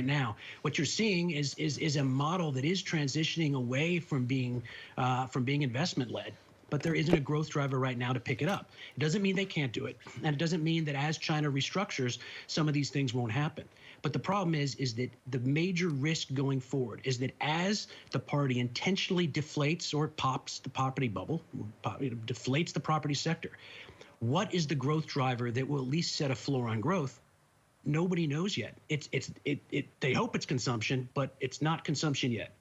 now. What you're seeing is a model that is transitioning away from being investment led. But there isn't a growth driver right now to pick it up. It doesn't mean they can't do it, and it doesn't mean that as China restructures, some of these things won't happen. But the problem is that the major risk going forward is that as the party intentionally deflates or pops the property bubble, deflates the property sector, what is the growth driver that will at least set a floor on growth? Nobody knows yet. They hope it's consumption, but it's not consumption yet.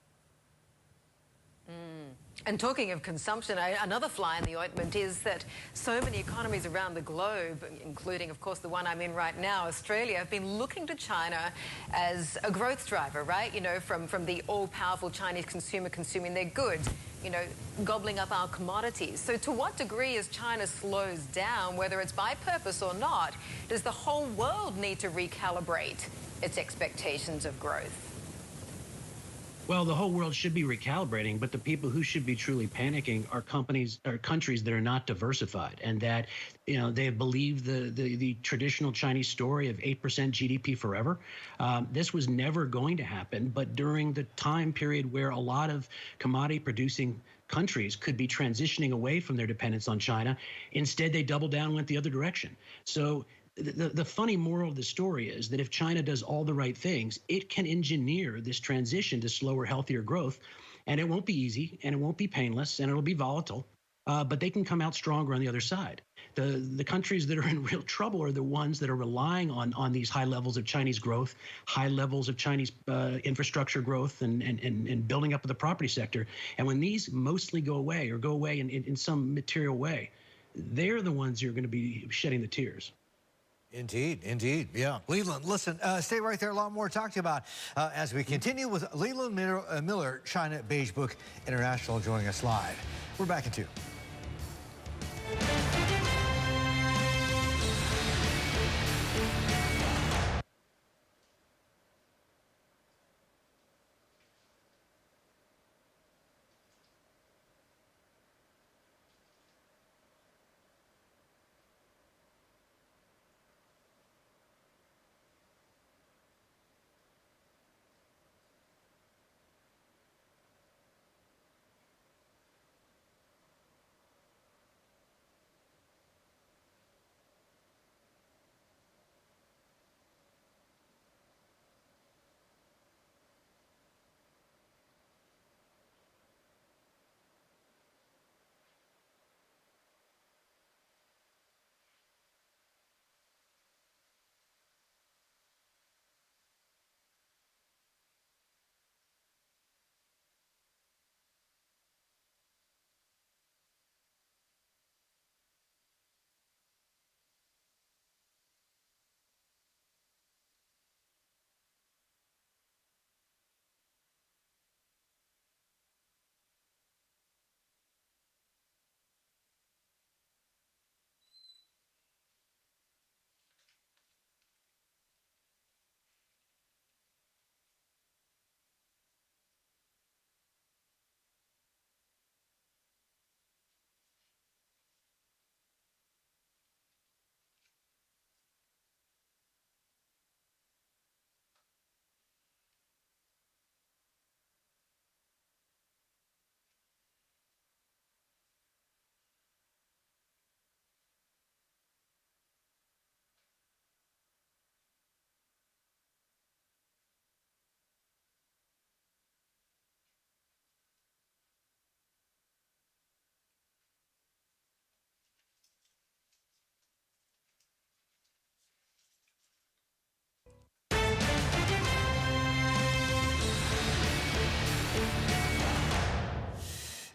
And talking of consumption, another fly in the ointment is that so many economies around the globe, including, of course, the one I'm in right now, Australia, have been looking to China as a growth driver, right? You know, from the all-powerful Chinese consumer consuming their goods, you know, gobbling up our commodities. So to what degree, as China slows down, whether it's by purpose or not, does the whole world need to recalibrate its expectations of growth? Well, the whole world should be recalibrating, but the people who should be truly panicking are countries that are not diversified, and that, you know, they believe the traditional Chinese story of 8% GDP forever. This was never going to happen, but during the time period where a lot of commodity producing countries could be transitioning away from their dependence on China, instead they doubled down and went the other direction. So the funny moral of the story is that if China does all the right things, it can engineer this transition to slower, healthier growth. And it won't be easy, and it won't be painless, and it'll be volatile. But they can come out stronger on the other side. The countries that are in real trouble are the ones that are relying on these high levels of Chinese growth, high levels of Chinese infrastructure growth, and building up of the property sector. And when these mostly go away, or go away in some material way, they're the ones who are going to be shedding the tears. Indeed, indeed, yeah. Leland, listen, stay right there. A lot more to talk to you about as we continue with Leland Miller, China Beige Book International, joining us live. We're back in 2.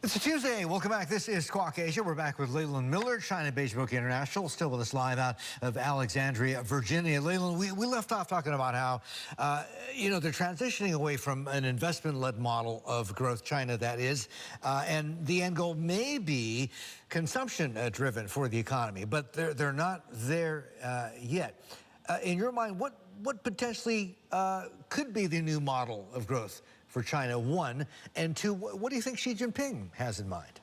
It's a Tuesday. Welcome back. This is Squawk Asia. We're back with Leland Miller, China Beige Book International, still with us live out of Alexandria, Virginia. Leland, we left off talking about how, you know, they're transitioning away from an investment-led model of growth, China that is, and the end goal may be consumption-driven for the economy, but they're not there yet. In your mind, what potentially could be the new model of growth for China, 1, and 2, what do you think Xi Jinping has in mind?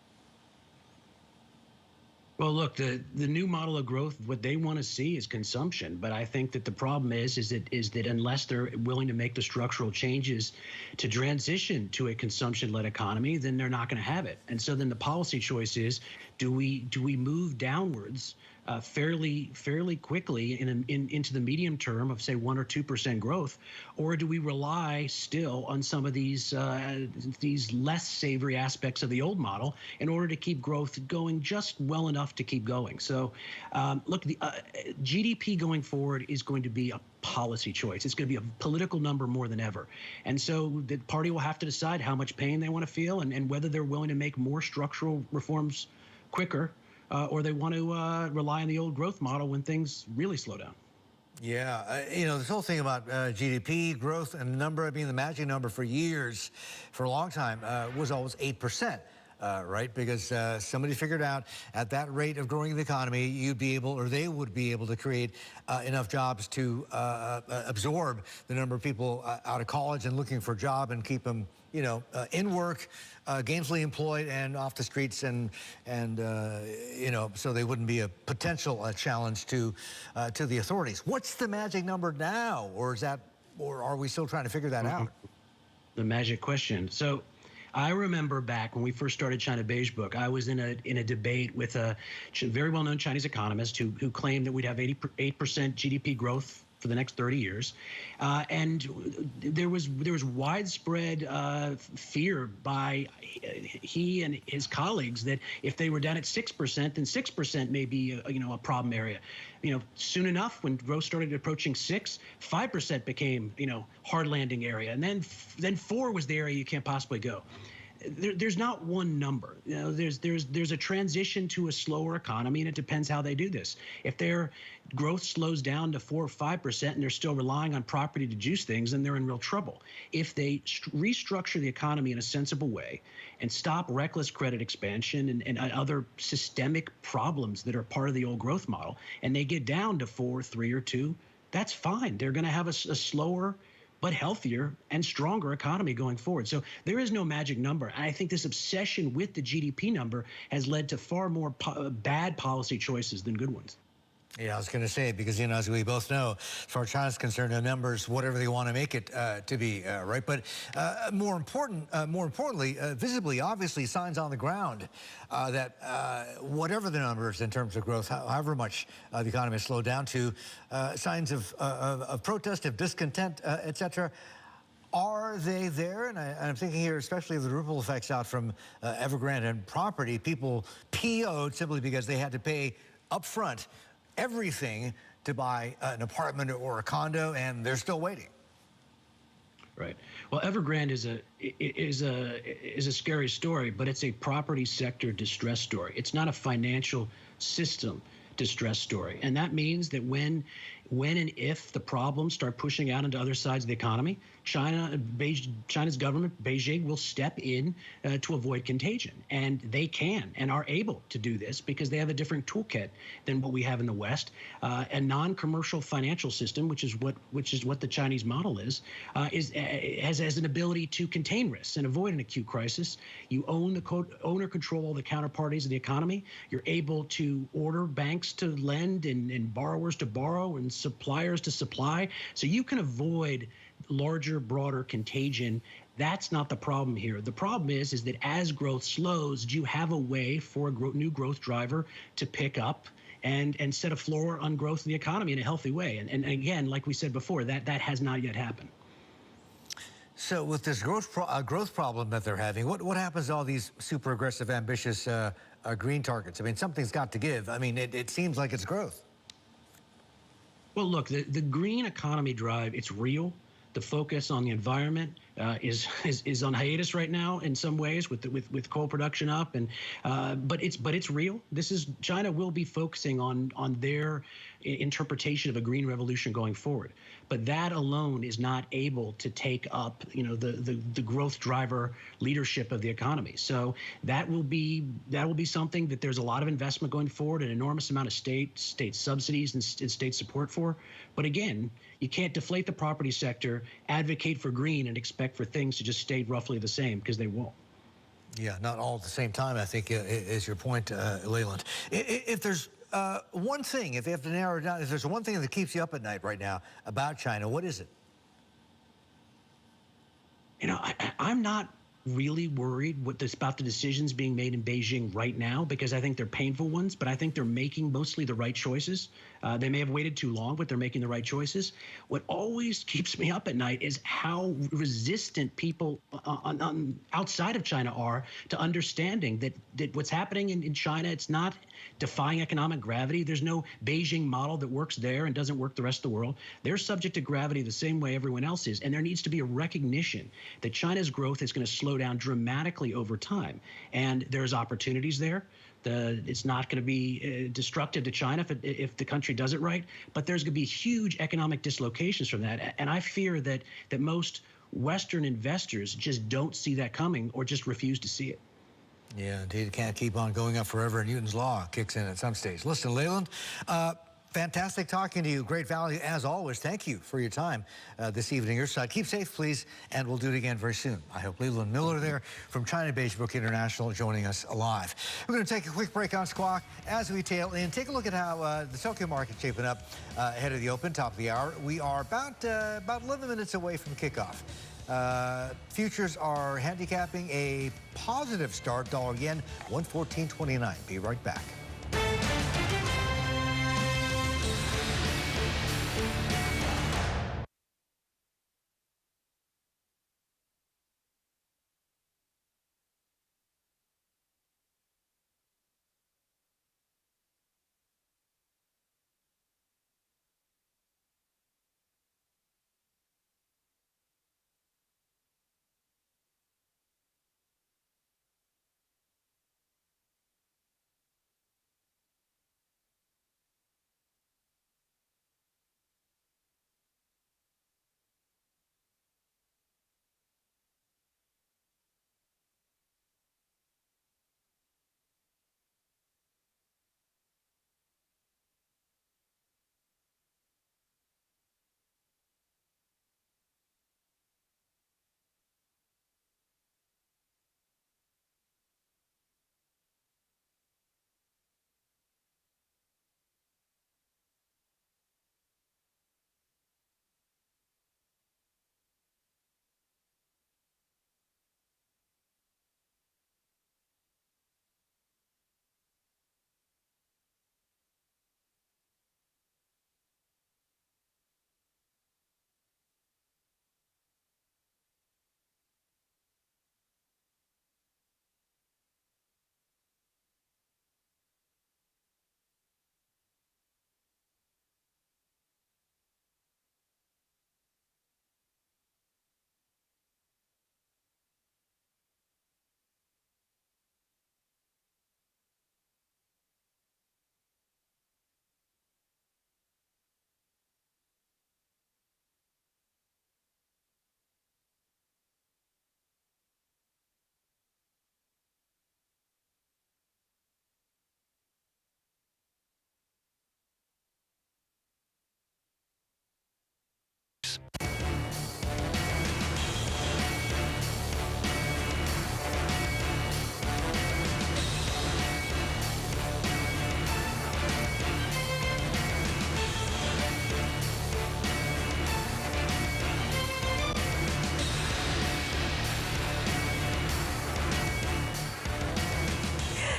Well, look, the new model of growth, what they want to see is consumption. But I think that the problem is that unless they're willing to make the structural changes to transition to a consumption-led economy, then they're not going to have it. And so then the policy choice is, do we move downwards fairly quickly into the medium term of say 1 or 2% growth, or do we rely still on some of these less savory aspects of the old model in order to keep growth going just well enough to keep going? So, look, the GDP going forward is going to be a policy choice. It's going to be a political number more than ever. And so the party will have to decide how much pain they want to feel and whether they're willing to make more structural reforms quicker, or they want to rely on the old growth model when things really slow down. Yeah, this whole thing about GDP growth and number, I mean, the magic number for years, for a long time, was always 8%. Right? Because somebody figured out at that rate of growing the economy, you'd be able, or they would be able to create enough jobs to absorb the number of people out of college and looking for a job and keep them, in work, gainfully employed and off the streets, and so they wouldn't be a potential challenge to the authorities. What's the magic number now, or are we still trying to figure that out? The magic question. So, I remember back when we first started China Beige Book, I was in a debate with a very well-known Chinese economist who claimed that we'd have 8% GDP growth for the next 30 years, and there was widespread fear by he and his colleagues that if they were down at 6%, then 6% may be a problem area. Soon enough, when growth started approaching 5% became hard landing area, and then 4 was the area you can't possibly go. There's not one number. There's a transition to a slower economy, and it depends how they do this. If their growth slows down to 4 or 5% and they're still relying on property to juice things, then they're in real trouble. If they restructure the economy in a sensible way and stop reckless credit expansion and other systemic problems that are part of the old growth model, and they get down to 4, 3, or 2, that's fine. They're going to have a slower but healthier and stronger economy going forward. So there is no magic number. And I think this obsession with the GDP number has led to far more bad policy choices than good ones. Yeah, I was going to say, because, as we both know, as far as China's concerned, the numbers, whatever they want to make it to be, right? But more importantly, visibly, obviously, signs on the ground that whatever the numbers in terms of growth, however much the economy has slowed down to, signs of protest, of discontent, et cetera. Are they there? And I'm thinking here, especially of the ripple effects out from Evergrande and property. People PO'd simply because they had to pay up front everything to buy an apartment or a condo, and they're still waiting. Right. Well, Evergrande is a scary story, but it's a property sector distress story. It's not a financial system distress story, and that means that when and if the problems start pushing out into other sides of the economy, China's government, Beijing, will step in to avoid contagion. And they can and are able to do this because they have a different toolkit than what we have in the West. A non-commercial financial system, which is what the Chinese model is has an ability to contain risks and avoid an acute crisis. You own or control all the counterparties of the economy. You're able to order banks to lend and borrowers to borrow and suppliers to supply. So you can avoid larger, broader contagion. That's not the problem here. The problem is that as growth slows, do you have a way for a new growth driver to pick up and set a floor on growth in the economy in a healthy way? And again, like we said before, that has not yet happened. So with this growth problem that they're having, what happens to all these super aggressive, ambitious green targets? I mean, something's got to give. I mean, it seems like it's growth. Well, look, the green economy drive, it's real. The focus on the environment is on hiatus right now in some ways with coal production up, and but it's real. China will be focusing on their interpretation of a green revolution going forward. But that alone is not able to take up the growth driver leadership of the economy. So that will be something that there's a lot of investment going forward, an enormous amount of state subsidies and state support for. But again, you can't deflate the property sector, advocate for green, and expect for things to just stay roughly the same, because they won't. Yeah, not all at the same time, I think, is your point, Leland. If there's one thing, if you have to narrow it down, if there's one thing that keeps you up at night right now about China, what is it? I'm not really worried about the decisions being made in Beijing right now, because I think they're painful ones, but I think they're making mostly the right choices. They may have waited too long, but they're making the right choices. What always keeps me up at night is how resistant people outside of China are to understanding that what's happening in China, it's not defying economic gravity. There's no Beijing model that works there and doesn't work the rest of the world. They're subject to gravity the same way everyone else is, and there needs to be a recognition that China's growth is going to slow down dramatically over time, and there's opportunities there. It's not going to be destructive to China if the country does it right, but there's going to be huge economic dislocations from that, and I fear that most Western investors just don't see that coming or just refuse to see it. Yeah, indeed, it can't keep on going up forever, and Newton's Law kicks in at some stage. Listen, Leland, fantastic talking to you. Great value, as always. Thank you for your time this evening. Your side. Keep safe, please, and we'll do it again very soon. I hope. Leland Miller there from China Beige Book International joining us live. We're going to take a quick break on Squawk as we tail in. Take a look at how the Tokyo market's shaping up ahead of the open, top of the hour. We are about 11 minutes away from kickoff. Futures are handicapping a positive start. Dollar yen 114.29. Be right back.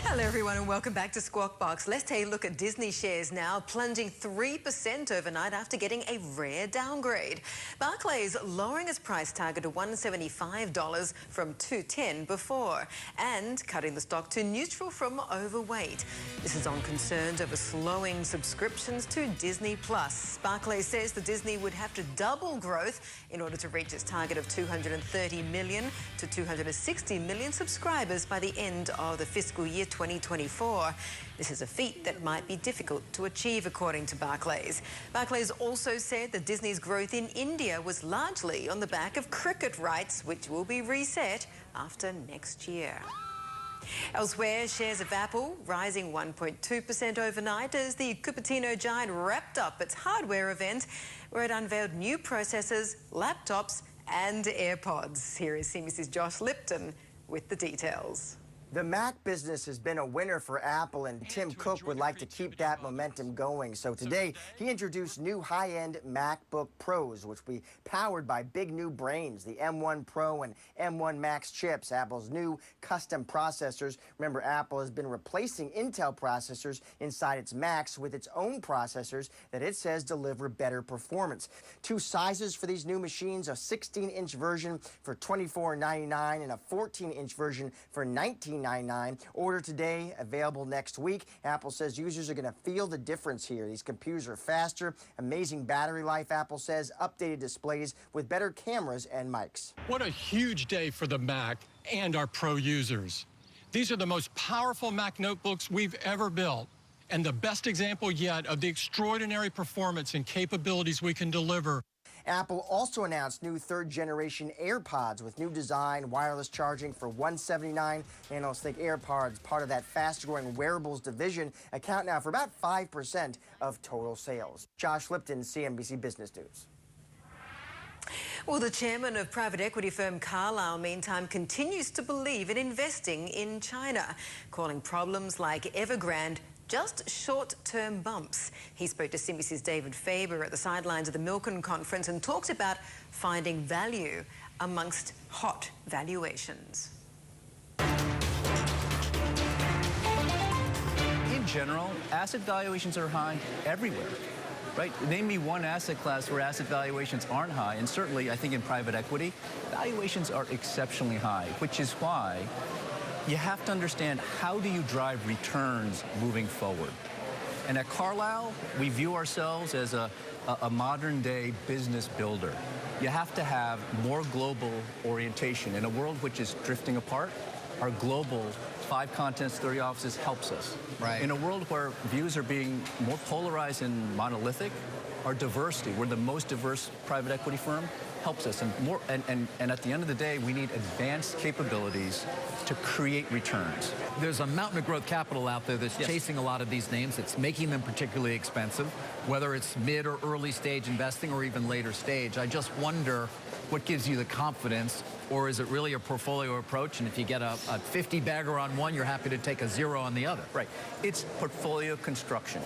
Hello everyone and welcome back to Squawk Box. Let's take a look at Disney shares now, plunging 3% overnight after getting a rare downgrade. Barclays lowering its price target to $175 from $210 before, and cutting the stock to neutral from overweight. This is on concerns over slowing subscriptions to Disney+. Barclays says the Disney would have to double growth in order to reach its target of 230 million to 260 million subscribers by the end of the fiscal year 2024. This is a feat that might be difficult to achieve, according to Barclays. Barclays also said that Disney's growth in India was largely on the back of cricket rights, which will be reset after next year. Elsewhere, shares of Apple rising 1.2% overnight as the Cupertino giant wrapped up its hardware event where it unveiled new processors, laptops and AirPods. Here is CBC's Josh Lipton with the details. The Mac business has been a winner for Apple, and Tim Cook would like to keep that momentum going. So today, he introduced new high-end MacBook Pros, which will be powered by big new brains, the M1 Pro and M1 Max chips, Apple's new custom processors. Remember, Apple has been replacing Intel processors inside its Macs with its own processors that it says deliver better performance. Two sizes for these new machines, a 16-inch version for $24.99 and a 14-inch version for $19.99. Order today, available next week. Apple says users are going to feel the difference here. These computers are faster, amazing battery life, Apple says, updated displays with better cameras and mics. What a huge day for the Mac and our Pro users. These are the most powerful Mac notebooks we've ever built, and the best example yet of the extraordinary performance and capabilities we can deliver. Apple also announced new third-generation AirPods with new design, wireless charging for $179. Analysts think AirPods, part of that fast-growing wearables division, account now for about 5% of total sales. Josh Lipton, CNBC Business News. Well, the chairman of private equity firm Carlyle, meantime, continues to believe in investing in China, calling problems like Evergrande just short-term bumps. He spoke to CNBC's David Faber at the sidelines of the Milken conference and talked about finding value amongst hot valuations. In general, asset valuations are high everywhere, right? Name me one asset class where asset valuations aren't high, and certainly, I think in private equity, valuations are exceptionally high, which is why you have to understand, how do you drive returns moving forward? And at Carlyle, we view ourselves as a modern-day business builder. You have to have more global orientation. In a world which is drifting apart, our global 5 continents, 30 offices helps us. Right. In a world where views are being more polarized and monolithic, our diversity, we're the most diverse private equity firm, helps us. And at the end of the day, we need advanced capabilities to create returns. There's a mountain of growth capital out there that's chasing a lot of these names. It's making them particularly expensive, whether it's mid or early stage investing or even later stage. I just wonder what gives you the confidence, or is it really a portfolio approach? And if you get a 50 bagger on one, you're happy to take a 0 on the other. Right. It's portfolio construction.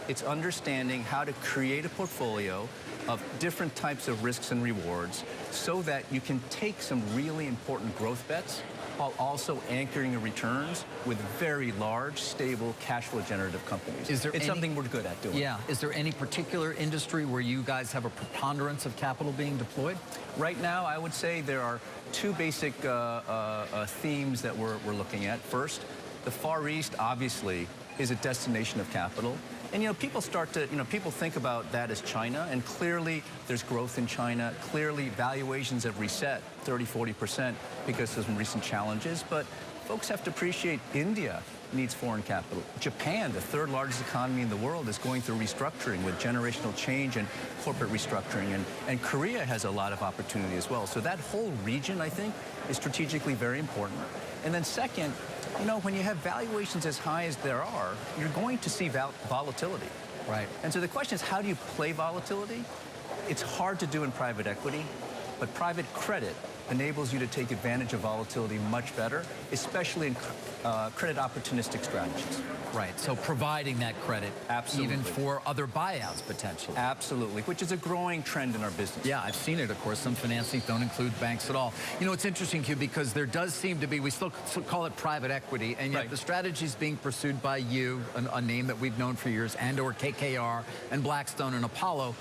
It's understanding how to create a portfolio of different types of risks and rewards so that you can take some really important growth bets while also anchoring the returns with very large, stable, cash flow generative companies. It's something we're good at doing. Yeah. Is there any particular industry where you guys have a preponderance of capital being deployed? Right now, I would say there are two basic themes that we're looking at. First, the Far East, obviously, is a destination of capital. And, people start to, people think about that as China, and clearly there's growth in China. Clearly, valuations have reset 30, 40% because of some recent challenges. But folks have to appreciate India needs foreign capital. Japan, the 3rd largest economy in the world, is going through restructuring with generational change and corporate restructuring. And Korea has a lot of opportunity as well. So that whole region, I think, is strategically very important. And then second, when you have valuations as high as there are, you're going to see volatility. Right. And so the question is, how do you play volatility? It's hard to do in private equity, but private credit enables you to take advantage of volatility much better, especially in credit opportunistic strategies. Right. So providing that credit, absolutely, even for other buyouts potentially. Absolutely, which is a growing trend in our business. Yeah, I've seen it, of course. Some financings don't include banks at all. It's interesting, Q, because there does seem to be, we still call it private equity, and yet the strategy is being pursued by you, a name that we've known for years, and or KKR, and Blackstone, and Apollo.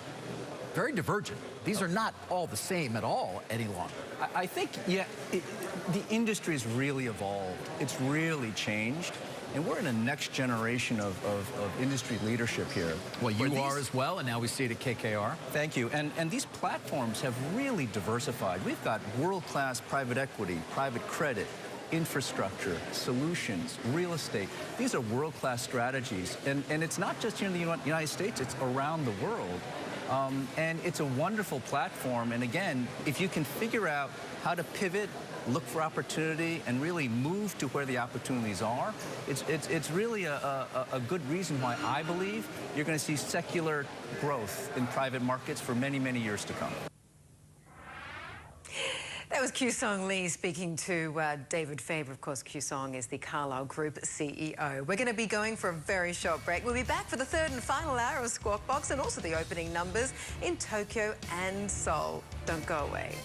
Very divergent. These are not all the same at all any longer. I think, the industry has really evolved. It's really changed. And we're in a next generation of industry leadership here. Well, you are as well, and now we see it at KKR. Thank you. And these platforms have really diversified. We've got world-class private equity, private credit, infrastructure, solutions, real estate. These are world-class strategies. And it's not just here in the United States, it's around the world. And it's a wonderful platform. And again, if you can figure out how to pivot, look for opportunity, and really move to where the opportunities are, it's really a good reason why I believe you're going to see secular growth in private markets for many, many years to come. That was Q-Song Lee speaking to David Faber. Of course, Q-Song is the Carlyle Group CEO. We're going to be going for a very short break. We'll be back for the third and final hour of Squawk Box and also the opening numbers in Tokyo and Seoul. Don't go away.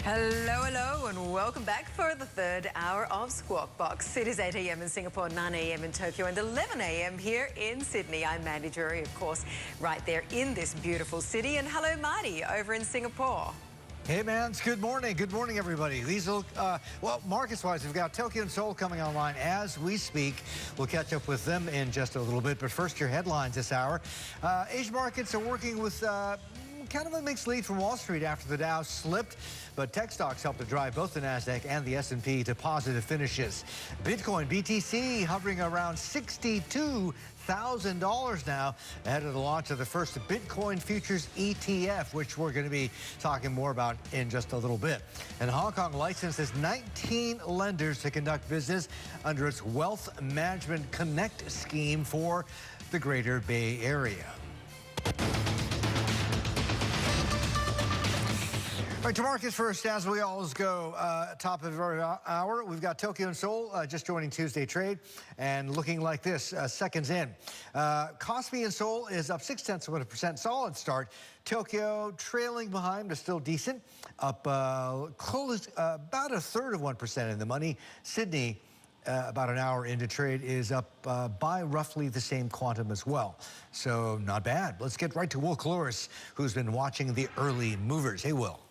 Hello, hello, and welcome back for the third hour of Squawk Box. It is 8 a.m. in Singapore, 9 a.m. in Tokyo, and 11 a.m. here in Sydney. I'm Mandy Drury, of course, right there in this beautiful city. And hello, Marty, over in Singapore. Hey, man, good morning. Good morning, everybody. These look, well, markets-wise, we've got Tokyo and Seoul coming online as we speak. We'll catch up with them in just a little bit. But first, your headlines this hour. Asian markets are working with kind of a mixed lead from Wall Street after the Dow slipped, but tech stocks helped to drive both the Nasdaq and the S&P to positive finishes. Bitcoin, BTC, hovering around $62,000 now ahead of the launch of the first Bitcoin futures ETF, which we're going to be talking more about in just a little bit. And Hong Kong licenses 19 lenders to conduct business under its Wealth Management Connect scheme for the Greater Bay Area. All right, to markets first, as we always go, top of our hour, we've got Tokyo and Seoul just joining Tuesday trade and looking like this, seconds in. Kospi in Seoul is up 0.6%, solid start. Tokyo trailing behind, but still decent, up close, about 1/3 of 1% in the money. Sydney, about an hour into trade, is up by roughly the same quantum as well. So not bad. Let's get right to Will Cloris, who's been watching the early movers. Hey, Will.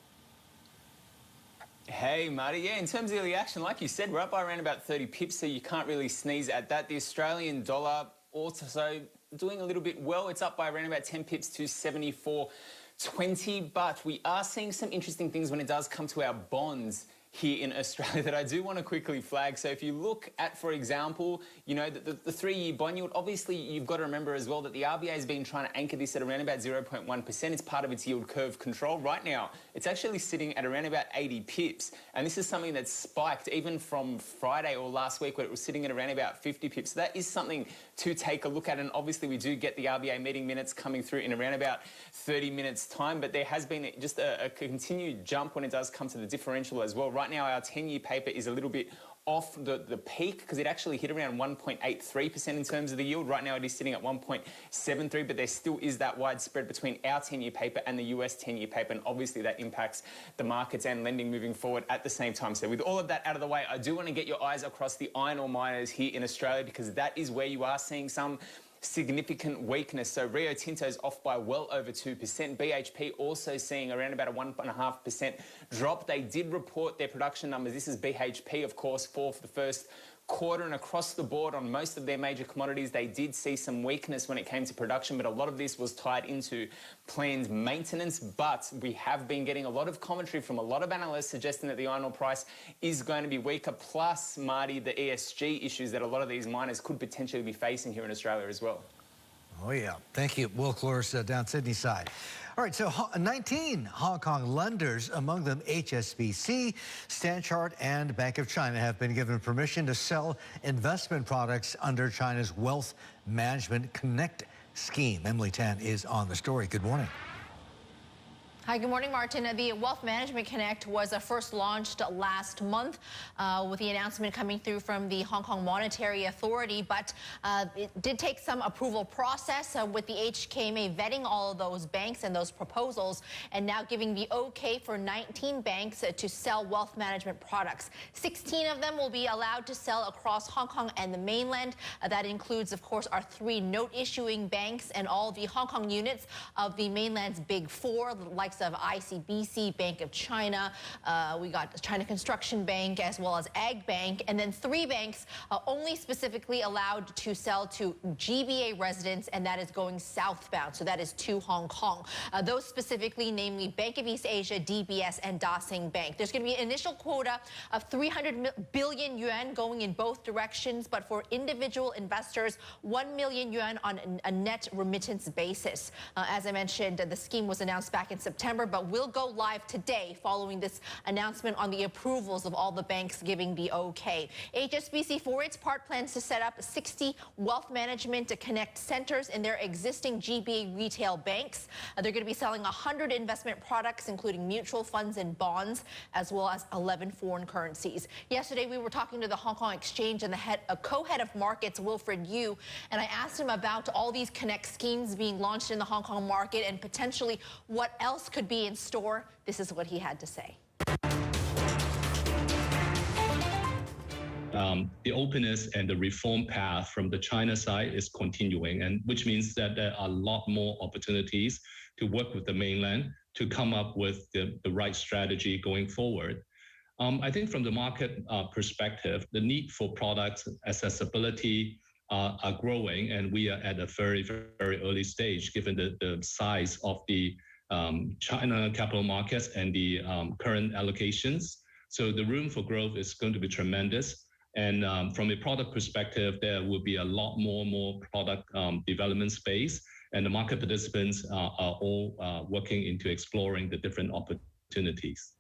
Hey, Marty. Yeah, in terms of the action, like you said, we're up by around about 30 pips, so you can't really sneeze at that. The Australian dollar also doing a little bit well. It's up by around about 10 pips to 74.20, but we are seeing some interesting things when it does come to our bonds here in Australia that I do want to quickly flag. So if you look at, for example, you know, the 3-year bond yield, obviously you've got to remember as well that the RBA has been trying to anchor this at around about 0.1%. It's part of its yield curve control. Right now, it's actually sitting at around about 80 pips. And this is something that's spiked even from Friday or last week where it was sitting at around about 50 pips. So that is something to take a look at. And obviously we do get the RBA meeting minutes coming through in around about 30 minutes time, but there has been just a continued jump when it does come to the differential as well. Right now our 10-year paper is a little bit off the peak because it actually hit around 1.83% in terms of the yield. Right now it is sitting at 1.73, but there still is that wide spread between our 10-year paper and the US 10-year paper, and obviously that impacts the markets and lending moving forward at the same time. So with all of that out of the way, I do want to get your eyes across the iron ore miners here in Australia because that is where you are seeing some significant weakness. So Rio Tinto's off by well over 2%. BHP also seeing around about a 1.5% drop. They did report their production numbers. This is BHP, of course, for the first quarter, and across the board on most of their major commodities, they did see some weakness when it came to production, but a lot of this was tied into planned maintenance. But we have been getting a lot of commentary from a lot of analysts suggesting that the iron ore price is going to be weaker, plus, Marty, the ESG issues that a lot of these miners could potentially be facing here in Australia as well. Oh, yeah. Thank you, Will Clores, down Sydney side. All right, so 19 Hong Kong lenders, among them HSBC, Stanchart, and Bank of China, have been given permission to sell investment products under China's Wealth Management Connect scheme. Emily Tan is on the story. Good morning. Hi, good morning, Martin. The Wealth Management Connect was first launched last month with the announcement coming through from the Hong Kong Monetary Authority, but it did take some approval process with the HKMA vetting all of those banks and those proposals and now giving the okay for 19 banks to sell wealth management products. 16 of them will be allowed to sell across Hong Kong and the mainland. That includes, of course, our 3 note-issuing banks and all the Hong Kong units of the mainland's Big 4, like of ICBC, Bank of China, we got China Construction Bank, as well as Ag Bank, and then 3 banks only specifically allowed to sell to GBA residents, and that is going southbound, so that is to Hong Kong. Those specifically, namely Bank of East Asia, DBS, and Dah Sing Bank. There's going to be an initial quota of 300 billion yuan going in both directions, but for individual investors, 1 million yuan on a net remittance basis. As I mentioned, the scheme was announced back in September, but will go live today following this announcement on the approvals of all the banks giving the okay. HSBC, for its part, plans to set up 60 wealth management to connect centers in their existing GBA retail banks. They're going to be selling 100 investment products, including mutual funds and bonds, as well as 11 foreign currencies. Yesterday, we were talking to the Hong Kong Exchange and the co-head of markets, Wilfred Yu, and I asked him about all these connect schemes being launched in the Hong Kong market and potentially what else could be in store. This is what he had to say. The openness and the reform path from the China side is continuing, and which means that there are a lot more opportunities to work with the mainland to come up with the right strategy going forward. I think from the market perspective, the need for products accessibility are growing, and we are at a very, very early stage given the size of the China capital markets and the current allocations. So the room for growth is going to be tremendous. And from a product perspective, there will be a lot more product development space, and the market participants are all working into exploring the different opportunities.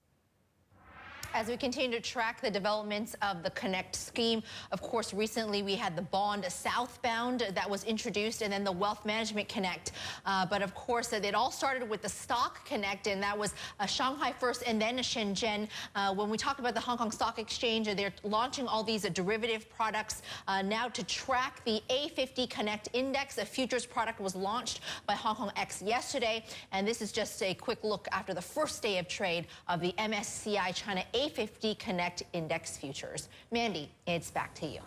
As we continue to track the developments of the Connect scheme, of course, recently we had the bond southbound that was introduced and then the Wealth Management Connect. But of course, it all started with the Stock Connect, and that was Shanghai first and then Shenzhen. When we talk about the Hong Kong Stock Exchange, they're launching all these derivative products now to track the A50 Connect Index. A futures product was launched by Hong Kong X yesterday, and this is just a quick look after the first day of trade of the MSCI China A50 Connect Index Futures. Mandy, it's back to you.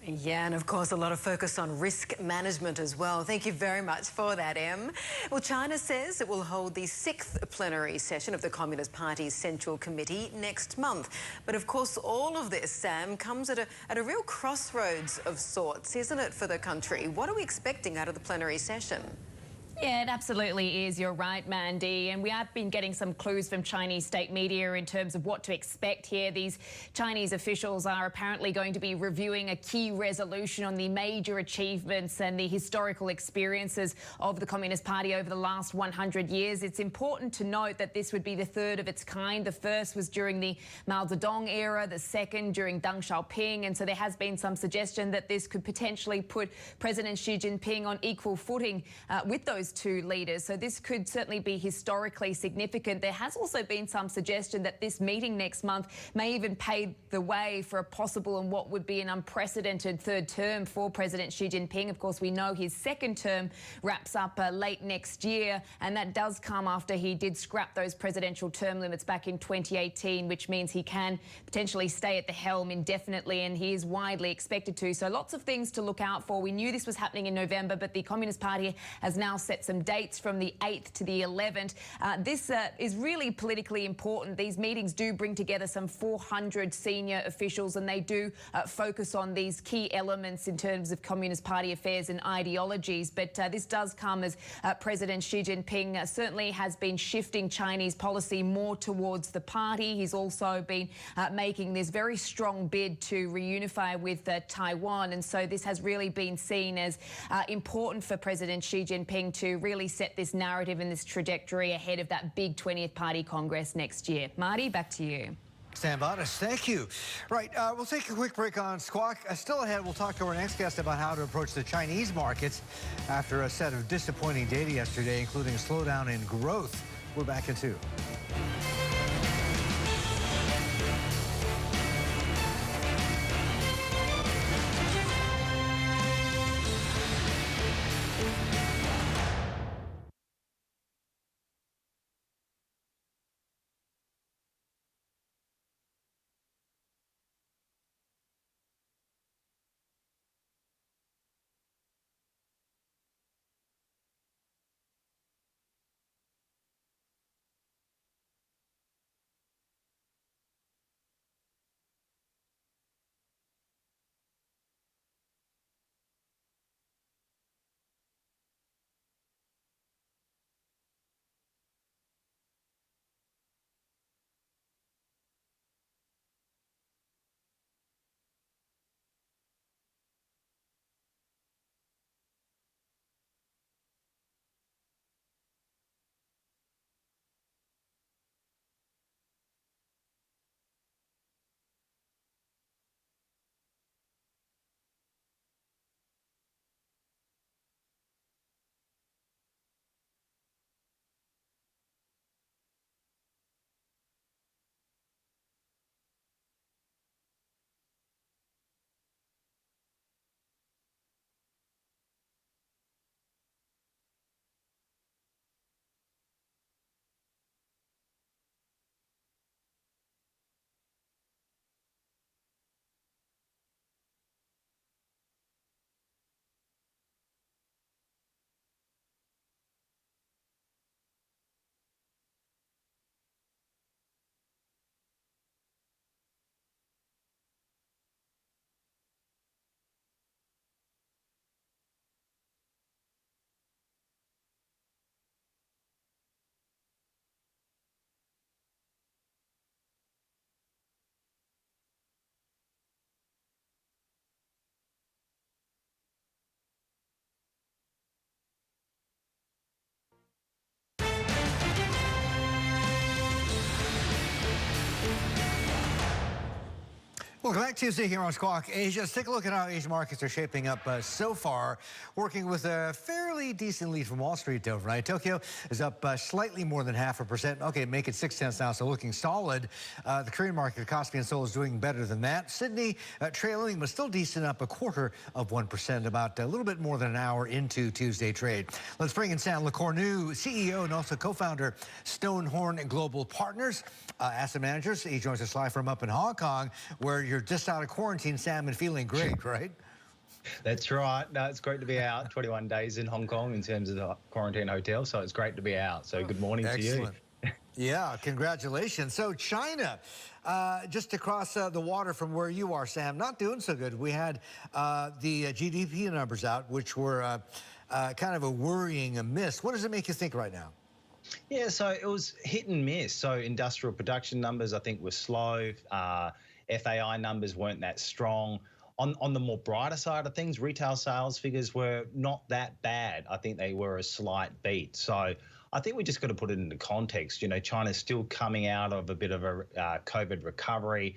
Yeah, and of course a lot of focus on risk management as well. Thank you very much for that, Em. Well, China says it will hold the 6th plenary session of the Communist Party's Central Committee next month. But of course all of this, Sam, comes at a real crossroads of sorts, isn't it, for the country? What are we expecting out of the plenary session? Yeah, it absolutely is. You're right, Mandy. And we have been getting some clues from Chinese state media in terms of what to expect here. These Chinese officials are apparently going to be reviewing a key resolution on the major achievements and the historical experiences of the Communist Party over the last 100 years. It's important to note that this would be the third of its kind. The first was during the Mao Zedong era, the second during Deng Xiaoping. And so there has been some suggestion that this could potentially put President Xi Jinping on equal footing with those two leaders. So this could certainly be historically significant. There has also been some suggestion that this meeting next month may even pave the way for a possible and what would be an unprecedented third term for President Xi Jinping. Of course, we know his second term wraps up late next year, and that does come after he did scrap those presidential term limits back in 2018, which means he can potentially stay at the helm indefinitely, and he is widely expected to. So lots of things to look out for. We knew this was happening in November, but the Communist Party has now set some dates from the 8th to the 11th. This is really politically important. These meetings do bring together some 400 senior officials, and they do focus on these key elements in terms of Communist Party affairs and ideologies. But this does come as President Xi Jinping certainly has been shifting Chinese policy more towards the party. He's also been making this very strong bid to reunify with Taiwan. And so this has really been seen as important for President Xi Jinping to really set this narrative and this trajectory ahead of that big 20th Party Congress next year. Marty, back to you. Stand by us. Thank you. Right, we'll take a quick break on Squawk. Still ahead, we'll talk to our next guest about how to approach the Chinese markets after a set of disappointing data yesterday, including a slowdown in growth. We're back in 2. Welcome back. Tuesday here on Squawk Asia. Let's take a look at how Asian markets are shaping up so far, working with a fairly decent lead from Wall Street overnight. Tokyo is up slightly more than 0.5%. Okay, make it 0.6 now, so looking solid. The Korean market, Kospi and Seoul, is doing better than that. Sydney trailing, but still decent, up 0.25%, about a little bit more than an hour into Tuesday trade. Let's bring in Sam Lecornu, CEO and also co-founder, Stonehorn Global Partners, asset managers. He joins us live from up in Hong Kong, where you're just out of quarantine, Sam, and feeling great, right? That's right. No, it's great to be out. 21 days in Hong Kong in terms of the quarantine hotel, so it's great to be out. So good morning to you. Yeah, congratulations. So China, just across the water from where you are, Sam, not doing so good. We had the GDP numbers out, which were kind of a worrying miss. What does it make you think right now? Yeah, so it was hit and miss. So industrial production numbers, I think, were slow. FAI numbers weren't that strong. On the more brighter side of things, retail sales figures were not that bad. I think they were a slight beat. So I think we just got to put it into context. You know, China's still coming out of a bit of a COVID recovery.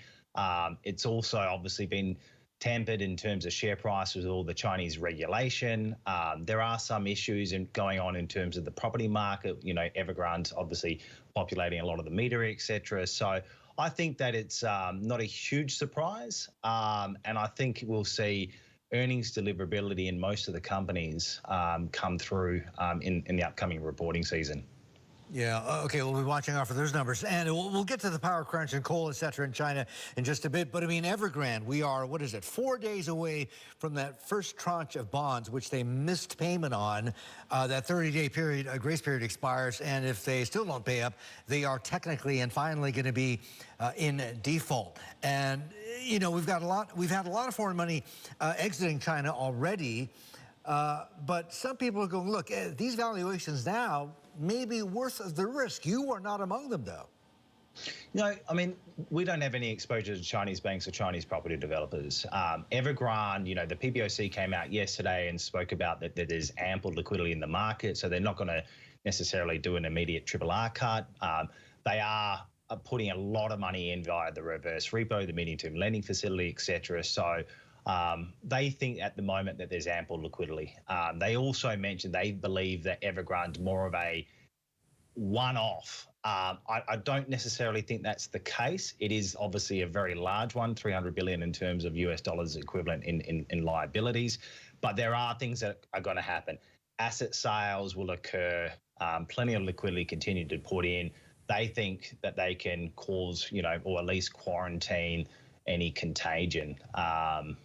It's also obviously been tempered in terms of share price with all the Chinese regulation. There are some issues going on in terms of the property market. You know, Evergrande's obviously populating a lot of the media, etc. So I think that it's not a huge surprise, and I think we'll see earnings deliverability in most of the companies come through in the upcoming reporting season. Yeah, okay, we'll be watching out for those numbers. And we'll get to the power crunch and coal, et cetera, in China in just a bit. But, I mean, Evergrande, we are, 4 days away from that first tranche of bonds, which they missed payment on. That 30-day period, grace period expires. And if they still don't pay up, they are technically and finally going to be in default. And, you know, we've had a lot of foreign money exiting China already. But some people are going, look, these valuations now may be worth the risk. You are not among them, though. No, I mean, we don't have any exposure to Chinese banks or Chinese property developers. Evergrande, you know, the PBOC came out yesterday and spoke about that there's ample liquidity in the market, so they're not going to necessarily do an immediate RRR cut. They are putting a lot of money in via the reverse repo, the medium-term lending facility, etc. So they think at the moment that there's ample liquidity. They also mentioned they believe that Evergrande's more of a one-off. I don't necessarily think that's the case. It is obviously a very large one, $300 billion in terms of US dollars equivalent in liabilities. But there are things that are going to happen. Asset sales will occur. Plenty of liquidity continue to put in. They think that they can cause, you know, or at least quarantine any contagion.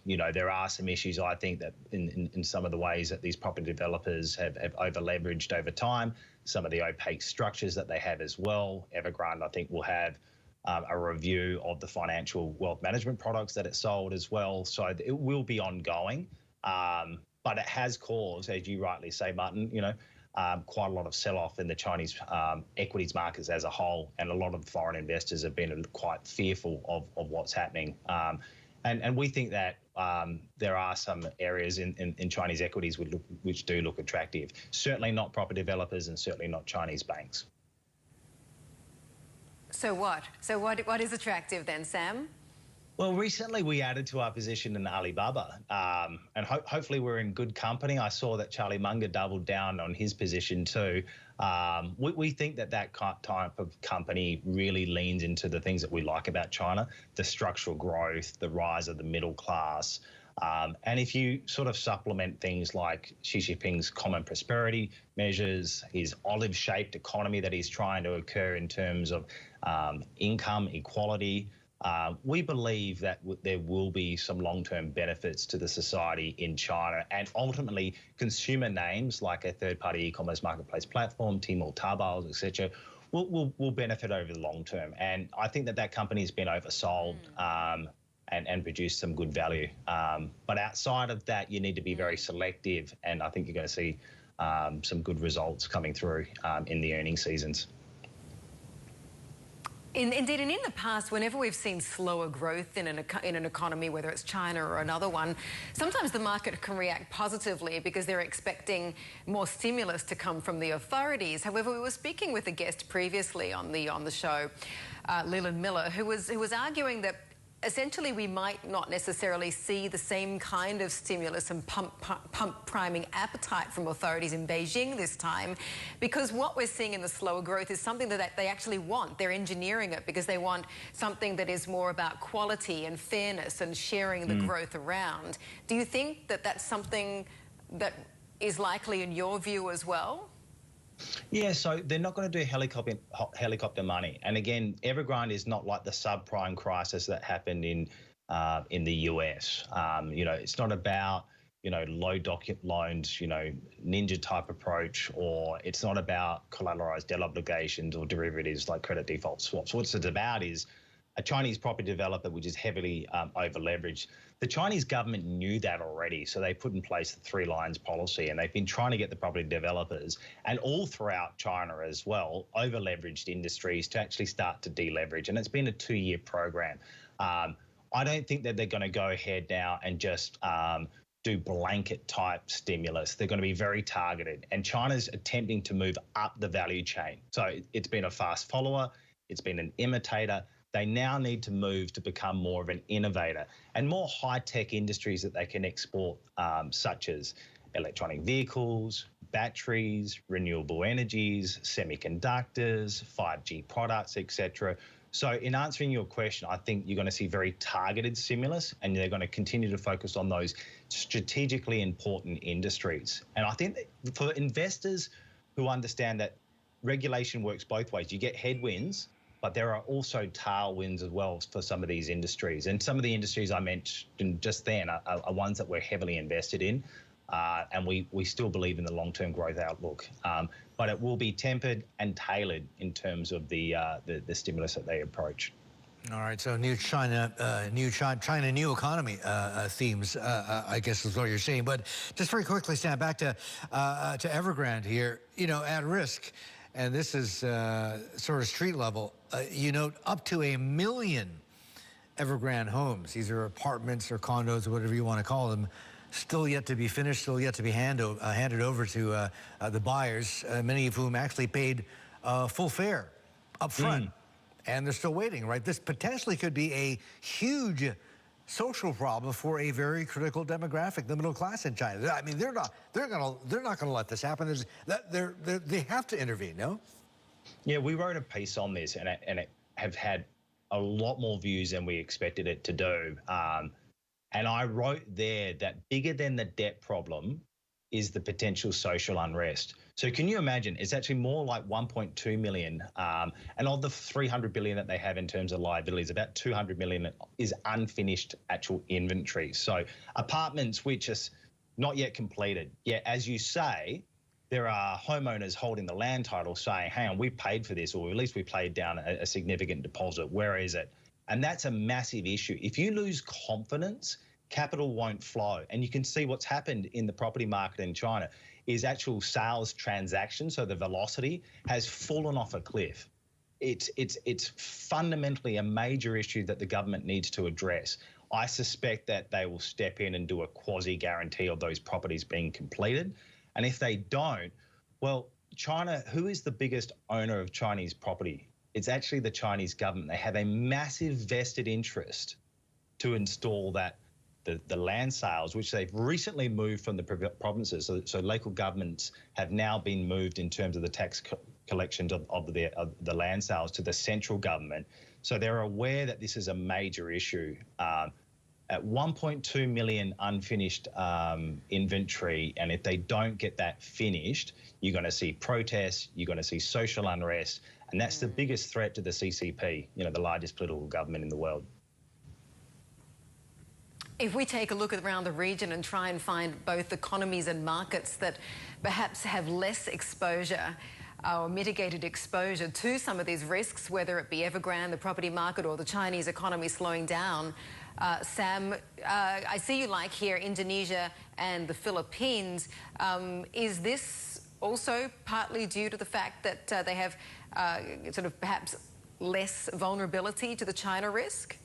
You know, there are some issues, I think, that in some of the ways that these property developers have over-leveraged over time, some of the opaque structures that they have as well. Evergrande, I think, will have a review of the financial wealth management products that it sold as well. So it will be ongoing, but it has caused, as you rightly say, Martin, you know, quite a lot of sell-off in the Chinese equities markets as a whole, and a lot of foreign investors have been quite fearful of what's happening. And we think that there are some areas in Chinese equities which do look attractive. Certainly not property developers and certainly not Chinese banks. So what? So what is attractive then, Sam? Well, recently we added to our position in Alibaba, and hopefully we're in good company. I saw that Charlie Munger doubled down on his position too. We think that type of company really leans into the things that we like about China, the structural growth, the rise of the middle class. And if you sort of supplement things like Xi Jinping's common prosperity measures, his olive-shaped economy that he's trying to occur in terms of income equality, we believe that there will be some long-term benefits to the society in China, and ultimately consumer names like a third-party e-commerce marketplace platform, Tmall, Taobao, etc., will benefit over the long term. And I think that company has been oversold and produced some good value. But outside of that, you need to be very selective, and I think you're going to see some good results coming through in the earnings seasons. Indeed, and in the past, whenever we've seen slower growth in an economy, whether it's China or another one, sometimes the market can react positively because they're expecting more stimulus to come from the authorities. However, we were speaking with a guest previously on the show, Leland Miller, who was arguing that essentially we might not necessarily see the same kind of stimulus and pump priming appetite from authorities in Beijing this time, because what we're seeing in the slower growth is something that they actually want. They're engineering it because they want something that is more about quality and fairness and sharing the growth around. Do you think that that's something that is likely in your view as well? Yeah, so they're not going to do helicopter money. And again, Evergrande is not like the subprime crisis that happened in the US. You know, it's not about, you know, low docket loans, you know, ninja type approach, or it's not about collateralized debt obligations or derivatives like credit default swaps. What it's about is a Chinese property developer which is heavily over-leveraged. The Chinese government knew that already, so they put in place the 3 lines policy, and they've been trying to get the property developers and all throughout China as well, over-leveraged industries to actually start to deleverage, and it's been a 2-year program. I don't think that they're going to go ahead now and just do blanket type stimulus. They're going to be very targeted, and China's attempting to move up the value chain. So it's been a fast follower, it's been an imitator. They now need to move to become more of an innovator and more high-tech industries that they can export, such as electronic vehicles, batteries, renewable energies, semiconductors, 5G products, etc. So in answering your question, I think you're going to see very targeted stimulus, and they're going to continue to focus on those strategically important industries. And I think that for investors who understand that regulation works both ways, you get headwinds, but there are also tailwinds as well for some of these industries. And some of the industries I mentioned just then are ones that we're heavily invested in, and we still believe in the long-term growth outlook. But it will be tempered and tailored in terms of the stimulus that they approach. All right, so new China, new economy themes, I guess is what you're saying. But just very quickly, Sam, back to Evergrande here. You know, at risk, and this is sort of street level. You note up to 1 million Evergrande homes. These are apartments or condos or whatever you want to call them. Still yet to be finished, still yet to be handed over to the buyers, many of whom actually paid full fare up front. And they're still waiting, right? This potentially could be a huge social problem for a very critical demographic, the middle class in China. I mean, they're not gonna let this happen. They have to intervene, no? Yeah, we wrote a piece on this, and it have had a lot more views than we expected it to do. And I wrote there that bigger than the debt problem is the potential social unrest. So can you imagine, it's actually more like 1.2 million. And of the 300 billion that they have in terms of liabilities, about 200 million is unfinished actual inventory. So apartments which are not yet completed. Yet, as you say, there are homeowners holding the land title saying, hang on, we paid for this, or at least we paid down a significant deposit. Where is it? And that's a massive issue. If you lose confidence, capital won't flow. And you can see what's happened in the property market in China is actual sales transactions, so the velocity has fallen off a cliff. It's fundamentally a major issue that the government needs to address. I suspect that they will step in and do a quasi-guarantee of those properties being completed. And if they don't, well, China, who is the biggest owner of Chinese property? It's actually the Chinese government. They have a massive vested interest to install that the land sales, which they've recently moved from the provinces. So local governments have now been moved in terms of the tax collections of the land sales to the central government. So they're aware that this is a major issue. At 1.2 million unfinished inventory, and if they don't get that finished, you're going to see protests, you're going to see social unrest, and that's the biggest threat to the CCP, you know, the largest political government in the world. If we take a look around the region and try and find both economies and markets that perhaps have less exposure or mitigated exposure to some of these risks, whether it be Evergrande, the property market, or the Chinese economy slowing down, Sam, I see you like here Indonesia and the Philippines. Is this also partly due to the fact that they have sort of perhaps less vulnerability to the China risk?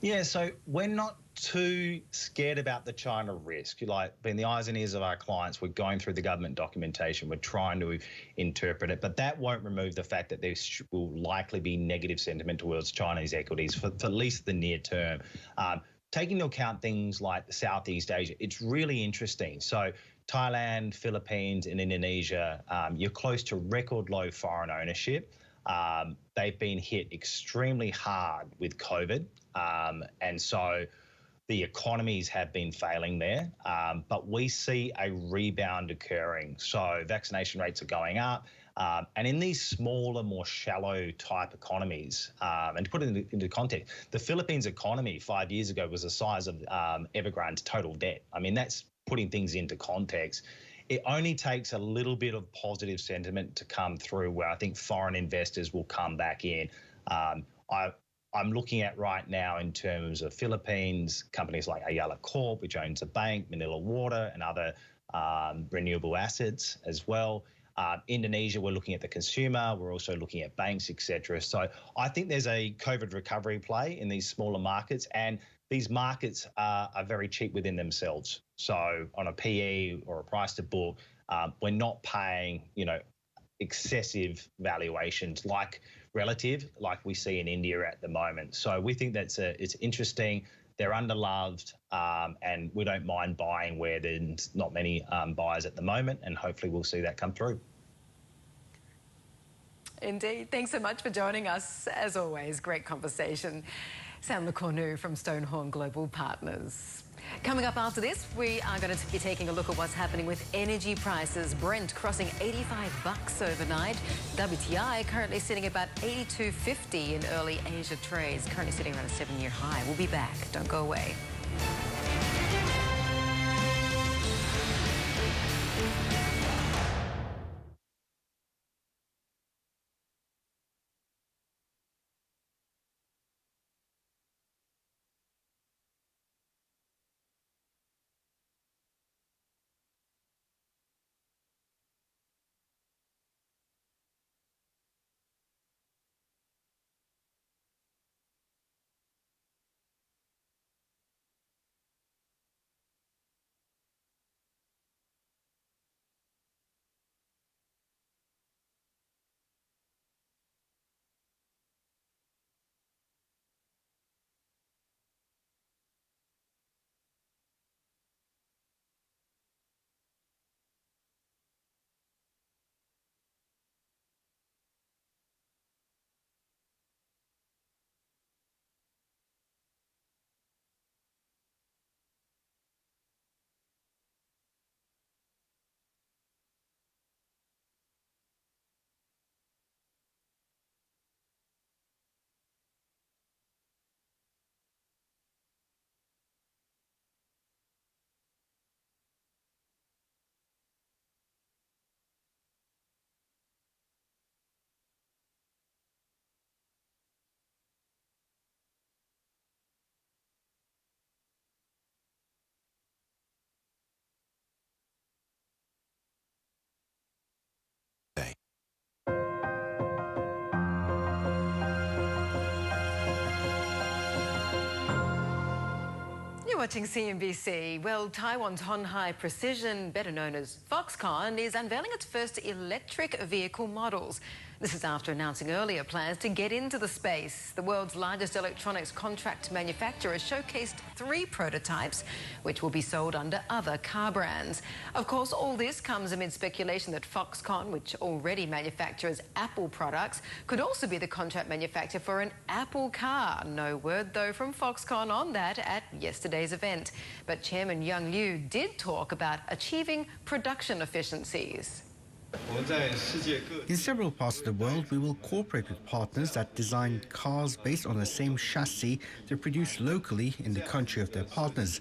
Yeah, so we're not too scared about the China risk. Like, being the eyes and ears of our clients, we're going through the government documentation, we're trying to interpret it, but that won't remove the fact that there will likely be negative sentiment towards Chinese equities for at least the near term. Taking into account things like Southeast Asia, it's really interesting. So Thailand, Philippines, and Indonesia, you're close to record low foreign ownership. They've been hit extremely hard with COVID, and so the economies have been failing there, but we see a rebound occurring. So vaccination rates are going up, and in these smaller, more shallow type economies, and to put it into context, the Philippines economy 5 years ago was the size of Evergrande's total debt. I mean, that's putting things into context. It only takes a little bit of positive sentiment to come through where I think foreign investors will come back in. I'm looking at right now in terms of Philippines, companies like Ayala Corp, which owns a bank, Manila Water, and other renewable assets as well. Indonesia, we're looking at the consumer. We're also looking at banks, etc. So I think there's a COVID recovery play in these smaller markets, and these markets are very cheap within themselves. So on a PE or a price to book, we're not paying, excessive valuations like we see in India at the moment. So we think it's interesting. They're underloved, and we don't mind buying where there's not many buyers at the moment, and hopefully we'll see that come through. Indeed. Thanks so much for joining us. As always, great conversation. Sam Lecornu from Stonehorn Global Partners. Coming up after this, we are going to be taking a look at what's happening with energy prices. Brent crossing $85 overnight. WTI currently sitting at about $82.50 in early Asia trades, currently sitting around a 7-year high. We'll be back. Don't go away. You're watching CNBC. Well, Taiwan's Hon-Hai Precision, better known as Foxconn, is unveiling its first electric vehicle models. This is after announcing earlier plans to get into the space. The world's largest electronics contract manufacturer showcased 3 prototypes, which will be sold under other car brands. Of course, all this comes amid speculation that Foxconn, which already manufactures Apple products, could also be the contract manufacturer for an Apple car. No word, though, from Foxconn on that at yesterday's event. But Chairman Young Liu did talk about achieving production efficiencies. In several parts of the world, we will cooperate with partners that design cars based on the same chassis they're produced locally in the country of their partners.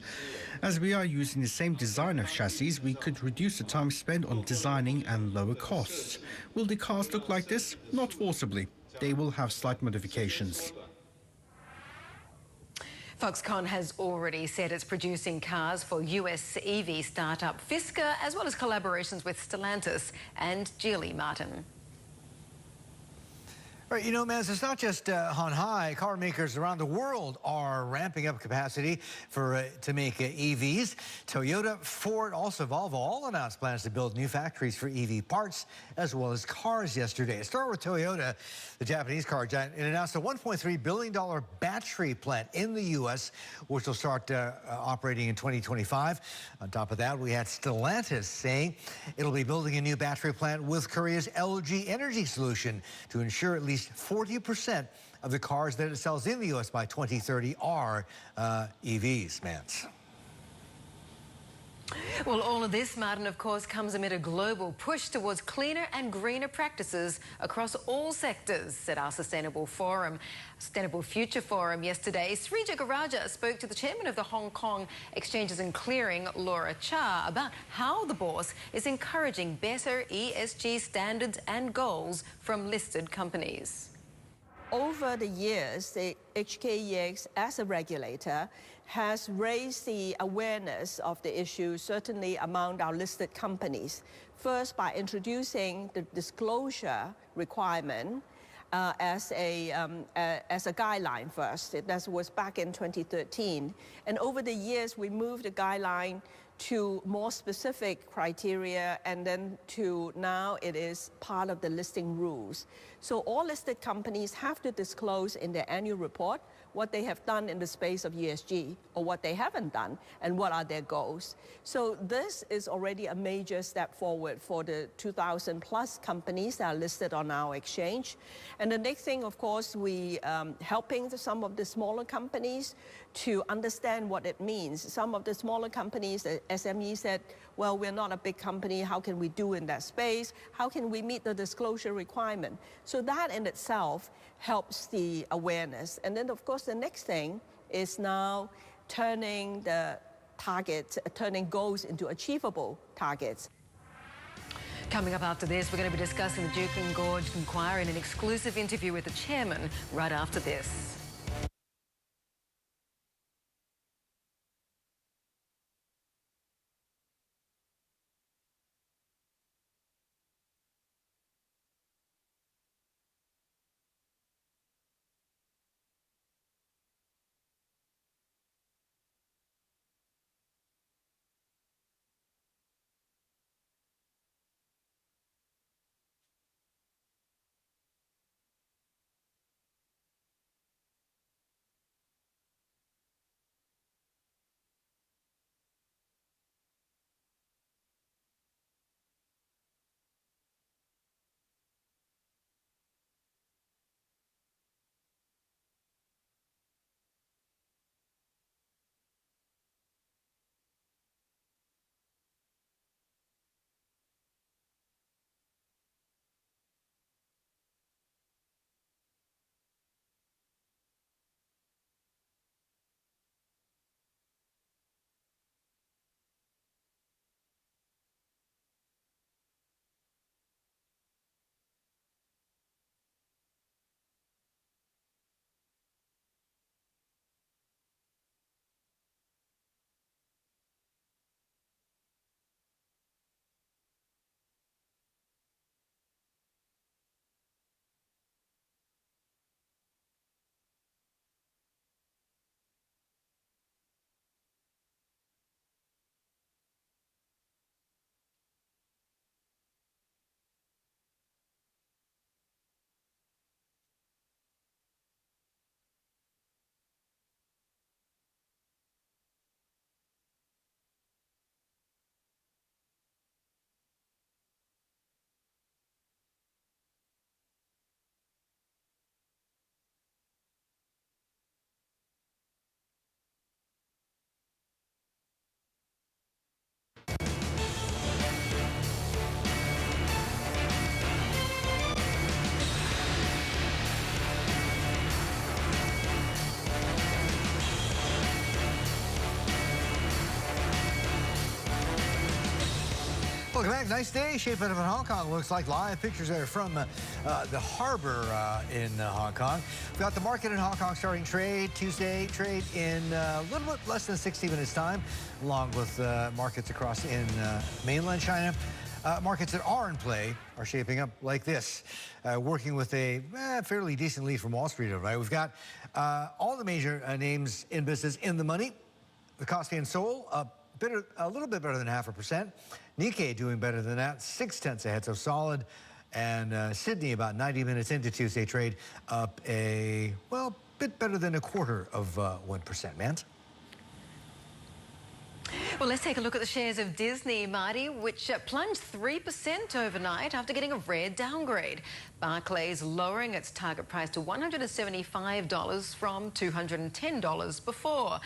As we are using the same design of chassis, we could reduce the time spent on designing and lower costs. Will the cars look like this? Not forcibly. They will have slight modifications. Foxconn has already said it's producing cars for US EV startup Fisker, as well as collaborations with Stellantis and Geely Martin. All right, Maz, it's not just Hon-Hai. Car makers around the world are ramping up capacity to make EVs. Toyota, Ford, also Volvo all announced plans to build new factories for EV parts as well as cars yesterday. Start with Toyota, the Japanese car giant. It announced a $1.3 billion battery plant in the U.S., which will start operating in 2025. On top of that, we had Stellantis saying it'll be building a new battery plant with Korea's LG Energy Solution to ensure at least 40% of the cars that it sells in the U.S. by 2030 are EVs, Mance. Well, all of this, Martin, of course, comes amid a global push towards cleaner and greener practices across all sectors. At our Sustainable Future Forum yesterday, Sri Jagaraja spoke to the chairman of the Hong Kong Exchanges and Clearing, Laura Cha, about how the bourse is encouraging better ESG standards and goals from listed companies. over the years, the HKEX as a regulator has raised the awareness of the issue, certainly among our listed companies. First, by introducing the disclosure requirement as a guideline first. That was back in 2013. And over the years, we moved the guideline to more specific criteria, and then to now it is part of the listing rules. So all listed companies have to disclose in their annual report what they have done in the space of ESG, or what they haven't done, and what are their goals. So this is already a major step forward for the 2,000 plus companies that are listed on our exchange. And the next thing, of course, we helping some of the smaller companies to understand what it means. Some of the smaller companies, the SME said, well, we're not a big company, how can we do in that space? How can we meet the disclosure requirement? So that in itself helps the awareness. And then, of course, the next thing is now turning the targets, turning goals into achievable targets. Coming up after this, we're going to be discussing the Juukan Gorge inquiry in an exclusive interview with the chairman right after this. Welcome back. Nice day. Shaping up in Hong Kong. Looks like live pictures there from the harbor in Hong Kong. We've got the market in Hong Kong starting trade. Tuesday trade in a little bit less than 60 minutes time, along with markets across in mainland China. Markets that are in play are shaping up like this, working with a fairly decent lead from Wall Street. Right? We've got all the major names in business in the money. The Kospi and Seoul a little bit better than 0.5%. Nikkei doing better than that, 0.6 ahead, so solid. And Sydney, about 90 minutes into Tuesday trade, up a, well, bit better than 0.25%, Mans. Well, let's take a look at the shares of Disney, Marty, which plunged 3% overnight after getting a rare downgrade. Barclays lowering its target price to $175 from $210 before.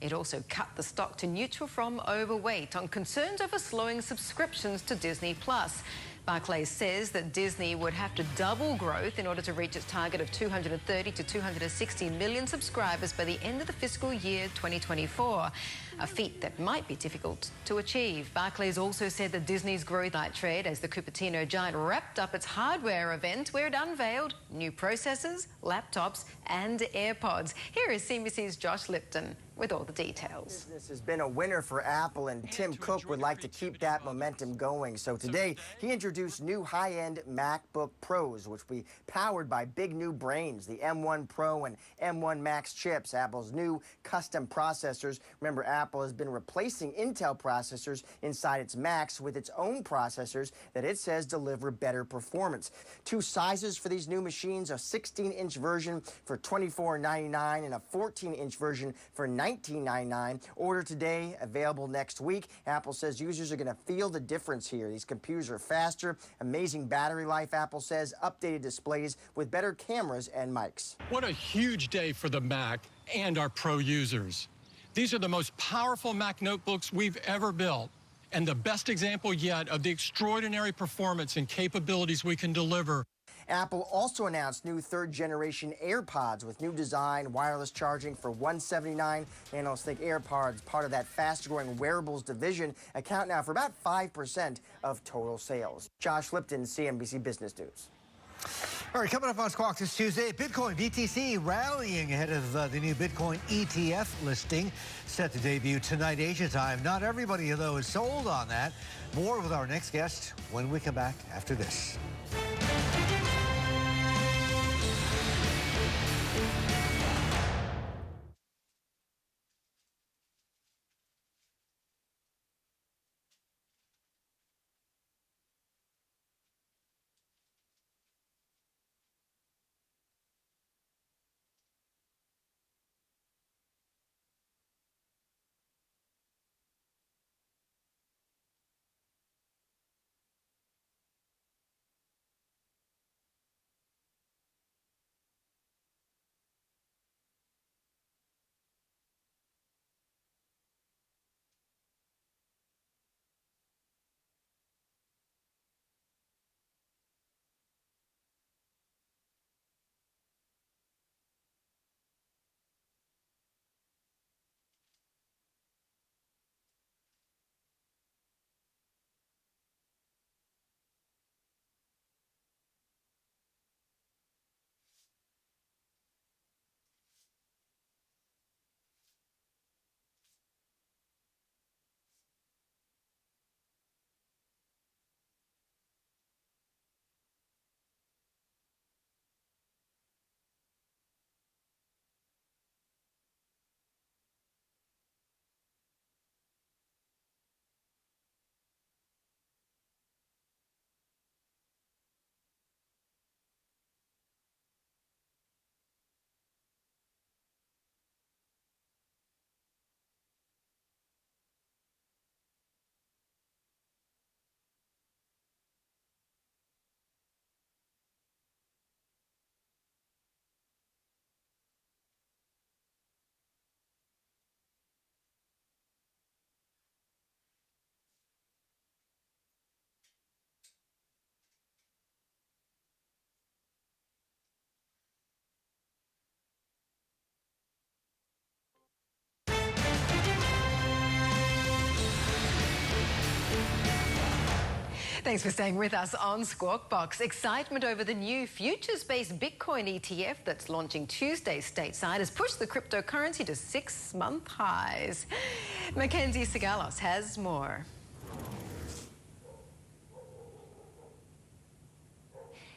It also cut the stock to neutral from overweight on concerns over slowing subscriptions to Disney+. Barclays says that Disney would have to double growth in order to reach its target of 230 to 260 million subscribers by the end of the fiscal year 2024, a feat that might be difficult to achieve. Barclays also said that Disney's growth might trade as the Cupertino giant wrapped up its hardware event, where it unveiled new processors, laptops and AirPods. Here is CNBC's Josh Lipton with all the details. Business has been a winner for Apple, and Tim Cook would like to keep that momentum going. So today, he introduced new high-end MacBook Pros, which will be powered by big new brains, the M1 Pro and M1 Max chips, Apple's new custom processors. Remember, Apple has been replacing Intel processors inside its Macs with its own processors that it says deliver better performance. Two sizes for these new machines, a 16-inch version for $24.99 and a 14-inch version for $19.99. Order today, available next week. Apple says users are going to feel the difference here. These computers are faster, amazing battery life, Apple says, updated displays with better cameras and mics. What a huge day for the Mac and our Pro users. These are the most powerful Mac notebooks we've ever built, and the best example yet of the extraordinary performance and capabilities we can deliver. Apple also announced new third-generation AirPods with new design, wireless charging for $179. Analysts think AirPods, part of that fast-growing wearables division, account now for about 5% of total sales. Josh Lipton, CNBC Business News. All right, coming up on Squawk this Tuesday, Bitcoin BTC rallying ahead of the new Bitcoin ETF listing set to debut tonight Asia time. Not everybody, though, is sold on that. More with our next guest when we come back after this. Thanks for staying with us on Squawk Box. Excitement over the new futures-based Bitcoin ETF that's launching Tuesday stateside has pushed the cryptocurrency to 6-month highs. Mackenzie Sigalos has more.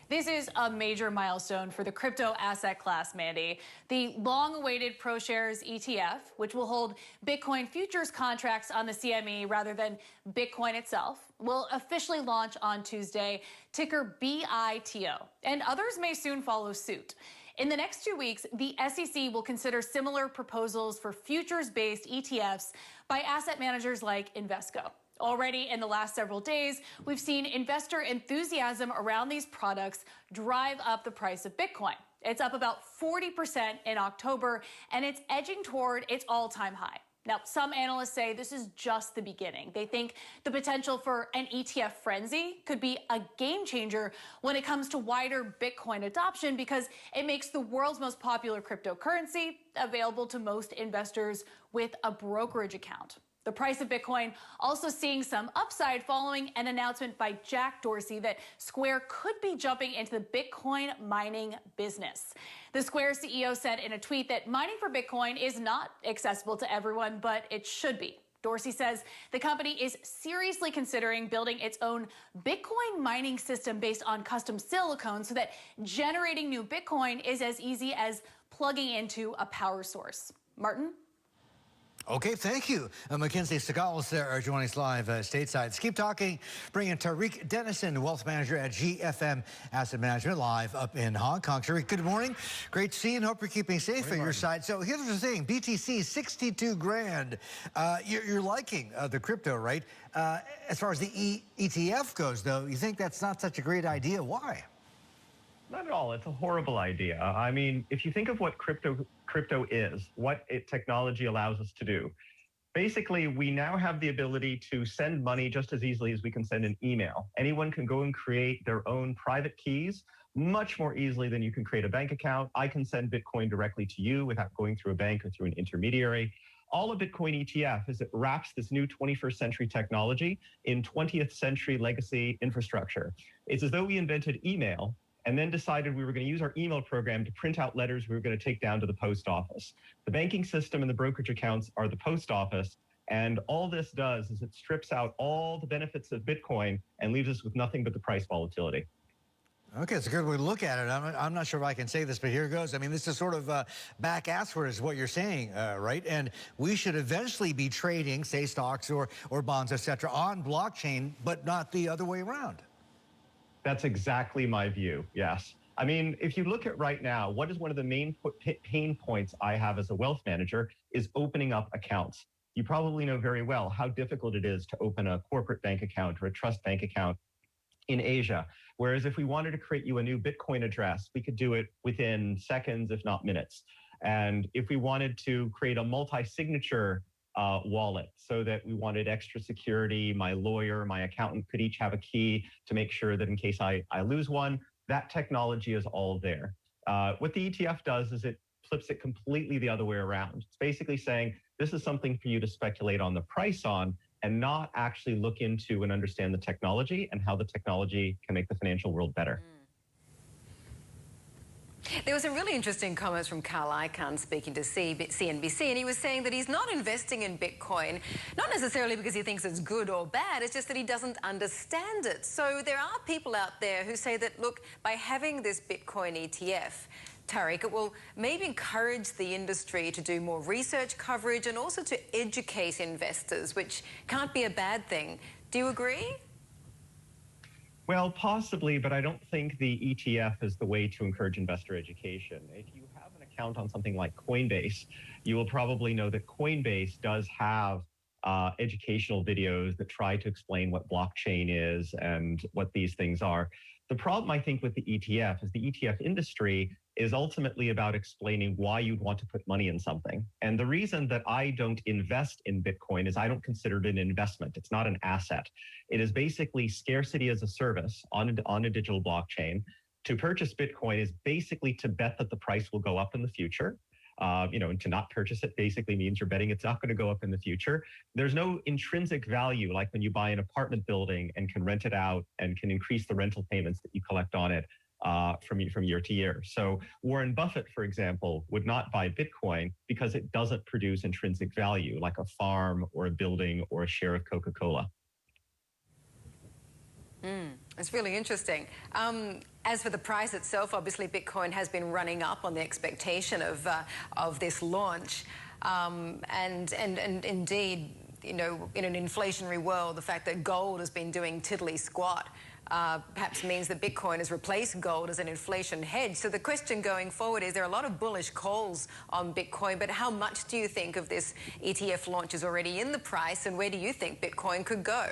This is a major milestone for the crypto asset class, Mandy. The long-awaited ProShares ETF, which will hold Bitcoin futures contracts on the CME rather than Bitcoin itself, will officially launch on Tuesday, ticker BITO, and others may soon follow suit. In the next 2 weeks, the SEC will consider similar proposals for futures-based ETFs by asset managers like Invesco. Already in the last several days, we've seen investor enthusiasm around these products drive up the price of Bitcoin. It's up about 40% in October, and it's edging toward its all-time high. Now, some analysts say this is just the beginning. They think the potential for an ETF frenzy could be a game changer when it comes to wider Bitcoin adoption because it makes the world's most popular cryptocurrency available to most investors with a brokerage account. The price of Bitcoin also seeing some upside following an announcement by Jack Dorsey that Square could be jumping into the Bitcoin mining business. The Square CEO said in a tweet that mining for Bitcoin is not accessible to everyone, but it should be. Dorsey says the company is seriously considering building its own Bitcoin mining system based on custom silicone so that generating new Bitcoin is as easy as plugging into a power source. Martin? Okay, thank you. Mackenzie Segal there joining us live stateside. Let's keep talking. Bring in Tariq Dennison, wealth manager at GFM Asset Management, live up in Hong Kong. Tariq, good morning. Great to see you and hope you're keeping safe on your side. So here's the thing, BTC, 62 grand. You're liking the crypto, right? As far as the ETF goes, though, you think that's not such a great idea. Why? Not at all. It's a horrible idea. I mean, if you think of what crypto is, what technology allows us to do, basically, we now have the ability to send money just as easily as we can send an email. Anyone can go and create their own private keys much more easily than you can create a bank account. I can send Bitcoin directly to you without going through a bank or through an intermediary. All a Bitcoin ETF is it wraps this new 21st century technology in 20th century legacy infrastructure. It's as though we invented email and then decided we were going to use our email program to print out letters we were going to take down to the post office. The banking system and the brokerage accounts are the post office, and all this does is it strips out all the benefits of Bitcoin and leaves us with nothing but the price volatility. Okay, it's a good way to look at it. I'm not sure if I can say this, but here goes. I mean, this is sort of back-assward is what you're saying, right? And we should eventually be trading, say, stocks or bonds, et cetera, on blockchain, but not the other way around. That's exactly my view, yes. I mean, if you look at right now, what is one of the main pain points I have as a wealth manager is opening up accounts. You probably know very well how difficult it is to open a corporate bank account or a trust bank account in Asia. Whereas if we wanted to create you a new Bitcoin address, we could do it within seconds, if not minutes. And if we wanted to create a multi-signature wallet so that we wanted extra security, my lawyer, my accountant could each have a key to make sure that in case I lose one, that technology is all there. What the ETF does is it flips it completely the other way around. It's basically saying this is something for you to speculate on the price on and not actually look into and understand the technology and how the technology can make the financial world better. There was some really interesting comments from Carl Icahn speaking to CNBC, and he was saying that he's not investing in Bitcoin, not necessarily because he thinks it's good or bad, it's just that he doesn't understand it. So there are people out there who say that, look, by having this Bitcoin ETF, Tariq, it will maybe encourage the industry to do more research coverage and also to educate investors, which can't be a bad thing. Do you agree? Well, possibly, but I don't think the ETF is the way to encourage investor education. If you have an account on something like Coinbase, you will probably know that Coinbase does have educational videos that try to explain what blockchain is and what these things are. The problem, I think, with the ETF is the ETF industry is ultimately about explaining why you'd want to put money in something. And the reason that I don't invest in Bitcoin is I don't consider it an investment. It's not an asset. It is basically scarcity as a service on a digital blockchain. To purchase Bitcoin is basically to bet that the price will go up in the future. And to not purchase it basically means you're betting it's not going to go up in the future. There's no intrinsic value like when you buy an apartment building and can rent it out and can increase the rental payments that you collect on it from year to year. So Warren Buffett, for example, would not buy Bitcoin because it doesn't produce intrinsic value like a farm or a building or a share of Coca-Cola. It's really interesting. As for the price itself, obviously Bitcoin has been running up on the expectation of this launch, and indeed, in an inflationary world, the fact that gold has been doing tiddly squat perhaps means that Bitcoin has replaced gold as an inflation hedge. So the question going forward is there are a lot of bullish calls on Bitcoin, but how much do you think of this ETF launch is already in the price, and where do you think Bitcoin could go?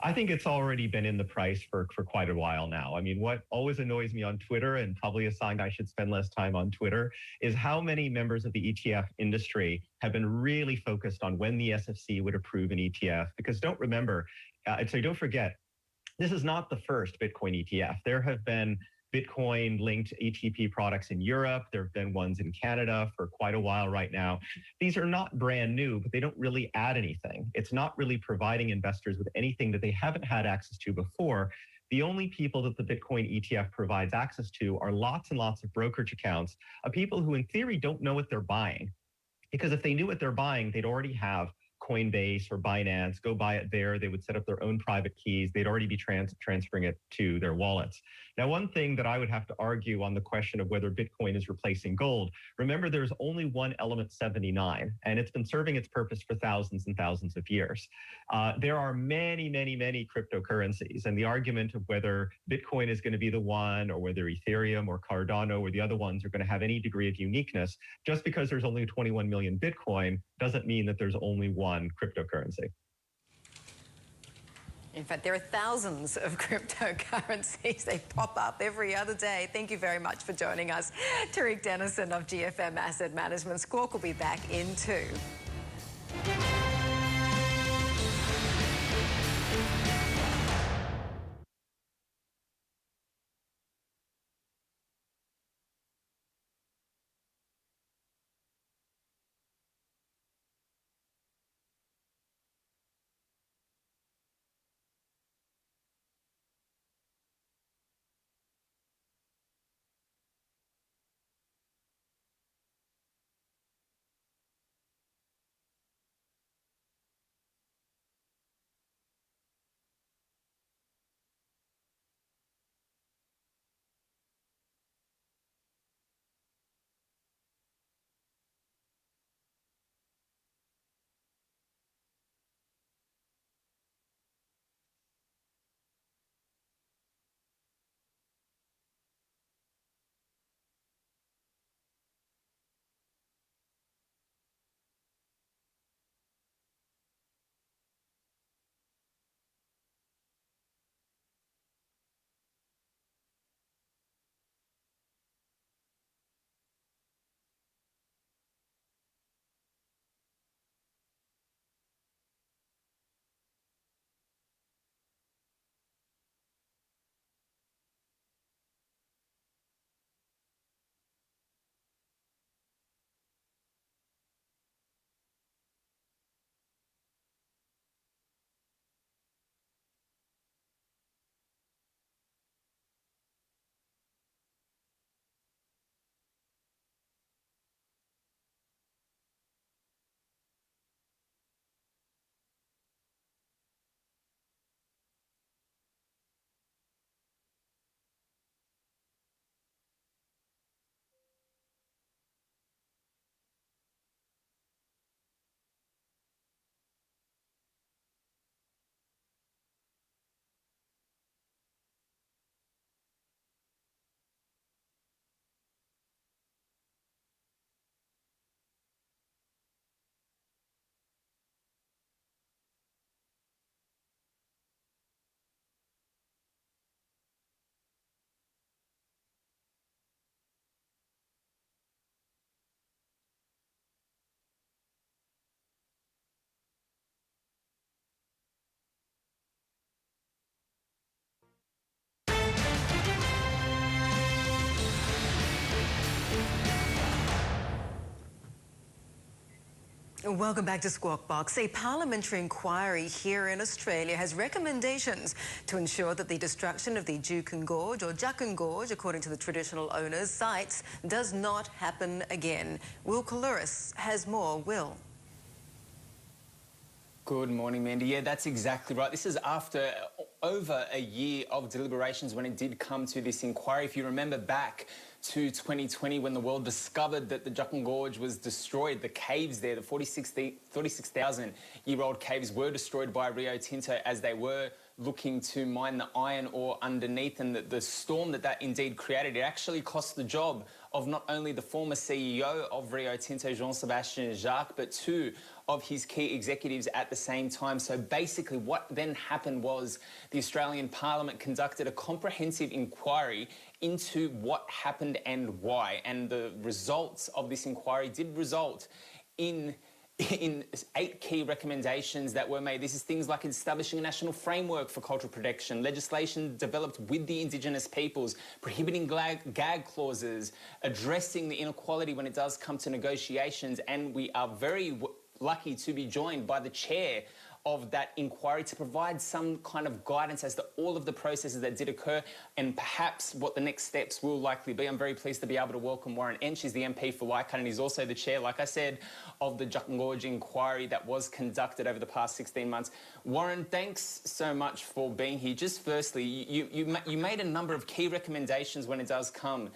I think it's already been in the price for quite a while now. I mean, what always annoys me on Twitter, and probably a sign I should spend less time on Twitter, is how many members of the ETF industry have been really focused on when the SFC would approve an ETF. Because don't forget, this is not the first Bitcoin ETF. There have been Bitcoin-linked ETP products in Europe. There have been ones in Canada for quite a while right now. These are not brand new, but they don't really add anything. It's not really providing investors with anything that they haven't had access to before. The only people that the Bitcoin ETF provides access to are lots and lots of brokerage accounts of people who in theory don't know what they're buying. Because if they knew what they're buying, they'd already have Coinbase or Binance, go buy it there. They would set up their own private keys. They'd already be transferring it to their wallets. Now, one thing that I would have to argue on the question of whether Bitcoin is replacing gold, remember there's only one element 79, and it's been serving its purpose for thousands and thousands of years. There are many, many, many cryptocurrencies, and the argument of whether Bitcoin is going to be the one or whether Ethereum or Cardano or the other ones are going to have any degree of uniqueness, just because there's only 21 million Bitcoin doesn't mean that there's only one cryptocurrency. In fact, there are thousands of cryptocurrencies. They pop up every other day. Thank you very much for joining us. Tariq Dennison of GFM Asset Management. Squawk will be back in 2. Welcome back to Squawk Box. A parliamentary inquiry here in Australia has recommendations to ensure that the destruction of the Juukan Gorge, or Juukan Gorge, according to the traditional owners' sites, does not happen again. Will Kalouris has more. Will. Good morning, Mandy. Yeah, that's exactly right. This is after over a year of deliberations when it did come to this inquiry. If you remember back to 2020 when the world discovered that the Juukan Gorge was destroyed, the caves there, the 46,000-year-old caves were destroyed by Rio Tinto as they were looking to mine the iron ore underneath, and the storm that indeed created, it actually cost the job of not only the former CEO of Rio Tinto, Jean-Sébastien Jacques, but two of his key executives at the same time. So basically what then happened was the Australian Parliament conducted a comprehensive inquiry into what happened and why. And the results of this inquiry did result in 8 key recommendations that were made. This is things like establishing a national framework for cultural protection, legislation developed with the Indigenous peoples, prohibiting gag clauses, addressing the inequality when it does come to negotiations. And we are very lucky to be joined by the chair of that inquiry to provide some kind of guidance as to all of the processes that did occur and perhaps what the next steps will likely be. I'm very pleased to be able to welcome Warren Entsch. He's the MP for Leichhardt and he's also the chair, like I said, of the Gorge inquiry that was conducted over the past 16 months. Warren, thanks so much for being here. Just firstly, you made a number of key recommendations when it does come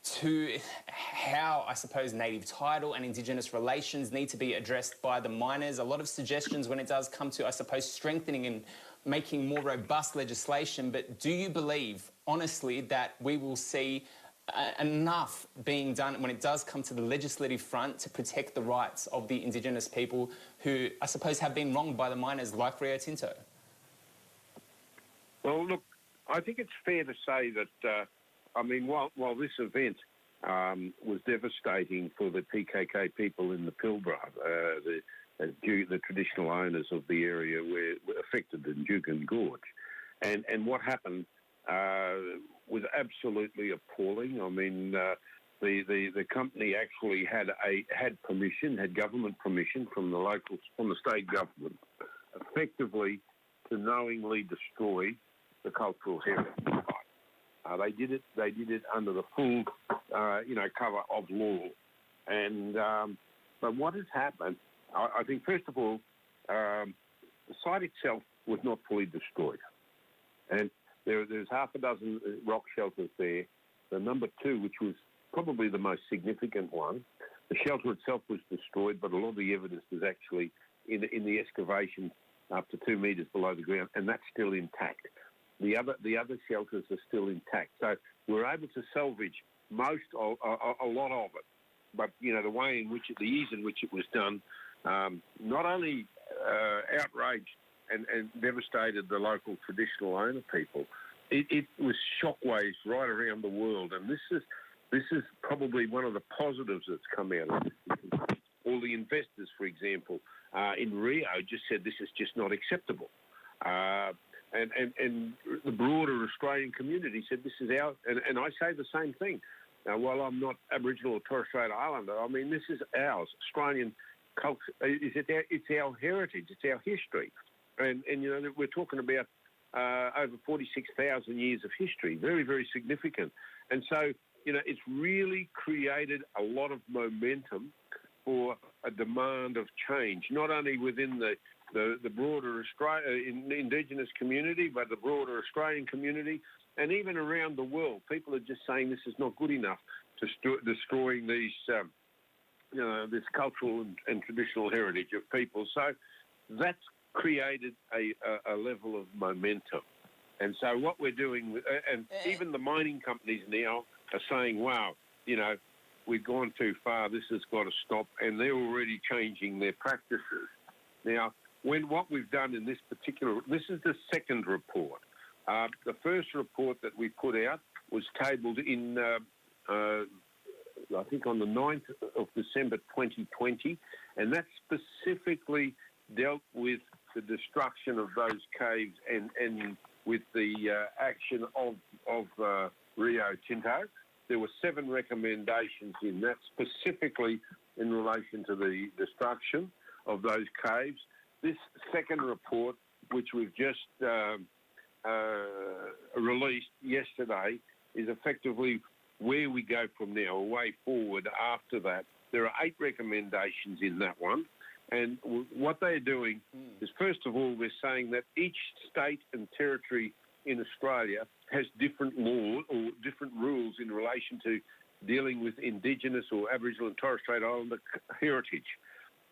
to how, I suppose, native title and Indigenous relations need to be addressed by the miners. A lot of suggestions when it does come to, I suppose, strengthening and making more robust legislation. But do you believe, honestly, that we will see enough being done when it does come to the legislative front to protect the rights of the Indigenous people who, I suppose, have been wronged by the miners like Rio Tinto? Well, look, I think it's fair to say that I mean, while this event was devastating for the PKK people in the Pilbara, the traditional owners of the area were affected in Juukan Gorge, and what happened was absolutely appalling. I mean, the company actually had government permission from the state government, effectively to knowingly destroy the cultural heritage. They did it under the full, cover of law. And but what has happened? I think first of all, the site itself was not fully destroyed, and there's half a dozen rock shelters there. The number 2, which was probably the most significant one, the shelter itself was destroyed, but a lot of the evidence was actually in the excavation up to 2 metres below the ground, and that's still intact. The other shelters are still intact, so we're able to salvage a lot of it. But the way in which the ease in which it was done, not only outraged and devastated the local traditional owner people, it was shockwaves right around the world. And this is probably one of the positives that's come out of this. All the investors, for example, in Rio just said this is just not acceptable. And the broader Australian community said this is our, and I say the same thing. Now, while I'm not Aboriginal or Torres Strait Islander, I mean, this is ours. Australian culture, it's our heritage, it's our history. And we're talking about over 46,000 years of history, very, very significant. And so, it's really created a lot of momentum for a demand of change, not only within the broader Indigenous community, but the broader Australian community, and even around the world. People are just saying this is not good enough to destroying these, this cultural and traditional heritage of people. So that's created a level of momentum. And so what we're doing, and even the mining companies now are saying, wow, we've gone too far, this has got to stop, and they're already changing their practices. Now, what we've done in this this is the second report. The first report that we put out was tabled in, I think on the 9th of December 2020, and that specifically dealt with the destruction of those caves and with the action of Rio Tinto. There were 7 recommendations in that, specifically in relation to the destruction of those caves. This second report, which we've just released yesterday, is effectively where we go from now, a way forward after that. There are 8 recommendations in that one. And what they're doing is, first of all, they're saying that each state and territory in Australia has different laws or different rules in relation to dealing with Indigenous or Aboriginal and Torres Strait Islander heritage.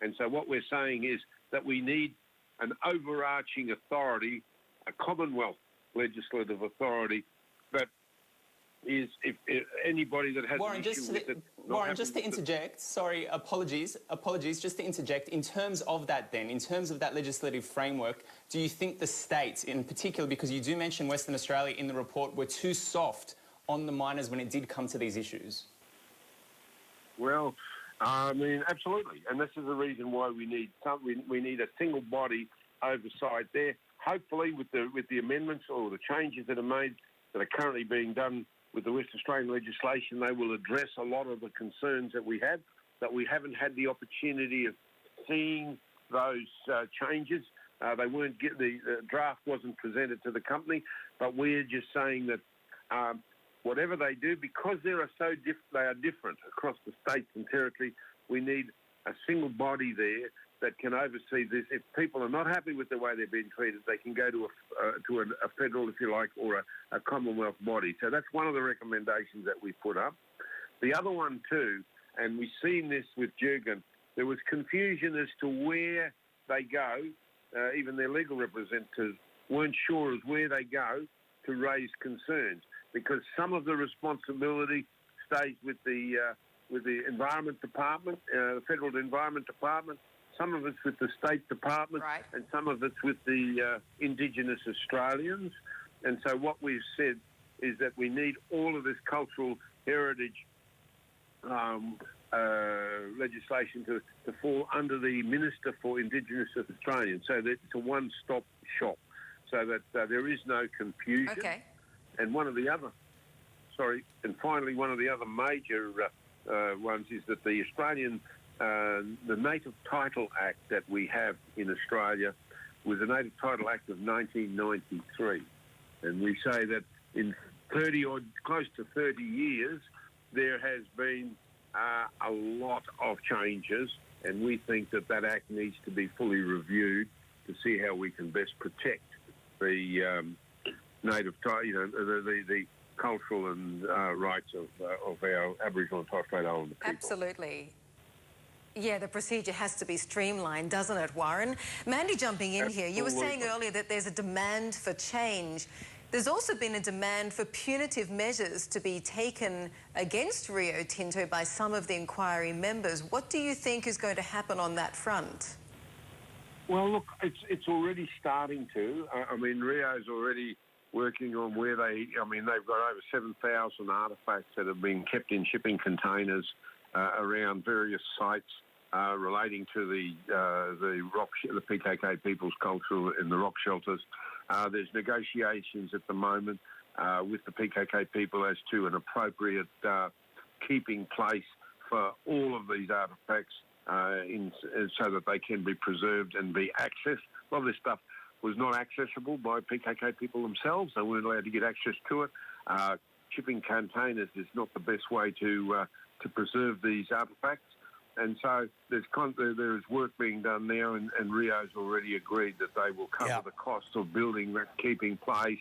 And so what we're saying is that we need an overarching authority, a Commonwealth legislative authority, that is if anybody that has Warren, an just issue to, with it. Warren, just to interject, sorry, apologies, just to interject, in terms of that then, in terms of that legislative framework, do you think the states, in particular, because you do mention Western Australia in the report, were too soft on the miners when it did come to these issues? Well, I mean, absolutely, and this is the reason why we need we need a single body oversight there. Hopefully, with the amendments or the changes that are made that are currently being done with the West Australian legislation, they will address a lot of the concerns that we have, that we haven't had the opportunity of seeing those changes. They weren't the draft wasn't presented to the company, but we're just saying that whatever they do, because they are different across the states and territories, we need a single body there that can oversee this. If people are not happy with the way they're being treated, they can go to a federal, if you like, or a Commonwealth body. So that's one of the recommendations that we put up. The other one too, and we've seen this with Jurgen, there was confusion as to where they go. Even their legal representatives weren't sure as where they go to raise concerns, because some of the responsibility stays with the Environment Department, the Federal Environment Department. Some of it's with the State Department, right, and some of it's with the Indigenous Australians. And so what we've said is that we need all of this cultural heritage legislation to fall under the Minister for Indigenous Australians, so that it's a one-stop shop, so that there is no confusion. Okay. And finally, one of the other major ones is that the Australian the Native Title Act that we have in Australia was the Native Title Act of 1993. And we say that in close to 30 years, there has been a lot of changes, and we think that act needs to be fully reviewed to see how we can best protect the native, the cultural and rights of our Aboriginal and Torres Strait Islander people. Absolutely. Yeah, the procedure has to be streamlined, doesn't it, Warren? Mandy, jumping in here, you were saying earlier that there's a demand for change. There's also been a demand for punitive measures to be taken against Rio Tinto by some of the inquiry members. What do you think is going to happen on that front? Well, look, it's already starting to. I mean, Rio's already working on where they've got over 7,000 artefacts that have been kept in shipping containers around various sites relating to the PKK people's culture in the rock shelters. There's negotiations at the moment with the PKK people as to an appropriate keeping place for all of these artefacts so that they can be preserved and be accessed. A lot of this stuff was not accessible by PKK people themselves. They weren't allowed to get access to it. Shipping containers is not the best way to preserve these artefacts. And so there is work being done now, and Rio's already agreed that they will cover the cost of building that keeping place.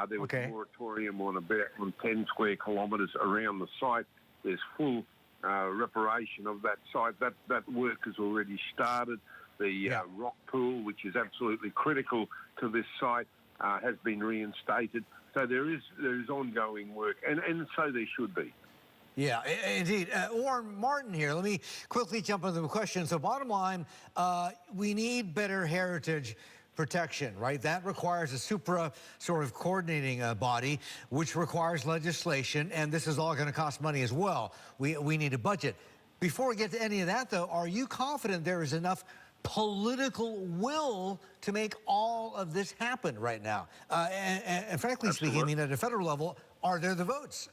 There was a moratorium on 10 square kilometres around the site. There's full reparation of that site. That work has already started. The rock pool, which is absolutely critical to this site, has been reinstated. So there is ongoing work, and so there should be. Yeah, indeed. Warren Martin here. Let me quickly jump into the question. So bottom line, we need better heritage protection, right? That requires a supra sort of coordinating body, which requires legislation, and this is all going to cost money as well. We need a budget. Before we get to any of that, though, are you confident there is enough political will to make all of this happen right now? And frankly speaking, I mean, at a federal level, are there the votes?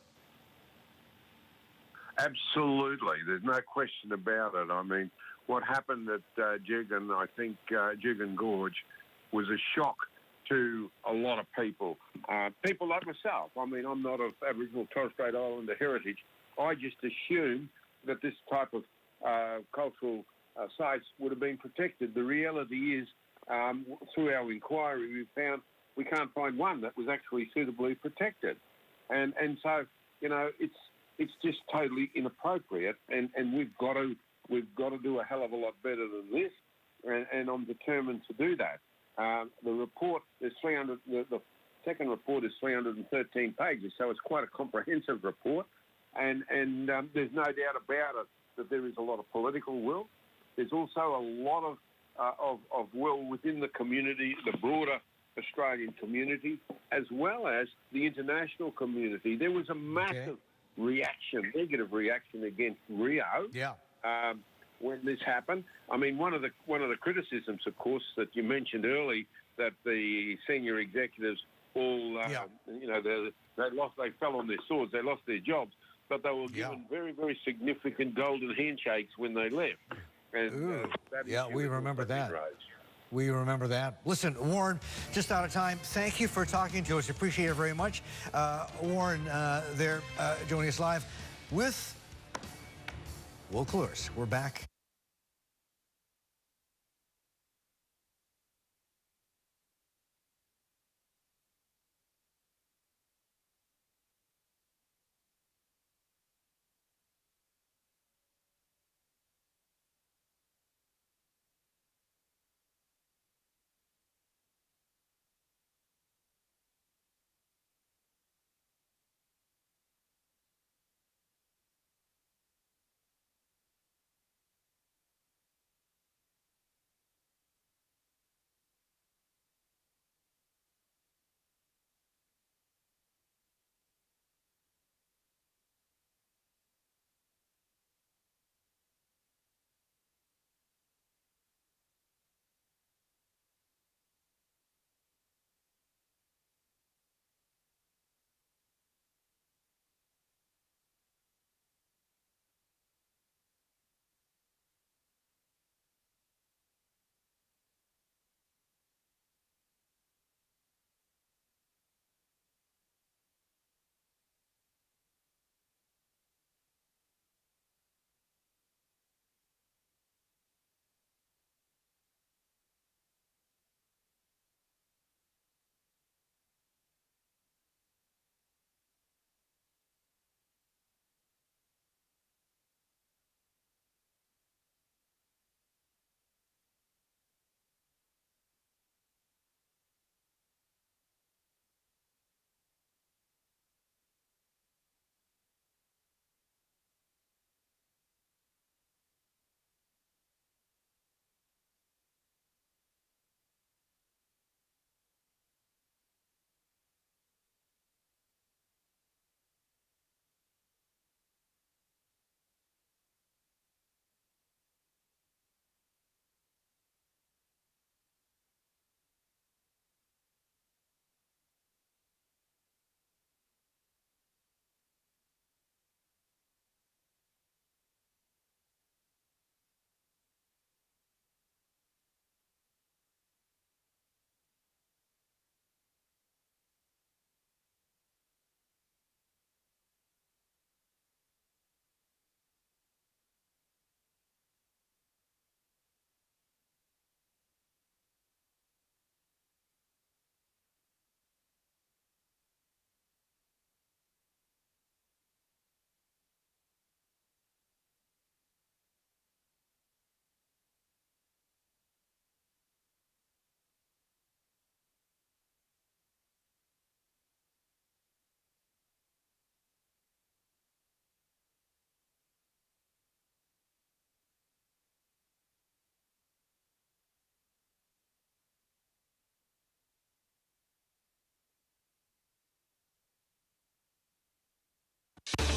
Absolutely. There's no question about it. I mean, what happened at Jurgen, I think Jurgen Gorge, was a shock to a lot of people. People like myself. I mean, I'm not of Aboriginal Torres Strait Islander heritage. I just assumed that this type of cultural sites would have been protected. The reality is, through our inquiry, we can't find one that was actually suitably protected. And so, you know, it's just totally inappropriate, and we've got to do a hell of a lot better than this, and I'm determined to do that. The report, there's second report is 313 pages, so it's quite a comprehensive report. And there's no doubt about it that there is a lot of political will. There's also a lot of will within the community, the broader Australian community, as well as the international community. There was a massive reaction, negative reaction against Rio. When this happened. I mean, one of the criticisms, of course, that you mentioned early, that the senior executives all, you know, they fell on their swords, they lost their jobs, but they were given very, very significant golden handshakes when they left. And we remember that. We remember that. Listen, Warren, just out of time. Thank you for talking to us. Appreciate it very much. Warren, there, joining us live with Will Klurs. We're back.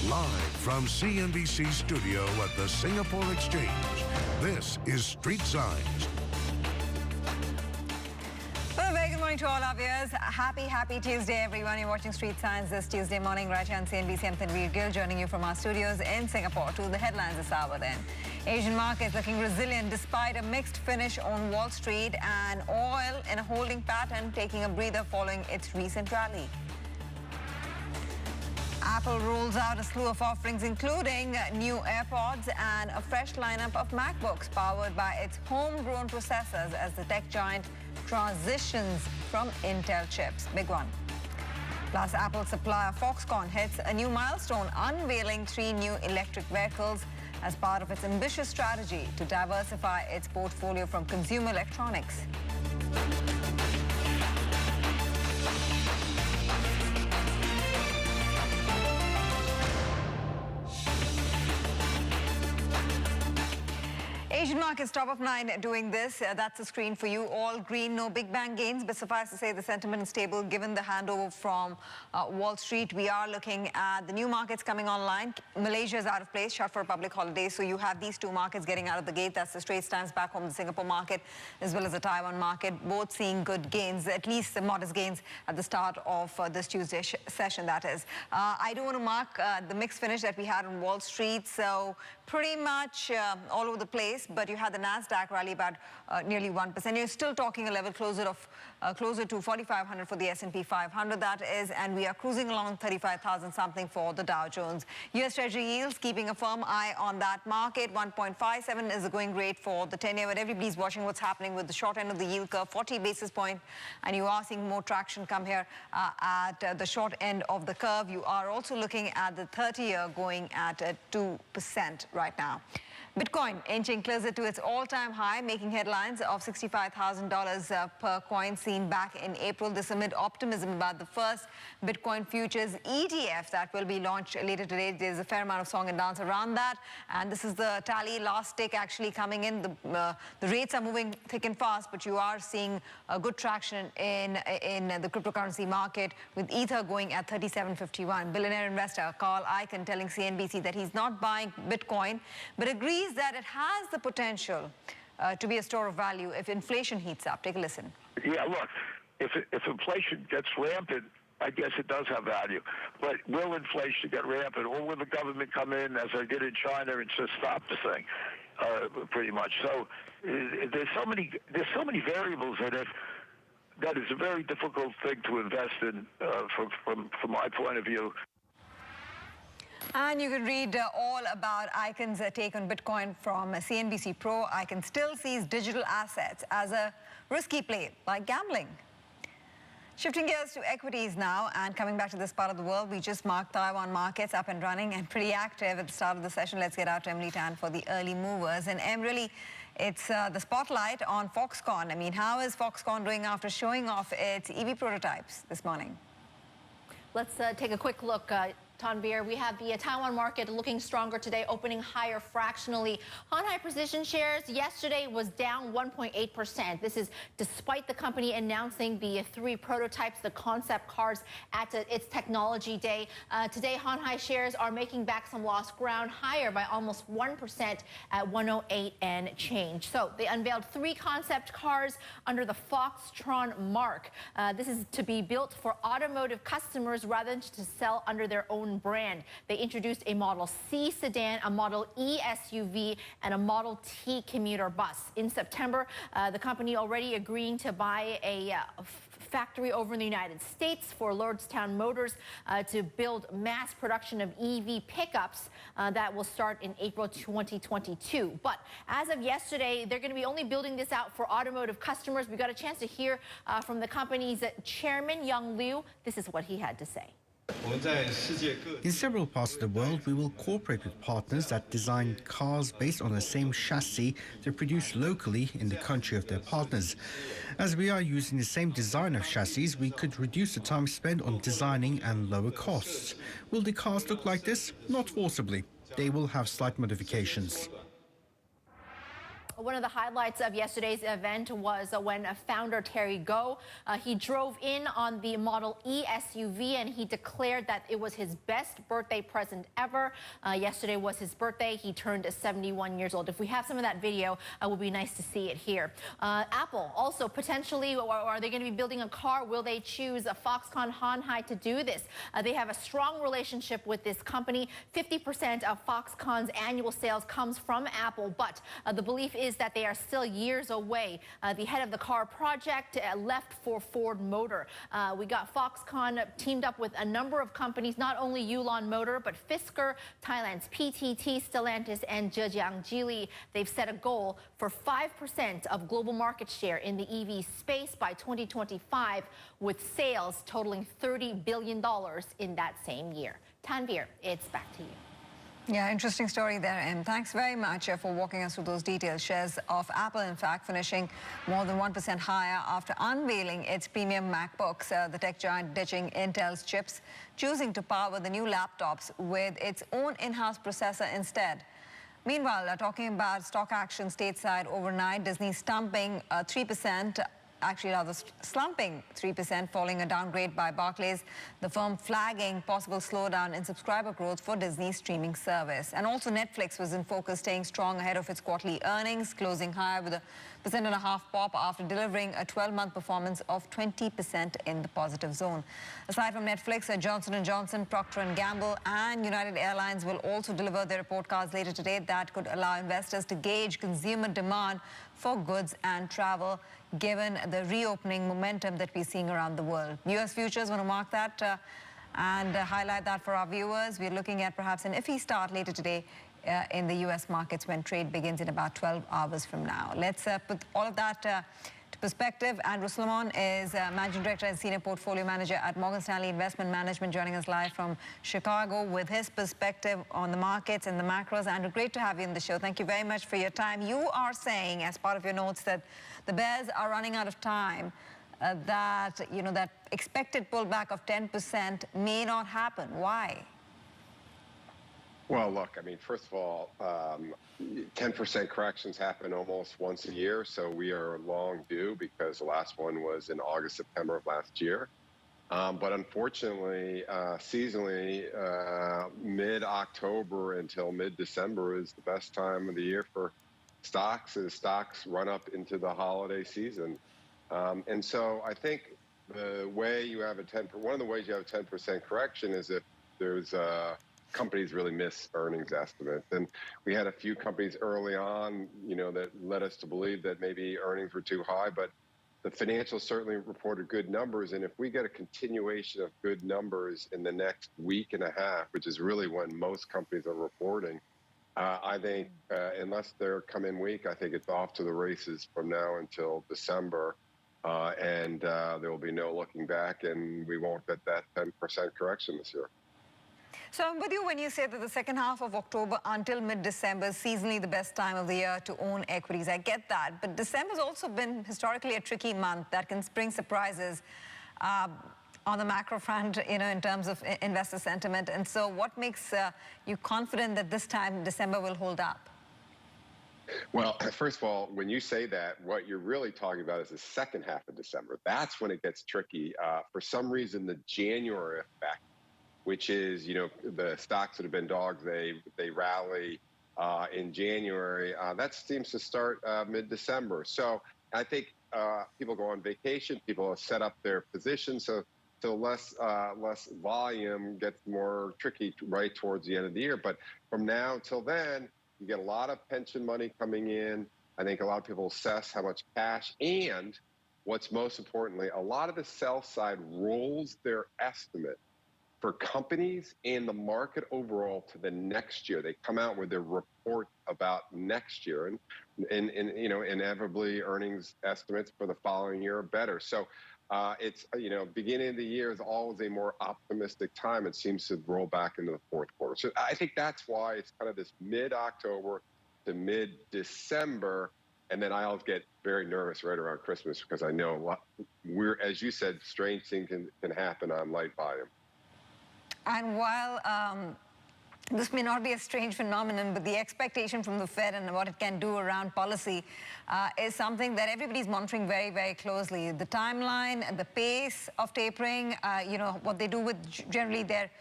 Live from CNBC studio at the Singapore Exchange, this is Street Signs. Well, very good morning to all our viewers. Happy Tuesday, everyone. You're watching Street Signs this Tuesday morning right here on CNBC. I'm Tanveer Gill, joining you from our studios in Singapore. To the headlines this hour then. Asian markets looking resilient despite a mixed finish on Wall Street, and oil in a holding pattern taking a breather following its recent rally. Apple rolls out a slew of offerings, including new AirPods and a fresh lineup of MacBooks powered by its homegrown processors as the tech giant transitions from Intel chips. Big one. Plus, Apple supplier Foxconn hits a new milestone, unveiling 3 new electric vehicles as part of its ambitious strategy to diversify its portfolio from consumer electronics. Asian markets top of 9 doing this. That's the screen for you. All green, no big bang gains, but suffice to say the sentiment is stable given the handover from Wall Street. We are looking at the new markets coming online. Malaysia is out of place, shut for a public holiday. So you have these two markets getting out of the gate. That's the Straits Times back home, the Singapore market, as well as the Taiwan market, both seeing good gains, at least the modest gains at the start of this Tuesday session, that is. I do want to mark the mixed finish that we had on Wall Street. So pretty much all over the place, but you had the NASDAQ rally about nearly 1%. You're still talking a level closer to 4,500 for the S&P 500, that is, and we are cruising along 35,000 something for the Dow Jones. U.S. Treasury yields keeping a firm eye on that market. 1.57 is the going rate for the 10-year, but everybody's watching what's happening with the short end of the yield curve, 40 basis point, and you are seeing more traction come here at the short end of the curve. You are also looking at the 30-year going at 2% right now. Bitcoin inching closer to its all-time high, making headlines of $65,000 per coin seen back in April. This amid optimism about the first Bitcoin futures ETF that will be launched later today. There's a fair amount of song and dance around that. And this is the tally, last tick actually coming in. The rates are moving thick and fast, but you are seeing good traction in the cryptocurrency market, with Ether going at $37.51. Billionaire investor Carl Icahn telling CNBC that he's not buying Bitcoin, but agrees that it has the potential to be a store of value if inflation heats up. Take a listen. Yeah, look, if inflation gets rampant, I guess it does have value. But will inflation get rampant, or will the government come in, as they did in China, and just stop the thing, pretty much? So there's so many variables in it that is a very difficult thing to invest in from my point of view. And you can read all about Icah's take on Bitcoin from CNBC Pro. Icahn still sees digital assets as a risky play, like gambling. Shifting gears to equities now, and coming back to this part of the world, we just marked Taiwan markets up and running and pretty active at the start of the session. Let's get out to Emily Tan for the early movers. And Em, really, it's the spotlight on Foxconn. I mean, how is Foxconn doing after showing off its EV prototypes this morning? Let's take a quick look. Tanvir, we have the Taiwan market looking stronger today, opening higher fractionally. Hon-Hai Precision shares yesterday was down 1.8%. This is despite the company announcing the 3 prototypes, the concept cars, at its technology day. Today, Hon-Hai shares are making back some lost ground, higher by almost 1% at 108 and change. So they unveiled 3 concept cars under the Foxtron mark. This is to be built for automotive customers rather than to sell under their own brand. They introduced a Model C sedan, a Model E SUV, and a Model T commuter bus. In September, the company already agreeing to buy a factory over in the United States for Lordstown Motors to build mass production of EV pickups that will start in April 2022. But as of yesterday, they're going to be only building this out for automotive customers. We got a chance to hear from the company's chairman, Young Liu. This is what he had to say. In several parts of the world, we will cooperate with partners that design cars based on the same chassis they're produced locally in the country of their partners. As we are using the same design of chassis, we could reduce the time spent on designing and lower costs. Will the cars look like this? Not forcibly. They will have slight modifications. One of the highlights of yesterday's event was when founder Terry Gou, he drove in on the Model E SUV, and he declared that it was his best birthday present ever. Yesterday was his birthday. He turned 71 years old. If we have some of that video, it would be nice to see it here. Apple also potentially, or are they going to be building a car? Will they choose a Foxconn Hon-Hai to do this? They have a strong relationship with this company. 50% of Foxconn's annual sales comes from Apple, but the belief is that they are still years away. The head of the car project left for Ford Motor. We got Foxconn teamed up with a number of companies, not only Yulon Motor, but Fisker, Thailand's PTT, Stellantis, and Zhejiang Geely. They've set a goal for 5% of global market share in the EV space by 2025, with sales totaling $30 billion in that same year. Tanvir, it's back to you. Yeah, interesting story there, Em. Thanks very much for walking us through those details. Shares of Apple, in fact, finishing more than 1% higher after unveiling its premium MacBooks. The tech giant ditching Intel's chips, choosing to power the new laptops with its own in-house processor instead. Meanwhile, talking about stock action stateside overnight, Disney stumping 3%, actually rather slumping 3%, following a downgrade by Barclays, the firm flagging possible slowdown in subscriber growth for Disney's streaming service. And also Netflix was in focus, staying strong ahead of its quarterly earnings, closing higher with a 1.5% pop after delivering a 12-month performance of 20% in the positive zone. Aside from Netflix, Johnson & Johnson, Procter & Gamble and United Airlines will also deliver their report cards later today that could allow investors to gauge consumer demand for goods and travel, given the reopening momentum that we're seeing around the world. U.S. futures want to mark that and highlight that for our viewers. We're looking at perhaps an iffy start later today in the U.S. markets when trade begins in about 12 hours from now. Let's put all of that to perspective. Andrew Solomon is Managing Director and Senior Portfolio Manager at Morgan Stanley Investment Management, joining us live from Chicago with his perspective on the markets and the macros. Andrew, great to have you on the show. Thank you very much for your time. You are saying, as part of your notes, that the bears are running out of time, that expected pullback of 10% may not happen. Why? Well, look, I mean, first of all, 10% corrections happen almost once a year, so we are long due because the last one was in August, September of last year. But unfortunately, seasonally, mid-October until mid-December is the best time of the year for stocks, as stocks run up into the holiday season. And so I think the way you have one of the ways you have a 10% correction is if there's companies really miss earnings estimates. And we had a few companies early on, that led us to believe that maybe earnings were too high, but the financials certainly reported good numbers. And if we get a continuation of good numbers in the next week and a half, which is really when most companies are reporting, I think unless they're come in weak, I think it's off to the races from now until December. And there will be no looking back, and we won't get that 10% correction this year. So I'm with you when you say that the second half of October until mid-December is seasonally the best time of the year to own equities. I get that. But December's also been historically a tricky month that can bring surprises on the macro front, in terms of investor sentiment. And so what makes you confident that this time December will hold up? Well, first of all, when you say that, what you're really talking about is the second half of December. That's when it gets tricky. For some reason, the January effect, which is, the stocks that have been dogs, they rally in January. That seems to start mid-December. So I think people go on vacation, people set up their positions, so less volume gets more tricky right towards the end of the year. But from now till then, you get a lot of pension money coming in. I think a lot of people assess how much cash, and what's most importantly, a lot of the sell side rolls their estimate for companies and the market overall to the next year. They come out with their report about next year, and inevitably earnings estimates for the following year are better. So it's, beginning of the year is always a more optimistic time. It seems to roll back into the fourth quarter. So I think that's why it's kind of this mid-October to mid-December. And then I always get very nervous right around Christmas because I know as you said, strange things can happen on light volume. And while this may not be a strange phenomenon, but the expectation from the Fed and what it can do around policy is something that everybody's monitoring very, very closely. The timeline and the pace of tapering, what they do with generally their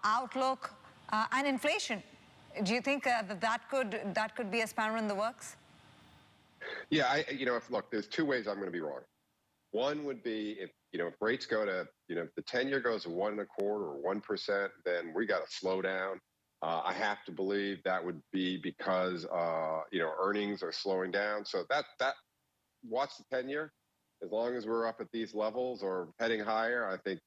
outlook and inflation. Do you think that could be a spanner in the works? Yeah, look, there's two ways I'm going to be wrong. One would be if rates go to, if the 10-year goes to 1.25 or 1%, then we got to slow down. I have to believe that would be because, earnings are slowing down. So that watch the 10-year. As long as we're up at these levels or heading higher, I think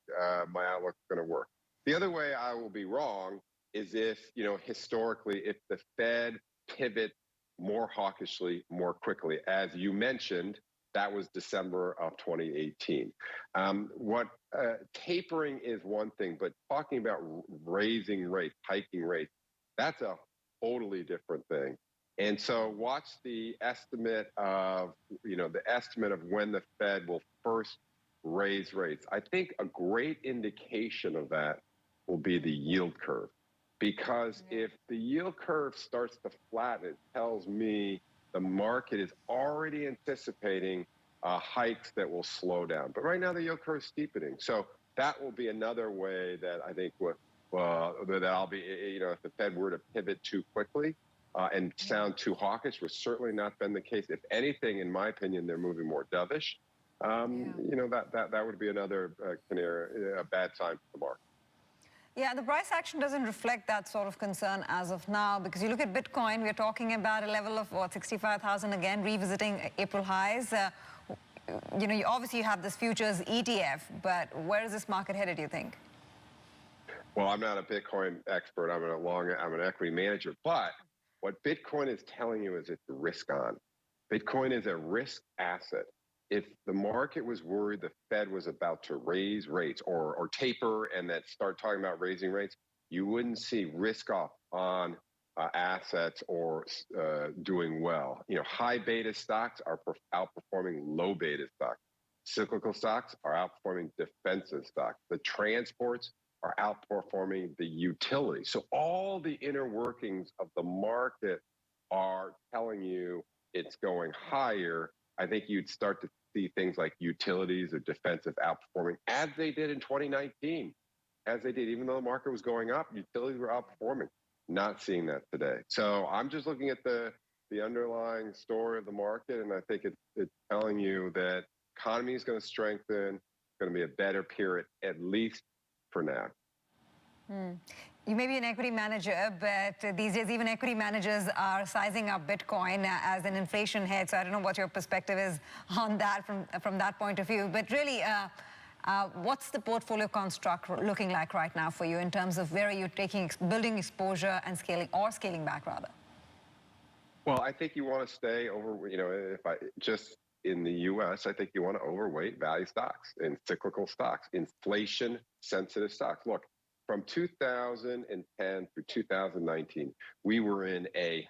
my outlook's going to work. The other way I will be wrong is if, historically, if the Fed pivot more hawkishly, more quickly. As you mentioned, that was December of 2018. Tapering is one thing, but talking about raising rates, hiking rates, that's a totally different thing. And so watch the estimate of, when the Fed will first raise rates. I think a great indication of that will be the yield curve. because if the yield curve starts to flatten, it tells me the market is already anticipating hikes that will slow down. But right now, the yield curve is steepening. So that will be another way that I think that I'll be, if the Fed were to pivot too quickly and sound too hawkish, which certainly not been the case. If anything, in my opinion, they're moving more dovish. That would be another a bad sign for the market. Yeah, the price action doesn't reflect that sort of concern as of now, because you look at Bitcoin, we're talking about a level of, 65,000 again, revisiting April highs. You obviously have this futures ETF, but where is this market headed, do you think? Well, I'm not a Bitcoin expert. I'm an equity manager. But what Bitcoin is telling you is it's risk on. Bitcoin is a risk asset. If the market was worried the Fed was about to raise rates or taper and that start talking about raising rates, you wouldn't see risk off on assets or doing well. High beta stocks are outperforming low beta stocks. Cyclical stocks are outperforming defensive stocks. The transports are outperforming the utilities. So all the inner workings of the market are telling you it's going higher. I think you'd start to see things like utilities or defensive outperforming, as they did in 2019, as they did. Even though the market was going up, utilities were outperforming. Not seeing that today. So I'm just looking at the underlying story of the market, and I think it's telling you that economy is going to strengthen. It's going to be a better period, at least for now. You may be an equity manager, but these days even equity managers are sizing up Bitcoin as an inflation hedge. So I don't know what your perspective is on that from that point of view. But really, what's the portfolio construct looking like right now for you in terms of where are you building exposure and scaling back rather? Well, I think you want to stay over, just in the U.S., I think you want to overweight value stocks and cyclical stocks, inflation-sensitive stocks. Look, from 2010 through 2019, we were in a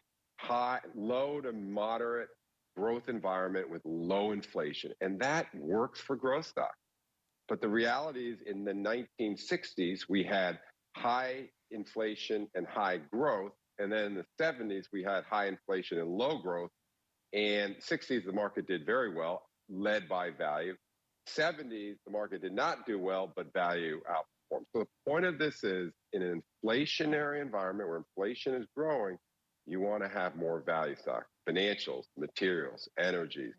low to moderate growth environment with low inflation, and that works for growth stocks. But the reality is, in the 1960s, we had high inflation and high growth, and then in the 70s, we had high inflation and low growth. And 60s, the market did very well, led by value. 70s, the market did not do well, but value outperformed. So the point of this is, in an inflationary environment where inflation is growing, you want to have more value stocks, financials, materials, energies,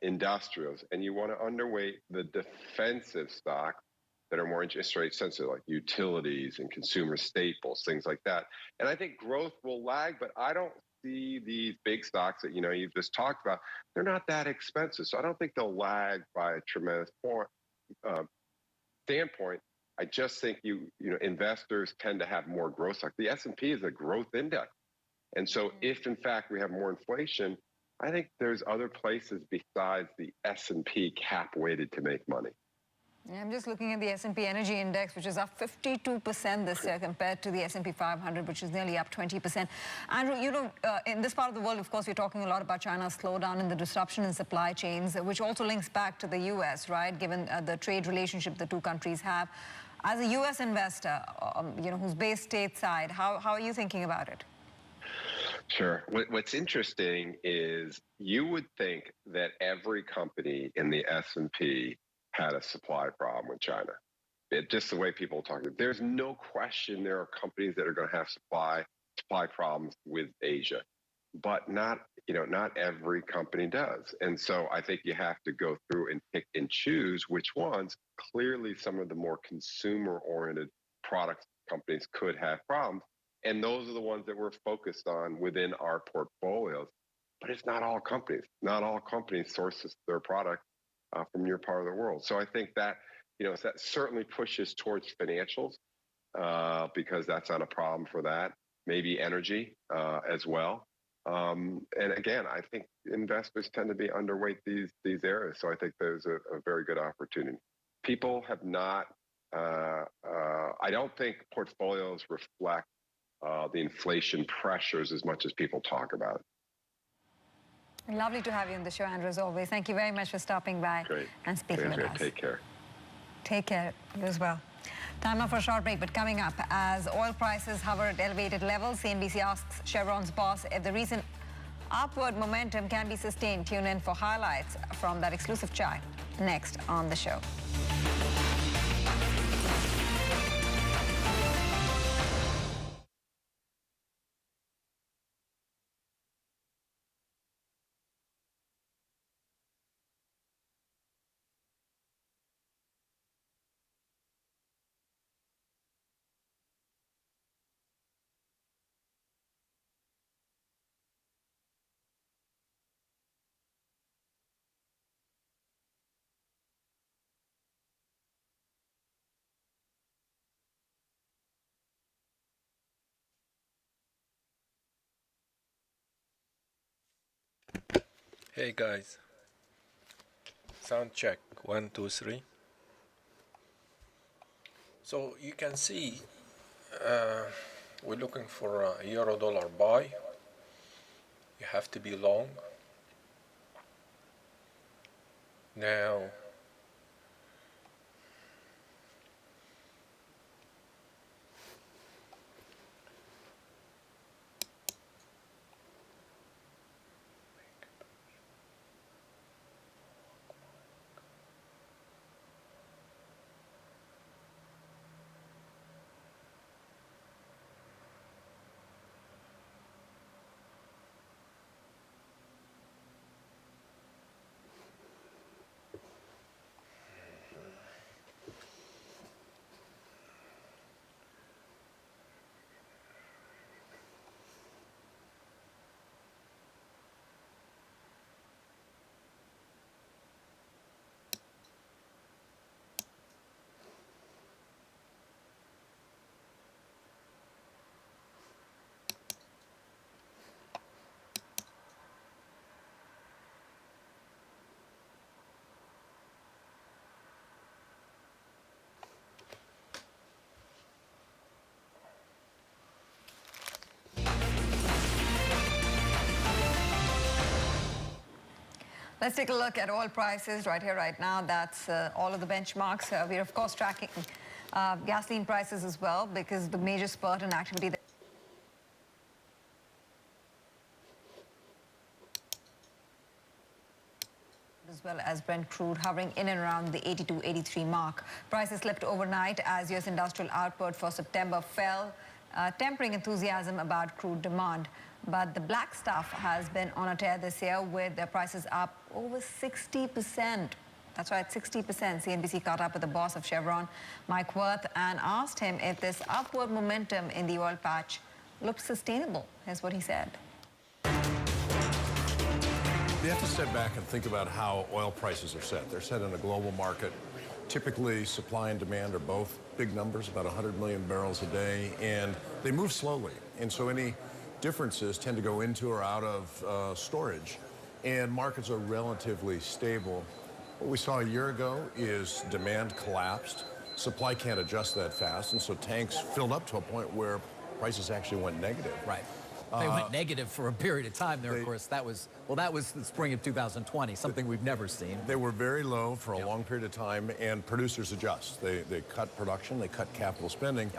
industrials, and you want to underweight the defensive stocks that are more interest rate sensitive, like utilities and consumer staples, things like that. And I think growth will lag, but I don't see these big stocks that you've just talked about. They're not that expensive, so I don't think they'll lag by a tremendous standpoint. I just think investors tend to have more growth stocks. The S&P is a growth index, and so if in fact we have more inflation, I think there's other places besides the S&P cap weighted to make money. Yeah, I'm just looking at the S&P Energy Index, which is up 52% this year compared to the S&P 500, which is nearly up 20%. Andrew, in this part of the world, of course, we're talking a lot about China's slowdown and the disruption in supply chains, which also links back to the U.S., right, given the trade relationship the two countries have. As a U.S. investor, who's based stateside, how are you thinking about it? Sure. What's interesting is you would think that every company in the S&P had a supply problem with China. Just the way people talk. There's no question there are companies that are going to have supply problems with Asia, but not every company does. And so I think you have to go through and pick and choose which ones. Clearly, some of the more consumer-oriented product companies could have problems. And those are the ones that we're focused on within our portfolios. But it's not all companies. Not all companies source their product from your part of the world. So I think that, that certainly pushes towards financials because that's not a problem for that. Maybe energy as well. And again, I think investors tend to be underweight these areas. So I think there's a very good opportunity. People have not, I don't think portfolios reflect the inflation pressures as much as people talk about. Lovely to have you on the show, Andrew, as always. Thank you very much for stopping by and speaking with us. Take care. Take care. You as well. Time now for a short break, but coming up, as oil prices hover at elevated levels, CNBC asks Chevron's boss if the recent upward momentum can be sustained. Tune in for highlights from that exclusive chat next on the show. Hey guys, sound check 1 2 3. So you can see we're looking for a euro dollar buy. You have to be long. Now Let's take a look at oil prices right here, right now. That's all of the benchmarks. We're, of course, tracking gasoline prices as well, because the major spurt in activity as well as Brent crude hovering in and around the 82-83 mark. Prices slipped overnight as U.S. industrial output for September fell, tempering enthusiasm about crude demand. But the black stuff has been on a tear this year, with their prices up over 60%. That's right, 60%. CNBC caught up with the boss of Chevron, Mike Wirth, and asked him if this upward momentum in the oil patch looked sustainable. Here's what he said. You have to step back and think about how oil prices are set. They're set in a global market. Typically, supply and demand are both big numbers, about 100 million barrels a day, and they move slowly. And so any differences tend to go into or out of storage, and markets are relatively stable. What we saw a year ago is demand collapsed. Supply can't adjust that fast, and so tanks filled up to a point where prices actually went negative. Right. They went negative for a period of time there, of course. That was the spring of 2020, something we've never seen. They were very low for a long period of time, and producers adjust. They cut production, they cut capital spending.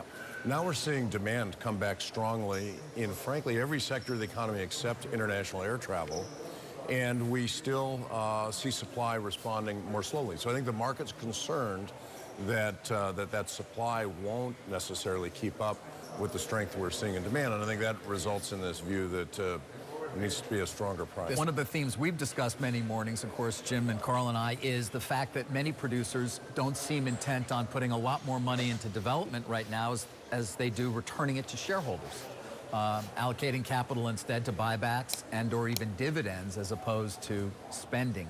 Now we're seeing demand come back strongly in, frankly, every sector of the economy except international air travel. And we still see supply responding more slowly. So I think the market's concerned that that supply won't necessarily keep up with the strength we're seeing in demand. And I think that results in this view that there needs to be a stronger price. One of the themes we've discussed many mornings, of course, Jim and Carl and I, is the fact that many producers don't seem intent on putting a lot more money into development right now as they do returning it to shareholders. Allocating capital instead to buybacks and or even dividends as opposed to spending.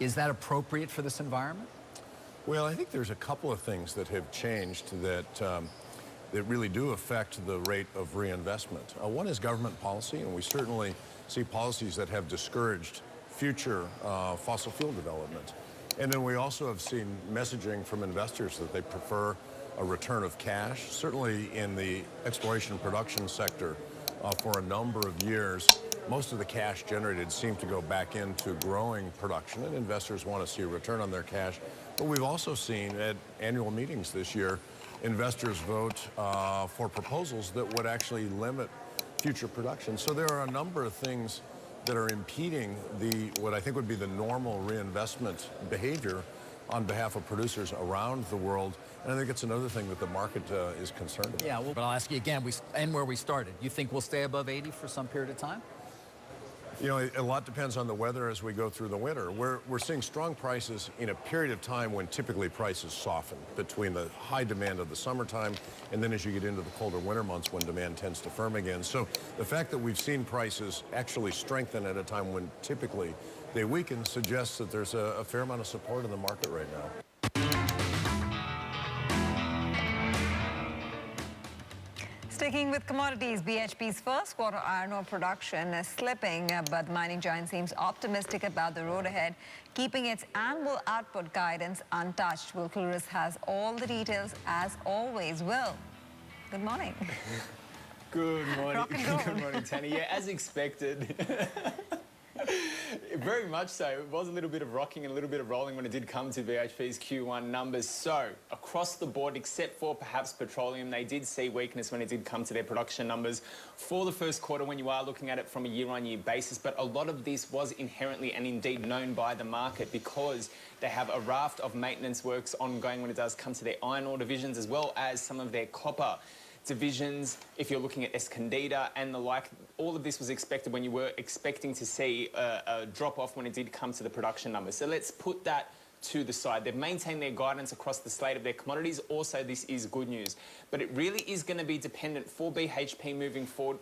Is that appropriate for this environment? Well, I think there's a couple of things that have changed that that really do affect the rate of reinvestment. One is government policy, and we certainly see policies that have discouraged future fossil fuel development. And then we also have seen messaging from investors that they prefer a return of cash. Certainly in the exploration and production sector for a number of years, most of the cash generated seemed to go back into growing production, and investors want to see a return on their cash. But we've also seen at annual meetings this year, investors vote for proposals that would actually limit future production. So there are a number of things that are impeding what I think would be the normal reinvestment behavior on behalf of producers around the world. And I think it's another thing that the market is concerned about. Yeah, well, but I'll ask you again, we end where we started. You think we'll stay above 80 for some period of time? You know, a lot depends on the weather as we go through the winter. We're seeing strong prices in a period of time when typically prices soften between the high demand of the summertime and then as you get into the colder winter months when demand tends to firm again. So the fact that we've seen prices actually strengthen at a time when typically they weaken suggests that there's a fair amount of support in the market right now. Sticking with commodities, BHP's first quarter iron ore production is slipping, but the mining giant seems optimistic about the road ahead, keeping its annual output guidance untouched. Will Cluris has all the details, as always. Will, good morning. Good morning. Good morning, Tanya. Yeah, as expected. Very much so. It was a little bit of rocking and a little bit of rolling when it did come to BHP's Q1 numbers. So, across the board, except for perhaps petroleum, they did see weakness when it did come to their production numbers for the first quarter when you are looking at it from a year-on-year basis. But a lot of this was inherently and indeed known by the market because they have a raft of maintenance works ongoing when it does come to their iron ore divisions as well as some of their copper divisions. If you're looking at Escondida and the like, all of this was expected when you were expecting to see a drop-off when it did come to the production numbers. So let's put that to the side. They've maintained their guidance across the slate of their commodities. Also, this is good news. But it really is going to be dependent for BHP moving forward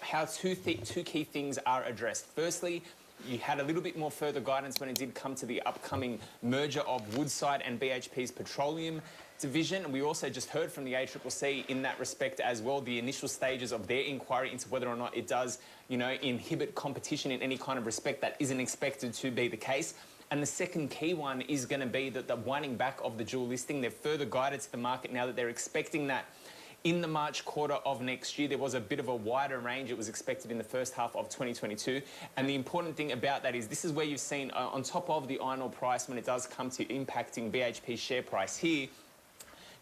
how two key things are addressed. Firstly, you had a little bit more further guidance when it did come to the upcoming merger of Woodside and BHP's petroleum division. And we also just heard from the ACCC in that respect as well, the initial stages of their inquiry into whether or not it does, you know, inhibit competition in any kind of respect. That isn't expected to be the case. And the second key one is going to be that the winding back of the dual listing. They've further guided to the market now that they're expecting that in the March quarter of next year. There was a bit of a wider range. It was expected in the first half of 2022. And the important thing about that is this is where you've seen, on top of the iron ore price, when it does come to impacting BHP's share price here,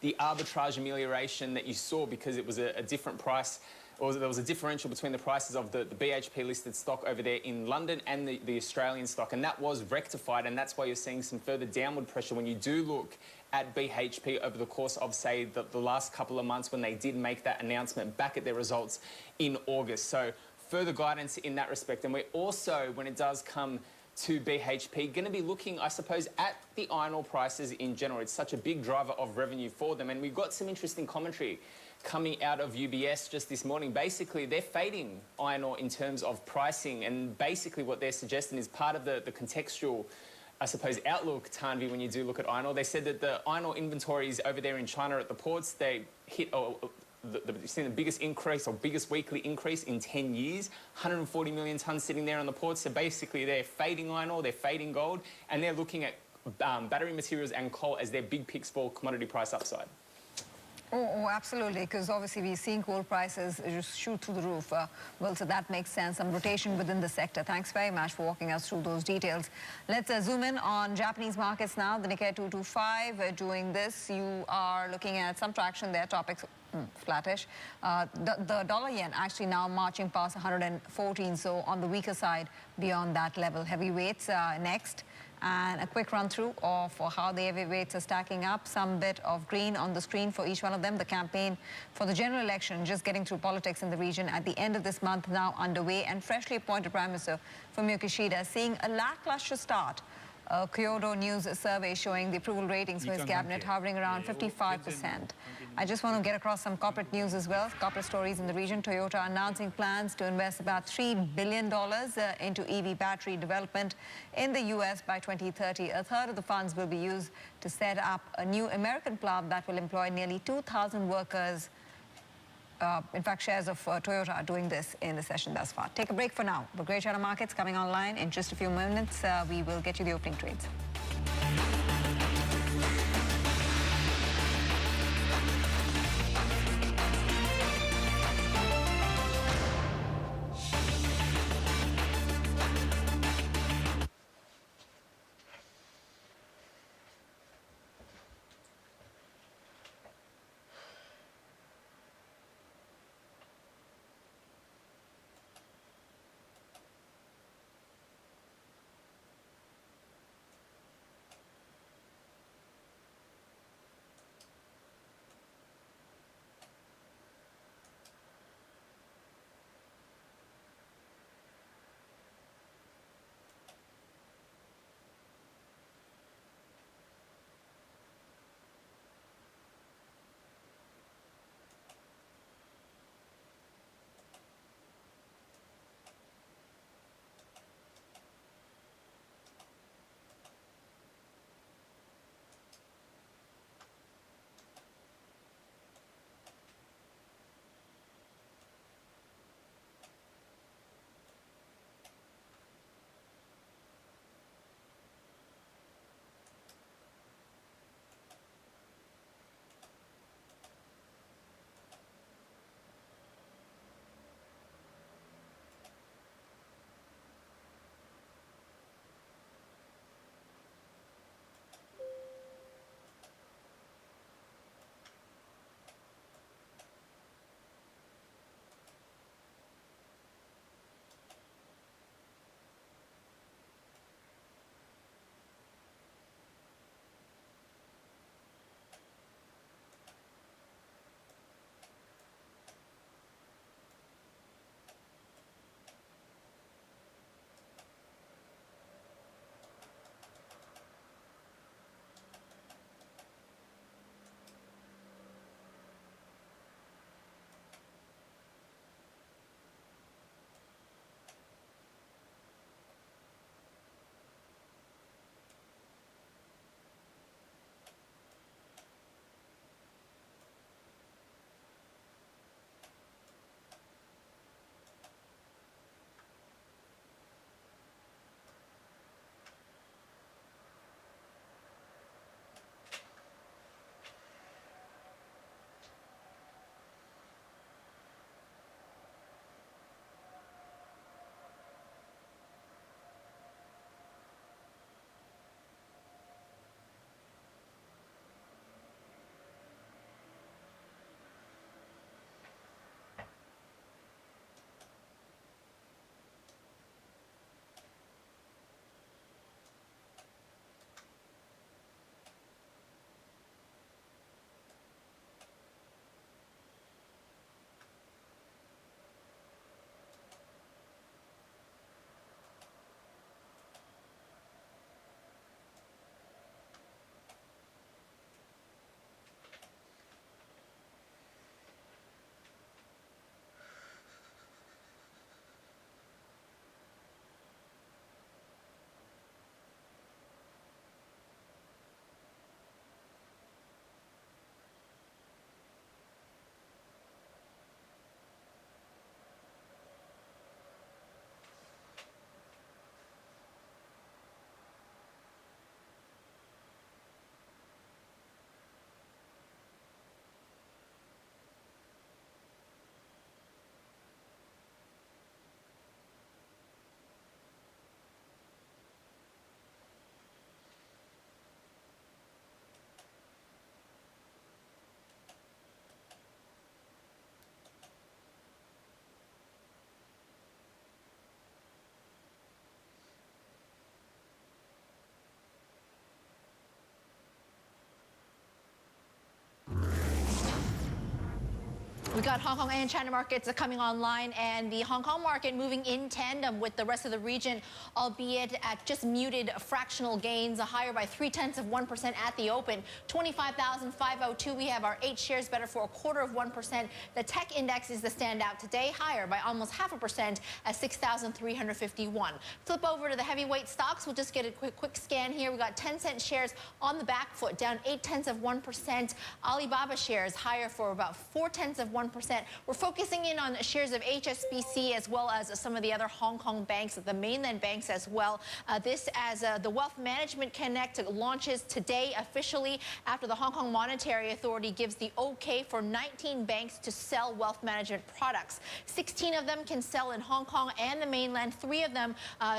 the arbitrage amelioration that you saw because it was a different price, or there was a differential between the prices of the BHP listed stock over there in London and the Australian stock, and that was rectified, and that's why you're seeing some further downward pressure when you do look at BHP over the course of, say, the last couple of months when they did make that announcement back at their results in August. So further guidance in that respect. And we're also, when it does come to BHP, going to be looking, I suppose, at the iron ore prices in general. It's such a big driver of revenue for them. And we've got some interesting commentary coming out of UBS just this morning. Basically, they're fading iron ore in terms of pricing. And basically what they're suggesting is part of the contextual, I suppose, outlook, Tanvi, when you do look at iron ore. They said that the iron ore inventories over there in China at the ports, they hit... You've seen the biggest increase or biggest weekly increase in 10 years, 140 million tonnes sitting there on the ports. So basically they're fading iron ore, they're fading gold, and they're looking at battery materials and coal as their big picks for commodity price upside. Oh, absolutely, because obviously we're seeing coal prices just shoot through the roof. Well, so that makes sense. Some rotation within the sector. Thanks very much for walking us through those details. Let's zoom in on Japanese markets now. The Nikkei 225 doing this. You are looking at some traction there. Topics flattish. The dollar yen actually now marching past 114, so on the weaker side beyond that level. Heavyweights next. And a quick run through of how the heavyweights are stacking up. Some bit of green on the screen for each one of them. The campaign for the general election, just getting through politics in the region at the end of this month, now underway. And freshly appointed Prime Minister Fumio Kishida seeing a lackluster start. Kyodo News survey showing the approval ratings for his cabinet hovering around 55%. I just want to get across some corporate news as well. Corporate stories in the region. Toyota announcing plans to invest about $3 billion into EV battery development in the U.S. by 2030. A third of the funds will be used to set up a new American plant that will employ nearly 2,000 workers. In fact, shares of Toyota are doing this in the session thus far. Take a break for now. But Great China markets coming online in just a few moments. We will get you the opening trades. We got Hong Kong and China markets coming online, and the Hong Kong market moving in tandem with the rest of the region, albeit at just muted fractional gains, higher by 0.3% at the open. 25,502. We have our 8 shares better for 0.25%. The tech index is the standout today, higher by almost 0.5% at 6,351. Flip over to the heavyweight stocks. We'll just get a quick scan here. We got Tencent shares on the back foot, down 0.8%. Alibaba shares higher for about 0.4%. We're focusing in on shares of HSBC as well as some of the other Hong Kong banks, the mainland banks as well. This as the Wealth Management Connect launches today officially after the Hong Kong Monetary Authority gives the okay for 19 banks to sell wealth management products. 16 of them can sell in Hong Kong and the mainland, 3 of them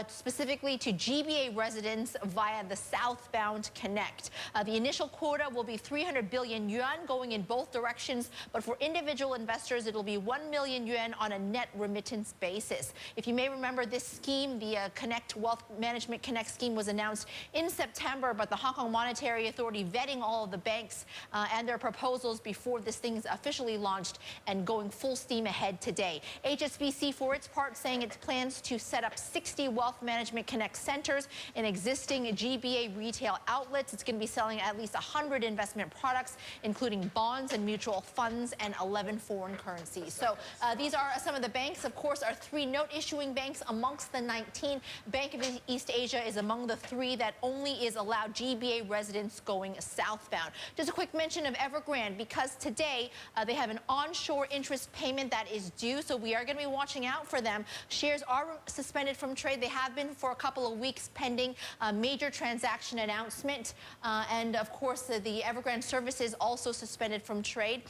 specifically to GBA residents via the Southbound Connect. The initial quota will be 300 billion yuan going in both directions, but for individual investors, it'll be 1 million yuan on a net remittance basis. If you may remember, this scheme, the Connect Wealth Management Connect scheme, was announced in September, but the Hong Kong Monetary Authority vetting all of the banks and their proposals before this thing's officially launched and going full steam ahead today. HSBC, for its part, saying it plans to set up 60 Wealth Management Connect centers in existing GBA retail outlets. It's going to be selling at least 100 investment products, including bonds and mutual funds, and 11 foreign currencies. So these are some of the banks. Of course, our 3 note-issuing banks amongst the 19. Bank of East Asia is among the 3 that only is allowed GBA residents going southbound. Just a quick mention of Evergrande, because today they have an onshore interest payment that is due, so we are going to be watching out for them. Shares are suspended from trade. They have been for a couple of weeks pending a major transaction announcement. And, of course, the Evergrande services also suspended from trade.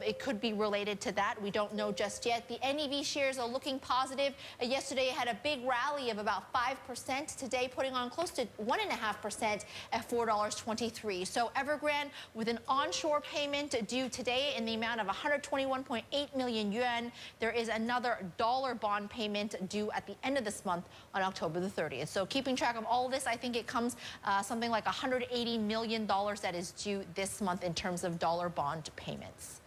It could be related to that. We don't know just yet. The NEV shares are looking positive. Yesterday had a big rally of about 5%. Today putting on close to 1.5% at $4.23. So Evergrande with an onshore payment due today in the amount of 121.8 million yuan. There is another dollar bond payment due at the end of this month on October the 30th. So keeping track of all of this, I think it comes something like $180 million that is due this month in terms of dollar bond payments.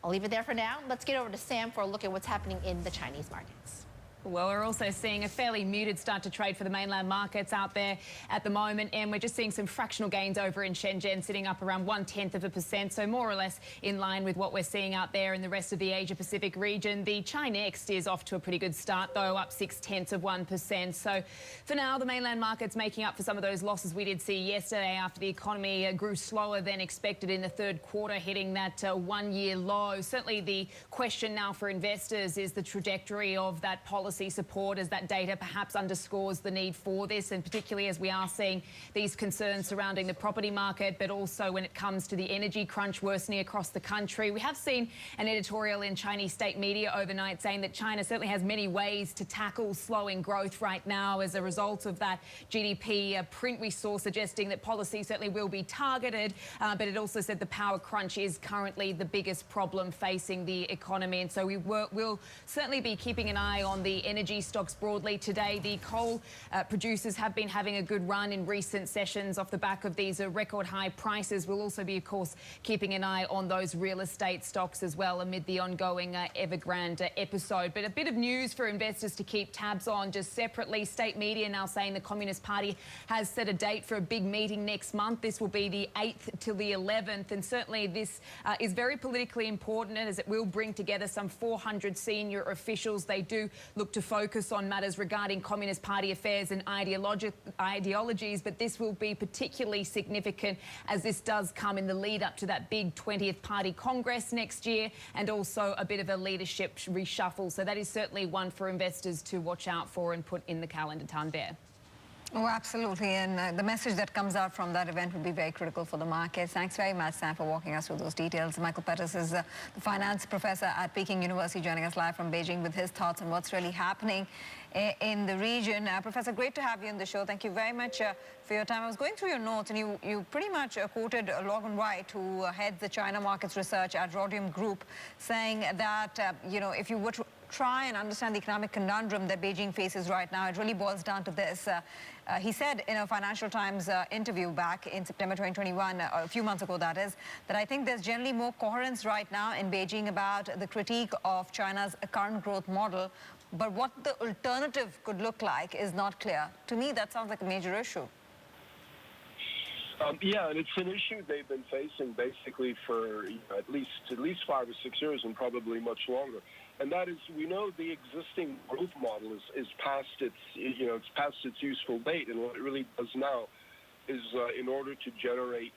I'll leave it there for now. Let's get over to Sam for a look at what's happening in the Chinese markets. Well, we're also seeing a fairly muted start to trade for the mainland markets out there at the moment, and we're just seeing some fractional gains over in Shenzhen, sitting up around 0.1%, so more or less in line with what we're seeing out there in the rest of the Asia-Pacific region. The Chi-Next is off to a pretty good start, though, up 0.6%. So for now, the mainland market's making up for some of those losses we did see yesterday after the economy grew slower than expected in the third quarter, hitting that one-year low. Certainly the question now for investors is the trajectory of that policy support, as that data perhaps underscores the need for this, and particularly as we are seeing these concerns surrounding the property market, but also when it comes to the energy crunch worsening across the country. We have seen an editorial in Chinese state media overnight saying that China certainly has many ways to tackle slowing growth right now as a result of that GDP print we saw, suggesting that policy certainly will be targeted, but it also said the power crunch is currently the biggest problem facing the economy. And so we'll certainly be keeping an eye on the energy stocks broadly today. The coal producers have been having a good run in recent sessions off the back of these record high prices. We'll also be, of course, keeping an eye on those real estate stocks as well amid the ongoing Evergrande episode. But a bit of news for investors to keep tabs on just separately. State media now saying the Communist Party has set a date for a big meeting next month. This will be the 8th till the 11th, and certainly this is very politically important as it will bring together some 400 senior officials. They do look to focus on matters regarding Communist Party affairs and ideologies, but this will be particularly significant as this does come in the lead up to that big 20th Party Congress next year, and also a bit of a leadership reshuffle. So that is certainly one for investors to watch out for and put in the calendar. Tanvir. Oh, absolutely. And the message that comes out from that event will be very critical for the markets. Thanks very much, Sam, for walking us through those details. Michael Pettis is the finance professor at Peking University, joining us live from Beijing with his thoughts on what's really happening in the region. Professor, great to have you on the show. Thank you very much for your time. I was going through your notes, and you pretty much quoted Logan White, who heads the China markets research at Rhodium Group, saying that, you know, if you were to try and understand the economic conundrum that Beijing faces right now, it really boils down to this. He said in a Financial Times interview back in September 2021, a few months ago that is, that I think there's generally more coherence right now in Beijing about the critique of China's current growth model, but what the alternative could look like is not clear. To me, that sounds like a major issue. Yeah, and it's an issue they've been facing basically for at least 5 or 6 years, and probably much longer. And that is, we know the existing growth model is past its it's past its useful date, and what it really does now is in order to generate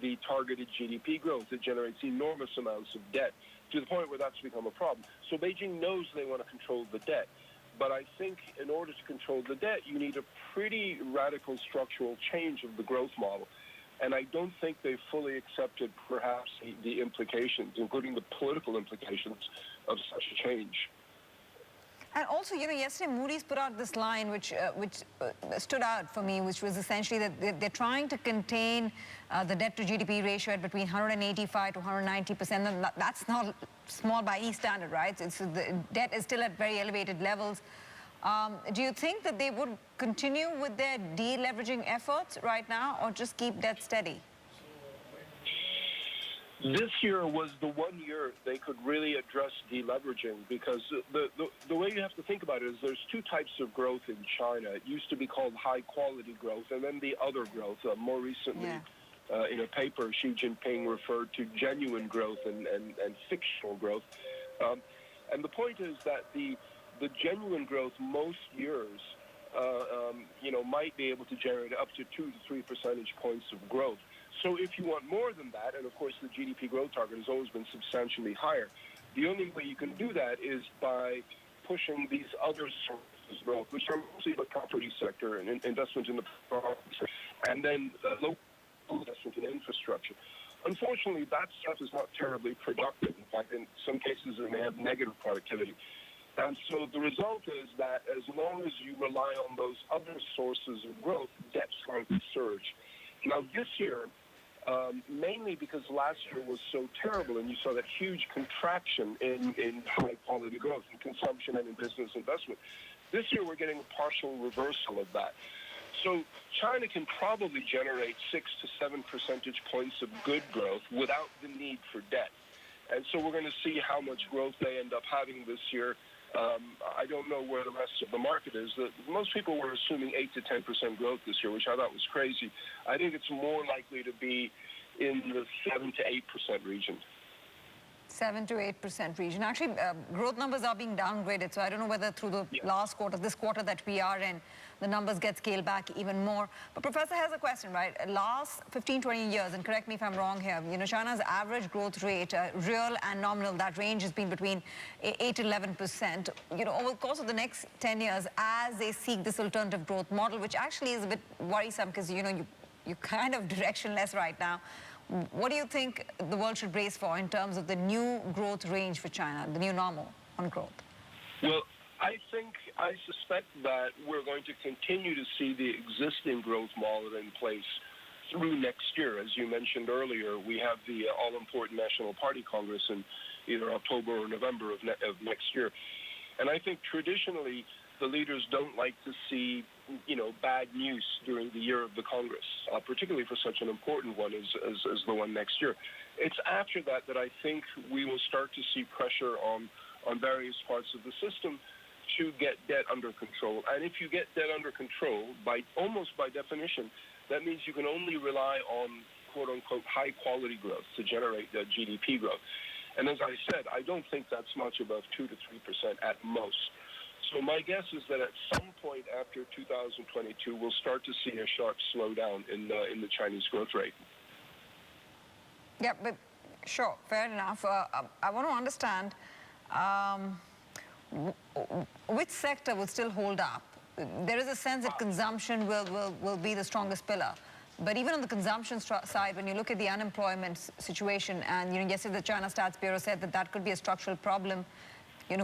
the targeted GDP growth, it generates enormous amounts of debt to the point where that's become a problem. So Beijing knows they want to control the debt. But I think in order to control the debt, you need a pretty radical structural change of the growth model. And I don't think they've fully accepted perhaps the implications, including the political implications of such a change. And also, yesterday Moody's put out this line which stood out for me, which was essentially that they're trying to contain the debt to GDP ratio at between 185 to 190%. And that's not small by any standard, right? The debt is still at very elevated levels. Do you think that they would continue with their deleveraging efforts right now, or just keep debt steady? This year was the one year they could really address deleveraging, because the way you have to think about it is there's two types of growth in China. It used to be called high-quality growth, and then the other growth. More recently, in a paper, Xi Jinping referred to genuine growth and fictional growth. And the point is that the genuine growth most years, might be able to generate up to 2 to 3 percentage points of growth. So if you want more than that, and of course the GDP growth target has always been substantially higher, the only way you can do that is by pushing these other sources of growth, which are mostly the property sector and investment in the property sector, and then local investment in infrastructure. Unfortunately, that stuff is not terribly productive. In fact, in some cases, it may have negative productivity. And so the result is that as long as you rely on those other sources of growth, debt's going to surge. Now, this year, mainly because last year was so terrible and you saw that huge contraction in high-quality growth in consumption and in business investment, this year we're getting a partial reversal of that. So China can probably generate 6 to 7 percentage points of good growth without the need for debt. And so we're going to see how much growth they end up having this year. I don't know where the rest of the market is. Most people were assuming 8 to 10% growth this year, which I thought was crazy. I think it's more likely to be in the 7 to 8% region. 7 to 8% region. Actually, growth numbers are being downgraded, so I don't know whether through the last quarter, this quarter that we are in, the numbers get scaled back even more. But Professor, here's a question, right? Last 15, 20 years, and correct me if I'm wrong here, China's average growth rate, real and nominal, that range has been between 8 to 11%. Over the course of the next 10 years, as they seek this alternative growth model, which actually is a bit worrisome because, you're kind of directionless right now. What do you think the world should brace for in terms of the new growth range for China, the new normal on growth? Well, I suspect that we're going to continue to see the existing growth model in place through next year. As you mentioned earlier, we have the all-important National Party Congress in either October or November of next year. And I think traditionally the leaders don't like to see, bad news during the year of the Congress, particularly for such an important one as the one next year. It's after that I think we will start to see pressure on various parts of the system to get debt under control. And if you get debt under control, almost by definition, that means you can only rely on quote-unquote high-quality growth to generate GDP growth. And as I said, I don't think that's much above 2 to 3% at most. So my guess is that at some point after 2022, we'll start to see a sharp slowdown in the Chinese growth rate. Yeah, but sure, fair enough. I want to understand which sector will still hold up. There is a sense that consumption will be the strongest pillar. But even on the consumption side, when you look at the unemployment situation, and yesterday the China Stats Bureau said that could be a structural problem.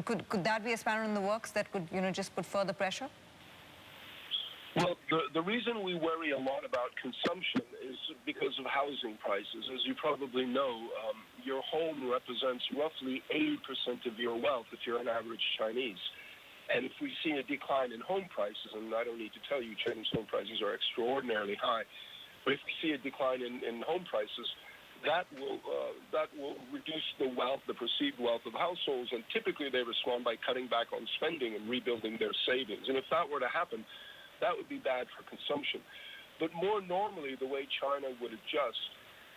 Could that be a spanner in the works that could, just put further pressure? Well, the reason we worry a lot about consumption is because of housing prices. As you probably know, your home represents roughly 80% of your wealth if you're an average Chinese. And if we see a decline in home prices, and I don't need to tell you Chinese home prices are extraordinarily high, but if we see a decline in home prices, that will reduce the wealth, the perceived wealth of households, and typically they respond by cutting back on spending and rebuilding their savings. And if that were to happen, that would be bad for consumption. But more normally, the way China would adjust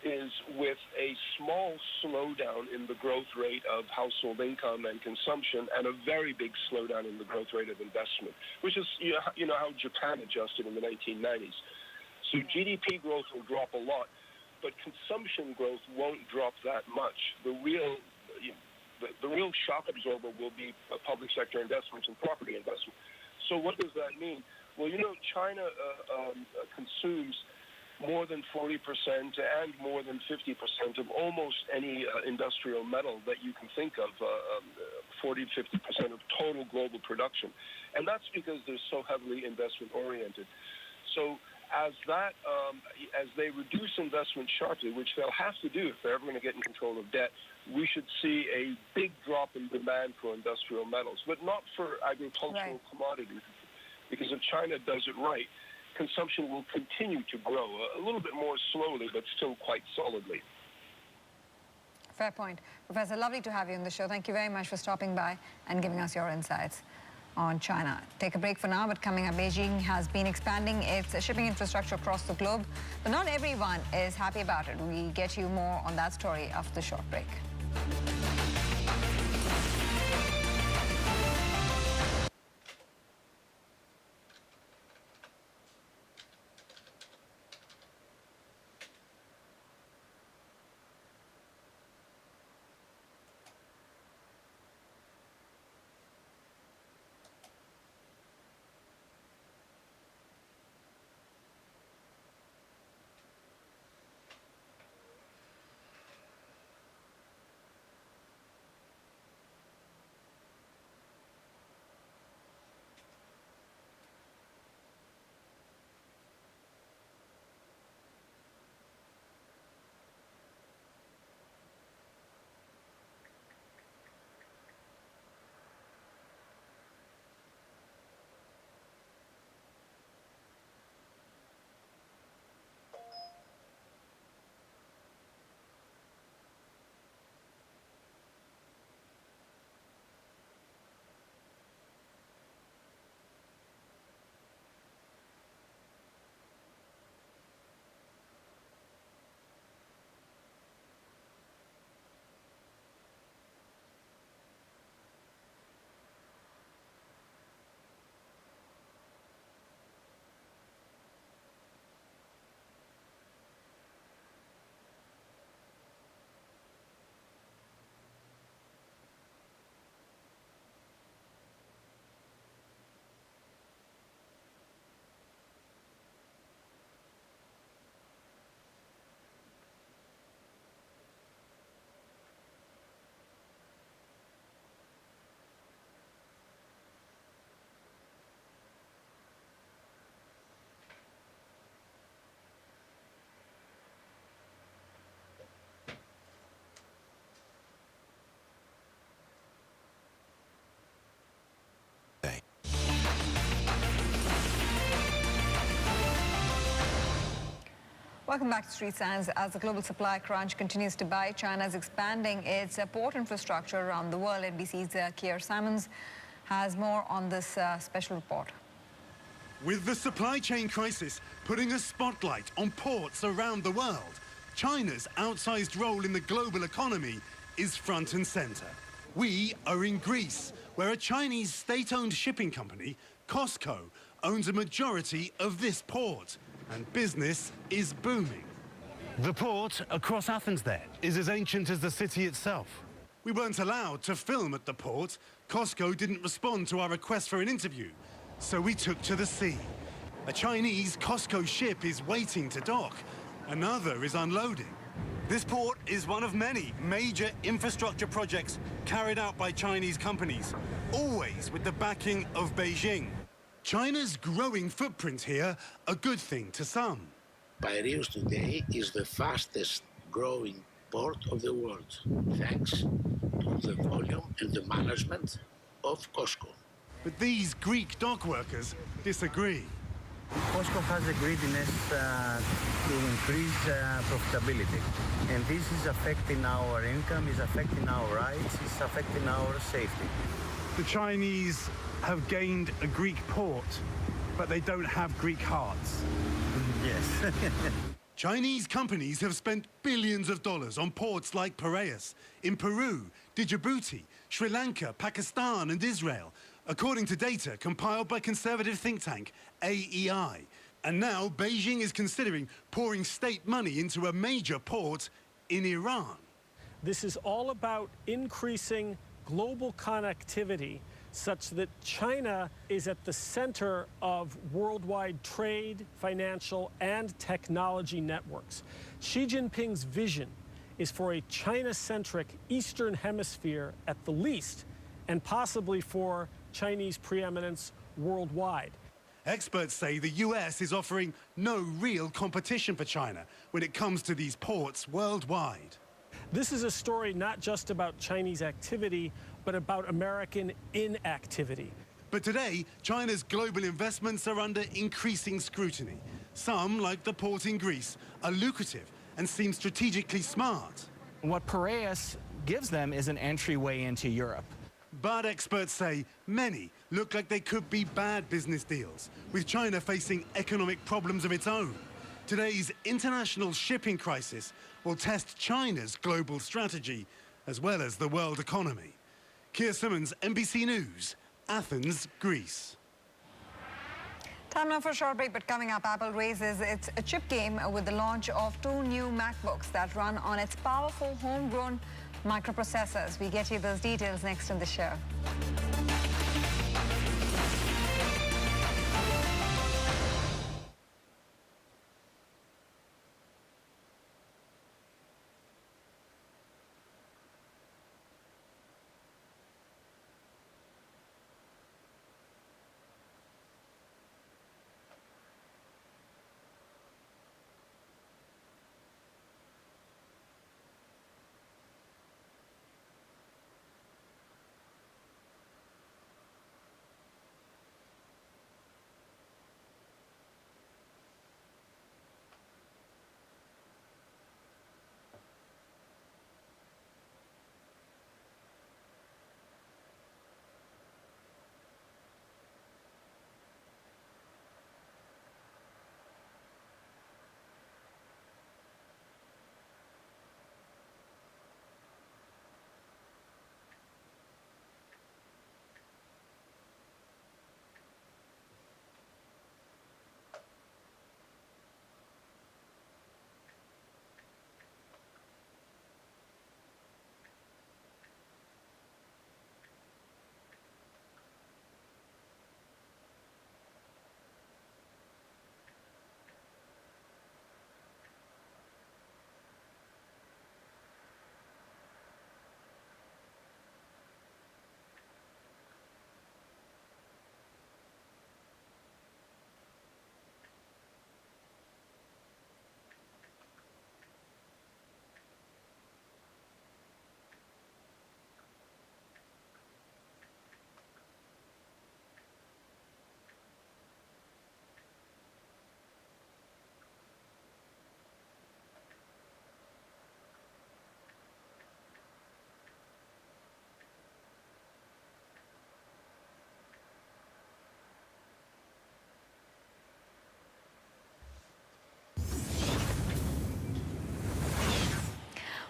is with a small slowdown in the growth rate of household income and consumption and a very big slowdown in the growth rate of investment, which is you know how Japan adjusted in the 1990s. So GDP growth will drop a lot, but consumption growth won't drop that much. The real shock absorber will be public sector investments and property investment. So what does that mean? Well, you know, China consumes more than 40% and more than 50% of almost any industrial metal that you can think of, 40 to 50% of total global production. And that's because they're so heavily investment-oriented. So as they reduce investment sharply, which they'll have to do if they're ever going to get in control of debt, we should see a big drop in demand for industrial metals, but not for agricultural commodities. Because if China does it right, consumption will continue to grow a little bit more slowly, but still quite solidly. Fair point. Professor, lovely to have you on the show. Thank you very much for stopping by and giving us your insights on China. Take a break for now, but coming up, Beijing has been expanding its shipping infrastructure across the globe, but not everyone is happy about it. We'll get you more on that story after the short break. Welcome back to Street Signs. As the global supply crunch continues to bite, China is expanding its port infrastructure around the world. NBC's Keir Simons has more on this special report. With the supply chain crisis putting a spotlight on ports around the world, China's outsized role in the global economy is front and center. We are in Greece, where a Chinese state-owned shipping company, COSCO, owns a majority of this port, and business is booming. The port across Athens there is as ancient as the city itself. We weren't allowed to film at the port. COSCO didn't respond to our request for an interview, so we took to the sea. A Chinese COSCO ship is waiting to dock. Another is unloading. This port is one of many major infrastructure projects carried out by Chinese companies, always with the backing of Beijing. China's growing footprint here, a good thing to some. Piraeus today is the fastest growing port of the world, thanks to the volume and the management of COSCO. But these Greek dock workers disagree. COSCO has a greediness to increase profitability. And this is affecting our income, is affecting our rights, is affecting our safety. The Chinese have gained a Greek port, but they don't have Greek hearts. Yes. Chinese companies have spent billions of dollars on ports like Piraeus, in Peru, Djibouti, Sri Lanka, Pakistan and Israel, according to data compiled by conservative think tank AEI. And now Beijing is considering pouring state money into a major port in Iran. This is all about increasing global connectivity such that China is at the center of worldwide trade, financial, and technology networks. Xi Jinping's vision is for a China-centric Eastern Hemisphere at the least, and possibly for Chinese preeminence worldwide. Experts say the US is offering no real competition for China when it comes to these ports worldwide. This is a story not just about Chinese activity, but about American inactivity. But today, China's global investments are under increasing scrutiny. Some, like the port in Greece, are lucrative and seem strategically smart. What Piraeus gives them is an entryway into Europe. But experts say many look like they could be bad business deals, with China facing economic problems of its own. Today's international shipping crisis will test China's global strategy, as well as the world economy. Keir Simmons, NBC News, Athens, Greece. Time now for a short break, but coming up, Apple raises its chip game with the launch of 2 new MacBooks that run on its powerful homegrown microprocessors. We get you those details next in the show.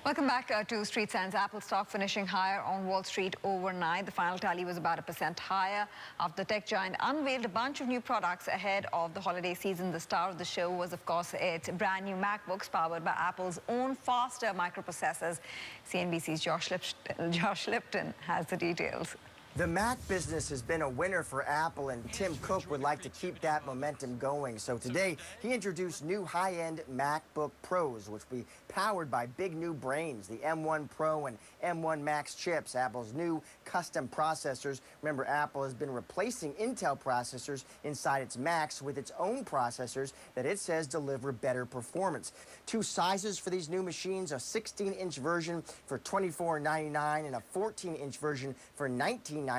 Welcome back to Street Signs. Apple stock finishing higher on Wall Street overnight. The final tally was about 1% higher after the tech giant unveiled a bunch of new products ahead of the holiday season. The star of the show was, of course, its brand new MacBooks powered by Apple's own faster microprocessors. CNBC's Josh Lipton has the details. The Mac business has been a winner for Apple, and Tim Cook would like to keep that momentum going. So today, he introduced new high-end MacBook Pros, which will be powered by big new brains, the M1 Pro and M1 Max chips, Apple's new custom processors. Remember, Apple has been replacing Intel processors inside its Macs with its own processors that it says deliver better performance. Two sizes for these new machines, a 16-inch version for $24.99 and a 14-inch version for $19.99.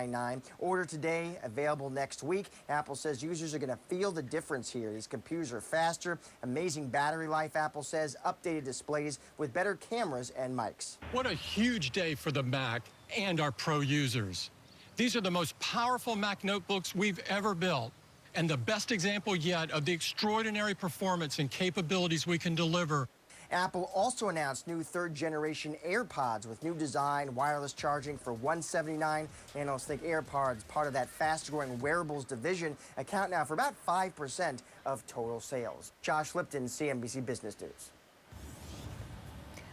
Order today, available next week. Apple says users are going to feel the difference here. These computers are faster, amazing battery life, Apple says, updated displays with better cameras and mics. What a huge day for the Mac and our Pro users. These are the most powerful Mac notebooks we've ever built, and the best example yet of the extraordinary performance and capabilities we can deliver. Apple also announced new third-generation AirPods with new design, wireless charging for $179. Analysts think AirPods, part of that fast-growing wearables division, account now for about 5% of total sales. Josh Lipton, CNBC Business News.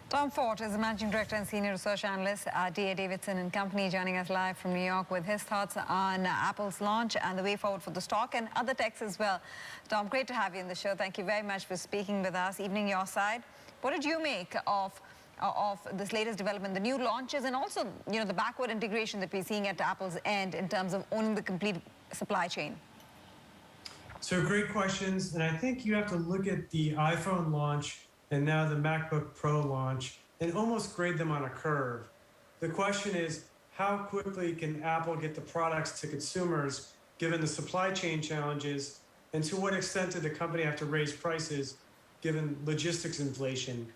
Tom Fort is the Managing Director and Senior Research Analyst at D.A. Davidson & Company, joining us live from New York with his thoughts on Apple's launch and the way forward for the stock and other techs as well. Tom, great to have you in the show. Thank you very much for speaking with us. Evening your side. What did you make of this latest development, the new launches, and also, you know, the backward integration that we're seeing at Apple's end in terms of owning the complete supply chain? So great questions, and I think you have to look at the iPhone launch and now the MacBook Pro launch and almost grade them on a curve. The question is, how quickly can Apple get the products to consumers given the supply chain challenges, and to what extent did the company have to raise prices given logistics inflation?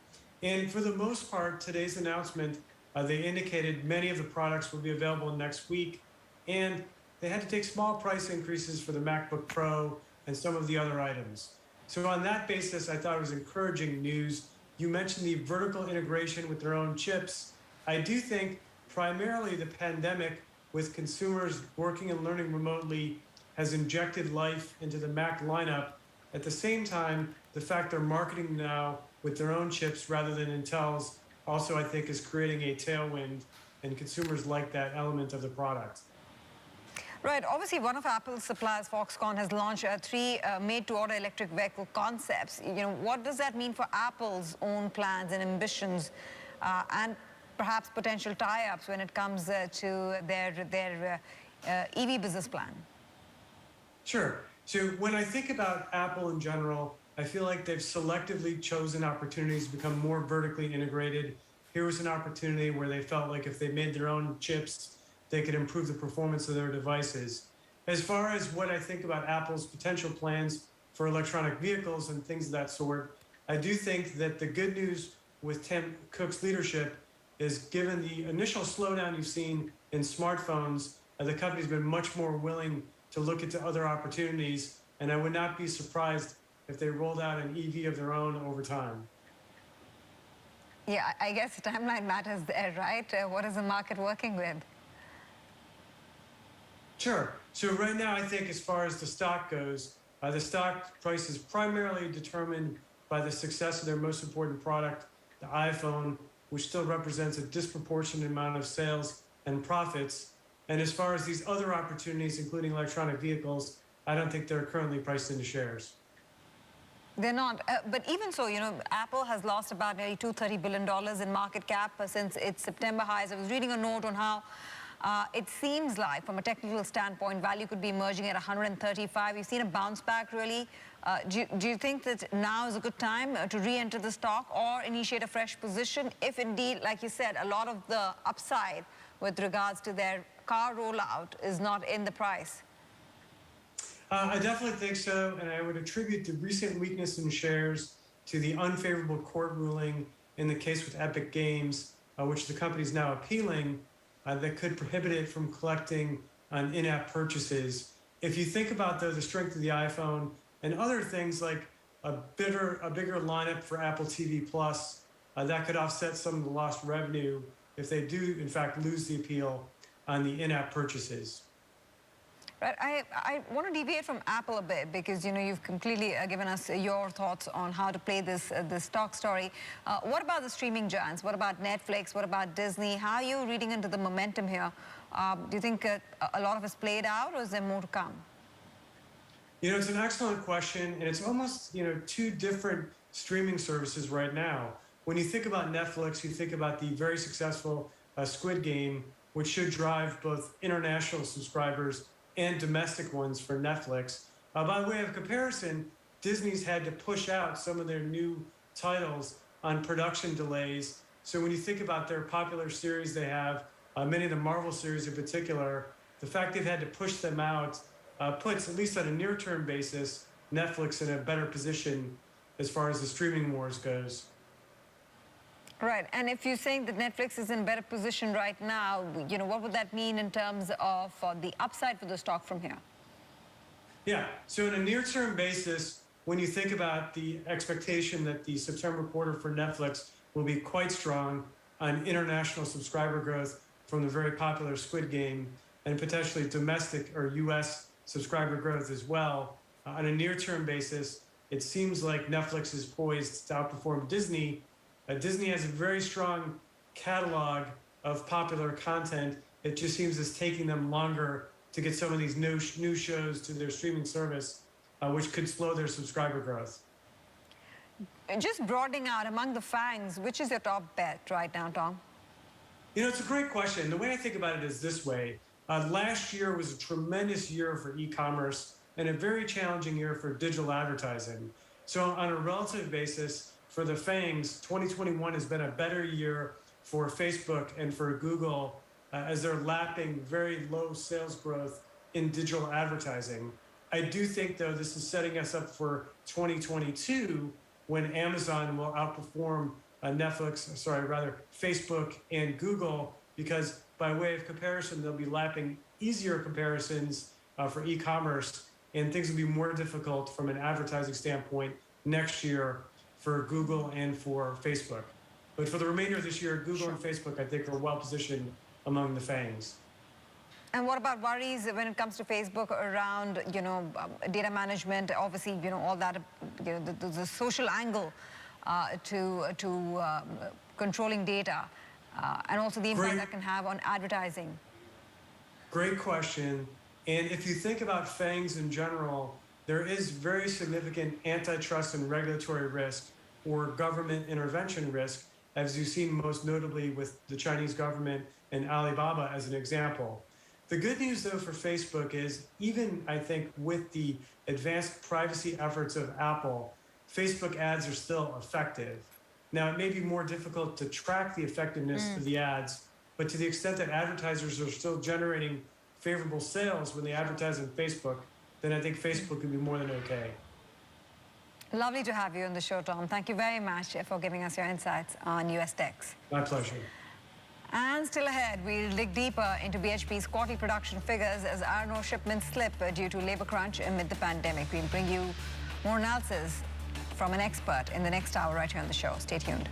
And for the most part, today's announcement, they indicated many of the products will be available next week, and they had to take small price increases for the MacBook Pro and some of the other items. So on that basis, I thought it was encouraging news. You mentioned the vertical integration with their own chips. I do think primarily the pandemic, with consumers working and learning remotely, has injected life into the Mac lineup. At the same time, the fact they're marketing now with their own chips rather than Intel's also, I think, is creating a tailwind, and consumers like that element of the product. Right. Obviously, one of Apple's suppliers, Foxconn, has launched 3 made-to-order electric vehicle concepts. You know, what does that mean for Apple's own plans and ambitions, and perhaps potential tie-ups when it comes to their EV business plan? Sure. So when I think about Apple in general, I feel like they've selectively chosen opportunities to become more vertically integrated. Here was an opportunity where they felt like if they made their own chips, they could improve the performance of their devices. As far as what I think about Apple's potential plans for electronic vehicles and things of that sort, I do think that the good news with Tim Cook's leadership is, given the initial slowdown you've seen in smartphones, the company's been much more willing to look into other opportunities, and I would not be surprised if they rolled out an EV of their own over time. Yeah, I guess the timeline matters there, right? What is the market working with? Sure. So right now, I think as far as the stock goes, the stock price is primarily determined by the success of their most important product, the iPhone, which still represents a disproportionate amount of sales and profits. And as far as these other opportunities, including electronic vehicles, I don't think they're currently priced into shares. They're not. But even so, you know, Apple has lost about nearly $230 billion in market cap since its September highs. I was reading a note on how it seems like, from a technical standpoint, value could be emerging at 135. You've seen a bounce back, really. Do you think that now is a good time to re-enter the stock or initiate a fresh position if indeed, like you said, a lot of the upside with regards to their car rollout is not in the price? I definitely think so, and I would attribute the recent weakness in shares to the unfavorable court ruling in the case with Epic Games, which the company is now appealing, that could prohibit it from collecting on in-app purchases. If you think about, though, the strength of the iPhone and other things like a bigger lineup for Apple TV Plus, that could offset some of the lost revenue if they do, in fact, lose the appeal on the in-app purchases. Right. I want to deviate from Apple a bit because, you know, you've completely given us your thoughts on how to play this stock story. What about the streaming giants? What about Netflix? What about Disney? How are you reading into the momentum here Do you think a lot of it's played out, or is there more to come? You know, it's an excellent question, and it's almost, you know, two different streaming services right now. When you think about Netflix, you think about the very successful Squid Game, which should drive both international subscribers and domestic ones for Netflix. By way of comparison, Disney's had to push out some of their new titles on production delays. So when you think about their popular series they have, many of the Marvel series in particular, the fact they've had to push them out puts, at least on a near-term basis, Netflix in a better position as far as the streaming wars goes. Right, and if you're saying that Netflix is in a better position right now, you know, what would that mean in terms of the upside for the stock from here? Yeah, so in a near-term basis, when you think about the expectation that the September quarter for Netflix will be quite strong on international subscriber growth from the very popular Squid Game and potentially domestic or U.S. subscriber growth as well, on a near-term basis, it seems like Netflix is poised to outperform Disney. Disney has a very strong catalog of popular content. It just seems it's taking them longer to get some of these new shows to their streaming service, which could slow their subscriber growth. Just broadening out among the FANGs, which is your top bet right now, Tom? You know, it's a great question. The way I think about it is this way. Last year was a tremendous year for e-commerce and a very challenging year for digital advertising. So on a relative basis, for the FANGs, 2021 has been a better year for Facebook and for Google as they're lapping very low sales growth in digital advertising. I do think, though, this is setting us up for 2022 when Amazon will outperform Facebook and Google, because by way of comparison, they'll be lapping easier comparisons for e-commerce, and things will be more difficult from an advertising standpoint next year for Google and for Facebook. But for the remainder of this year, Google and Facebook, I think, are well positioned among the FANGs. And what about worries when it comes to Facebook around, you know, data management? Obviously, you know, all that, you know, the social angle to controlling data, and also the impact that can have on advertising. Great question. And if you think about FANGs in general, there is very significant antitrust and regulatory risk or government intervention risk, as you've seen most notably with the Chinese government and Alibaba as an example. The good news, though, for Facebook is even, I think, with the advanced privacy efforts of Apple, Facebook ads are still effective. Now, it may be more difficult to track the effectiveness of the ads, but to the extent that advertisers are still generating favorable sales when they advertise on Facebook, then I think Facebook can be more than okay. Lovely to have you on the show, Tom. Thank you very much for giving us your insights on U.S. techs. My pleasure. And still ahead, we'll dig deeper into BHP's quarterly production figures as iron ore shipments slip due to labor crunch amid the pandemic. We'll bring you more analysis from an expert in the next hour right here on the show. Stay tuned.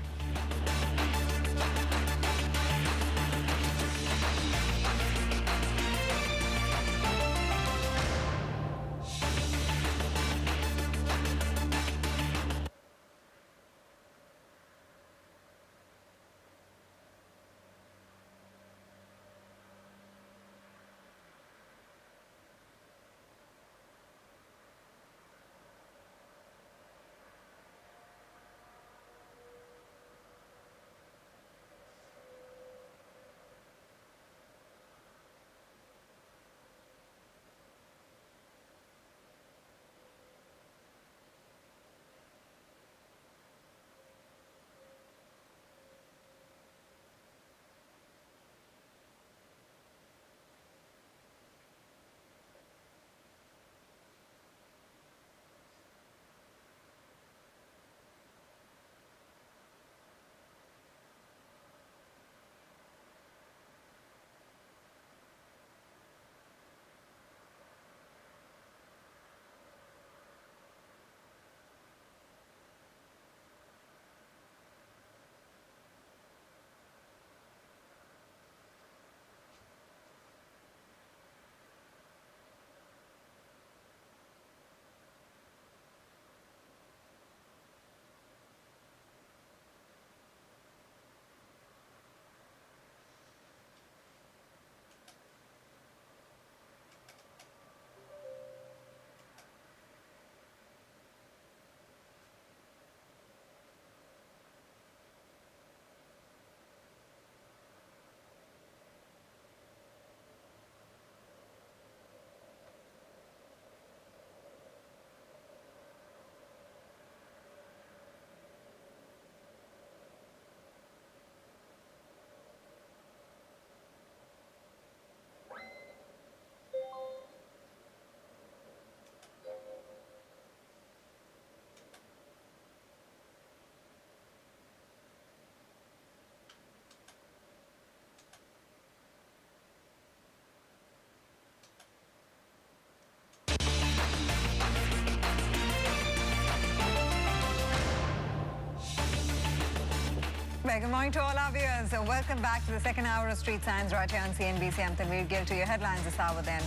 Very good morning to all our viewers. Welcome back to the second hour of Street Signs right here on CNBC. I'm Tanveer Gill to your headlines this hour then.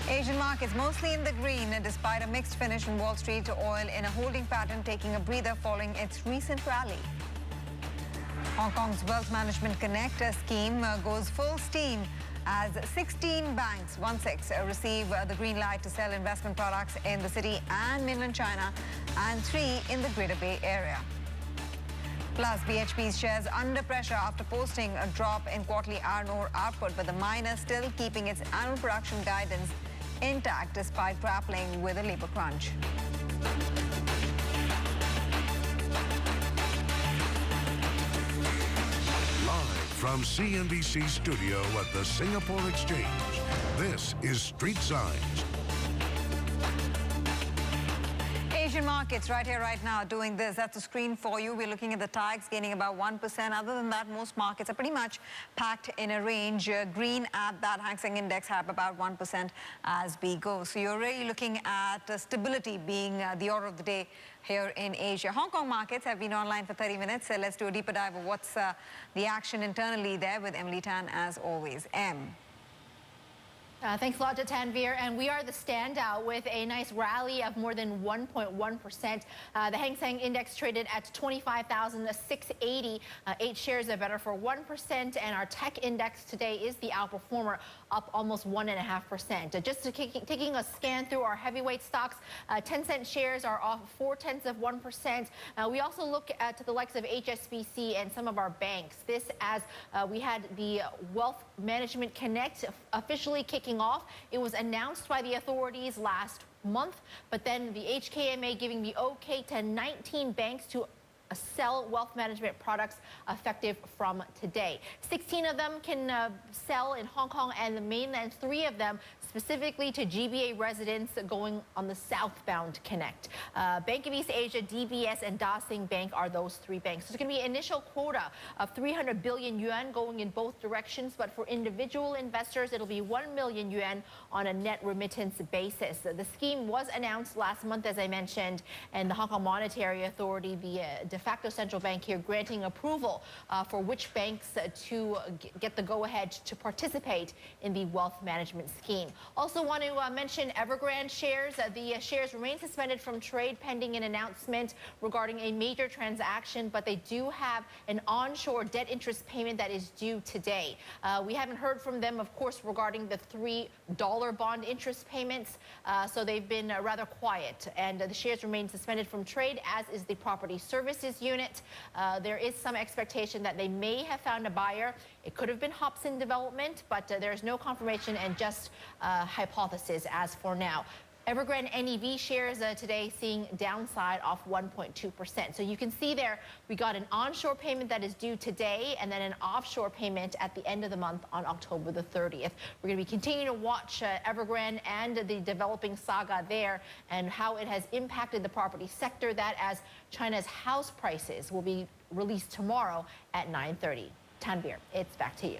Asian markets mostly in the green despite a mixed finish in Wall Street. Oil in a holding pattern, taking a breather following its recent rally. Hong Kong's Wealth Management Connect scheme goes full steam as 16 banks, 16, receive the green light to sell investment products in the city and mainland China, and 3 in the Greater Bay Area. Plus, BHP's shares under pressure after posting a drop in quarterly iron ore output, but the miner still keeping its annual production guidance intact despite grappling with a labor crunch. Live from CNBC studio at the Singapore Exchange, this is Street Signs. Asian markets right here, right now, doing this. That's a screen for you. We're looking at the TAIEX gaining about 1%. Other than that, most markets are pretty much packed in a range. Green at that Hang Seng Index up about 1% as we go. So you're really looking at stability being the order of the day here in Asia. Hong Kong markets have been online for 30 minutes. So let's do a deeper dive of what's the action internally there with Emily Tan, as always. Em. Thanks a lot to Tanveer, and we are the standout with a nice rally of more than 1.1%. The Hang Seng Index traded at 25,680. 8 shares are better for 1%, and our tech index today is the outperformer, up almost 1.5%. Just taking a scan through our heavyweight stocks, 10-cent shares are off 0.4%. We also look at the likes of HSBC and some of our banks. This as we had the Wealth Management Connect officially kicking off. It was announced by the authorities last month, but then the HKMA giving the okay to 19 banks to sell wealth management products effective from today. 16 of them can sell in Hong Kong and the mainland, 3 of them specifically to GBA residents going on the southbound connect. Bank of East Asia, DBS, and Da Sing Bank are those 3 banks. So it's going to be an initial quota of 300 billion yuan going in both directions, but for individual investors, it'll be 1 million yuan on a net remittance basis. The scheme was announced last month, as I mentioned, and the Hong Kong Monetary Authority, the de facto central bank here, granting approval for which banks to get the go-ahead to participate in the wealth management scheme. Also want to mention Evergrande shares. The shares remain suspended from trade pending an announcement regarding a major transaction, but they do have an onshore debt interest payment that is due today. We haven't heard from them, of course, regarding the $3 bond interest payments, so they've been rather quiet, and the shares remain suspended from trade, as is the property services unit. There is some expectation that they may have found a buyer. It could have been Hobson Development, but there's no confirmation and just hypothesis as for now. Evergrande NEV shares today seeing downside off 1.2%. So you can see there we got an onshore payment that is due today and then an offshore payment at the end of the month on October the 30th. We're going to be continuing to watch Evergrande and the developing saga there and how it has impacted the property sector, that as China's house prices will be released tomorrow at 9:30. Tanveer, it's back to you.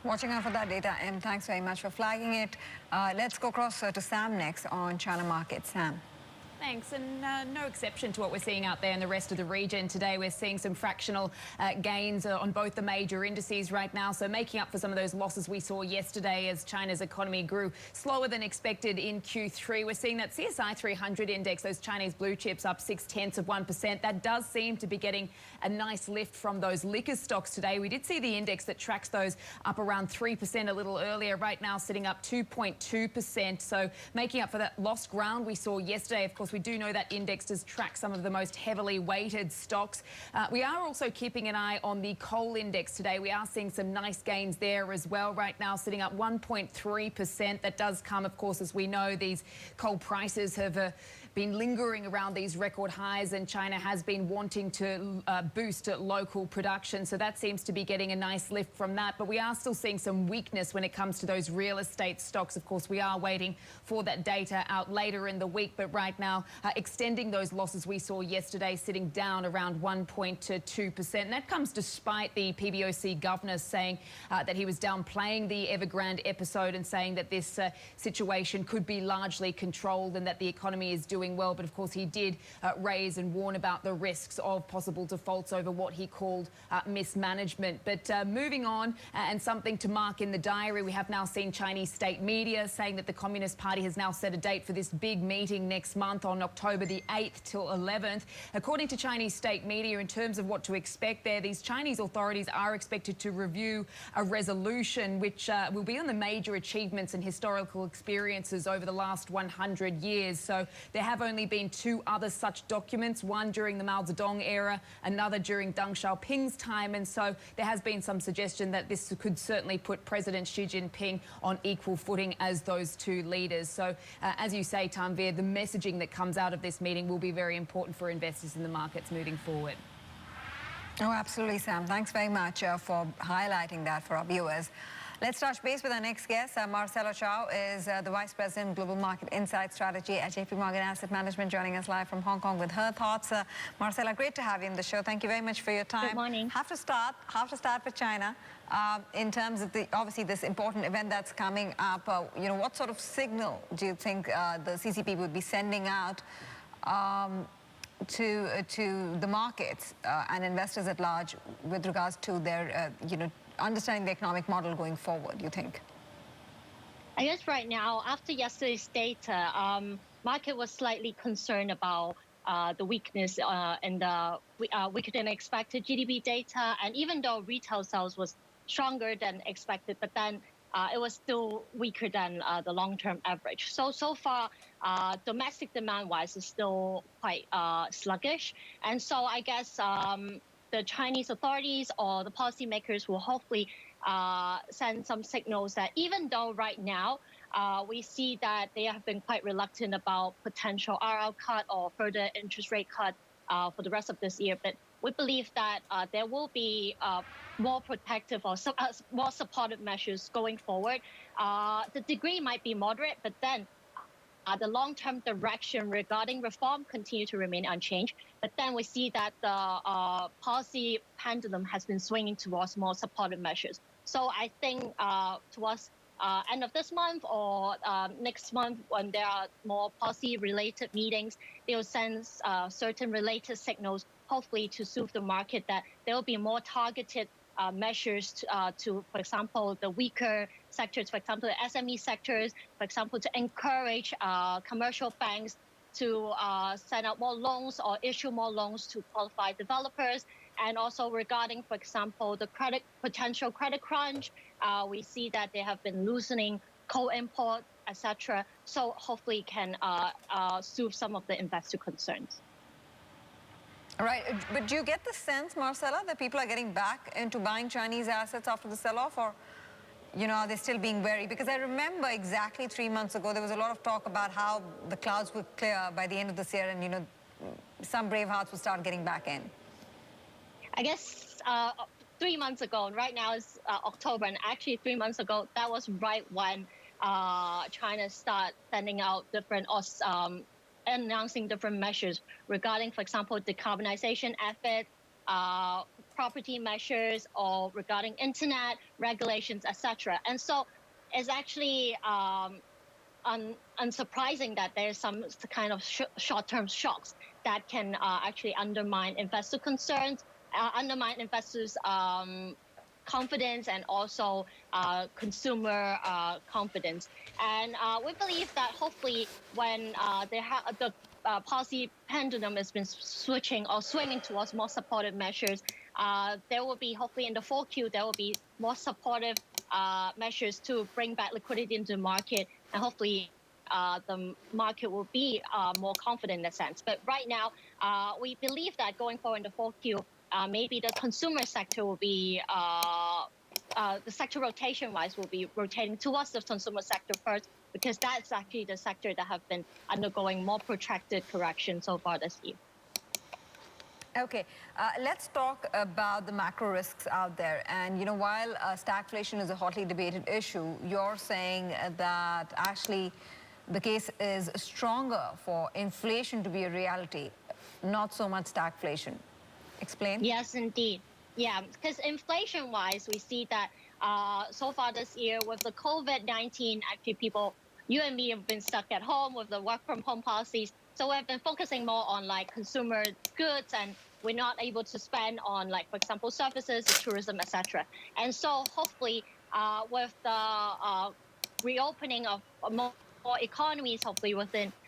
Watching out for that data, Em. Thanks very much for flagging it. Let's go across to Sam next on China markets. Sam. Thanks, and no exception to what we're seeing out there in the rest of the region. Today we're seeing some fractional gains on both the major indices right now, so making up for some of those losses we saw yesterday as China's economy grew slower than expected in Q3. We're seeing that CSI 300 index, those Chinese blue chips, up 0.6%. That does seem to be getting a nice lift from those liquor stocks today. We did see the index that tracks those up around 3% a little earlier, right now sitting up 2.2%, so making up for that lost ground we saw yesterday. Of course, we do know that index does track some of the most heavily weighted stocks. We are also keeping an eye on the coal index today. We are seeing some nice gains there as well, right now sitting up 1.3%. That does come, of course, as we know, these coal prices have been lingering around these record highs, and China has been wanting to boost local production, so that seems to be getting a nice lift from that. But we are still seeing some weakness when it comes to those real estate stocks. Of course, we are waiting for that data out later in the week, but right now extending those losses we saw yesterday, sitting down around 1.2%. And that comes despite the PBOC governor saying that he was downplaying the Evergrande episode and saying that this situation could be largely controlled and that the economy is doing doing well, but of course he did raise and warn about the risks of possible defaults over what he called mismanagement. But moving on, and something to mark in the diary, we have now seen Chinese state media saying that the Communist Party has now set a date for this big meeting next month on October the 8th till 11th. According to Chinese state media, in terms of what to expect there, these Chinese authorities are expected to review a resolution which will be on the major achievements and historical experiences over the last 100 years. So there have only been 2 other such documents, one during the Mao Zedong era, another during Deng Xiaoping's time, and so there has been some suggestion that this could certainly put President Xi Jinping on equal footing as those 2 leaders. So as you say, Tanvir, the messaging that comes out of this meeting will be very important for investors in the markets moving forward. Oh, absolutely, Sam. Thanks very much for highlighting that for our viewers. Let's touch base with our next guest. Marcela Chow is the Vice President, Global Market Insight Strategy at JP Morgan Asset Management, joining us live from Hong Kong with her thoughts. Marcela, great to have you in the show. Thank you very much for your time. Good morning. Have to start with China. In terms of obviously this important event that's coming up, what sort of signal do you think the CCP would be sending out to the markets and investors at large with regards to their, understanding the economic model going forward, you think? I guess right now, after yesterday's data, market was slightly concerned about the weakness in the weaker than expected GDP data. And even though retail sales was stronger than expected, but then it was still weaker than the long-term average. So far, domestic demand-wise is still quite sluggish. And so I guess the Chinese authorities or the policymakers will hopefully send some signals that even though right now we see that they have been quite reluctant about potential RL cut or further interest rate cut for the rest of this year, but we believe that there will be more protective or more supportive measures going forward. The degree might be moderate, but then the long-term direction regarding reform continue to remain unchanged. But then we see that the policy pendulum has been swinging towards more supportive measures. So I think towards end of this month or next month, when there are more policy-related meetings, they will send certain related signals, hopefully to soothe the market, that there will be more targeted measures to, for example, the weaker sectors, for example, the SME sectors, for example, to encourage commercial banks to send out more loans or issue more loans to qualified developers. And also regarding, for example, the potential credit crunch, we see that they have been loosening coal import, etc. So hopefully can soothe some of the investor concerns. All right, but do you get the sense, Marcela, that people are getting back into buying Chinese assets after the sell-off, or, are they still being wary? Because I remember exactly 3 months ago, there was a lot of talk about how the clouds would clear by the end of this year and, some brave hearts would start getting back in. I guess 3 months ago, and right now is October, and actually 3 months ago, that was right when China started sending out different announcing different measures regarding, for example, decarbonization efforts, property measures, or regarding internet regulations, etc. And so it's actually unsurprising that there's some kind of short-term shocks that can actually undermine investor concerns, undermine investors' confidence, and also consumer confidence. And we believe that hopefully when the policy pendulum has been swinging towards more supportive measures, there will be, hopefully in the 4Q, there will be more supportive measures to bring back liquidity into the market, and hopefully the market will be more confident in that sense. But right now, we believe that going forward in the 4Q, maybe the consumer sector will be, the sector rotation-wise will be rotating towards the consumer sector first, because that's actually the sector that have been undergoing more protracted correction so far this year. Okay, let's talk about the macro risks out there. And, while stagflation is a hotly debated issue, you're saying that actually the case is stronger for inflation to be a reality, not so much stagflation. Explain. Yes, indeed. Yeah, because inflation-wise, we see that so far this year with the COVID-19, actually people, you and me have been stuck at home with the work-from-home policies. So we've been focusing more on like consumer goods, and we're not able to spend on like, for example, services, tourism, etc. And so hopefully with the reopening of more economies, hopefully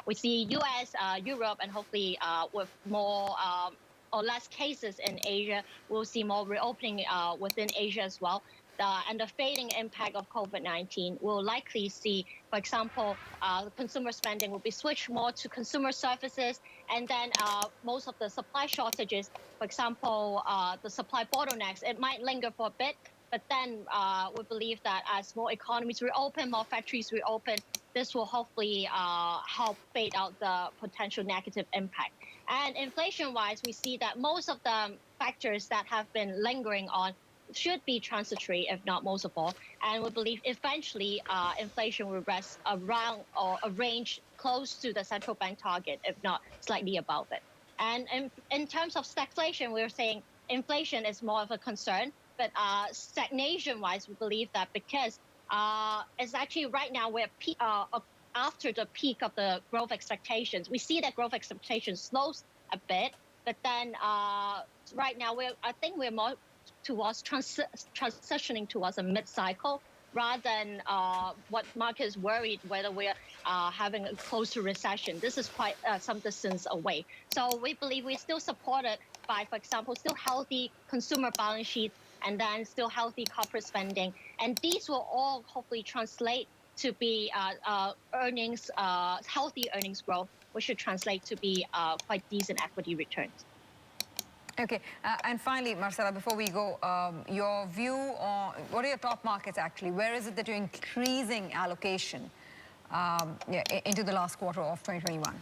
we see US, Europe, and hopefully with more or less cases in Asia, we'll see more reopening within Asia as well. And the fading impact of COVID-19, we'll likely see, for example, consumer spending will be switched more to consumer services, and then most of the supply shortages, for example, the supply bottlenecks, it might linger for a bit, but then we believe that as more economies reopen, more factories reopen, this will hopefully help fade out the potential negative impact. And inflation-wise, we see that most of the factors that have been lingering on should be transitory, if not most of all. And we believe eventually inflation will rest around or a range close to the central bank target, if not slightly above it. And in terms of stagflation, we're saying inflation is more of a concern, but stagnation-wise, we believe that because it's actually right now we're after the peak of the growth expectations. We see that growth expectations slows a bit, but then right now I think we're more towards transitioning towards a mid-cycle rather than what markets worried whether we're having a close to recession. This is quite some distance away. So we believe we're still supported by, for example, still healthy consumer balance sheets and then still healthy corporate spending. And these will all hopefully translate to be earnings, healthy earnings growth, which should translate to be quite decent equity returns. Okay, and finally, Marcela, before we go, your view on what are your top markets actually? Where is it that you're increasing allocation into the last quarter of 2021?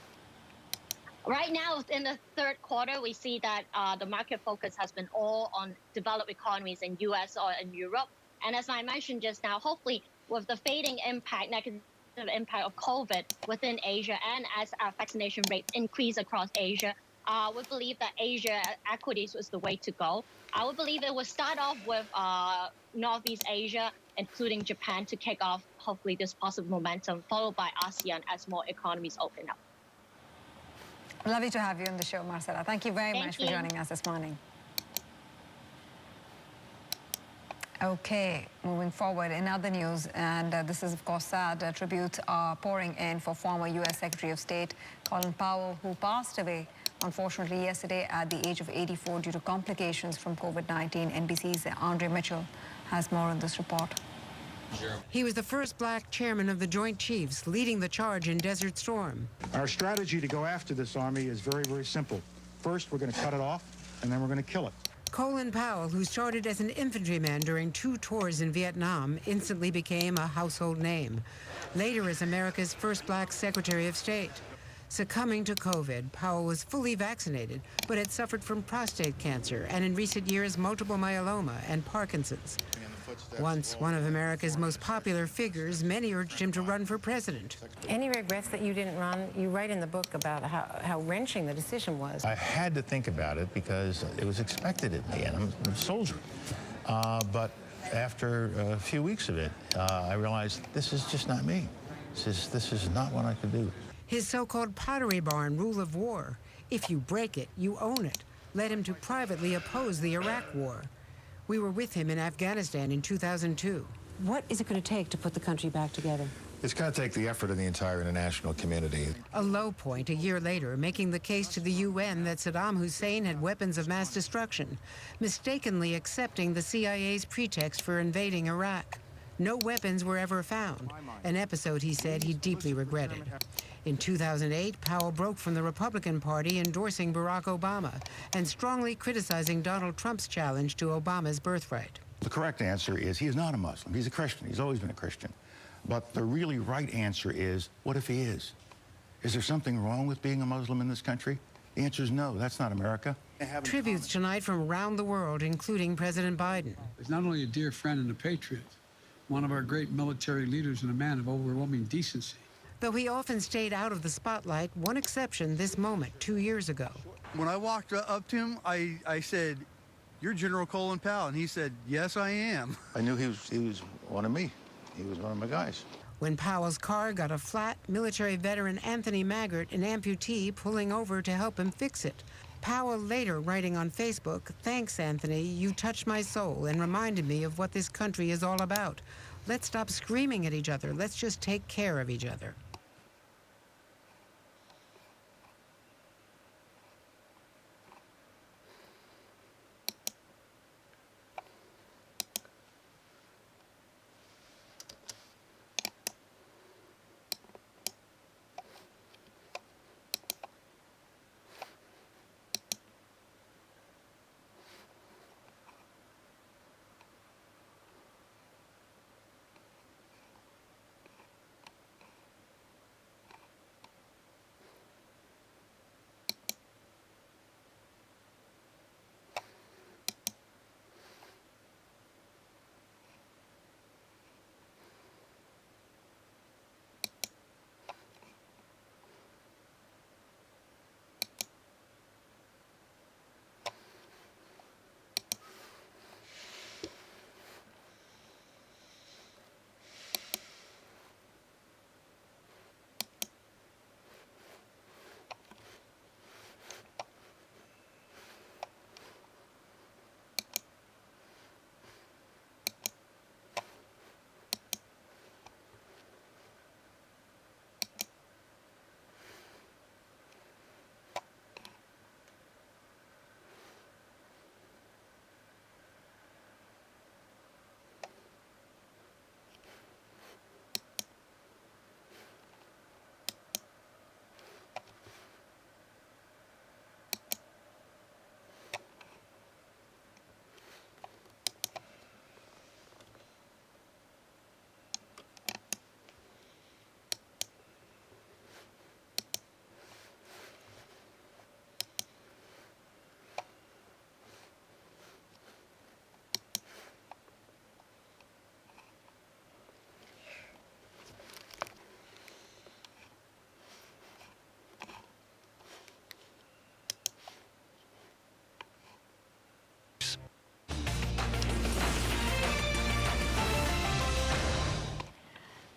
Right now, in the third quarter, we see that the market focus has been all on developed economies in US or in Europe. And as I mentioned just now, hopefully with the fading impact, negative impact of COVID within Asia, and as our vaccination rates increase across Asia, we believe that Asia equities was the way to go. I would believe it will start off with Northeast Asia, including Japan, to kick off hopefully this positive momentum, followed by ASEAN as more economies open up. Lovely to have you on the show, Marcela. Thank you very much for joining us this morning. Okay, moving forward in other news, and this is of course sad, tributes are pouring in for former U.S. Secretary of State Colin Powell, who passed away unfortunately yesterday at the age of 84 due to complications from COVID-19. NBC's Andre Mitchell has more on this report. He was the first black chairman of the Joint Chiefs, leading the charge in Desert Storm. Our strategy to go after this army is very, very simple. First, we're going to cut it off, and then we're going to kill it. Colin Powell, who started as an infantryman during 2 tours in Vietnam, instantly became a household name. Later as America's first black Secretary of State. Succumbing to COVID, Powell was fully vaccinated, but had suffered from prostate cancer and in recent years multiple myeloma and Parkinson's. Once one of America's most popular figures, many urged him to run for president. Any regrets that you didn't run? You write in the book about how wrenching the decision was. I had to think about it because it was expected of me, and I'm a soldier. But after a few weeks of it, I realized this is just not me. This is not what I could do. His so-called Pottery Barn rule of war, if you break it, you own it, led him to privately oppose the Iraq War. We were with him in Afghanistan in 2002. What is it going to take to put the country back together? It's going to take the effort of the entire international community. A low point a year later, making the case to the UN that Saddam Hussein had weapons of mass destruction, mistakenly accepting the CIA's pretext for invading Iraq. No weapons were ever found, an episode he said he deeply regretted. In 2008, Powell broke from the Republican Party, endorsing Barack Obama and strongly criticizing Donald Trump's challenge to Obama's birthright. The correct answer is he is not a Muslim. He's a Christian. He's always been a Christian. But the really right answer is, what if he is? Is there something wrong with being a Muslim in this country? The answer is no. That's not America. Tributes tonight from around the world, including President Biden. He's not only a dear friend and a patriot, one of our great military leaders and a man of overwhelming decency. Though he often stayed out of the spotlight, one exception this moment 2 years ago. When I walked up to him, I said, "You're General Colin Powell," and he said, "Yes, I am." I knew he was one of me. He was one of my guys. when Powell's car got a flat, military veteran Anthony Maggart, an amputee, pulling over to help him fix it. Powell later writing on Facebook, "Thanks, Anthony, you touched my soul and reminded me of what this country is all about. Let's stop screaming at each other. Let's just take care of each other."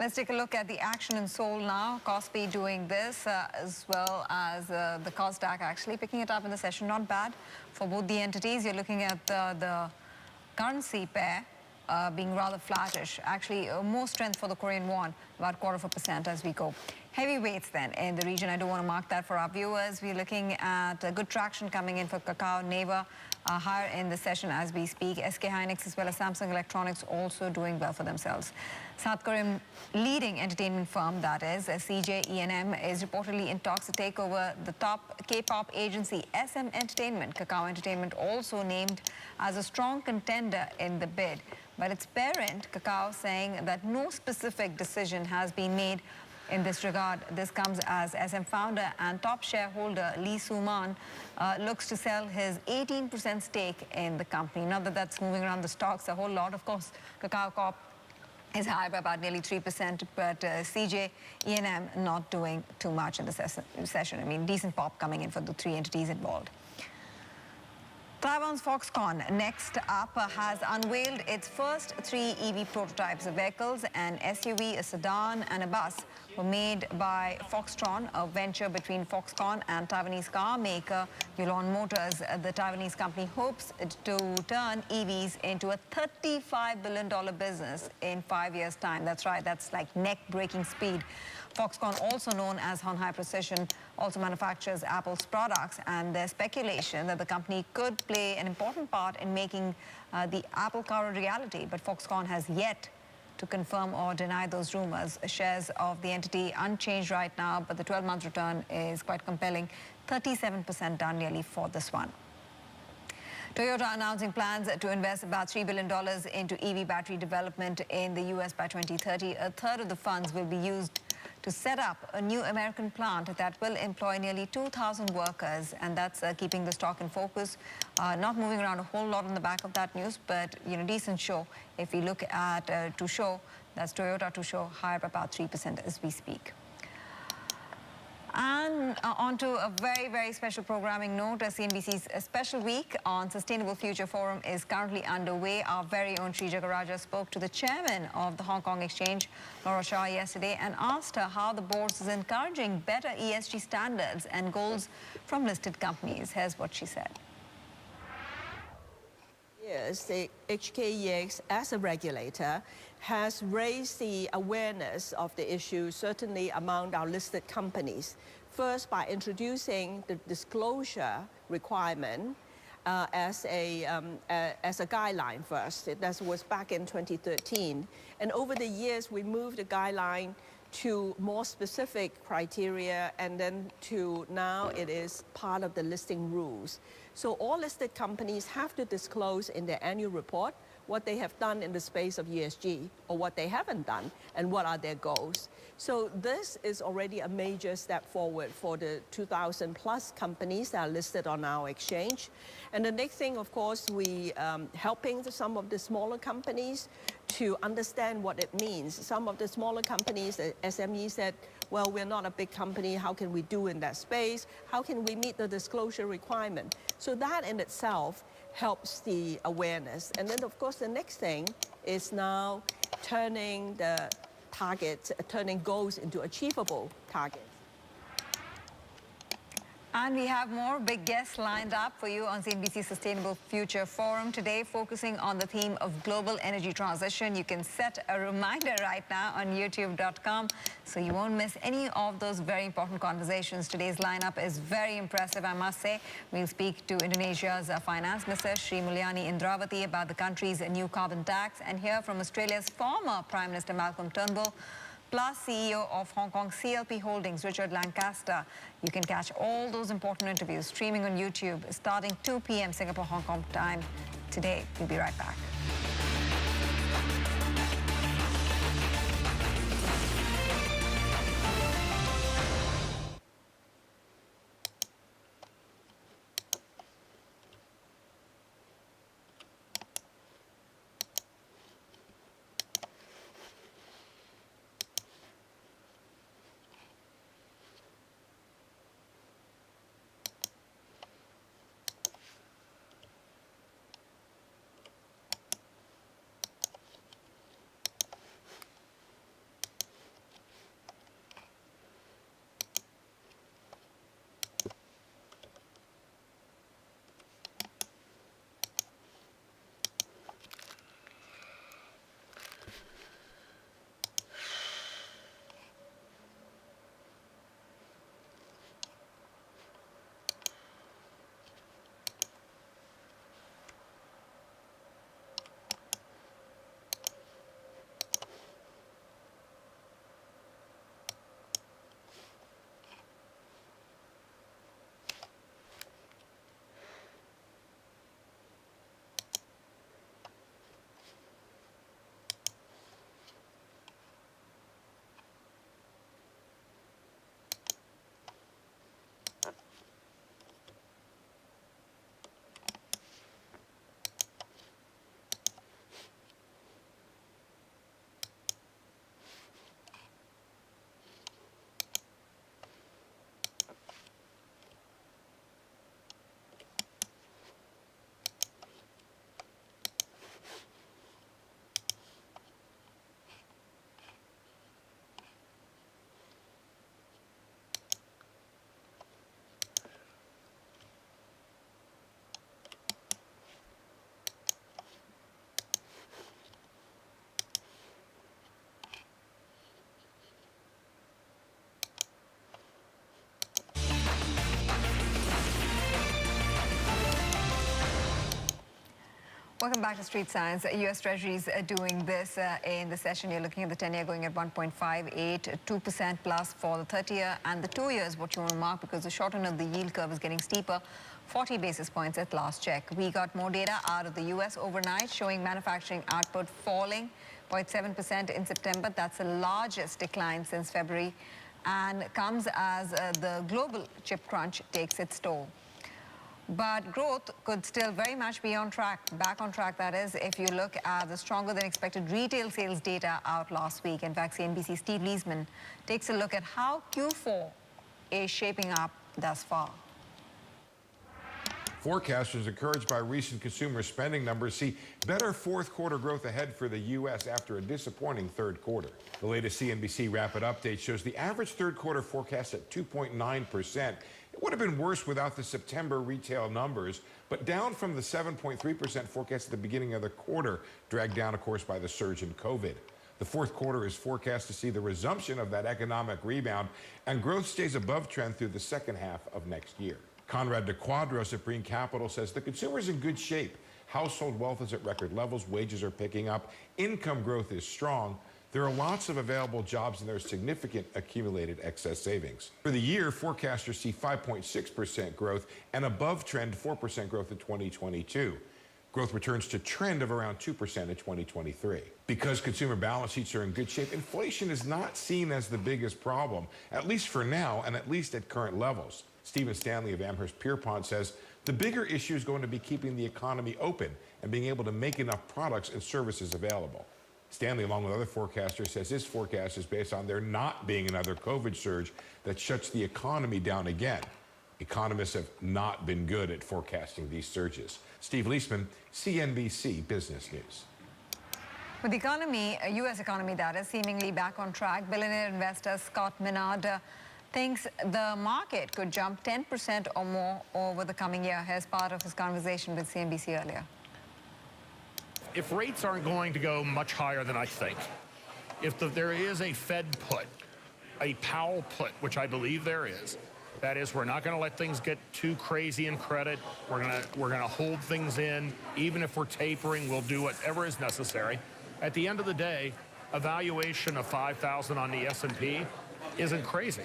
Let's take a look at the action in Seoul now. Kospi doing this as well as the Kosdaq actually picking it up in the session. Not bad for both the entities. You're looking at the currency pair being rather flattish. Actually, more strength for the Korean won, about 0.25% as we go. Heavyweights then in the region. I do want to mark that for our viewers. We're looking at good traction coming in for Cacao, Neva, higher in the session as we speak. SK Hynix as well as Samsung Electronics also doing well for themselves. South Korean leading entertainment firm, that is, CJ E&M, is reportedly in talks to take over the top K-pop agency, SM Entertainment. Cacao Entertainment also named as a strong contender in the bid. But its parent, Cacao, saying that no specific decision has been made in this regard. This comes as SM founder and top shareholder Lee Soo-man looks to sell his 18% stake in the company. Not that that's moving around the stocks a whole lot. Of course, Cacao Corp is higher by about nearly 3%, but CJ E&M not doing too much in the session. I mean, decent pop coming in for the three entities involved. Taiwan's Foxconn, next up, has unveiled its first 3 EV prototypes. The vehicles, an SUV, a sedan, and a bus, were made by Foxtron, a venture between Foxconn and Taiwanese car maker Yulon Motors. The Taiwanese company hopes to turn EVs into a $35 billion business in 5 years' time. That's right, that's like neck-breaking speed. Foxconn, also known as Hon Hai Precision, also manufactures Apple's products, and there's speculation that the company could play an important part in making the Apple car a reality. But Foxconn has yet to confirm or deny those rumors. Shares of the entity unchanged right now, but the 12-month return is quite compelling. 37% down nearly for this one. Toyota announcing plans to invest about $3 billion into EV battery development in the U.S. by 2030. A third of the funds will be used to set up a new American plant that will employ nearly 2,000 workers, and that's keeping the stock in focus. Not moving around a whole lot on the back of that news, but decent show. If we look at Tusho, that's Toyota Tusho, higher by about 3% as we speak. And on to a very, very special programming note. CNBC's special week on Sustainable Future Forum is currently underway. Our very own Sri Jagaraja spoke to the chairman of the Hong Kong Exchange, Laura Shah, yesterday and asked her how the board is encouraging better ESG standards and goals from listed companies. Here's what she said. Yes, the HKEX, as a regulator, has raised the awareness of the issue, certainly among our listed companies. First, by introducing the disclosure requirement as a guideline first. That was back in 2013. And over the years, we moved the guideline to more specific criteria, and then to now it is part of the listing rules. So all listed companies have to disclose in their annual report what they have done in the space of ESG, or what they haven't done, and what are their goals. So this is already a major step forward for the 2,000 plus companies that are listed on our exchange. And the next thing, of course, we helping some of the smaller companies to understand what it means. Some of the smaller companies, the SME said, well, we're not a big company, how can we do in that space? How can we meet the disclosure requirement? So that in itself helps the awareness. And then, of course, the next thing is now turning the targets, turning goals into achievable targets. And we have more big guests lined up for you on CNBC Sustainable Future Forum today, focusing on the theme of global energy transition. You can set a reminder right now on youtube.com so you won't miss any of those very important conversations. Today's lineup is very impressive, I must say. We'll speak to Indonesia's finance minister, Sri Mulyani Indrawati, about the country's new carbon tax, and hear from Australia's former Prime Minister Malcolm Turnbull, plus CEO of Hong Kong CLP Holdings, Richard Lancaster. You can catch all those important interviews streaming on YouTube starting 2 p.m. Singapore, Hong Kong time today. We'll be right back. Welcome back to Street Science. U.S. Treasuries are doing this in the session. You're looking at the 10-year going at 1.58, 2% plus for the 30-year, and the 2 years, what you want to mark, because the short end of the yield curve is getting steeper, 40 basis points at last check. We got more data out of the U.S. overnight showing manufacturing output falling 0.7% in September. That's the largest decline since February, and comes as the global chip crunch takes its toll. But growth could still very much be on track, back on track, that is, if you look at the stronger than expected retail sales data out last week. In fact, CNBC's Steve Leisman takes a look at how Q4 is shaping up thus far. Forecasters encouraged by recent consumer spending numbers see better fourth quarter growth ahead for the U.S. after a disappointing third quarter. The latest CNBC Rapid Update shows the average third quarter forecast at 2.9%. It would have been worse without the September retail numbers, but down from the 7.3% forecast at the beginning of the quarter, dragged down, of course, by the surge in COVID. The fourth quarter is forecast to see the resumption of that economic rebound, and growth stays above trend through the second half of next year. Conrad de Quadros at Breen Capital says the consumer is in good shape. Household wealth is at record levels, wages are picking up, income growth is strong. There are lots of available jobs and there's significant accumulated excess savings. For the year, forecasters see 5.6% growth and above trend 4% growth in 2022. Growth returns to trend of around 2% in 2023. Because consumer balance sheets are in good shape, inflation is not seen as the biggest problem, at least for now and at least at current levels. Stephen Stanley of Amherst Pierpont says the bigger issue is going to be keeping the economy open and being able to make enough products and services available. Stanley, along with other forecasters, says his forecast is based on there not being another COVID surge that shuts the economy down again. Economists have not been good at forecasting these surges. Steve Leisman, CNBC Business News. With the economy, U.S. economy that is, seemingly back on track, billionaire investor Scott Minerd thinks the market could jump 10% or more over the coming year. Here's part of his conversation with CNBC earlier. If rates aren't going to go much higher than I think, if there is a Fed put, a Powell put, which I believe there is, that is, we're not going to let things get too crazy in credit. We're going to hold things in. Even if we're tapering, we'll do whatever is necessary. At the end of the day, a valuation of 5,000 on the S&P isn't crazy.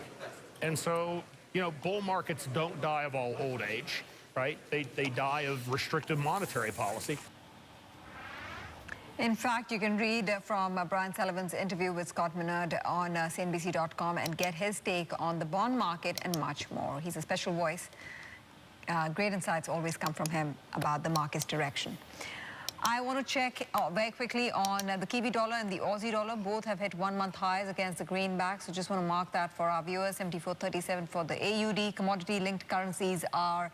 And so, you know, bull markets don't die of all old age, right? They die of restrictive monetary policy. In fact, you can read from Brian Sullivan's interview with Scott Minerd on CNBC.com and get his take on the bond market and much more. He's a special voice. Great insights always come from him about the market's direction. I want to check very quickly on the Kiwi dollar and the Aussie dollar. Both have hit one-month highs against the greenback, so just want to mark that for our viewers. 74.37 for the AUD. Commodity-linked currencies are,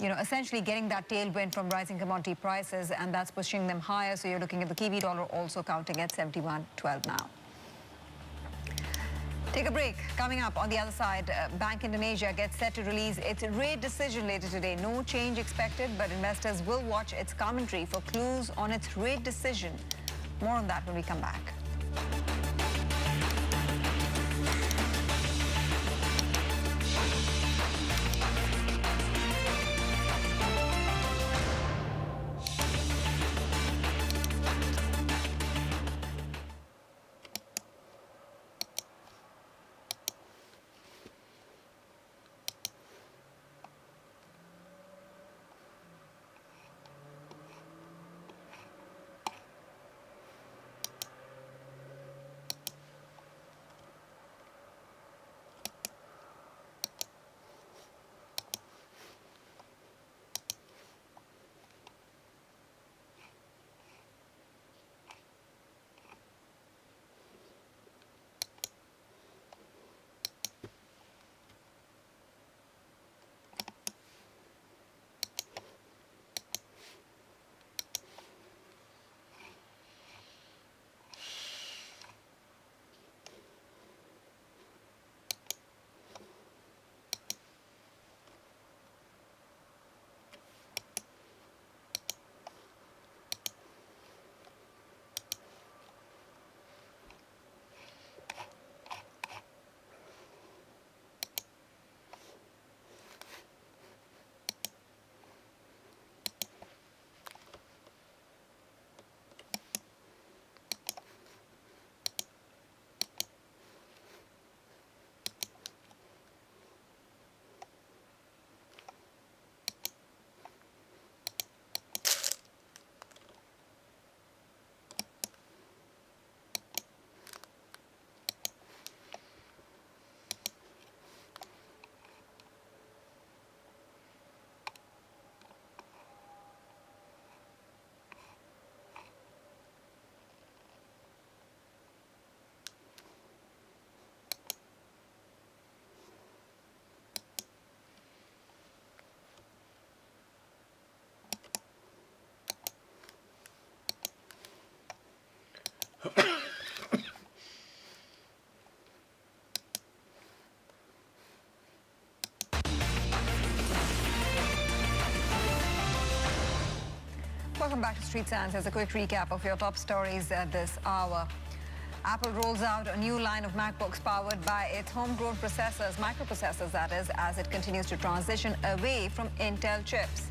you know, essentially getting that tailwind from rising commodity prices, and that's pushing them higher. So you're looking at the Kiwi dollar also counting at 71.12 now. Take a break. Coming up on the other side, Bank Indonesia gets set to release its rate decision later today. No change expected, but investors will watch its commentary for clues on its rate decision. More on that when we come back. Welcome back to Street Science. Here's a quick recap of your top stories at this hour. Apple rolls out a new line of MacBooks powered by its homegrown processors, microprocessors that is, as it continues to transition away from Intel chips.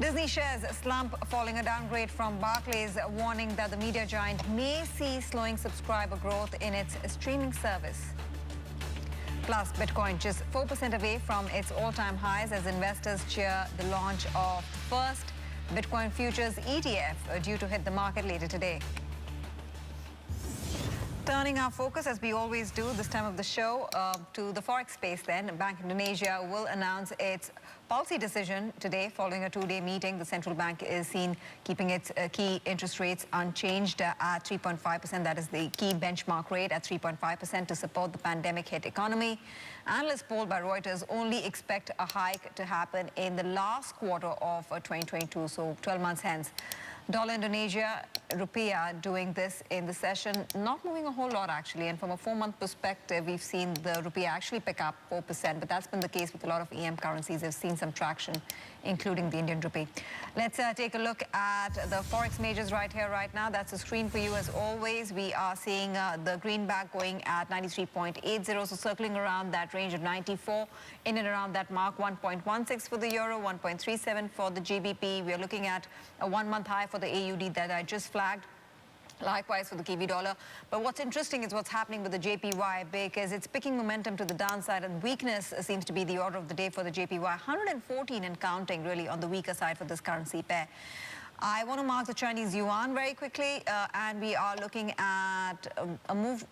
Disney shares slump following a downgrade from Barclays, warning that the media giant may see slowing subscriber growth in its streaming service. Plus, Bitcoin just 4% away from its all-time highs as investors cheer the launch of first Bitcoin futures ETF due to hit the market later today. Turning our focus, as we always do this time of the show, to the Forex space then. Bank Indonesia will announce its policy decision today following a two-day meeting. The central bank is seen keeping its key interest rates unchanged at 3.5%. That is the key benchmark rate at 3.5% to support the pandemic-hit economy. Analysts polled by Reuters only expect a hike to happen in the last quarter of 2022, so 12 months hence. Dollar Indonesia, rupiah doing this in the session, not moving a whole lot actually. And from a 4-month perspective, we've seen the rupiah actually pick up 4%, but that's been the case with a lot of EM currencies. They've seen some traction, including the Indian rupee. Let's take a look at the Forex majors right here, right now. That's a screen for you as always. We are seeing the greenback going at 93.80, so circling around that range of 94, in and around that mark. 1.16 for the euro, 1.37 for the GBP. We are looking at a 1-month high for the AUD that I just flagged. Likewise for the Kiwi dollar. But what's interesting is what's happening with the JPY, because it's picking momentum to the downside, and weakness seems to be the order of the day for the JPY. 114 and counting really on the weaker side for this currency pair. I want to mark the Chinese yuan very quickly, and we are looking at a move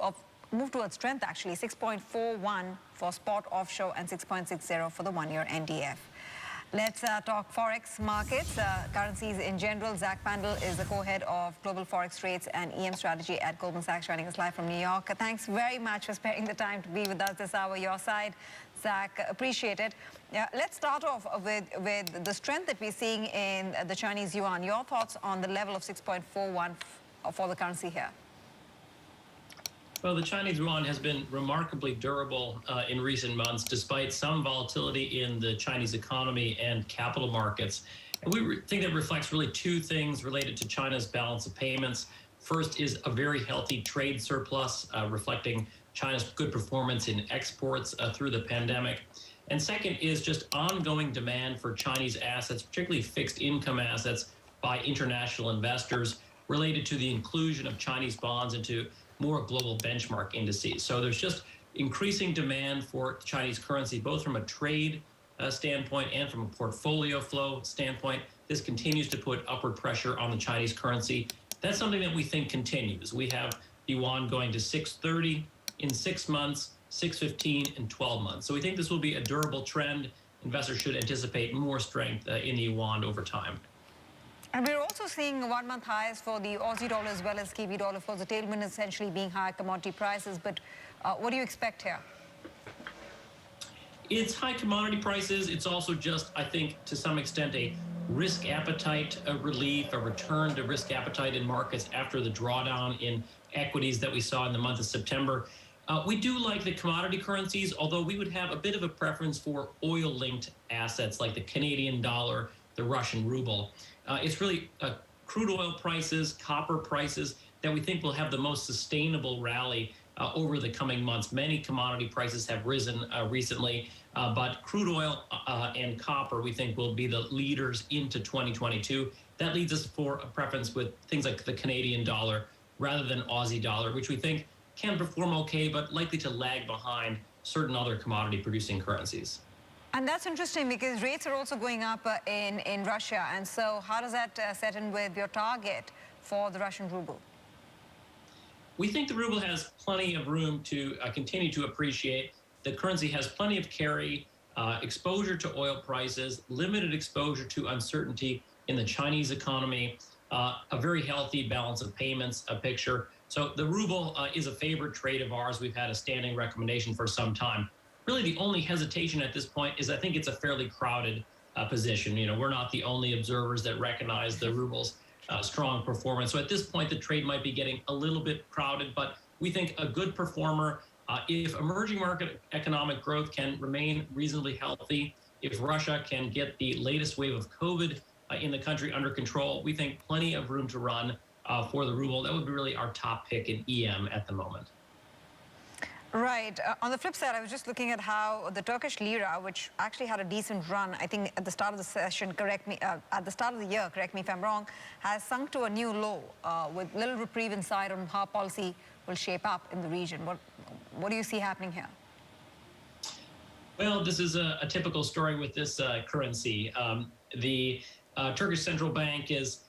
towards strength actually. 6.41 for spot offshore and 6.60 for the 1-year NDF. Let's talk Forex markets, currencies in general. Zach Pandel is the co-head of Global Forex Rates and EM Strategy at Goldman Sachs, joining us live from New York. Thanks very much for sparing the time to be with us this hour. Your side, Zach, appreciate it. Let's start off with the strength that we're seeing in the Chinese yuan. Your thoughts on the level of 6.41 for the currency here? Well, the Chinese yuan has been remarkably durable in recent months, despite some volatility in the Chinese economy and capital markets. And we think that reflects really two things related to China's balance of payments. First is a very healthy trade surplus, reflecting China's good performance in exports through the pandemic. And second is just ongoing demand for Chinese assets, particularly fixed income assets, by international investors related to the inclusion of Chinese bonds into more global benchmark indices. So there's just increasing demand for Chinese currency, both from a trade standpoint and from a portfolio flow standpoint. This continues to put upward pressure on the Chinese currency. That's something that we think continues. We have yuan going to 630 in 6 months, 615 in 12 months. So we think this will be a durable trend. Investors should anticipate more strength in the yuan over time. And we're also seeing 1-month highs for the Aussie dollar as well as Kiwi dollar, for the tailwind essentially being higher commodity prices. But what do you expect here? It's high commodity prices. It's also just, I think, to some extent, a risk appetite relief, a return to risk appetite in markets after the drawdown in equities that we saw in the month of September. We do like the commodity currencies, although we would have a bit of a preference for oil-linked assets like the Canadian dollar, the Russian ruble. It's really crude oil prices, copper prices that we think will have the most sustainable rally over the coming months. Many commodity prices have risen recently, but crude oil and copper we think will be the leaders into 2022. That leads us for a preference with things like the Canadian dollar rather than Aussie dollar, which we think can perform okay, but likely to lag behind certain other commodity producing currencies. And that's interesting because rates are also going up in Russia. And so how does that set in with your target for the Russian ruble? We think the ruble has plenty of room to continue to appreciate. The currency has plenty of carry, exposure to oil prices, limited exposure to uncertainty in the Chinese economy, a very healthy balance of payments picture. So the ruble is a favorite trade of ours. We've had a standing recommendation for some time. Really, the only hesitation at this point is I think it's a fairly crowded position. You know, we're not the only observers that recognize the ruble's strong performance. So at this point, the trade might be getting a little bit crowded, but we think a good performer, if emerging market economic growth can remain reasonably healthy, if Russia can get the latest wave of COVID in the country under control, we think plenty of room to run for the ruble. That would be really our top pick in EM at the moment. Right. On the flip side, I was just looking at how the Turkish lira, which actually had a decent run, I think at the start of the session, at the start of the year, correct me if I'm wrong, has sunk to a new low with little reprieve in sight on how policy will shape up in the region. What do you see happening here? Well, this is a typical story with this currency. The Turkish central bank is,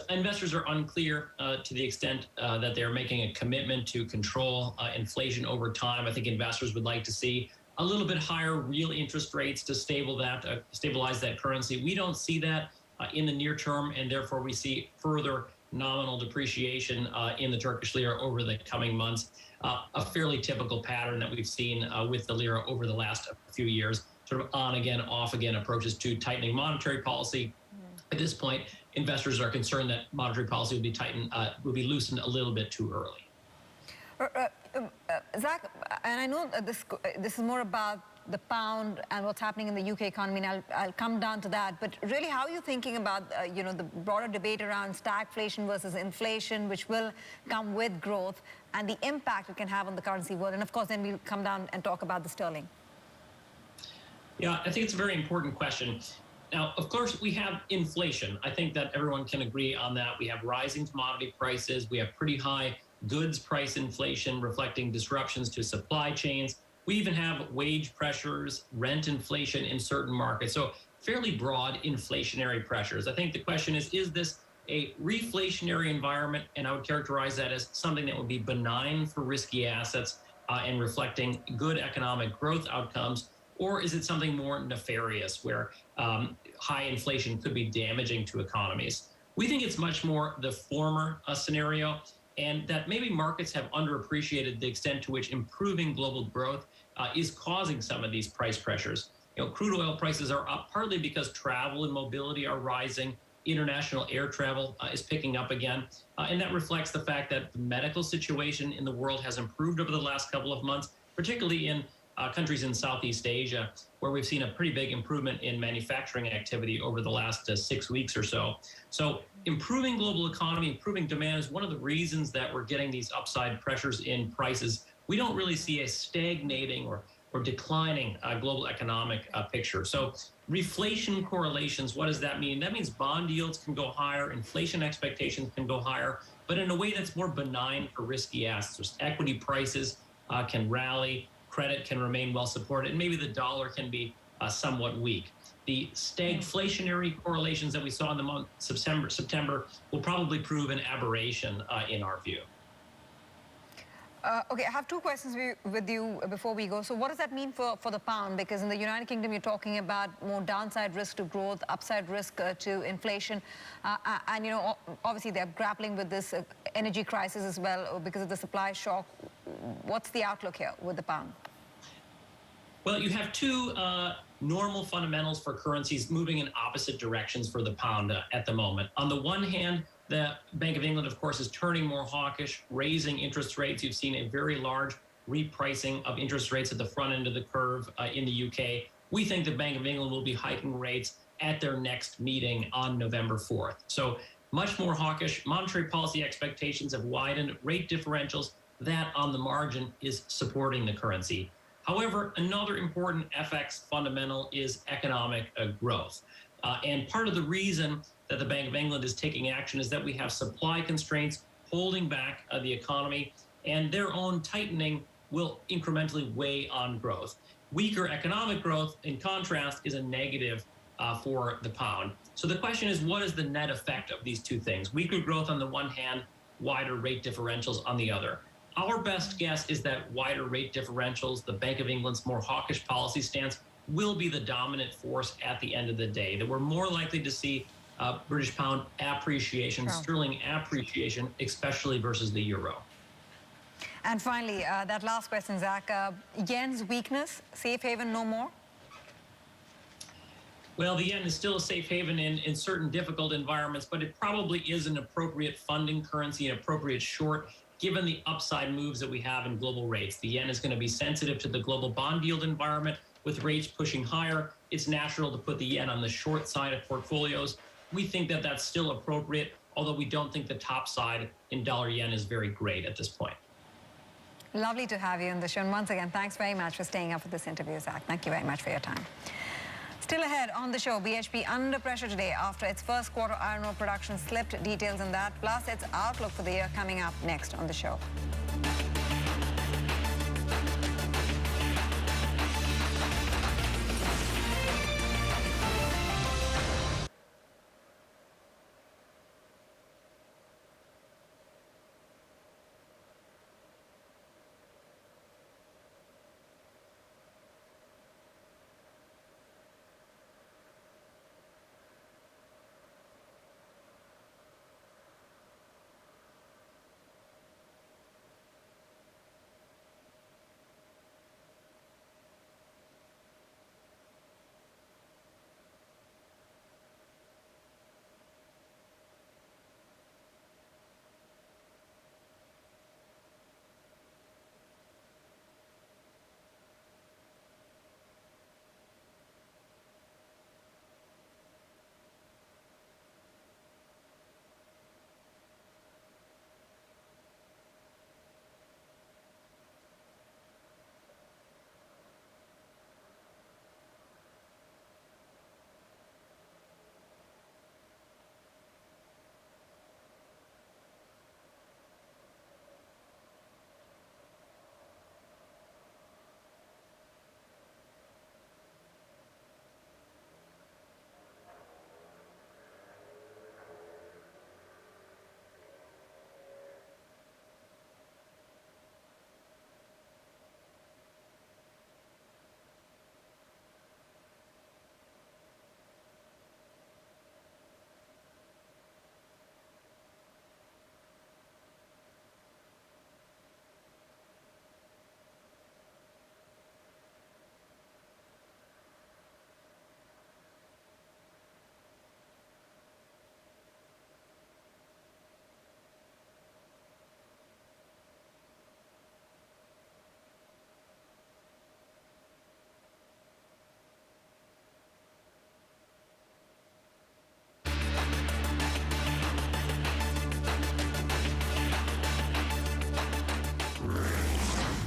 investors are unclear to the extent that they're making a commitment to control inflation over time. I think investors would like to see a little bit higher real interest rates to stabilize that currency. We don't see that in the near term, and therefore we see further nominal depreciation in the Turkish lira over the coming months. A fairly typical pattern that we've seen with the lira over the last few years, sort of on again, off again approaches to tightening monetary policy. At this point, investors are concerned that monetary policy will be loosened a little bit too early. Zach, and I know that this is more about the pound and what's happening in the UK economy, and I'll come down to that. But really, how are you thinking about the broader debate around stagflation versus inflation, which will come with growth, and the impact it can have on the currency world? And of course, then we'll come down and talk about the sterling. Yeah, I think it's a very important question. Now, of course, we have inflation. I think that everyone can agree on that. We have rising commodity prices. We have pretty high goods price inflation reflecting disruptions to supply chains. We even have wage pressures, rent inflation in certain markets. So fairly broad inflationary pressures. I think the question is this a reflationary environment? And I would characterize that as something that would be benign for risky assets and reflecting good economic growth outcomes. Or is it something more nefarious where high inflation could be damaging to economies? We think it's much more the former scenario, and that maybe markets have underappreciated the extent to which improving global growth is causing some of these price pressures. Crude oil prices are up partly because travel and mobility are rising. International air travel is picking up again. And that reflects the fact that the medical situation in the world has improved over the last couple of months, particularly in countries in Southeast Asia, where we've seen a pretty big improvement in manufacturing activity over the last 6 weeks or so. So improving global economy, improving demand is one of the reasons that we're getting these upside pressures in prices. We don't really see a stagnating or declining global economic picture. So reflation correlations, what does that mean? That means bond yields can go higher, inflation expectations can go higher, but in a way that's more benign for risky assets. Equity prices can rally, credit can remain well supported, and maybe the dollar can be somewhat weak. The stagflationary correlations that we saw in the month of September will probably prove an aberration in our view. Okay, I have two questions with you before we go. So what does that mean for the pound? Because in the United Kingdom, you're talking about more downside risk to growth, upside risk to inflation. And, obviously they're grappling with this energy crisis as well because of the supply shock. What's the outlook here with the pound? Well, you have two normal fundamentals for currencies moving in opposite directions for the pound at the moment. On the one hand, the Bank of England, of course, is turning more hawkish, raising interest rates. You've seen a very large repricing of interest rates at the front end of the curve in the UK. We think the Bank of England will be hiking rates at their next meeting on November 4th. So much more hawkish. Monetary policy expectations have widened. Rate differentials, that on the margin is supporting the currency. However, another important FX fundamental is economic growth. And part of the reason that the Bank of England is taking action is that we have supply constraints holding back the economy, and their own tightening will incrementally weigh on growth. Weaker economic growth, in contrast, is a negative for the pound. So the question is, what is the net effect of these two things? Weaker growth on the one hand, wider rate differentials on the other. Our best guess is that wider rate differentials, the Bank of England's more hawkish policy stance, will be the dominant force at the end of the day, that we're more likely to see British pound appreciation, sterling appreciation, especially versus the euro. And finally, that last question, Zach, yen's weakness, safe haven no more? Well, the yen is still a safe haven in certain difficult environments, but it probably is an appropriate funding currency, an appropriate short, given the upside moves that we have in global rates. The yen is going to be sensitive to the global bond yield environment with rates pushing higher. It's natural to put the yen on the short side of portfolios. We think that that's still appropriate, although we don't think the top side in dollar yen is very great at this point. Lovely to have you on the show. And once again, thanks very much for staying up for this interview, Zach. Thank you very much for your time. Still ahead on the show, BHP under pressure today after its first quarter iron ore production slipped. Details on that, plus its outlook for the year coming up next on the show.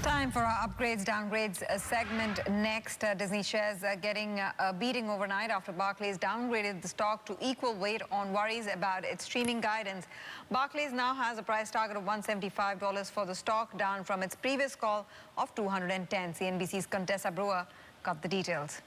Time for our upgrades, downgrades segment next. Disney shares getting a beating overnight after Barclays downgraded the stock to equal weight on worries about its streaming guidance. Barclays now has a price target of $175 for the stock, down from its previous call of $210. CNBC's Contessa Brewer got the details.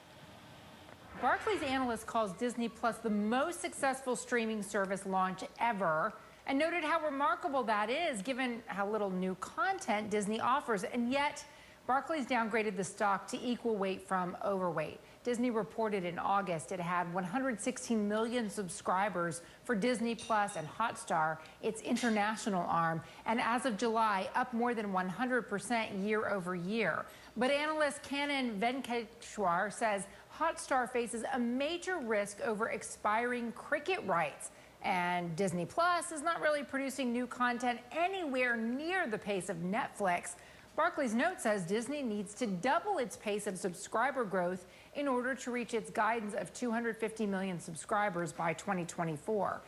Barclays analyst calls Disney Plus the most successful streaming service launch ever, and noted how remarkable that is given how little new content Disney offers. And yet, Barclays downgraded the stock to equal weight from overweight. Disney reported in August it had 116 million subscribers for Disney Plus and Hotstar, its international arm, and as of July, up more than 100% year over year. But analyst Kanan Venkateshwar says Hotstar faces a major risk over expiring cricket rights. And Disney Plus is not really producing new content anywhere near the pace of Netflix. Barclays' note says Disney needs to double its pace of subscriber growth in order to reach its guidance of 250 million subscribers by 2024.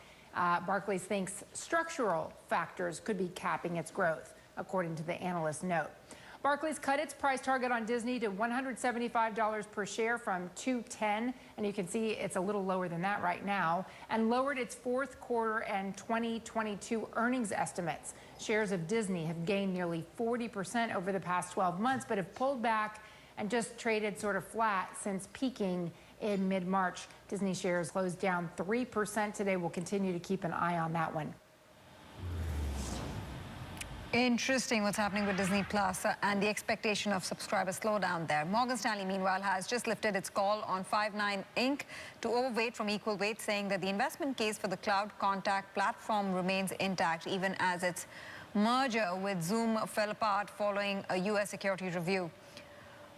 Barclays thinks structural factors could be capping its growth, according to the analyst's note. Barclays cut its price target on Disney to $175 per share from $210, and you can see it's a little lower than that right now, and lowered its fourth quarter and 2022 earnings estimates. Shares of Disney have gained nearly 40% over the past 12 months, but have pulled back and just traded sort of flat since peaking in mid-March. Disney shares closed down 3% today. We'll continue to keep an eye on that one. Interesting what's happening with Disney Plus and the expectation of subscriber slowdown there. Morgan Stanley, meanwhile, has just lifted its call on Five9 Inc. to overweight from equal weight, saying that the investment case for the cloud contact platform remains intact, even as its merger with Zoom fell apart following a U.S. securities review.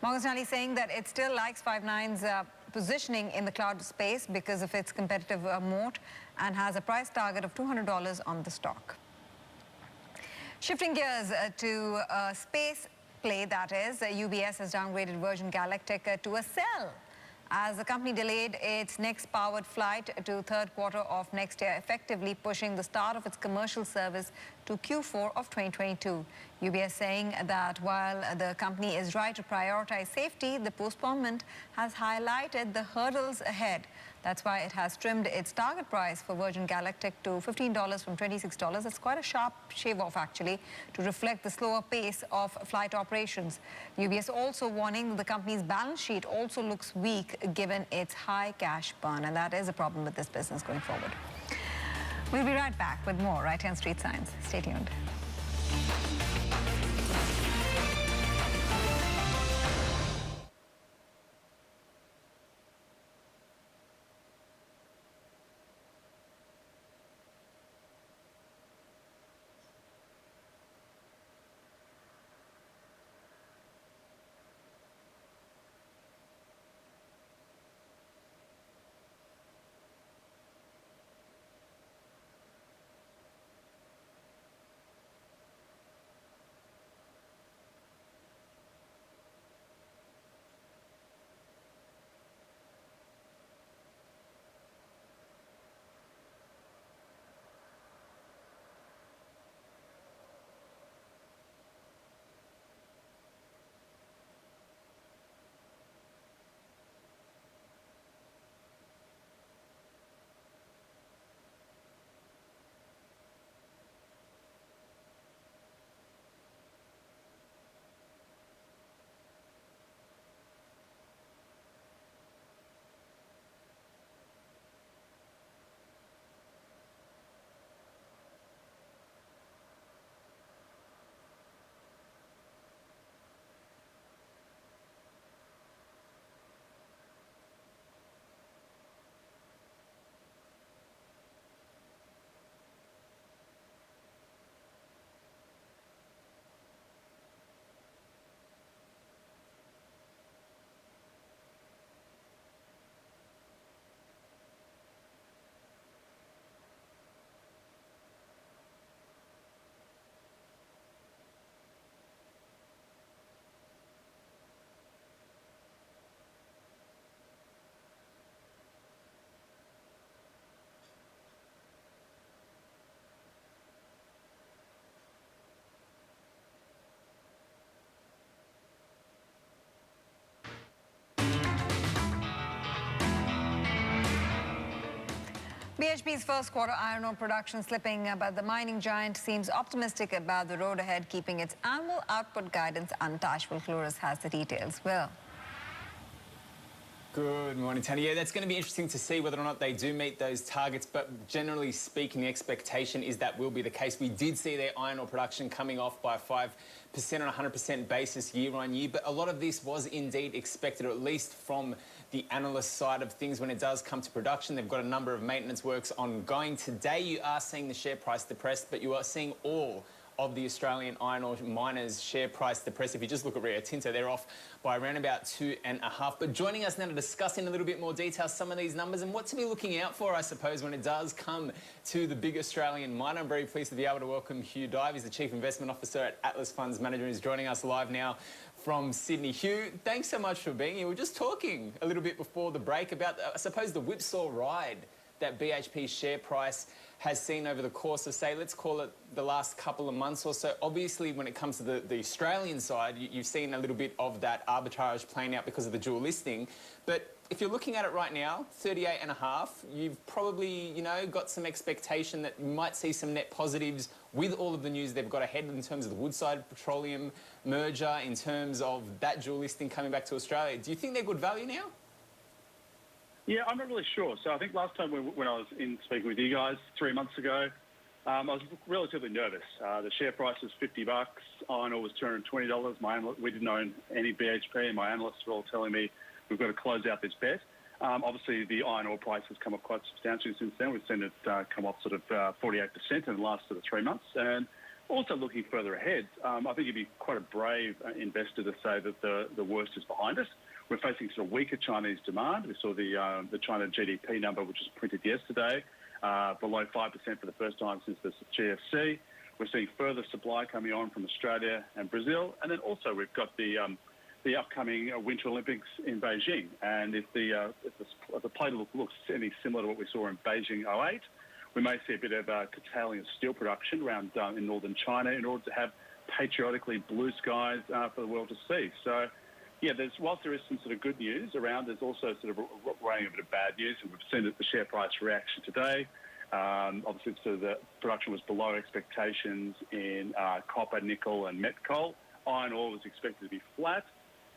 Morgan Stanley saying that it still likes Five9's positioning in the cloud space because of its competitive moat and has a price target of $200 on the stock. Shifting gears to space play, that is, UBS has downgraded Virgin Galactic to a sell as the company delayed its next powered flight to third quarter of next year, effectively pushing the start of its commercial service to Q4 of 2022. UBS saying that while the company is right to prioritize safety, the postponement has highlighted the hurdles ahead. That's why it has trimmed its target price for Virgin Galactic to $15 from $26. That's quite a sharp shave off, actually, to reflect the slower pace of flight operations. UBS also warning that the company's balance sheet also looks weak given its high cash burn, and that is a problem with this business going forward. We'll be right back with more right here on Street Signs. Stay tuned. BHP's first quarter iron ore production slipping, but the mining giant seems optimistic about the road ahead, keeping its annual output guidance untouched. Will Flores has the details. Will. Good morning, Tanya. Yeah, that's going to be interesting to see whether or not they do meet those targets, but generally speaking, the expectation is that will be the case. We did see their iron ore production coming off by 5% on a 100% basis year on year, but a lot of this was indeed expected, or at least from the analyst side of things when it does come to production. They've got a number of maintenance works ongoing. Today, you are seeing the share price depressed, but you are seeing all of the Australian iron ore miners' share price depressed. If you just look at Rio Tinto, they're off by around about 2.5. But joining us now to discuss in a little bit more detail some of these numbers and what to be looking out for, I suppose, when it does come to the big Australian miner. I'm very pleased to be able to welcome Hugh Dive. He's the Chief Investment Officer at Atlas Funds Management. He's joining us live now from Sydney. Hugh, thanks so much for being here. We were just talking a little bit before the break about, I suppose, the whipsaw ride that BHP's share price has seen over the course of, say, let's call it the last couple of months or so. Obviously, when it comes to the Australian side, you've seen a little bit of that arbitrage playing out because of the dual listing. But if you're looking at it right now, 38.5, you've probably, got some expectation that you might see some net positives with all of the news they've got ahead in terms of the Woodside Petroleum merger, in terms of that dual listing coming back to Australia. Do you think they're good value now? Yeah, I'm not really sure. So I think last time when I was in speaking with you guys 3 months ago, I was relatively nervous. The share price was $50. Iron ore was $220. We didn't own any BHP, and my analysts were all telling me we've got to close out this bet. Obviously, the iron ore price has come up quite substantially since then. We've seen it come up sort of 48% in the last sort of 3 months. And also looking further ahead, I think you'd be quite a brave investor to say that the worst is behind us. we're facing sort of weaker Chinese demand. We saw the China GDP number, which was printed yesterday, below 5% for the first time since the GFC. We're seeing further supply coming on from Australia and Brazil, and then also we've got the upcoming Winter Olympics in Beijing. And if the plate looks any similar to what we saw in Beijing 08, we may see a bit of curtailing of steel production around in northern China in order to have patriotically blue skies for the world to see. So, yeah, whilst there is some sort of good news around, there's also sort of running a bit of bad news, and we've seen the share price reaction today. Obviously, so the production was below expectations in copper, nickel, and met coal. Iron ore was expected to be flat,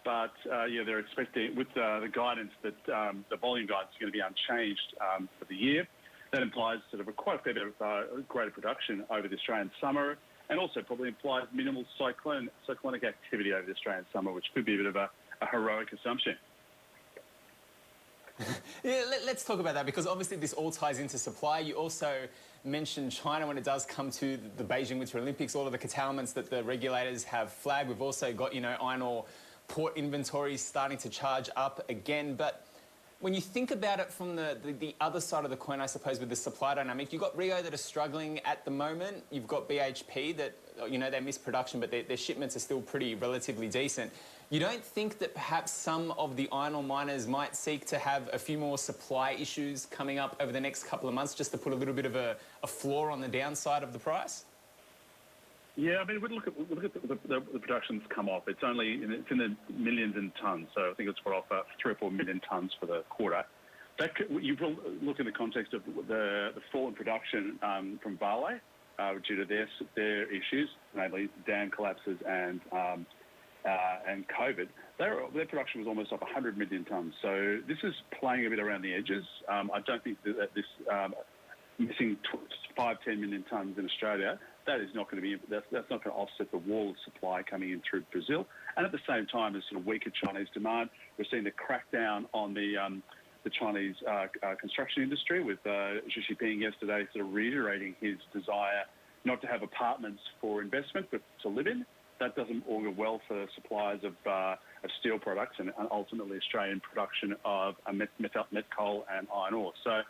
but yeah, they're expecting with the guidance that the volume guidance is going to be unchanged for the year. That implies sort of quite a fair bit of greater production over the Australian summer, and also probably implies minimal cyclonic activity over the Australian summer, which could be a bit of a heroic assumption. Yeah, let's talk about that, because obviously this all ties into supply. You also mentioned China when it does come to the Beijing Winter Olympics, all of the curtailments that the regulators have flagged. We've also got, iron ore port inventories starting to charge up again. But when you think about it from the other side of the coin, I suppose, with the supply dynamic, you've got Rio that are struggling at the moment. You've got BHP that, they missed production, but their shipments are still pretty relatively decent. You don't think that perhaps some of the iron ore miners might seek to have a few more supply issues coming up over the next couple of months just to put a little bit of a floor on the downside of the price? Yeah, I mean, we look at the production that's come off. It's in the millions in tonnes, so I think it's off 3 or 4 million tonnes for the quarter. You look in the context of the fall in production from Vale due to their issues, namely dam collapses and COVID. Their production was almost up 100 million tonnes. So this is playing a bit around the edges. I don't think that this missing 5-10 million tonnes in Australia, that's not going to offset the wall of supply coming in through Brazil. And at the same time, there's sort of weaker Chinese demand. We're seeing the crackdown on the Chinese construction industry, with Xi Jinping yesterday sort of reiterating his desire not to have apartments for investment, but to live in. That doesn't augur well for suppliers of steel products and ultimately Australian production of met coal and iron ore. So,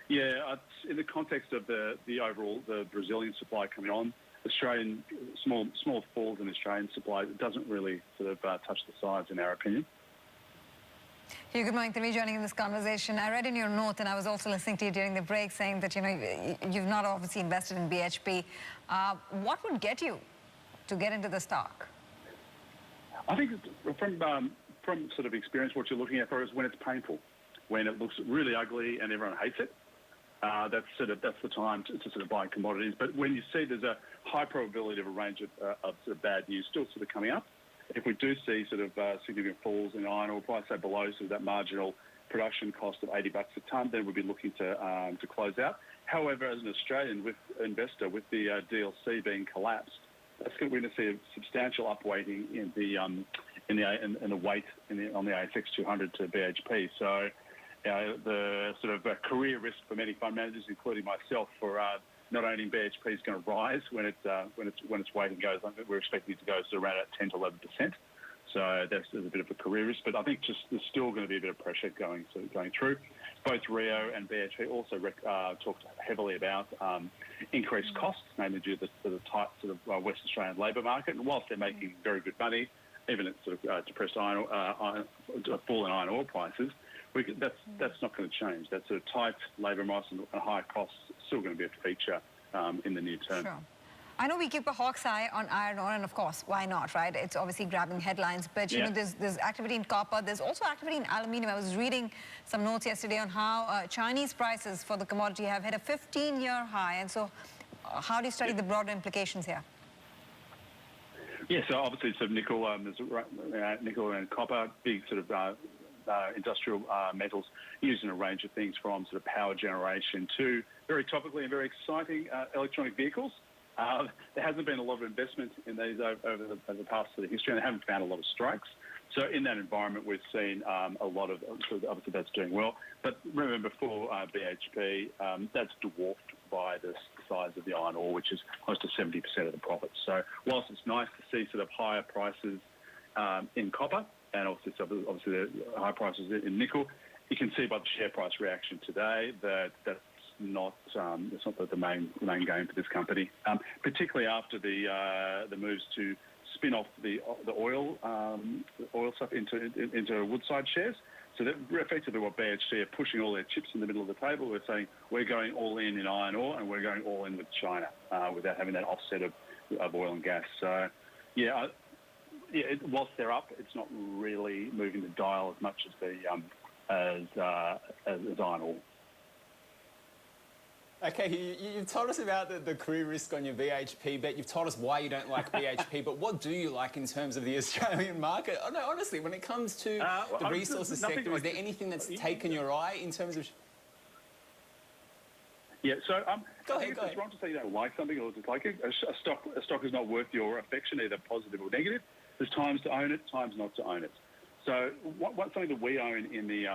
yeah, in the context of the overall the Brazilian supply coming on, Australian small falls in Australian supply, it doesn't really sort of touch the sides, in our opinion. Hugh, good morning. Thank you for joining in this conversation. I read in your note, and I was also listening to you during the break, saying that you've not obviously invested in BHP. What would get you to get into the stock? I think from sort of experience, what you're looking at for is when it's painful, when it looks really ugly and everyone hates it. That's the time to sort of buy commodities. But when you see there's a high probability of a range of sort of bad news still sort of coming up, if we do see sort of significant falls in iron ore price, say below sort of that marginal production cost of $80 a tonne, then we'll be looking to close out. However, as an Australian investor, with the DLC being collapsed, we're going to see a substantial upweighting in the weight on the ASX 200 to BHP. So the sort of career risk for many fund managers, including myself, for not owning BHP is going to rise when its weighting goes. We're expecting it to go to around 10 to 11%. So there's a bit of a career risk, but I think there's still going to be a bit of pressure going through. Both Rio and BHP also talked heavily about increased costs, namely due to the tight sort of West Australian labour market. And whilst they're making very good money, even at sort of depressed fall in iron ore prices, that's not going to change. That sort of tight labour market and high costs still going to be a feature in the near term. Sure. I know we keep a hawk's eye on iron ore, and of course, why not, right? It's obviously grabbing headlines, but you know, there's activity in copper. There's also activity in aluminium. I was reading some notes yesterday on how Chinese prices for the commodity have hit a 15-year high, and so how do you study the broader implications here? Yeah, so obviously, sort of nickel and copper, big sort of industrial metals used in a range of things, from sort of power generation to very topically and very exciting electronic vehicles. There hasn't been a lot of investment in these over the past sort of history, and they haven't found a lot of strikes. So in that environment, we've seen a lot of, obviously that's doing well. But remember, for BHP, that's dwarfed by the size of the iron ore, which is close to 70% of the profits. So whilst it's nice to see sort of higher prices in copper and obviously the high prices in nickel. You can see by the share price reaction today that that's not the main game for this company, particularly after the moves to spin off the oil stuff into Woodside shares. So that effectively what BHP are pushing all their chips in the middle of the table. We're saying we're going all in iron ore, and we're going all in with China without having that offset of oil and gas. So, whilst they're up, it's not really moving the dial as much as iron ore. Okay, you've told us about the career risk on your BHP bet. You've told us why you don't like BHP, but what do you like in terms of the Australian market? Oh, no, honestly, when it comes to the resources sector, is there anything that's taken your eye in terms of... Yeah, so go ahead. It's wrong to say you don't like something or dislike it. A stock is not worth your affection, either positive or negative. There's times to own it, times not to own it. So something that we own in the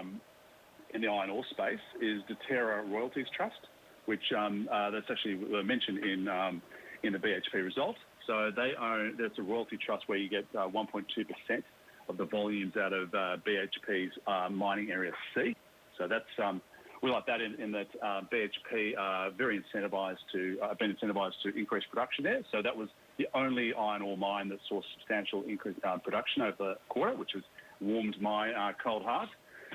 iron ore space is the Terra Royalties Trust, which that's actually mentioned in the BHP result. So that's a royalty trust where you get 1.2% of the volumes out of BHP's mining area C. So that's we like that in that BHP are very incentivized been incentivized to increase production there. So that was the only iron ore mine that saw substantial increase production over the quarter, which has warmed my cold heart.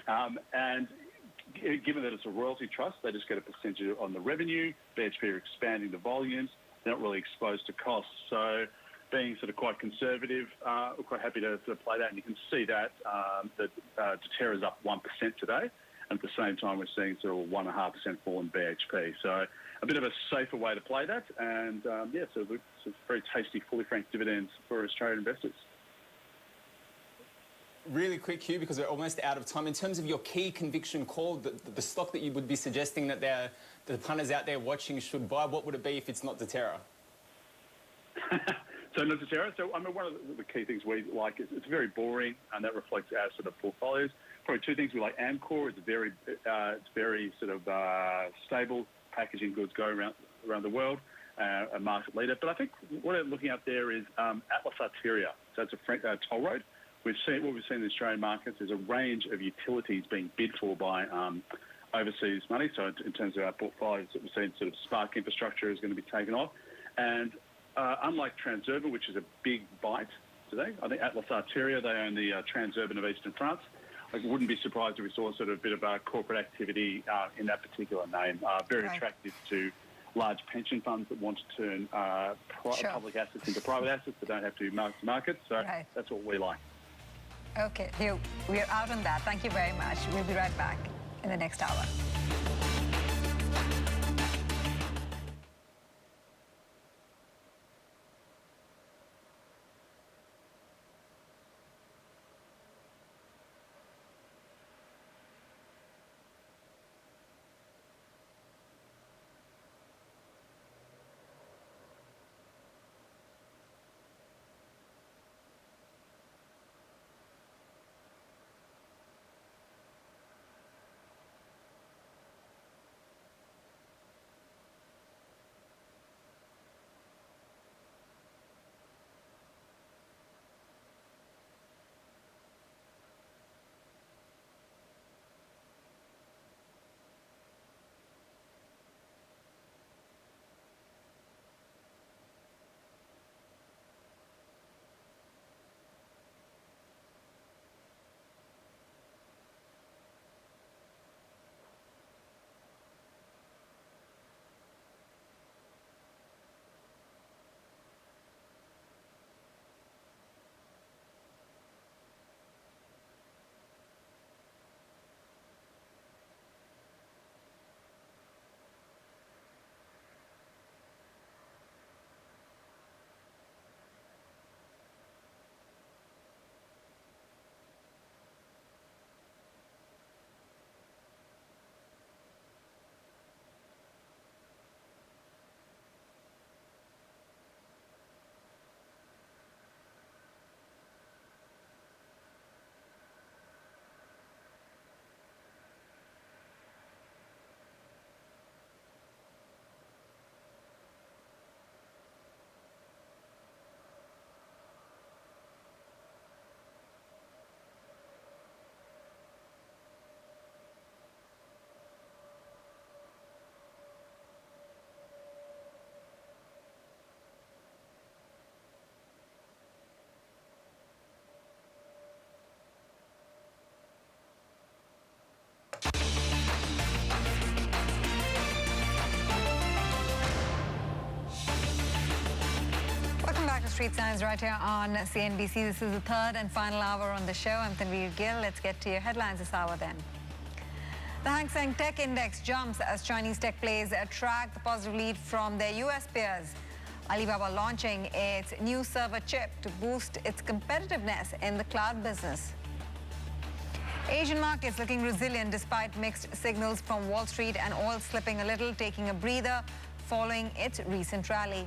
And given that it's a royalty trust, they just get a percentage on the revenue. BHP are expanding the volumes. They're not really exposed to costs. So being sort of quite conservative, we're quite happy to sort of play that. And you can see that Deterra's up 1% today. And at the same time, we're seeing sort of a 1.5% fall in BHP. So a bit of a safer way to play that. And, so it's very tasty, fully franked dividends for Australian investors. Really quick, Hugh, because we're almost out of time. In terms of your key conviction call, the stock that you would be suggesting that the punters out there watching should buy, what would it be if it's not Deterra? So not Deterra. So I mean, one of the key things we like is it's very boring, and that reflects our sort of portfolios. Probably two things we like. Amcor is it's very sort of stable. Packaging goods go around the world. A market leader. But I think what we're looking at there is Atlas Arteria. So it's a toll road. What we've seen in the Australian markets is a range of utilities being bid for by overseas money. So in terms of our portfolios, we've seen sort of Spark infrastructure is going to be taken off. And unlike Transurban, which is a big bite today, I think Atlas Arteria, they own the Transurban of Eastern France. I wouldn't be surprised if we saw sort of a bit of corporate activity in that particular name. Very attractive to large pension funds that want to turn public assets into private assets that don't have to mark to market. So that's what we like. Okay, Hugh, we're out on that. Thank you very much. We'll be right back in the next hour. Street Signs right here on CNBC. This is the third and final hour on the show. I'm Tanveer Gill. Let's get to your headlines this hour then. The Hang Seng Tech Index jumps as Chinese tech plays track the positive lead from their U.S. peers. Alibaba launching its new server chip to boost its competitiveness in the cloud business. Asian markets looking resilient despite mixed signals from Wall Street and oil slipping a little, taking a breather following its recent rally.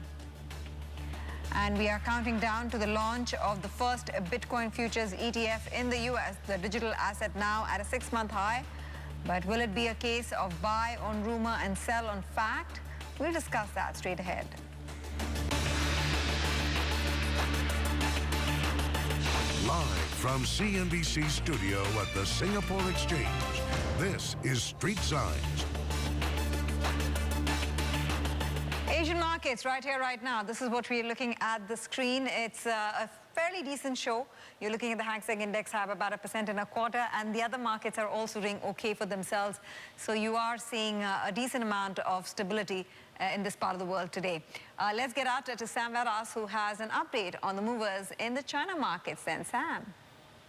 And we are counting down to the launch of the first Bitcoin futures ETF in the U.S., the digital asset now at a 6-month high. But will it be a case of buy on rumor and sell on fact? We'll discuss that straight ahead. Live from CNBC studio at the Singapore Exchange, this is Street Signs. Asian markets right here, right now. This is what we're looking at the screen. It's a fairly decent show. You're looking at the Hang Seng Index have about 1.25%, and the other markets are also doing okay for themselves. So you are seeing a decent amount of stability in this part of the world today. Let's get out to Sam Varas, who has an update on the movers in the China markets. Then, Sam.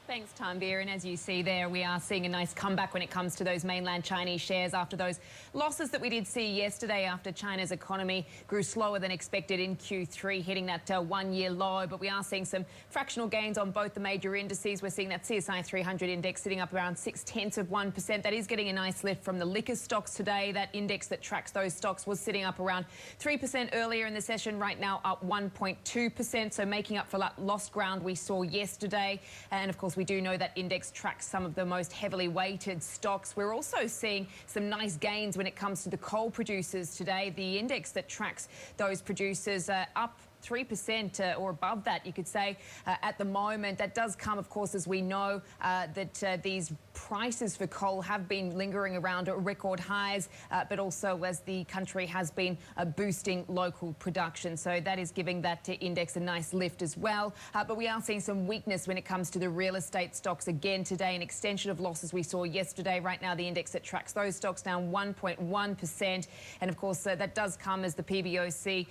Thanks, Tanveer. And as you see there, we are seeing a nice comeback when it comes to those mainland Chinese shares after those losses that we did see yesterday after China's economy grew slower than expected in Q3, hitting that one-year low. But we are seeing some fractional gains on both the major indices. We're seeing that CSI 300 index sitting up around 0.6%. That is getting a nice lift from the liquor stocks today. That index that tracks those stocks was sitting up around 3% earlier in the session, right now up 1.2%. So making up for that lost ground we saw yesterday. And of course, we do know that index tracks some of the most heavily weighted stocks. We're also seeing some nice gains when it comes to the coal producers today. The index that tracks those producers up 3% or above that, you could say, at the moment. That does come, of course, as we know that these prices for coal have been lingering around record highs, but also as the country has been boosting local production. So that is giving that index a nice lift as well. But we are seeing some weakness when it comes to the real estate stocks again today, an extension of losses we saw yesterday. Right now, the index that tracks those stocks down 1.1%. And of course, that does come as the PBOC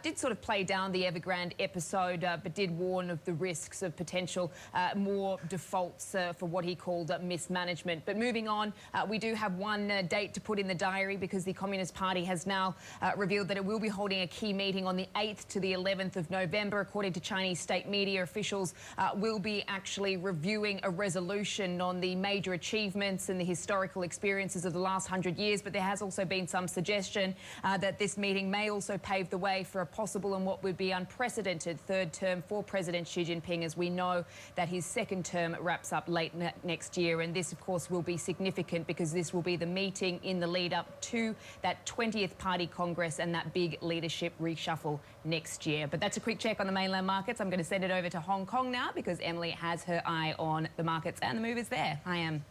did sort of play down the Evergrande episode, but did warn of the risks of potential more defaults for what he called mismanagement. But moving on, we do have one date to put in the diary because the Communist Party has now revealed that it will be holding a key meeting on the 8th to the 11th of November. According to Chinese state media, officials will be actually reviewing a resolution on the major achievements and the historical experiences of the last 100 years. But there has also been some suggestion that this meeting may also pave the way for a possible and what would be unprecedented third term for President Xi Jinping, as we know that his second term wraps up late next year. And this, of course, will be significant because this will be the meeting in the lead up to that 20th Party Congress and that big leadership reshuffle next year. But that's a quick check on the mainland markets. I'm going to send it over to Hong Kong now because Emily has her eye on the markets and the movers there. Hi, Em.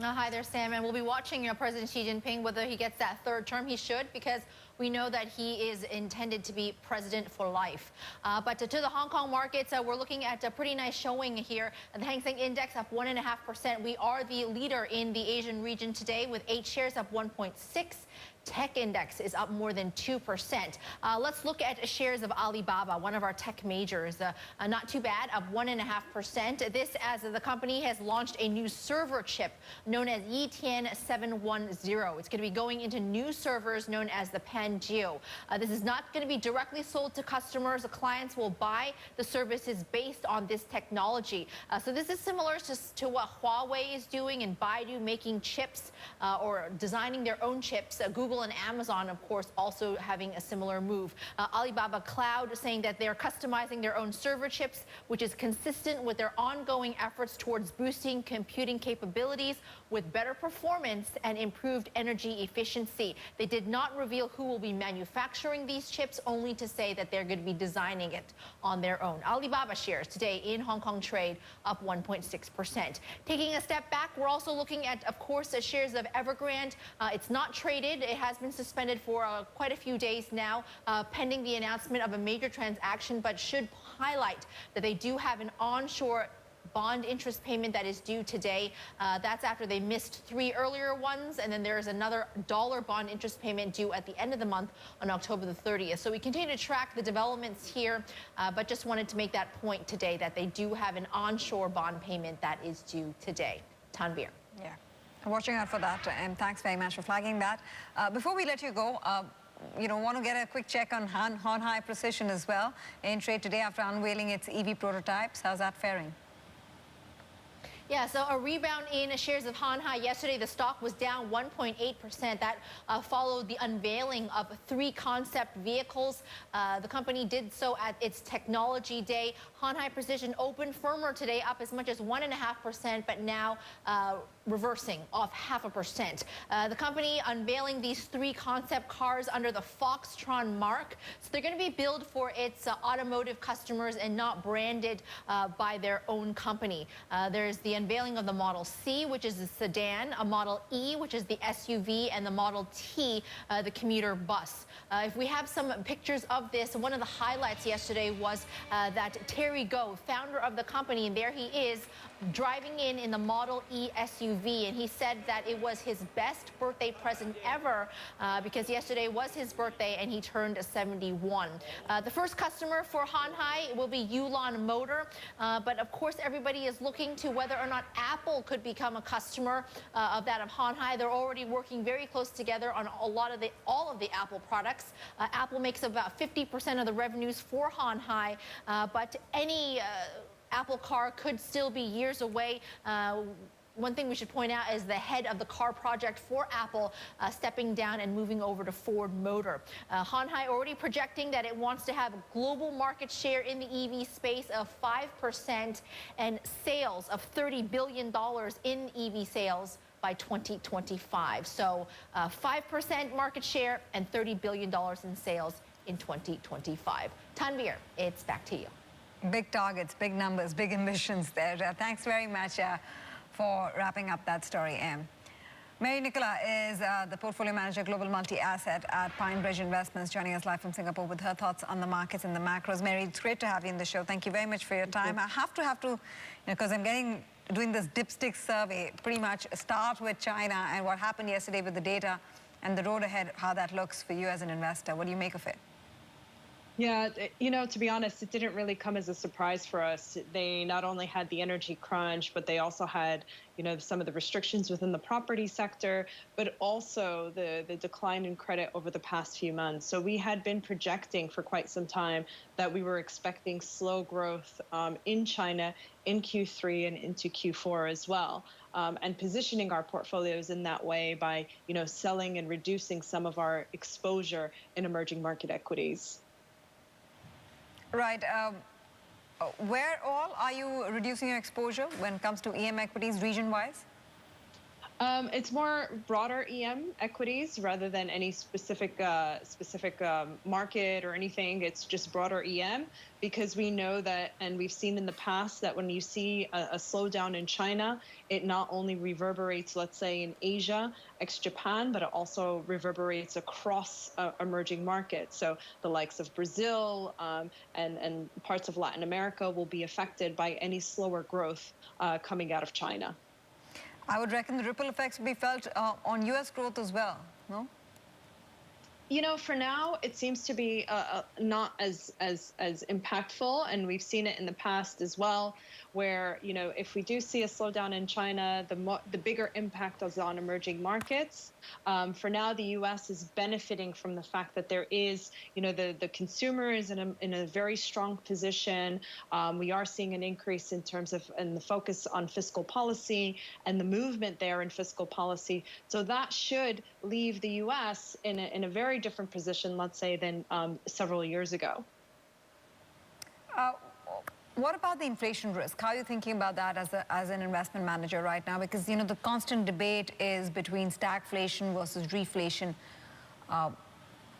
Hi there, Sam. And we'll be watching President Xi Jinping, whether he gets that third term. He should, because we know that he is intended to be president for life. But to the Hong Kong markets, we're looking at a pretty nice showing here. The Hang Seng Index up 1.5%. We are the leader in the Asian region today with 8 shares up 1.6%. Tech index is up more than 2%. Let's look at shares of Alibaba, one of our tech majors. Not too bad, up 1.5%. This as the company has launched a new server chip known as Yitian 710. It's going to be going into new servers known as the Pangeo. This is not going to be directly sold to customers. The clients will buy the services based on this technology. So this is similar to what Huawei is doing and Baidu making chips or designing their own chips. Google and Amazon, of course, also having a similar move. Alibaba Cloud saying that they're customizing their own server chips, which is consistent with their ongoing efforts towards boosting computing capabilities with better performance and improved energy efficiency. They did not reveal who will be manufacturing these chips, only to say that they're going to be designing it on their own. Alibaba shares today in Hong Kong trade up 1.6%. Taking a step back, we're also looking at, of course, the shares of Evergrande. It's not traded. It has been suspended for quite a few days now, pending the announcement of a major transaction, but should highlight that they do have an onshore bond interest payment that is due today. That's after they missed 3 earlier ones, and then there's another dollar bond interest payment due at the end of the month on October the 30th. So we continue to track the developments here, but just wanted to make that point today that they do have an onshore bond payment that is due today. Tanvir. Yeah, watching out for that, and thanks very much for flagging that. Before we let you go, want to get a quick check on Hon Hai Precision as well in trade today after unveiling its EV prototypes. How's that faring? Yeah, so a rebound in shares of Hon Hai. Yesterday, the stock was down 1.8%. That followed the unveiling of 3 concept vehicles. The company did so at its technology day. Hon Hai Precision opened firmer today, up as much as 1.5%, but now reversing off 0.5%. The company unveiling these 3 concept cars under the Foxtron mark. So they're going to be billed for its automotive customers and not branded by their own company. There's the unveiling of the Model C, which is the sedan, a Model E, which is the SUV, and the Model T, the commuter bus. If we have some pictures of this, one of the highlights yesterday was that Terry Goh, founder of the company, and there he is driving in the Model E SUV, and he said that it was his best birthday present ever because yesterday was his birthday and he turned 71. The first customer for Hon Hai will be Yulon Motor, but of course everybody is looking to whether or not Apple could become a customer of that of Hon Hai. They're already working very close together on all of the Apple products. Apple makes about 50% of the revenues for Hon Hai, but any Apple car could still be years away. One thing we should point out is the head of the car project for Apple stepping down and moving over to Ford Motor. Hon Hai already projecting that it wants to have a global market share in the EV space of 5% and sales of $30 billion in EV sales by 2025. So 5% market share and $30 billion in sales in 2025. Tanvir, it's back to you. Big targets, big numbers, big ambitions there. Thanks very much for wrapping up that story, Em. Mary Nicola is the portfolio manager, global multi-asset at PineBridge Investments, joining us live from Singapore with her thoughts on the markets and the macros. Mary, it's great to have you in the show. Thank you very much for your time. I have to, because I'm doing this dipstick survey, pretty much start with China and what happened yesterday with the data and the road ahead, how that looks for you as an investor. What do you make of it? Yeah, to be honest, it didn't really come as a surprise for us. They not only had the energy crunch, but they also had, some of the restrictions within the property sector, but also the decline in credit over the past few months. So we had been projecting for quite some time that we were expecting slow growth in China in Q3 and into Q4 as well, and positioning our portfolios in that way by, selling and reducing some of our exposure in emerging market equities. Right. Where all are you reducing your exposure when it comes to EM equities region-wise? It's more broader EM equities rather than any specific market or anything. It's just broader EM because we know that, and we've seen in the past that when you see a slowdown in China, it not only reverberates, let's say, in Asia, ex-Japan, but it also reverberates across emerging markets. So the likes of Brazil and parts of Latin America will be affected by any slower growth coming out of China. I would reckon the ripple effects will be felt on U.S. growth as well, no? For now, it seems to be not as impactful, and we've seen it in the past as well, where, if we do see a slowdown in China, the bigger impact is on emerging markets. For now, the U.S. is benefiting from the fact that there is, the consumer is in a very strong position. We are seeing an increase in terms of the focus on fiscal policy and the movement there in fiscal policy. So that should leave the U.S. in a very different position, let's say, than several years ago. What about the inflation risk? How are you thinking about that as an investment manager right now? Because, the constant debate is between stagflation versus reflation.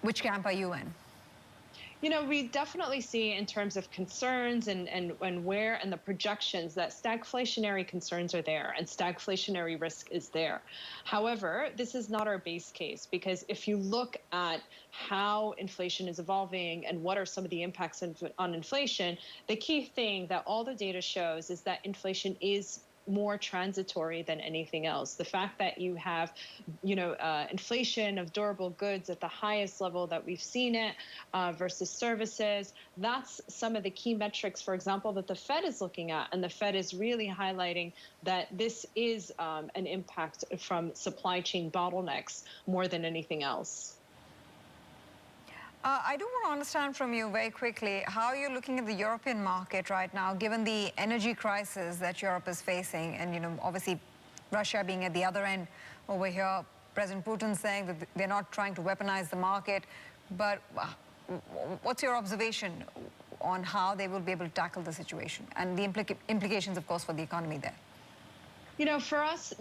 Which camp are you in? We definitely see in terms of concerns and where and the projections that stagflationary concerns are there and stagflationary risk is there. However, this is not our base case, because if you look at how inflation is evolving and what are some of the impacts on inflation, the key thing that all the data shows is that inflation is more transitory than anything else. The fact that you have, inflation of durable goods at the highest level that we've seen it versus services, that's some of the key metrics, for example, that the Fed is looking at. And the Fed is really highlighting that this is an impact from supply chain bottlenecks more than anything else. I do want to understand from you very quickly how you're looking at the European market right now, given the energy crisis that Europe is facing, and obviously Russia being at the other end over here. President Putin saying that they're not trying to weaponize the market, but what's your observation on how they will be able to tackle the situation and the implications, of course, for the economy there? For us,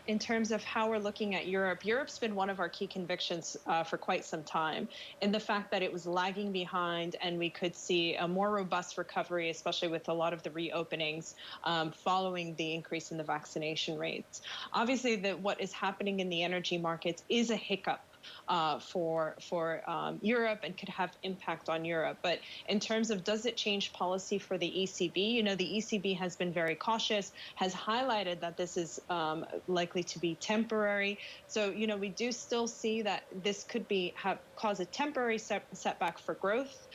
in terms of how we're looking at Europe, Europe's been one of our key convictions for quite some time, in the fact that it was lagging behind, and we could see a more robust recovery, especially with a lot of the reopenings following the increase in the vaccination rates. Obviously, what is happening in the energy markets is a hiccup for Europe and could have impact on Europe. But in terms of does it change policy for the ECB, the ECB has been very cautious, has highlighted that this is likely to be temporary. So, we do still see that this could cause a temporary setback for growth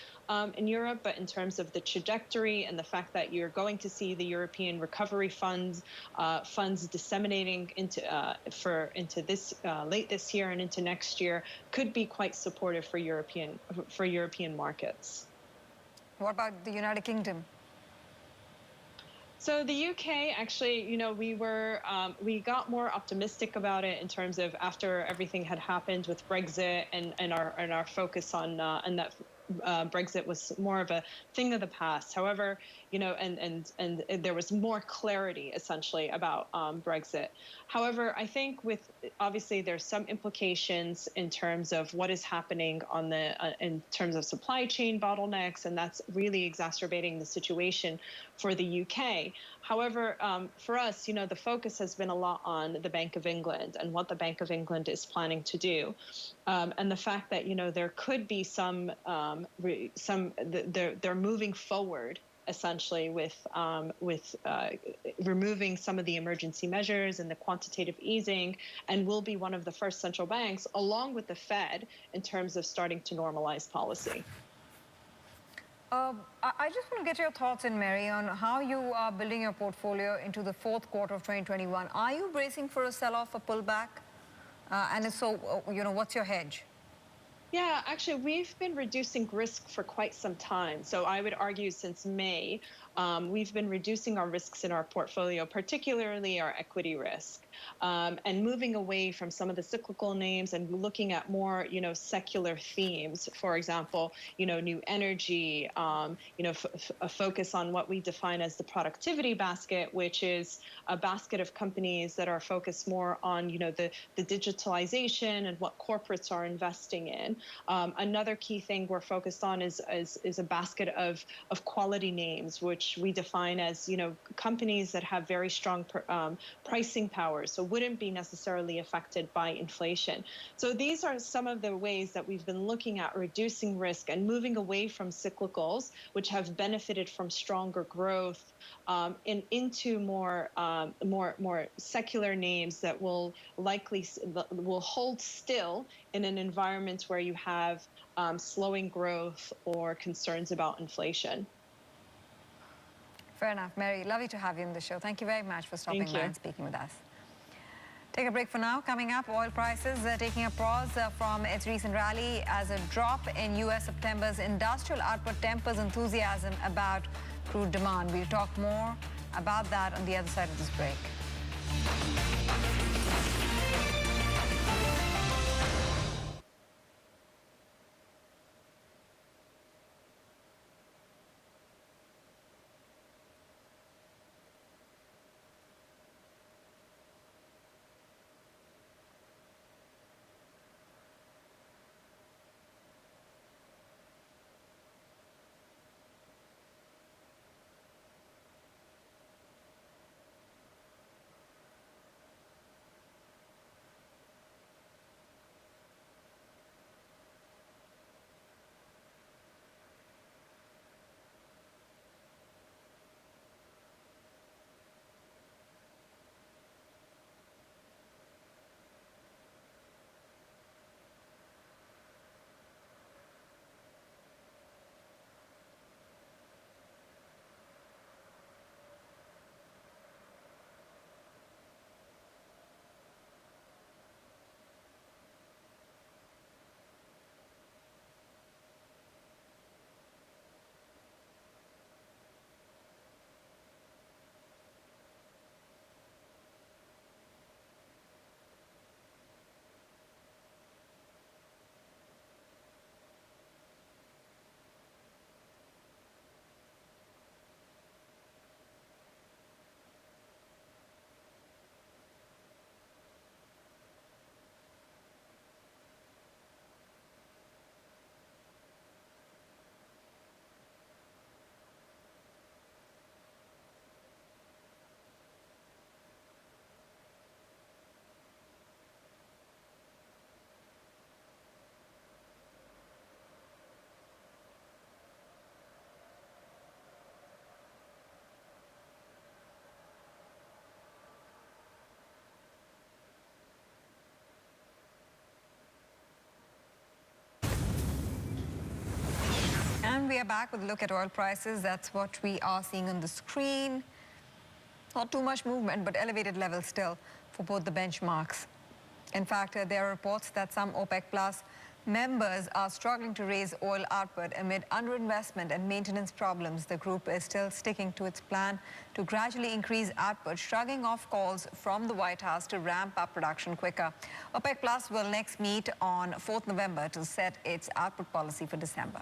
in Europe, but in terms of the trajectory and the fact that you're going to see the European recovery funds disseminating into this late this year and into next year, could be quite supportive for European markets. What about the United Kingdom? So the UK, actually, we got more optimistic about it in terms of after everything had happened with Brexit and our focus on and that Brexit was more of a thing of the past. However, and there was more clarity essentially about Brexit. However, I think obviously there's some implications in terms of what is happening in terms of supply chain bottlenecks, and that's really exacerbating the situation for the UK. However, for us, the focus has been a lot on the Bank of England and what the Bank of England is planning to do, and the fact that there could be they're moving forward essentially with removing some of the emergency measures and the quantitative easing, and will be one of the first central banks, along with the Fed, in terms of starting to normalize policy. I just want to get your thoughts in, Mary, on how you are building your portfolio into the fourth quarter of 2021. Are you bracing for a sell-off, a pullback? And if so, what's your hedge? Yeah, actually, we've been reducing risk for quite some time. So I would argue since May, we've been reducing our risks in our portfolio, particularly our equity risk, and moving away from some of the cyclical names and looking at more, secular themes. For example, new energy, a focus on what we define as the productivity basket, which is a basket of companies that are focused more on, the digitalization and what corporates are investing in. Another key thing we're focused on is a basket of quality names, which we define as companies that have very strong pricing power, so wouldn't be necessarily affected by inflation. So these are some of the ways that we've been looking at reducing risk and moving away from cyclicals, which have benefited from stronger growth, and into more secular names that will hold still in an environment where you have slowing growth or concerns about inflation. Fair enough. Mary, lovely to have you on the show. Thank you very much for stopping by and speaking with us. Take a break for now. Coming up, oil prices taking a pause from its recent rally as a drop in U.S. September's industrial output tempers enthusiasm about crude demand. We'll talk more about that on the other side of this break. we are back with a look at oil prices. That's what we are seeing on the screen. Not too much movement, but elevated levels still for both the benchmarks. In fact, there are reports that some OPEC Plus members are struggling to raise oil output amid underinvestment and maintenance problems. The group is still sticking to its plan to gradually increase output, shrugging off calls from the White House to ramp up production quicker. OPEC Plus will next meet on 4th November to set its output policy for December.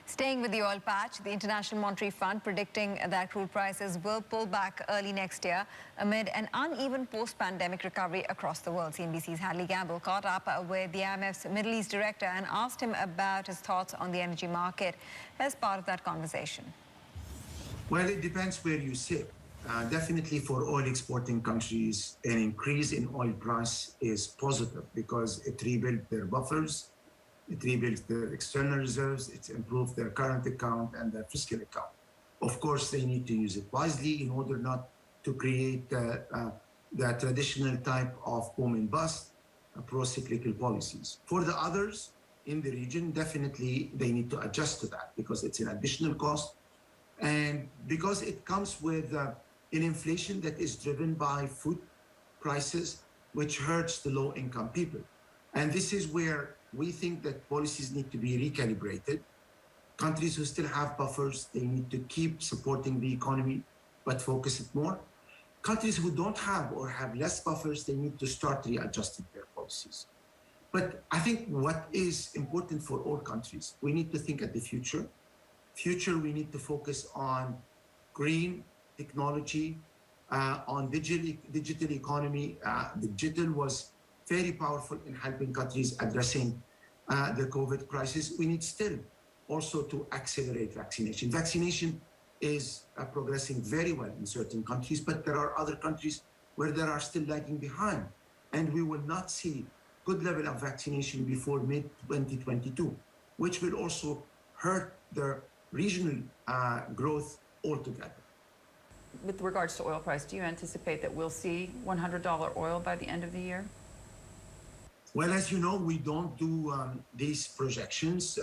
Staying with the oil patch, the International Monetary Fund predicting that crude prices will pull back early next year amid an uneven post-pandemic recovery across the world. CNBC's Hadley Gamble caught up with the IMF's Middle East director and asked him about his thoughts on the energy market as part of that conversation. Well, it depends where you sit. Definitely for oil exporting countries, an increase in oil price is positive because it rebuilt their buffers. It rebuilds their external reserves, it's improved their current account and their fiscal account. Of course, they need to use it wisely in order not to create the traditional type of boom and bust, pro-cyclical policies. For the others in the region, definitely they need to adjust to that because it's an additional cost and because it comes with an inflation that is driven by food prices, which hurts the low-income people. And this is where we think that policies need to be recalibrated. Countries who still have buffers, they need to keep supporting the economy, but focus it more. Countries who don't have or have less buffers, they need to start readjusting their policies. But I think what is important for all countries, we need to think at the future. We need to focus on green technology, on digital economy. Digital was very powerful in helping countries addressing the COVID crisis. We need still also to accelerate vaccination. Vaccination is progressing very well in certain countries, but there are other countries where they are still lagging behind. And we will not see good level of vaccination before mid-2022, which will also hurt the regional growth altogether. With regards to oil price, do you anticipate that we'll see $100 oil by the end of the year? Well, as you know, we don't do these projections.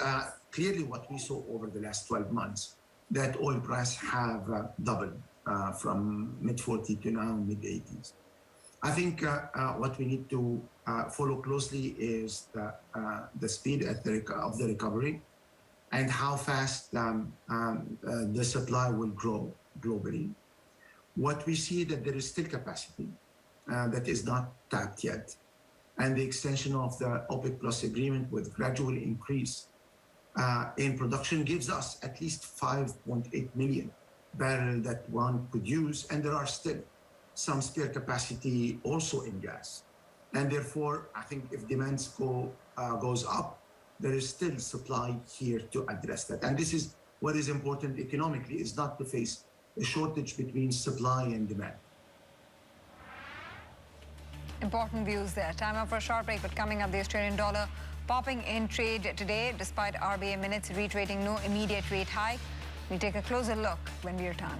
Clearly, what we saw over the last 12 months, that oil price have doubled from mid-40 to now mid-80s. I think what we need to follow closely is the speed of the recovery and how fast the supply will grow globally. What we see that there is still capacity that is not tapped yet. And the extension of the OPEC Plus agreement with gradual increase in production gives us at least 5.8 million barrels that one could use. And there are still some spare capacity also in gas. And therefore, I think if demands goes up, there is still supply here to address that. And this is what is important economically, is not to face a shortage between supply and demand. Important views there. Time up for a short break, but coming up, the Australian dollar popping in trade today despite RBA minutes reiterating no immediate rate hike. We'll take a closer look when we return.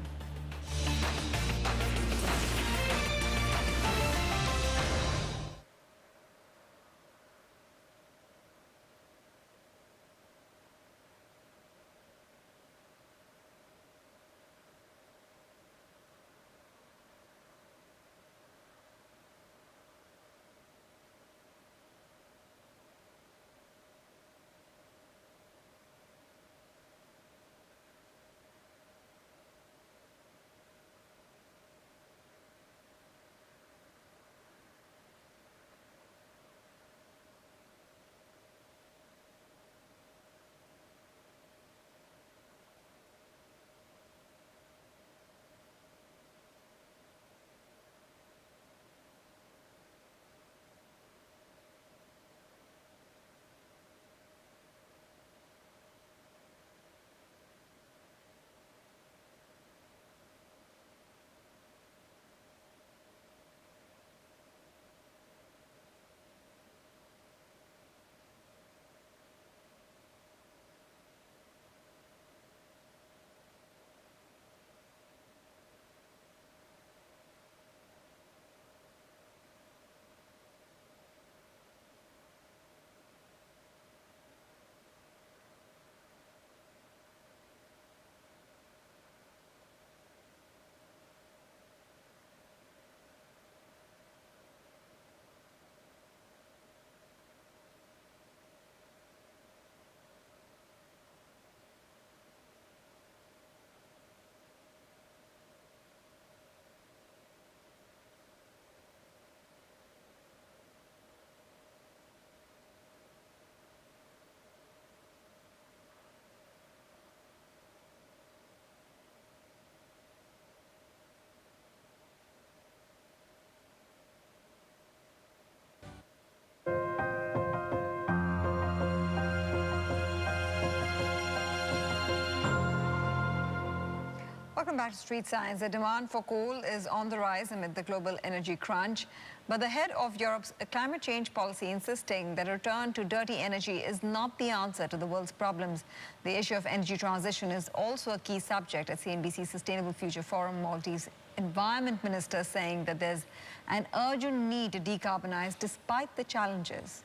Welcome back to Street Science. The demand for coal is on the rise amid the global energy crunch. But the head of Europe's climate change policy insisting that a return to dirty energy is not the answer to the world's problems. The issue of energy transition is also a key subject at CNBC's Sustainable Future Forum. Maltese Environment Minister saying that there's an urgent need to decarbonize despite the challenges.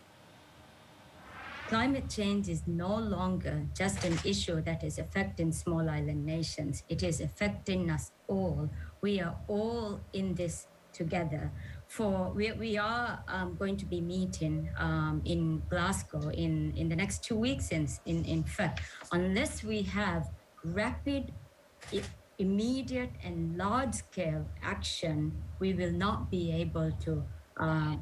Climate change is no longer just an issue that is affecting small island nations. It is affecting us all. We are all in this together. We are going to be meeting in Glasgow in the next 2 weeks, in fact, unless we have rapid, immediate and large-scale action, we will not be able to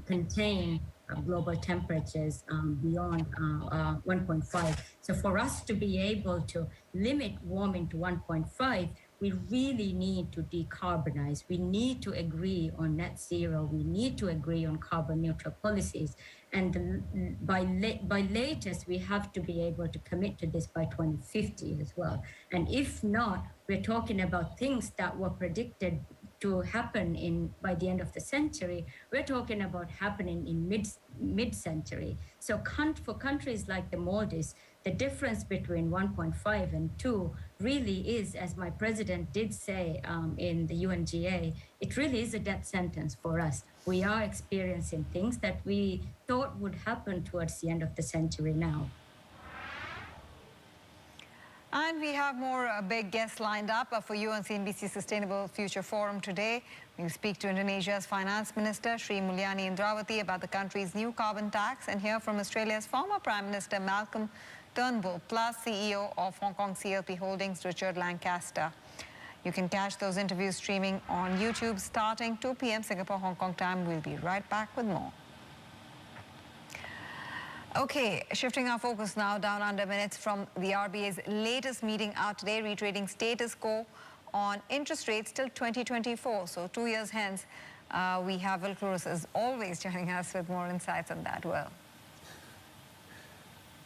contain global temperatures beyond 1.5. So for us to be able to limit warming to 1.5, we really need to decarbonize. We need to agree on net zero. We need to agree on carbon neutral policies. And by latest, we have to be able to commit to this by 2050 as well. And if not, we're talking about things that were predicted to happen by the end of the century. We're talking about happening in mid-century. So for countries like the Maldives, the difference between 1.5 and 2 really is, as my president did say in the UNGA, it really is a death sentence for us. We are experiencing things that we thought would happen towards the end of the century now. And we have more big guests lined up for you on CNBC Sustainable Future Forum today. We'll speak to Indonesia's Finance Minister, Sri Mulyani Indrawati, about the country's new carbon tax, and hear from Australia's former Prime Minister, Malcolm Turnbull, plus CEO of Hong Kong CLP Holdings, Richard Lancaster. You can catch those interviews streaming on YouTube starting 2 p.m. Singapore, Hong Kong time. We'll be right back with more. Okay, shifting our focus now down under minutes from the RBA's latest meeting out today, retrading status quo on interest rates till 2024. So 2 years hence, we have Will Cruz as always joining us with more insights on that. Will.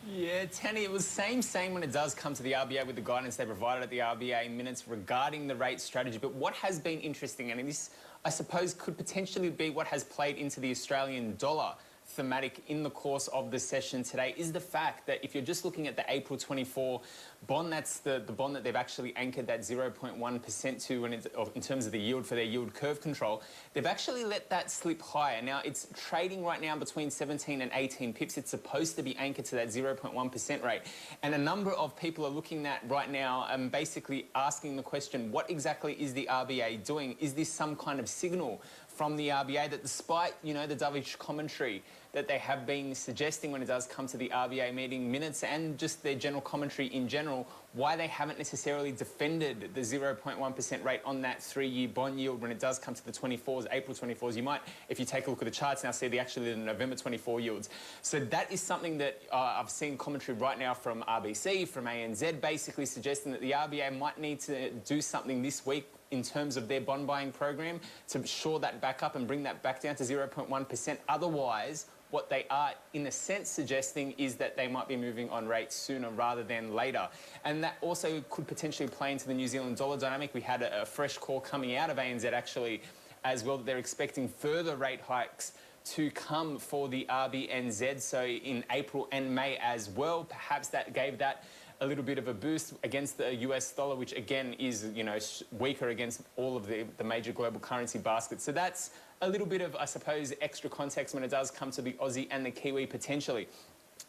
Yeah, Tanny, it was same when it does come to the RBA with the guidance they provided at the RBA minutes regarding the rate strategy. But what has been interesting, and this, I suppose, could potentially be what has played into the Australian dollar thematic in the course of the session today, is the fact that if you're just looking at the April 24 bond, that's the bond that they've actually anchored that 0.1% to in terms of the yield for their yield curve control, they've actually let that slip higher. Now, it's trading right now between 17 and 18 pips. It's supposed to be anchored to that 0.1% rate. And a number of people are looking at right now and basically asking the question, what exactly is the RBA doing? Is this some kind of signal from the RBA that despite, the dovish commentary that they have been suggesting when it does come to the RBA meeting minutes and just their general commentary in general, why they haven't necessarily defended the 0.1% rate on that 3-year bond yield when it does come to the 24s, April 24s. You might, if you take a look at the charts now, see the November 24 yields. So that is something that I've seen commentary right now from RBC, from ANZ, basically suggesting that the RBA might need to do something this week in terms of their bond buying program to shore that back up and bring that back down to 0.1%. Otherwise, what they are, in a sense, suggesting is that they might be moving on rates sooner rather than later. And that also could potentially play into the New Zealand dollar dynamic. We had a fresh call coming out of ANZ, actually, as well, that they're expecting further rate hikes to come for the RBNZ, so in April and May as well. Perhaps that gave that a little bit of a boost against the US dollar, which again is, weaker against all of the major global currency baskets. So that's a little bit of, I suppose, extra context when it does come to the Aussie and the Kiwi potentially.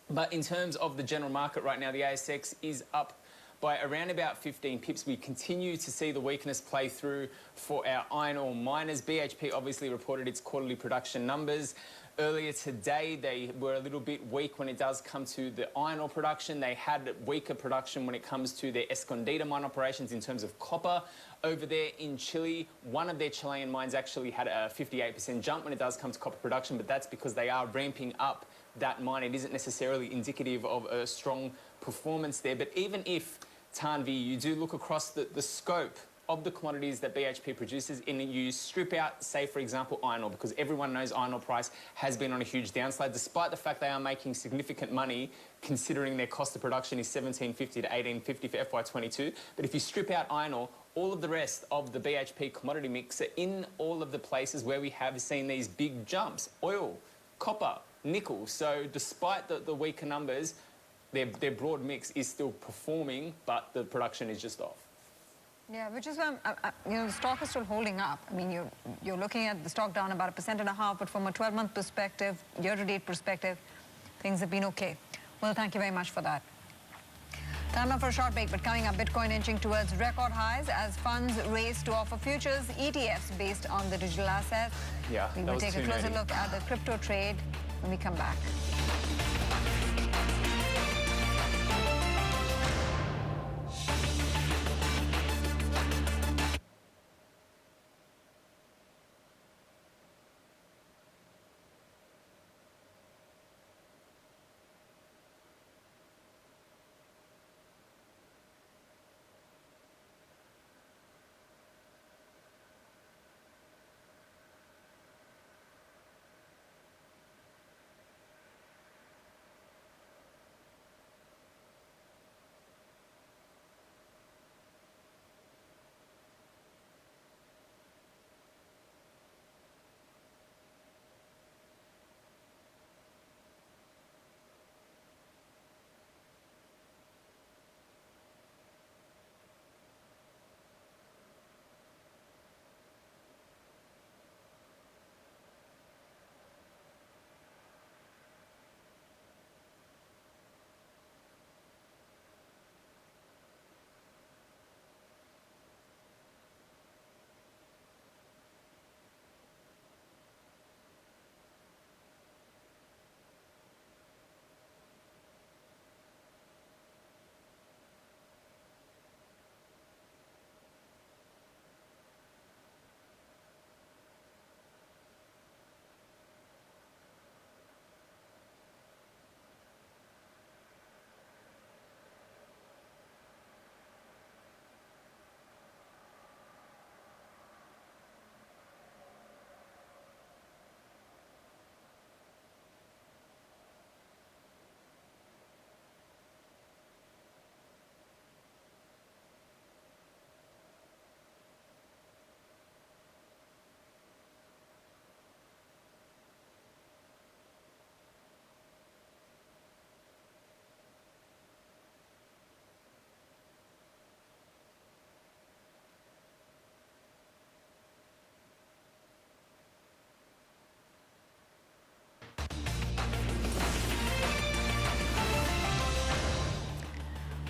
But in terms of the general market right now, the ASX is up by around about 15 pips. We continue to see the weakness play through for our iron ore miners. BHP obviously reported its quarterly production numbers. Earlier today, they were a little bit weak when it does come to the iron ore production. They had weaker production when it comes to their Escondida mine operations in terms of copper. Over there in Chile, one of their Chilean mines actually had a 58% jump when it does come to copper production, but that's because they are ramping up that mine. It isn't necessarily indicative of a strong performance there. But even if, Tanvi, you do look across the scope of the commodities that BHP produces, and you strip out, say, for example, iron ore, because everyone knows iron ore price has been on a huge downslide, despite the fact they are making significant money, considering their cost of production is $17.50 to $18.50 for FY22. But if you strip out iron ore, all of the rest of the BHP commodity mix are in all of the places where we have seen these big jumps. Oil, copper, nickel. So despite the weaker numbers, their broad mix is still performing, but the production is just off. Yeah, which is why the stock is still holding up. I mean, you're looking at the stock down about 1.5%, but from a 12-month perspective, year-to-date perspective, things have been okay. Well, thank you very much for that. Time now for a short break, but coming up, Bitcoin inching towards record highs as funds race to offer futures ETFs based on the digital assets. Yeah, we will take a closer look at the crypto trade when we come back.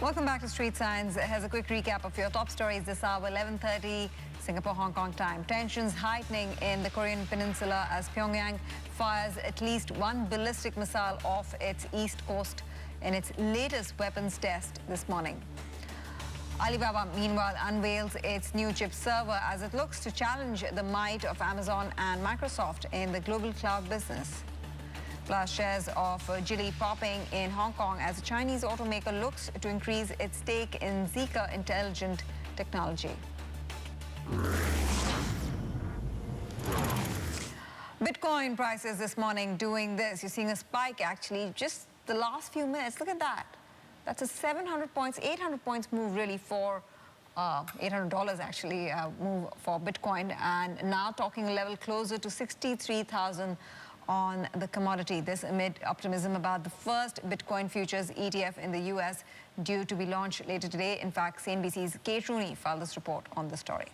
Welcome back to Street Signs. Here's a quick recap of your top stories this hour, 11:30 Singapore, Hong Kong time. Tensions heightening in the Korean Peninsula as Pyongyang fires at least one ballistic missile off its east coast in its latest weapons test this morning. Alibaba, meanwhile, unveils its new chip server as it looks to challenge the might of Amazon and Microsoft in the global cloud business. Plus, shares of Geely popping in Hong Kong as a Chinese automaker looks to increase its stake in Zeekr Intelligent Technology. Bitcoin prices this morning doing this. You're seeing a spike, actually, just the last few minutes. Look at that. That's a 700 points, 800 points move really for $800 actually move for Bitcoin. And now talking a level closer to 63,000 on the commodity. This amid optimism about the first Bitcoin futures ETF in the U.S. due to be launched later today. In fact, CNBC's Kate Rooney filed this report on the story.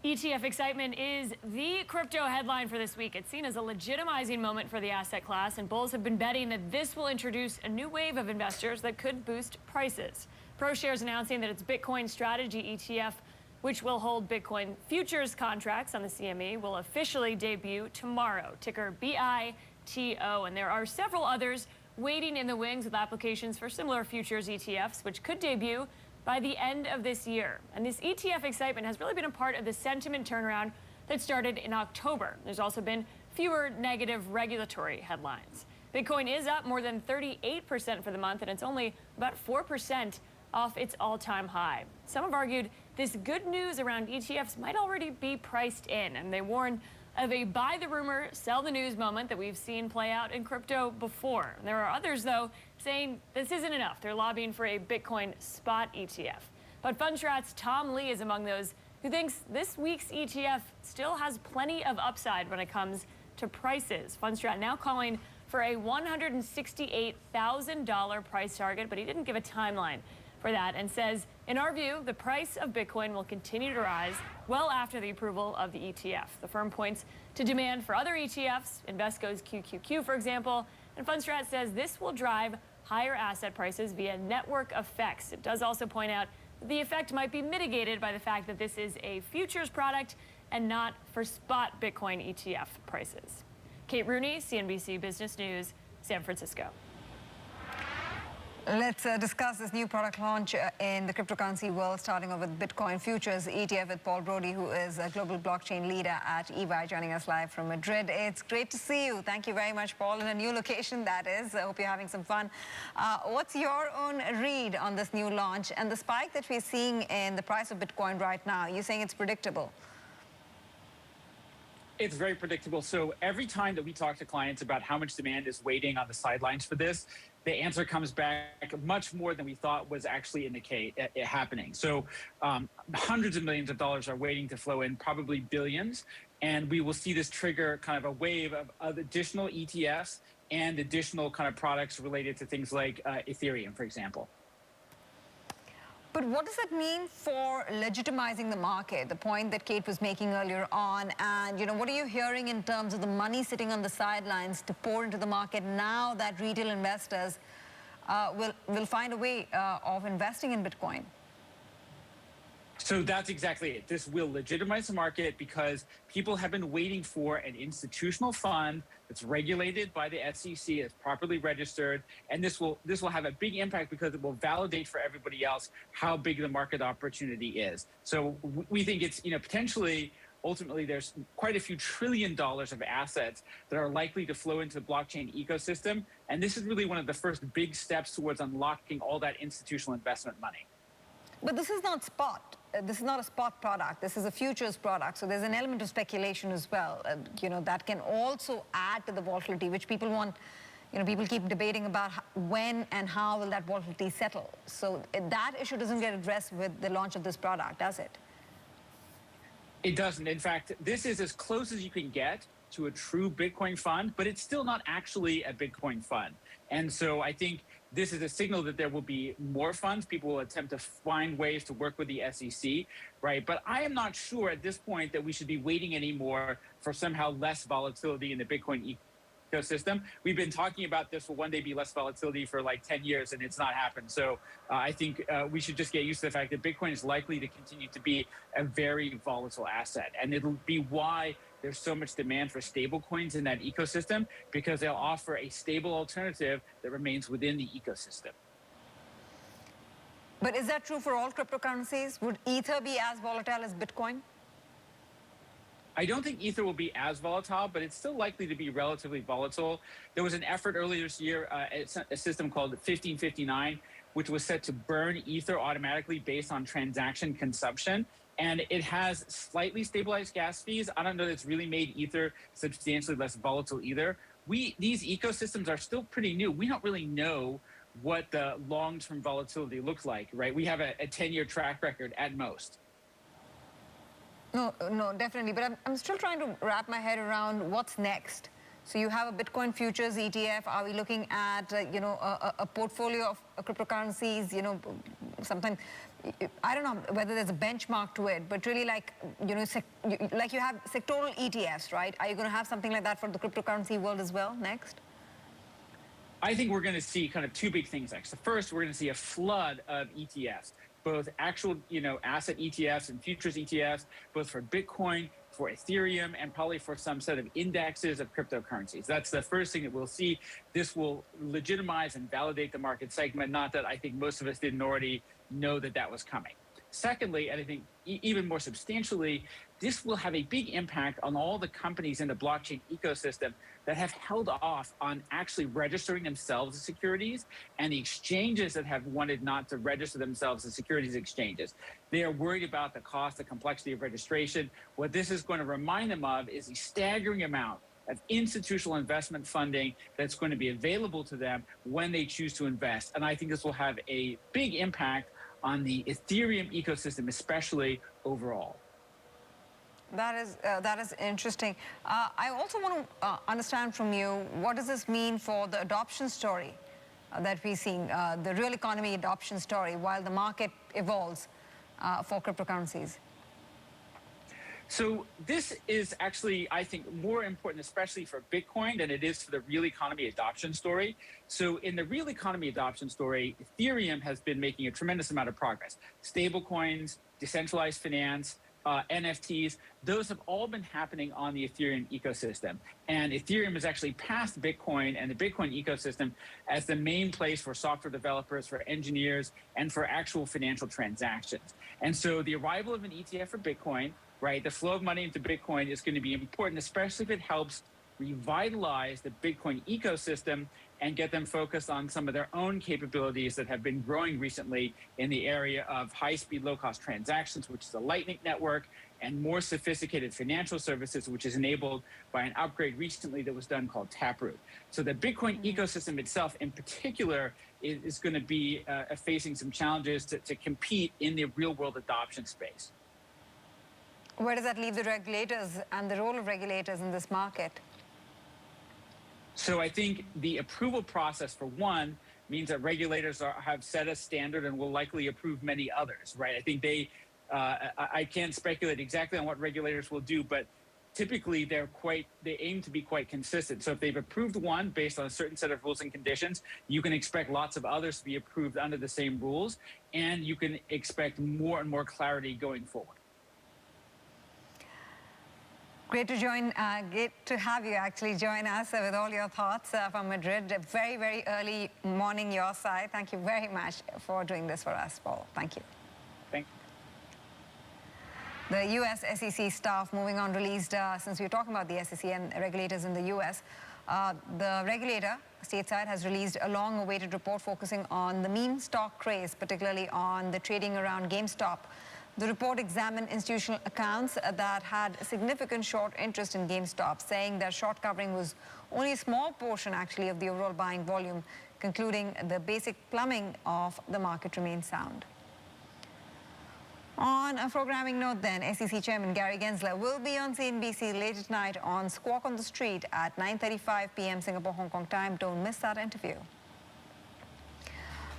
ETF excitement is the crypto headline for this week. It's seen as a legitimizing moment for the asset class, and bulls have been betting that this will introduce a new wave of investors that could boost prices. ProShares announcing that its Bitcoin Strategy ETF, which will hold Bitcoin futures contracts on the CME, will officially debut tomorrow, ticker BITO. And there are several others waiting in the wings with applications for similar futures ETFs, which could debut by the end of this year. And this ETF excitement has really been a part of the sentiment turnaround that started in October. There's also been fewer negative regulatory headlines. Bitcoin is up more than 38% for the month, and it's only about 4% off its all-time high. Some have argued this good news around ETFs might already be priced in, and they warn of a buy the rumor, sell the news moment that we've seen play out in crypto before. And there are others, though, saying this isn't enough. They're lobbying for a Bitcoin spot ETF. But Fundstrat's Tom Lee is among those who thinks this week's ETF still has plenty of upside when it comes to prices. Fundstrat now calling for a $168,000 price target, but he didn't give a timeline for that and says, in our view, the price of Bitcoin will continue to rise well after the approval of the ETF. The firm points to demand for other ETFs, Invesco's QQQ, for example, and Fundstrat says this will drive higher asset prices via network effects. It does also point out that the effect might be mitigated by the fact that this is a futures product and not for spot Bitcoin ETF prices. Kate Rooney, CNBC Business News, San Francisco. Let's discuss this new product launch in the cryptocurrency world, starting off with Bitcoin futures ETF with Paul Brody, who is a global blockchain leader at EY, joining us live from Madrid. It's great to see you. Thank you very much, Paul, in a new location, that is. I hope you're having some fun. What's your own read on this new launch and the spike that we're seeing in the price of Bitcoin right now? You're saying it's predictable? It's very predictable. So every time that we talk to clients about how much demand is waiting on the sidelines for this, the answer comes back much more than we thought was actually happening. So hundreds of millions of dollars are waiting to flow in, probably billions. And we will see this trigger kind of a wave of additional ETFs and additional kind of products related to things like Ethereum, for example. But what does that mean for legitimizing the market, the point that Kate was making earlier on? And, you know, what are you hearing in terms of the money sitting on the sidelines to pour into the market now that retail investors will find a way of investing in Bitcoin? So that's exactly it. This will legitimize the market because people have been waiting for an institutional fund that's regulated by the SEC, that's properly registered, and this will have a big impact because it will validate for everybody else how big the market opportunity is. So we think it's, you know, potentially, ultimately, there's quite a few $1 trillion of assets that are likely to flow into the blockchain ecosystem, and this is really one of the first big steps towards unlocking all that institutional investment money. But this is not spot. This is not a spot product. This is a futures product. So there's an element of speculation as well, you know, that can also add to the volatility, which people want, you know, people keep debating about when and how will that volatility settle. So that issue doesn't get addressed with the launch of this product, does it? It doesn't. In fact, this is as close as you can get to a true Bitcoin fund, but it's still not actually a Bitcoin fund. And so I think this is a signal that there will be more funds. People will attempt to find ways to work with the SEC, right? But I am not sure at this point that we should be waiting anymore for somehow less volatility in the Bitcoin ecosystem. We've been talking about this will one day be less volatility for like 10 years, and it's not happened. So I think we should just get used to the fact that Bitcoin is likely to continue to be a very volatile asset. And it'll be why there's so much demand for stable coins in that ecosystem, because they'll offer a stable alternative that remains within the ecosystem. But is that true for all cryptocurrencies? Would Ether be as volatile as Bitcoin? I don't think Ether will be as volatile, but it's still likely to be relatively volatile. There was an effort earlier this year, a system called 1559, which was set to burn Ether automatically based on transaction consumption. And it has slightly stabilized gas fees. I don't know that's really made Ether substantially less volatile either. These ecosystems are still pretty new. We don't really know what the long-term volatility looks like, right? We have a 10-year track record at most. No, definitely. But I'm still trying to wrap my head around what's next. So you have a Bitcoin futures ETF. Are we looking at, you know, a portfolio of cryptocurrencies, you know, sometimes, I don't know whether there's a benchmark to it, but really like, you know, like you have sectoral ETFs, right? Are you going to have something like that for the cryptocurrency world as well next? I think we're going to see kind of two big things next. The first, we're going to see a flood of ETFs, both actual, you know, asset ETFs and futures ETFs, both for Bitcoin, for Ethereum, and probably for some set of indexes of cryptocurrencies. That's the first thing that we'll see. This will legitimize and validate the market segment, not that I think most of us didn't already know that that was coming. Secondly, and I think even more substantially, this will have a big impact on all the companies in the blockchain ecosystem that have held off on actually registering themselves as securities, and the exchanges that have wanted not to register themselves as securities exchanges. They are worried about the cost, the complexity of registration. What this is going to remind them of is a staggering amount of institutional investment funding that's going to be available to them when they choose to invest. And I think this will have a big impact on the Ethereum ecosystem, especially overall. That is interesting. I also want to understand from you, what does this mean for the adoption story that we're seeing, the real economy adoption story, while the market evolves for cryptocurrencies? So this is actually, I think, more important, especially for Bitcoin, than it is for the real economy adoption story. So in the real economy adoption story, Ethereum has been making a tremendous amount of progress. Stablecoins, decentralized finance, NFTs, those have all been happening on the Ethereum ecosystem. And Ethereum has actually passed Bitcoin and the Bitcoin ecosystem as the main place for software developers, for engineers, and for actual financial transactions. And so the arrival of an ETF for Bitcoin, right, the flow of money into Bitcoin is going to be important, especially if it helps revitalize the Bitcoin ecosystem and get them focused on some of their own capabilities that have been growing recently in the area of high-speed, low-cost transactions, which is a Lightning network, and more sophisticated financial services, which is enabled by an upgrade recently that was done called Taproot. So the Bitcoin ecosystem itself, in particular, is going to be facing some challenges to compete in the real-world adoption space. Where does that leave the regulators and the role of regulators in this market? So I think the approval process, for one, means that regulators have set a standard and will likely approve many others, right? I think I can't speculate exactly on what regulators will do, but typically they aim to be quite consistent. So if they've approved one based on a certain set of rules and conditions, you can expect lots of others to be approved under the same rules, and you can expect more and more clarity going forward. Great to have you actually join us with all your thoughts from Madrid. A very, very early morning your side. Thank you very much for doing this for us, Paul. Thank you. Thank you. The U.S. SEC staff, moving on, released, since we were talking about the SEC and regulators in the U.S., the regulator stateside has released a long-awaited report focusing on the meme stock craze, particularly on the trading around GameStop. The report examined institutional accounts that had significant short interest in GameStop, saying that short covering was only a small portion, actually, of the overall buying volume, concluding the basic plumbing of the market remains sound. On a programming note then, SEC Chairman Gary Gensler will be on CNBC late tonight on Squawk on the Street at 9:35 p.m. Singapore, Hong Kong time. Don't miss that interview.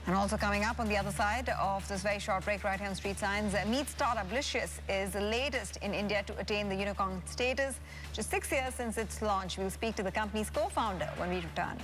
And also coming up on the other side of this very short break right here on Street Signs, meat startup Licious is the latest in India to attain the unicorn status. Just 6 years since its launch. We'll speak to the company's co-founder when we return.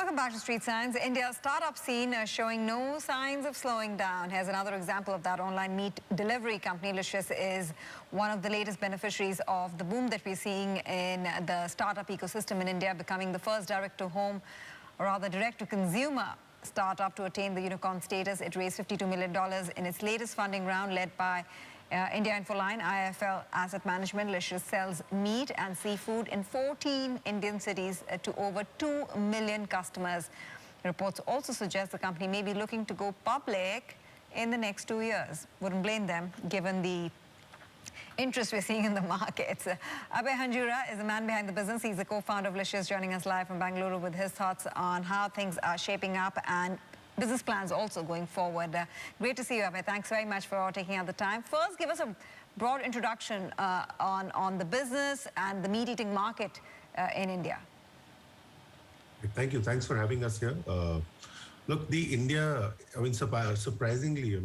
Welcome back to Street Signs. India's startup scene showing no signs of slowing down. Here's another example of that. Online meat delivery company Licious is one of the latest beneficiaries of the boom that we're seeing in the startup ecosystem in India, becoming the first direct-to-home, or rather direct-to-consumer startup to attain the unicorn status. It raised $52 million in its latest funding round, led by India Infoline, IIFL Asset Management. Licious sells meat and seafood in 14 Indian cities to over 2 million customers. Reports also suggest the company may be looking to go public in the next 2 years. Wouldn't blame them, given the interest we're seeing in the markets. Abhay Hanjura is the man behind the business. He's the co-founder of Licious, joining us live from Bangalore with his thoughts on how things are shaping up and business plans also going forward. Great to see you, Abhay. Thanks very much for taking out the time. First, give us a broad introduction on the business and the meat-eating market in India. Thank you. Thanks for having us here. Look, surprisingly,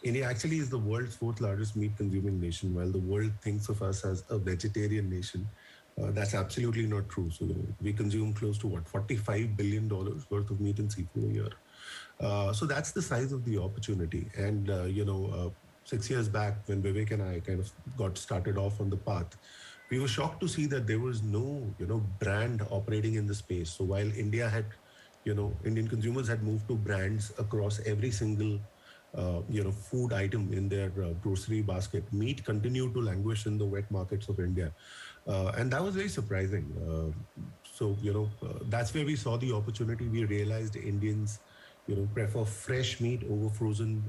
India actually is the world's fourth largest meat consuming nation. While the world thinks of us as a vegetarian nation, that's absolutely not true. So we consume close to $45 billion worth of meat and seafood a year. So that's the size of the opportunity. And 6 years back, when Vivek and I kind of got started off on the path, we were shocked to see that there was no brand operating in the space. So while India had, Indian consumers had moved to brands across every single food item in their grocery basket, meat continued to languish in the wet markets of India. And that was very surprising. That's where we saw the opportunity. We realized Indians, prefer fresh meat over frozen,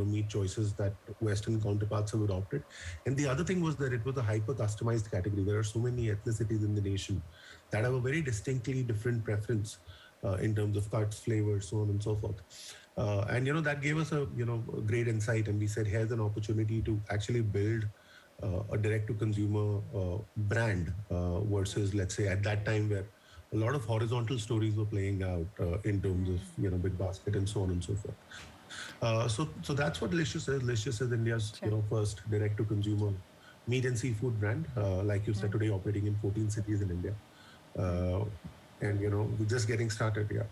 meat choices that Western counterparts have adopted. And the other thing was that it was a hyper-customized category. There are so many ethnicities in the nation that have a very distinctly different preference in terms of cuts, flavors, so on and so forth. And that gave us a great insight, and we said, here's an opportunity to actually build a direct-to-consumer brand versus, let's say, at that time where a lot of horizontal stories were playing out in terms of big basket and so on and so forth. So that's what Licious is. Licious is India's first direct-to-consumer meat and seafood brand. Like you said, today operating in 14 cities in India, and we're just getting started.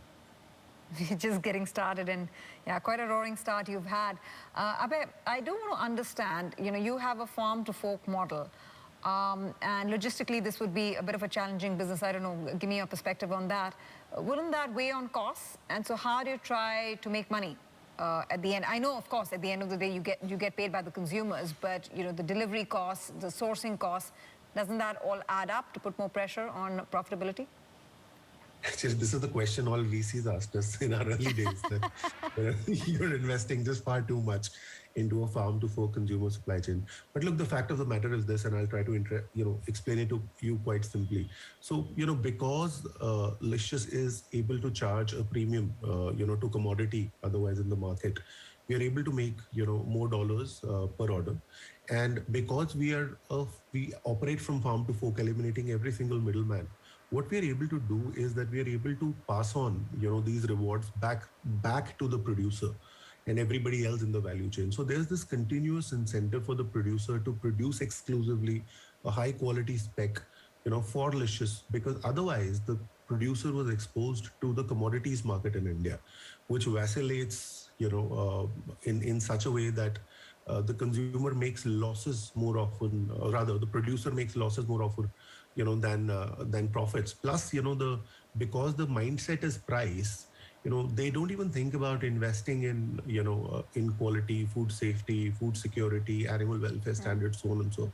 Just getting started, and quite a roaring start you've had. Abhay, I do want to understand, you have a farm to fork model, and logistically this would be a bit of a challenging business. I don't know, give me your perspective on that. Wouldn't that weigh on costs? And so how do you try to make money at the end? I know, of course, at the end of the day you get paid by the consumers, but the delivery costs, the sourcing costs, doesn't that all add up to put more pressure on profitability? Actually, this is the question all VCs asked us in our early days, that you're investing just far too much into a farm to fork consumer supply chain. But look, the fact of the matter is this, and I'll try to explain it to you quite simply. So, because Licious is able to charge a premium, to commodity otherwise in the market, we are able to make, more dollars per order. And because we operate from farm to fork, eliminating every single middleman, what we are able to do is that we are able to pass on, these rewards back to the producer and everybody else in the value chain. So there's this continuous incentive for the producer to produce exclusively a high quality spec, for Licious, because otherwise the producer was exposed to the commodities market in India, which vacillates, in such a way that the consumer makes losses more often, or rather the producer makes losses more often, than profits. Plus, because the mindset is price, they don't even think about investing in, in quality, food safety, food security, animal welfare standards, so on and so forth.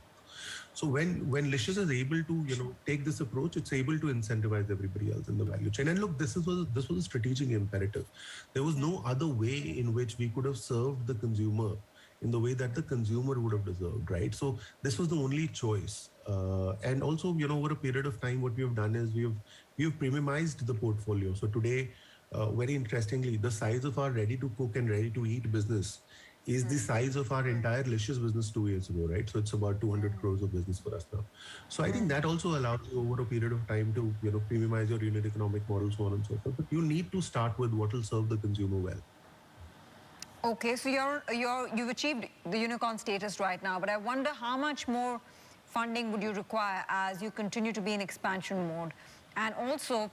So when Licious is able to, take this approach, it's able to incentivize everybody else in the value chain. And look, this was a strategic imperative. There was no other way in which we could have served the consumer in the way that the consumer would have deserved, right? So this was the only choice. And also, over a period of time, what we have done is we have premiumized the portfolio. So today, very interestingly, the size of our ready-to-cook and ready-to-eat business is the size of our entire Licious business 2 years ago, right? So it's about 200 crores of business for us now. So I think that also allows you over a period of time to, premiumize your unit economic model, so on and so forth. But you need to start with what will serve the consumer well. Okay, so you've achieved the unicorn status right now, but I wonder how much more funding would you require as you continue to be in expansion mode? And also,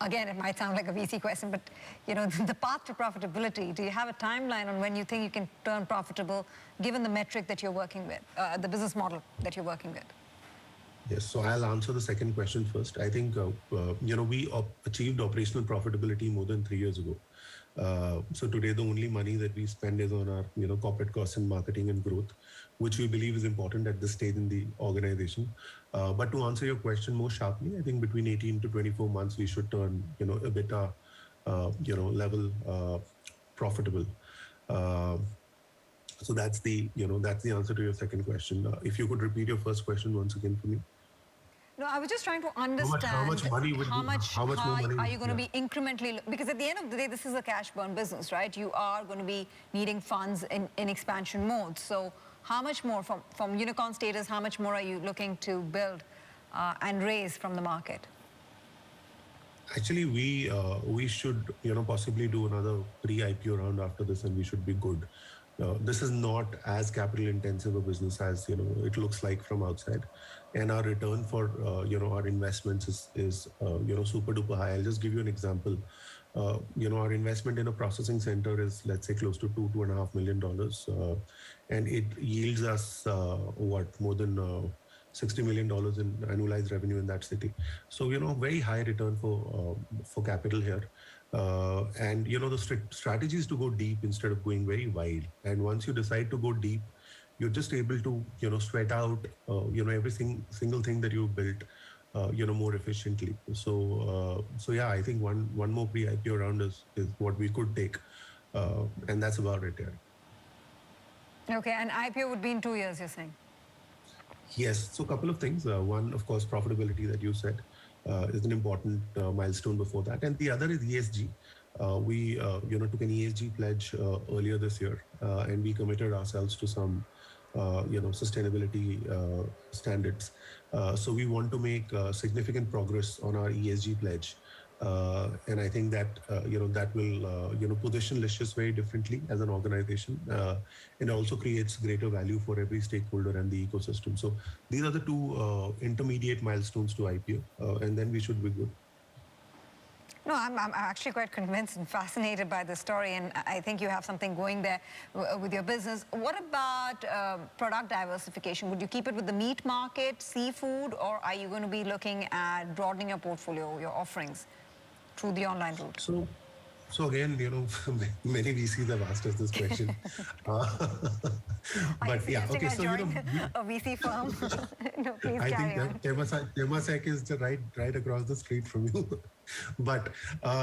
again, it might sound like a VC question, but the path to profitability, do you have a timeline on when you think you can turn profitable, given the metric that you're working with, the business model that you're working with? Yes, so I'll answer the second question first. I think, we achieved operational profitability more than 3 years ago. So today, the only money that we spend is on our, corporate costs and marketing and growth, which we believe is important at this stage in the organization. But to answer your question more sharply, I think between 18 to 24 months, we should turn, EBITDA, level profitable. So that's the answer to your second question. If you could repeat your first question once again for me. No, I was just trying to understand how much money would how more money are you going to be incrementally, because at the end of the day, this is a cash burn business, right? You are going to be needing funds in expansion mode. So how much more from unicorn status, how much more are you looking to build and raise from the market? Actually, we should possibly do another pre-IPO round after this, and we should be good. This is not as capital intensive a business as it looks like from outside, and our return for our investments is super duper high. I'll just give you an example. Our investment in a processing center is, let's say, close to $2.5 million, and it yields us more than $60 million in annualized revenue in that city. So, very high return for capital here. And, the strategy is to go deep instead of going very wide. And once you decide to go deep, you're just able to, sweat out, every single thing that you've built, more efficiently. So yeah, I think one more pre-IPO round is what we could take. And that's about it, yeah. Okay, and IPO would be in 2 years, you're saying? Yes. So a couple of things. One, of course, profitability that you said is an important milestone before that. And the other is ESG. We, took an ESG pledge earlier this year, and we committed ourselves to some, sustainability standards. So we want to make significant progress on our ESG pledge. And I think that, that will, position Licious very differently as an organization, and also creates greater value for every stakeholder and the ecosystem. So these are the two intermediate milestones to IPO, and then we should be good. No, I'm actually quite convinced and fascinated by the story, and I think you have something going there with your business. What about product diversification? Would you keep it with the meat market, seafood, or are you going to be looking at broadening your portfolio, your offerings through the online route? So again, many VCs have asked us this question. But yeah, okay. So a VC firm. No, please I carry on. think Temasek is right across the street from you. But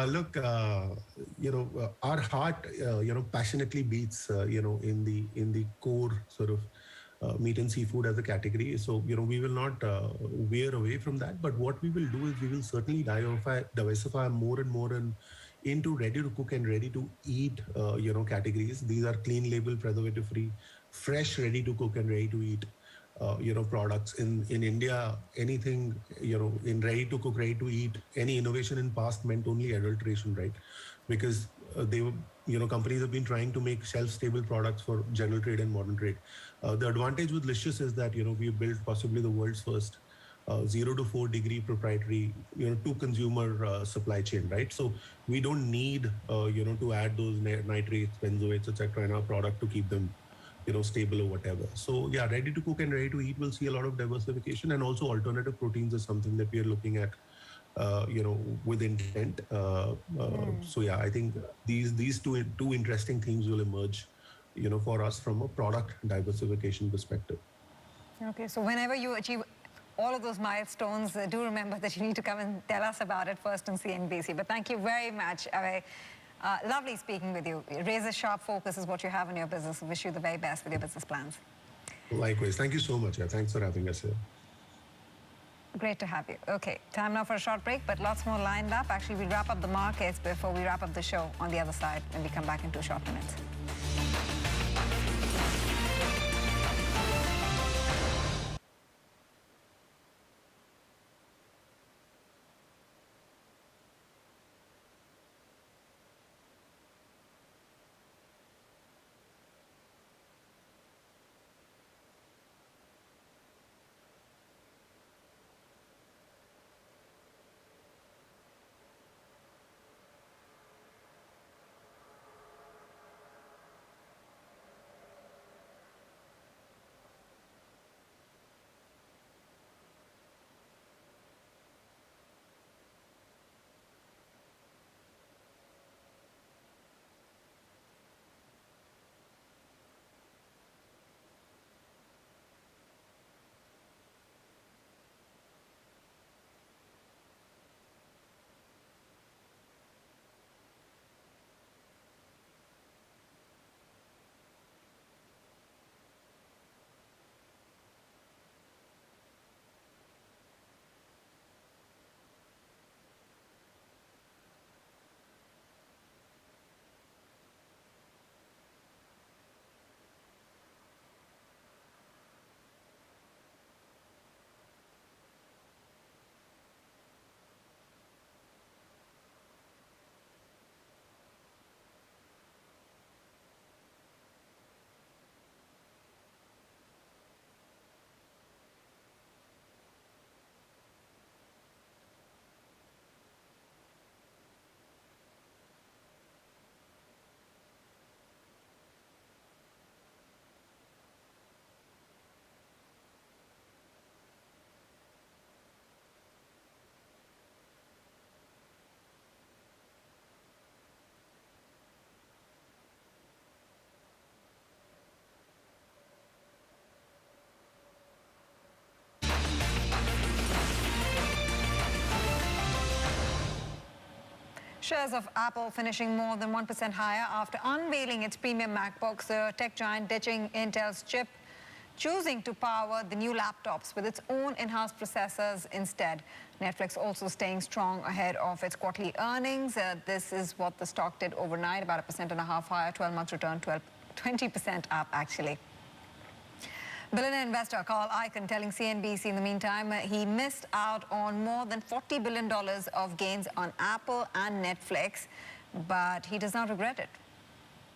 look, our heart, passionately beats, in the core sort of meat and seafood as a category. So, we will not veer away from that. But what we will do is we will certainly diversify more and more into ready to cook and ready to eat, categories. These are clean label, preservative free, fresh, ready to cook and ready to eat, products. In India, anything, in ready to cook, ready to eat, any innovation in past meant only adulteration, right? Because companies have been trying to make shelf-stable products for general trade and modern trade. The advantage with Licious is that, we've built possibly the world's first 0 to 4 degree proprietary, to consumer supply chain, right? So we don't need, to add those nitrates, benzoates, etc. in our product to keep them, stable or whatever. So yeah, ready to cook and ready to eat will see a lot of diversification, and also alternative proteins is something that we are looking at, with intent. So yeah, I think these two interesting themes will emerge, for us from a product diversification perspective. Okay, so whenever you achieve all of those milestones, do remember that you need to come and tell us about it first on CNBC. But thank you very much. Lovely speaking with you. Razor-sharp focus is what you have in your business. Wish you the very best with your business plans. Likewise. Thank you so much. Yeah, thanks for having us here. Great to have you. Okay, time now for a short break, but lots more lined up. Actually, we'll wrap up the markets before we wrap up the show on the other side when we come back in 2 short minutes. Shares of Apple finishing more than 1% higher after unveiling its premium MacBooks. The tech giant ditching Intel's chip, choosing to power the new laptops with its own in-house processors instead. Netflix also staying strong ahead of its quarterly earnings. This is what the stock did overnight, about 1.5% higher, 12 months return, 20% up actually. Billionaire investor Carl Icahn telling CNBC in the meantime he missed out on more than $40 billion of gains on Apple and Netflix, but he does not regret it.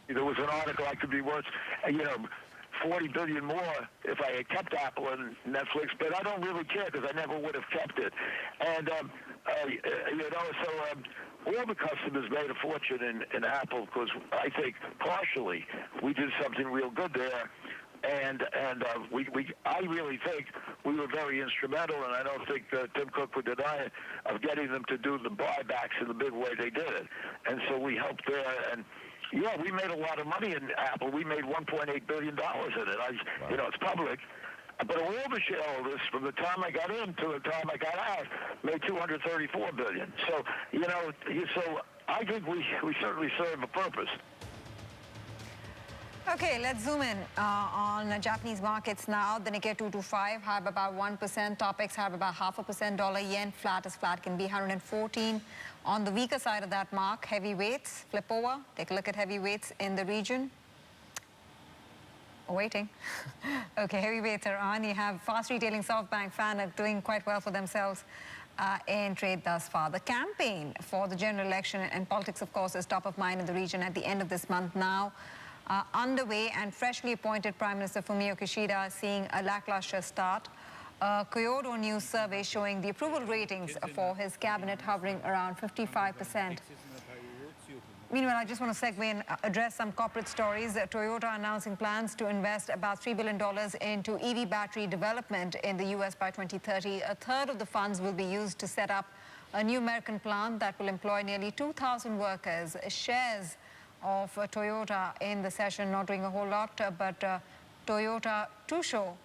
There was an article I could be worth, $40 billion more if I had kept Apple and Netflix, but I don't really care because I never would have kept it. And, all the customers made a fortune in Apple because I think partially we did something real good there. And I really think we were very instrumental, and I don't think Tim Cook would deny it, of getting them to do the buybacks in the big way they did it. And so we helped there. And, yeah, we made a lot of money in Apple. We made $1.8 billion in it. It's public. But all the shareholders, from the time I got in to the time I got out, made $234 billion. So, so I think we certainly serve a purpose. Okay, let's zoom in on Japanese markets now. The Nikkei 225 have about 1%, Topix have about 0.5%, dollar yen flat as flat can be, 114. On the weaker side of that mark, heavyweights, flip over, take a look at heavyweights in the region. Waiting. Okay, heavyweights are on. You have fast retailing SoftBank, FANUC doing quite well for themselves in trade thus far. The campaign for the general election and politics, of course, is top of mind in the region at the end of this month now. Underway, and freshly appointed Prime Minister Fumio Kishida seeing a lackluster start. Kyodo News survey showing the approval ratings for his cabinet hovering around 55%. Meanwhile, I just want to segue and address some corporate stories. Toyota announcing plans to invest about $3 billion into EV battery development in the U.S. by 2030. A third of the funds will be used to set up a new American plant that will employ nearly 2,000 workers. Shares of Toyota in the session not doing a whole lot, but Toyota Tusho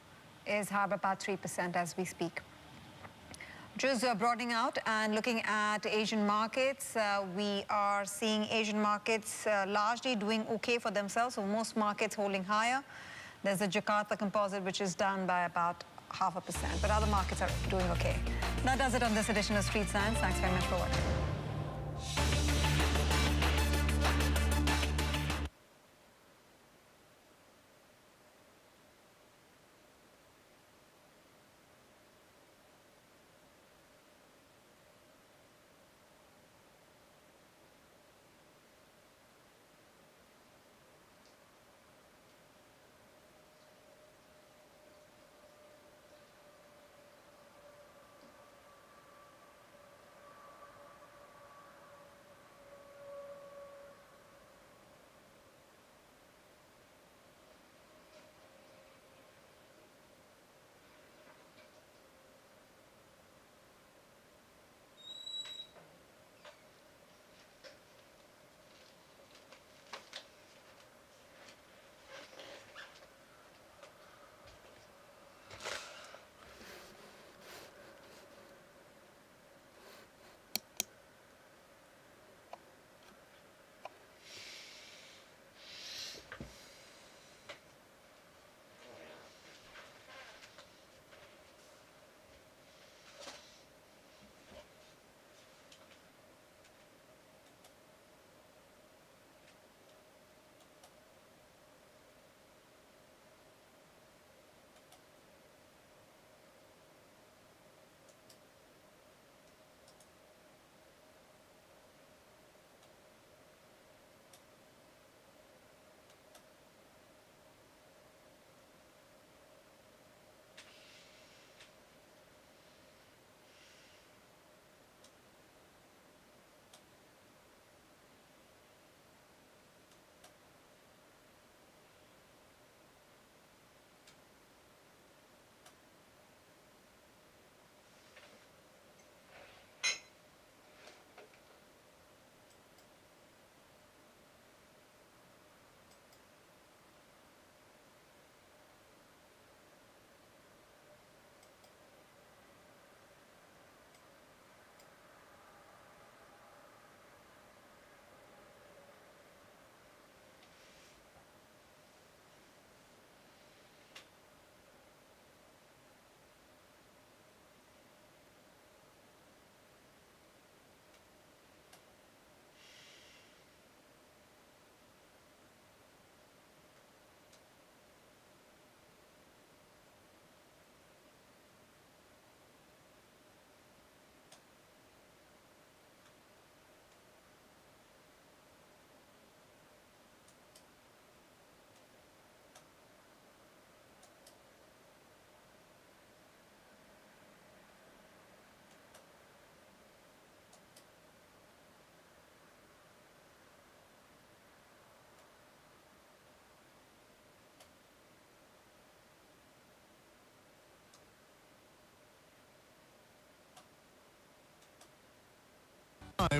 is up about 3% as we speak. Just broadening out and looking at Asian markets, we are seeing Asian markets largely doing okay for themselves, so most markets holding higher. There's a Jakarta composite which is down by about 0.5%, but other markets are doing okay. That does it on this edition of Street Science. Thanks very much for watching.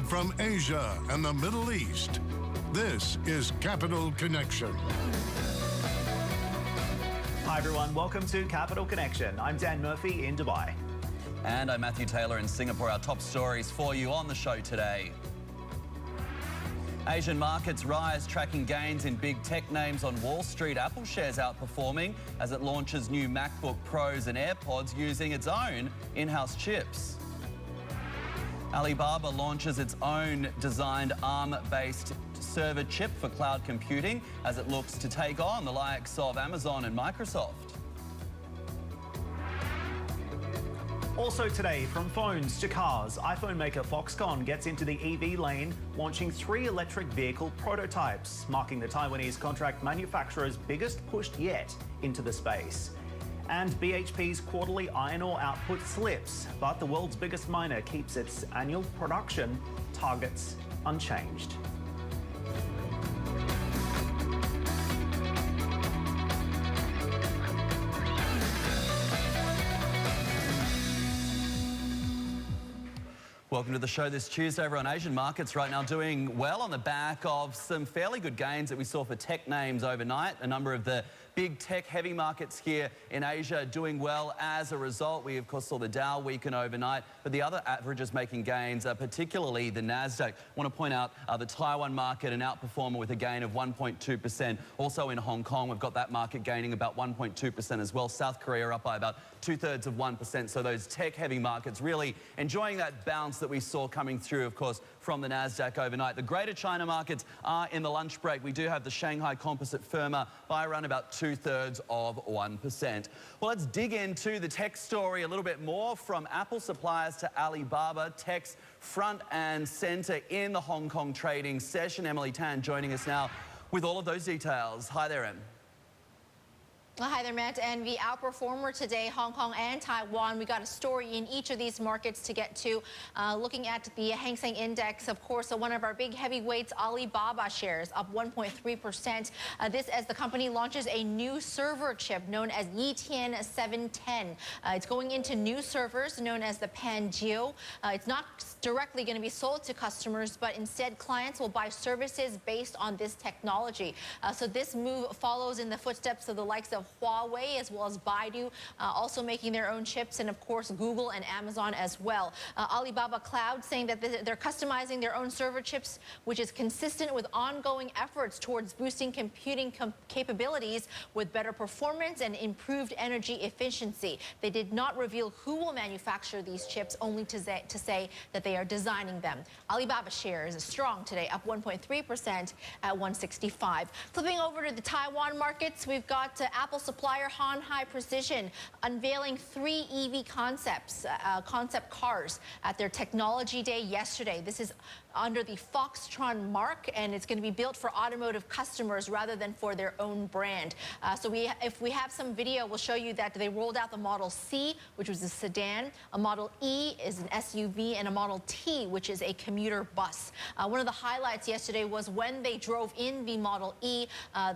From Asia and the Middle East, this is Capital Connection. Hi everyone, welcome to Capital Connection. I'm Dan Murphy in Dubai. And I'm Matthew Taylor in Singapore. Our top stories for you on the show today. Asian markets rise, tracking gains in big tech names on Wall Street. Apple shares outperforming as it launches new MacBook Pros and AirPods using its own in-house chips. Alibaba launches its own designed ARM-based server chip for cloud computing as it looks to take on the likes of Amazon and Microsoft. Also today, from phones to cars, iPhone maker Foxconn gets into the EV lane, launching 3 electric vehicle prototypes, marking the Taiwanese contract manufacturer's biggest push yet into the space. And BHP's quarterly iron ore output slips, but the world's biggest miner keeps its annual production targets unchanged. Welcome to the show this Tuesday. Everyone, Asian markets right now doing well on the back of some fairly good gains that we saw for tech names overnight. A number of the big tech heavy markets here in Asia doing well as a result. We, of course, saw the Dow weaken overnight, but the other averages making gains, particularly the Nasdaq. I want to point out the Taiwan market, an outperformer with a gain of 1.2%. Also in Hong Kong, we've got that market gaining about 1.2% as well. South Korea up by about 2/3 of 1%. So those tech heavy markets really enjoying that bounce that we saw coming through, of course, from the Nasdaq overnight. The Greater China markets are in the lunch break. We do have the Shanghai Composite firmer by around about 2/3 of 1%. Well, let's dig into the tech story a little bit more. From Apple suppliers to Alibaba, tech's front and center in the Hong Kong trading session. Emily Tan joining us now with all of those details. Hi there, Em. Hi there, Matt. And the outperformer today, Hong Kong and Taiwan. We got a story in each of these markets to get to. Looking at the Hang Seng Index, of course, one of our big heavyweights, Alibaba shares up 1.3%. This as the company launches a new server chip known as Yitian 710. It's going into new servers known as the Panjiu. It's not directly going to be sold to customers, but instead clients will buy services based on this technology. So this move follows in the footsteps of the likes of Huawei as well as Baidu, also making their own chips, and of course Google and Amazon as well. Alibaba Cloud saying that they're customizing their own server chips, which is consistent with ongoing efforts towards boosting computing capabilities with better performance and improved energy efficiency. They did not reveal who will manufacture these chips, only to say that they are designing them. Alibaba shares strong today, up 1.3% at 165. Flipping over to the Taiwan markets, we've got Apple supplier Hon-Hai Precision unveiling 3 EV concept cars at their technology day yesterday. This is under the Foxtron mark, and it's going to be built for automotive customers rather than for their own brand. If we have some video, we'll show you that they rolled out the Model C, which was a sedan, a Model E is an SUV, and a Model T, which is a commuter bus. One of the highlights yesterday was when they drove in the Model E,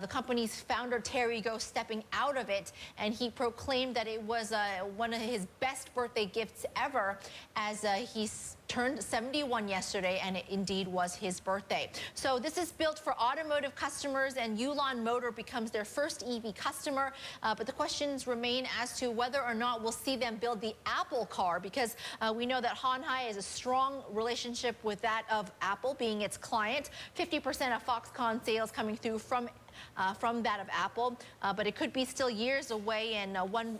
the company's founder, Terry Gou, stepping out of it, and he proclaimed that it was one of his best birthday gifts ever, as he turned 71 yesterday, and it indeed was his birthday. So this is built for automotive customers, and Yulon Motor becomes their first EV customer. But the questions remain as to whether or not we'll see them build the Apple car, because we know that Hon-Hai has a strong relationship with that of Apple, being its client. 50% of Foxconn sales coming through from that of Apple, but it could be still years away. And one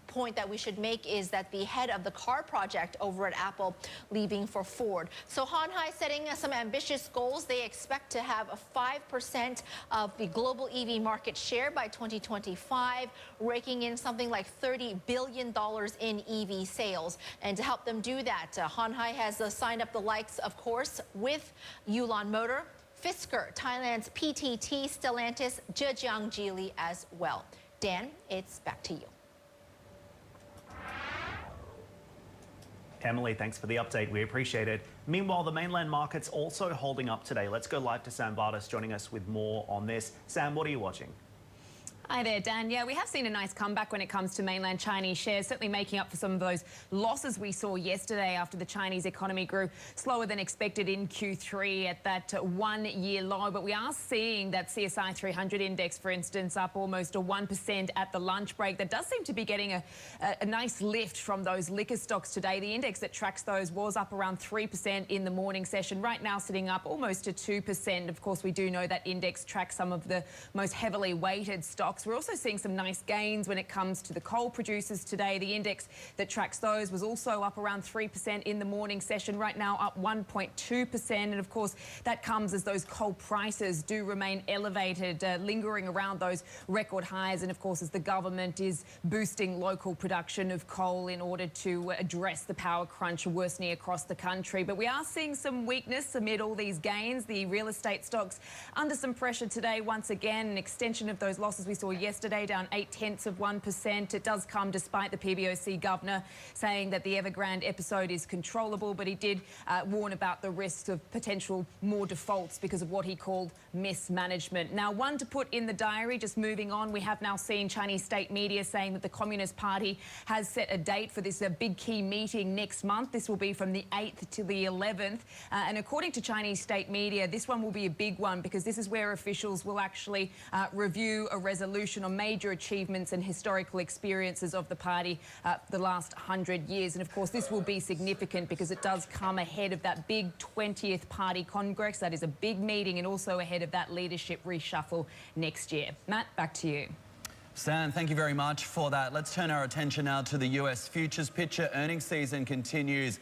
point that we should make is that the head of the car project over at Apple leaving for Ford. So Hon-Hai setting some ambitious goals. They expect to have a 5% of the global EV market share by 2025, raking in something like $30 billion in EV sales. And to help them do that, Hon-Hai has signed up the likes, of course, with Yulon Motor, Fisker, Thailand's PTT, Stellantis, Zhejiang Geely as well. Dan, it's back to you. Emily, thanks for the update. We appreciate it. Meanwhile, the mainland market's also holding up today. Let's go live to Sam Vardas joining us with more on this. Sam, what are you watching? Hi there, Dan. Yeah, we have seen a nice comeback when it comes to mainland Chinese shares, certainly making up for some of those losses we saw yesterday after the Chinese economy grew slower than expected in Q3 at that one-year low. But we are seeing that CSI 300 index, for instance, up almost 1% at the lunch break. That does seem to be getting a nice lift from those liquor stocks today. The index that tracks those was up around 3% in the morning session, right now sitting up almost to 2%. Of course, we do know that index tracks some of the most heavily weighted stocks. We're also seeing some nice gains when it comes to the coal producers today. The index that tracks those was also up around 3% in the morning session, right now up 1.2%. And of course, that comes as those coal prices do remain elevated, lingering around those record highs. And of course, as the government is boosting local production of coal in order to address the power crunch worsening across the country. But we are seeing some weakness amid all these gains. The real estate stocks under some pressure today once again, an extension of those losses we saw yesterday, down 0.8%. It does come despite the PBOC governor saying that the Evergrande episode is controllable, but he did warn about the risks of potential more defaults because of what he called mismanagement. Now, one to put in the diary, just moving on, we have now seen Chinese state media saying that the Communist Party has set a date for this big key meeting next month. This will be from the 8th to the 11th. And according to Chinese state media, this one will be a big one because this is where officials will actually review a resolution on major achievements and historical experiences of the party the last 100 years. And of course, this will be significant because it does come ahead of that big 20th Party Congress. That is a big meeting, and also ahead of that leadership reshuffle next year. Matt, back to you. Stan, thank you very much for that. Let's turn our attention now to the US futures picture. Earnings season continues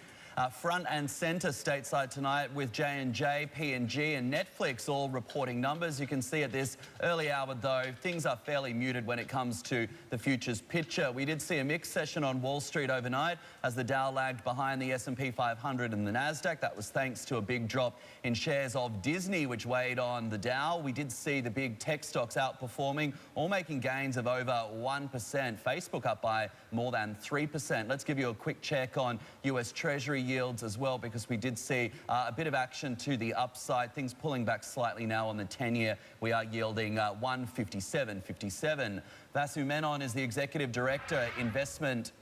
front and centre stateside tonight with J&J, P&G and Netflix all reporting numbers. You can see at this early hour, though, things are fairly muted when it comes to the futures picture. We did see a mixed session on Wall Street overnight as the Dow lagged behind the S&P 500 and the Nasdaq. That was thanks to a big drop in shares of Disney, which weighed on the Dow. We did see the big tech stocks outperforming, all making gains of over 1%. Facebook up by more than 3%. Let's give you a quick check on US Treasury yields as well, because we did see a bit of action to the upside. Things pulling back slightly now on the 10-year. We are yielding 157.57. Vasu Menon is the Executive Director, Investment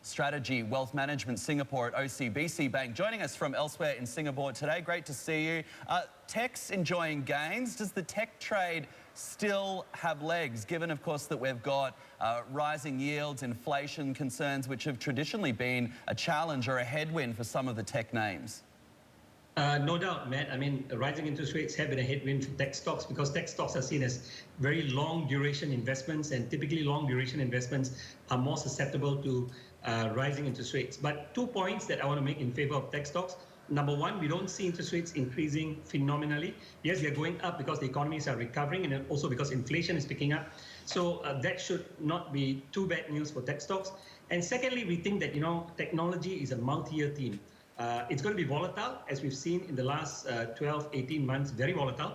Strategy Wealth Management Singapore at OCBC Bank, joining us from elsewhere in Singapore today. Great to see you. Tech's enjoying gains. Does the tech trade still have legs, given, of course, that we've got rising yields, inflation concerns, which have traditionally been a challenge or a headwind for some of the tech names? No doubt, Matt. I mean, rising interest rates have been a headwind for tech stocks because tech stocks are seen as very long duration investments, and typically long duration investments are more susceptible to rising interest rates. But 2 points that I want to make in favor of tech stocks. Number one, we don't see interest rates increasing phenomenally. Yes, they're going up because the economies are recovering, and also because inflation is picking up. So that should not be too bad news for tech stocks. And secondly, we think that, technology is a multi-year theme. It's going to be volatile, as we've seen in the last 12, 18 months, very volatile.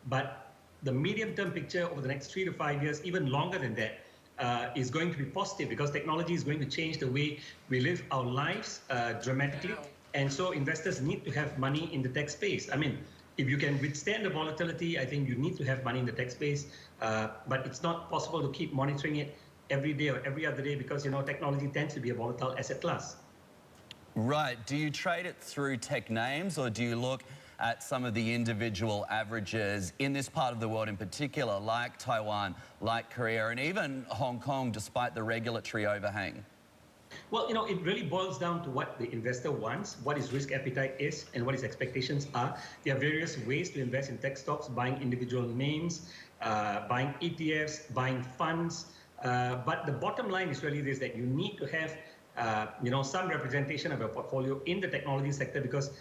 But the medium-term picture over the next 3 to 5 years, even longer than that, is going to be positive because technology is going to change the way we live our lives dramatically. And so investors need to have money in the tech space. I mean, if you can withstand the volatility, I think you need to have money in the tech space. But it's not possible to keep monitoring it every day or every other day because, technology tends to be a volatile asset class. Right. Do you trade it through tech names, or do you look at some of the individual averages in this part of the world in particular, like Taiwan, like Korea, and even Hong Kong, despite the regulatory overhang? Well, it really boils down to what the investor wants, what his risk appetite is, and what his expectations are. There are various ways to invest in tech stocks, buying individual names, buying ETFs, buying funds. But the bottom line is really this, that you need to have some representation of your portfolio in the technology sector because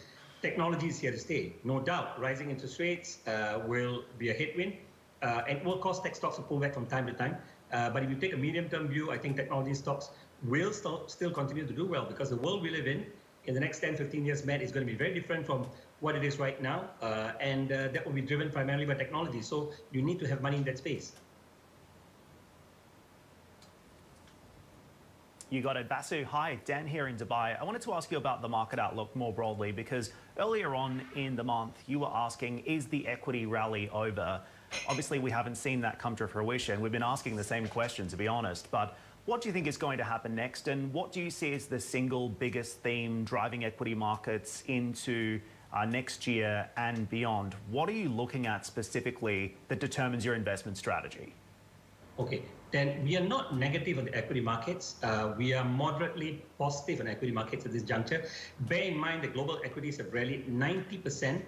technology is here to stay. No doubt, rising interest rates will be a headwind and will cause tech stocks to pull back from time to time. But if you take a medium-term view, I think technology stocks will still continue to do well because the world we live in the next 10, 15 years, Matt, is going to be very different from what it is right now. And that will be driven primarily by technology. So you need to have money in that space. You got it, Vasu. Hi, Dan here in Dubai. I wanted to ask you about the market outlook more broadly because earlier on in the month, you were asking, is the equity rally over? Obviously, we haven't seen that come to fruition. We've been asking the same question, to be honest. But what do you think is going to happen next? And what do you see as the single biggest theme driving equity markets into next year and beyond? What are you looking at specifically that determines your investment strategy? Okay, then we are not negative on the equity markets. We are moderately positive on equity markets at this juncture. Bear in mind that global equities have rallied 90%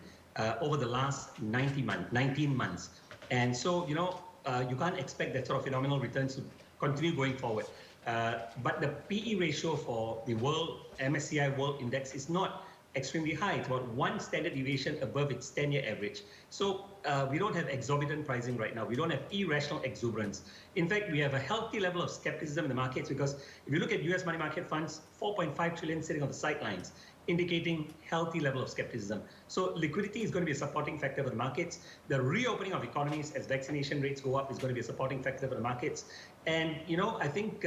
over the last 19 months. And so, you can't expect that sort of phenomenal returns to continue going forward. But the PE ratio for the world MSCI World Index is not extremely high. It's about 1 standard deviation above its 10-year average. So we don't have exorbitant pricing right now. We don't have irrational exuberance. In fact, we have a healthy level of skepticism in the markets because if you look at US money market funds, 4.5 trillion sitting on the sidelines, indicating healthy level of skepticism. So liquidity is going to be a supporting factor for the markets. The reopening of economies as vaccination rates go up is going to be a supporting factor for the markets. And, I think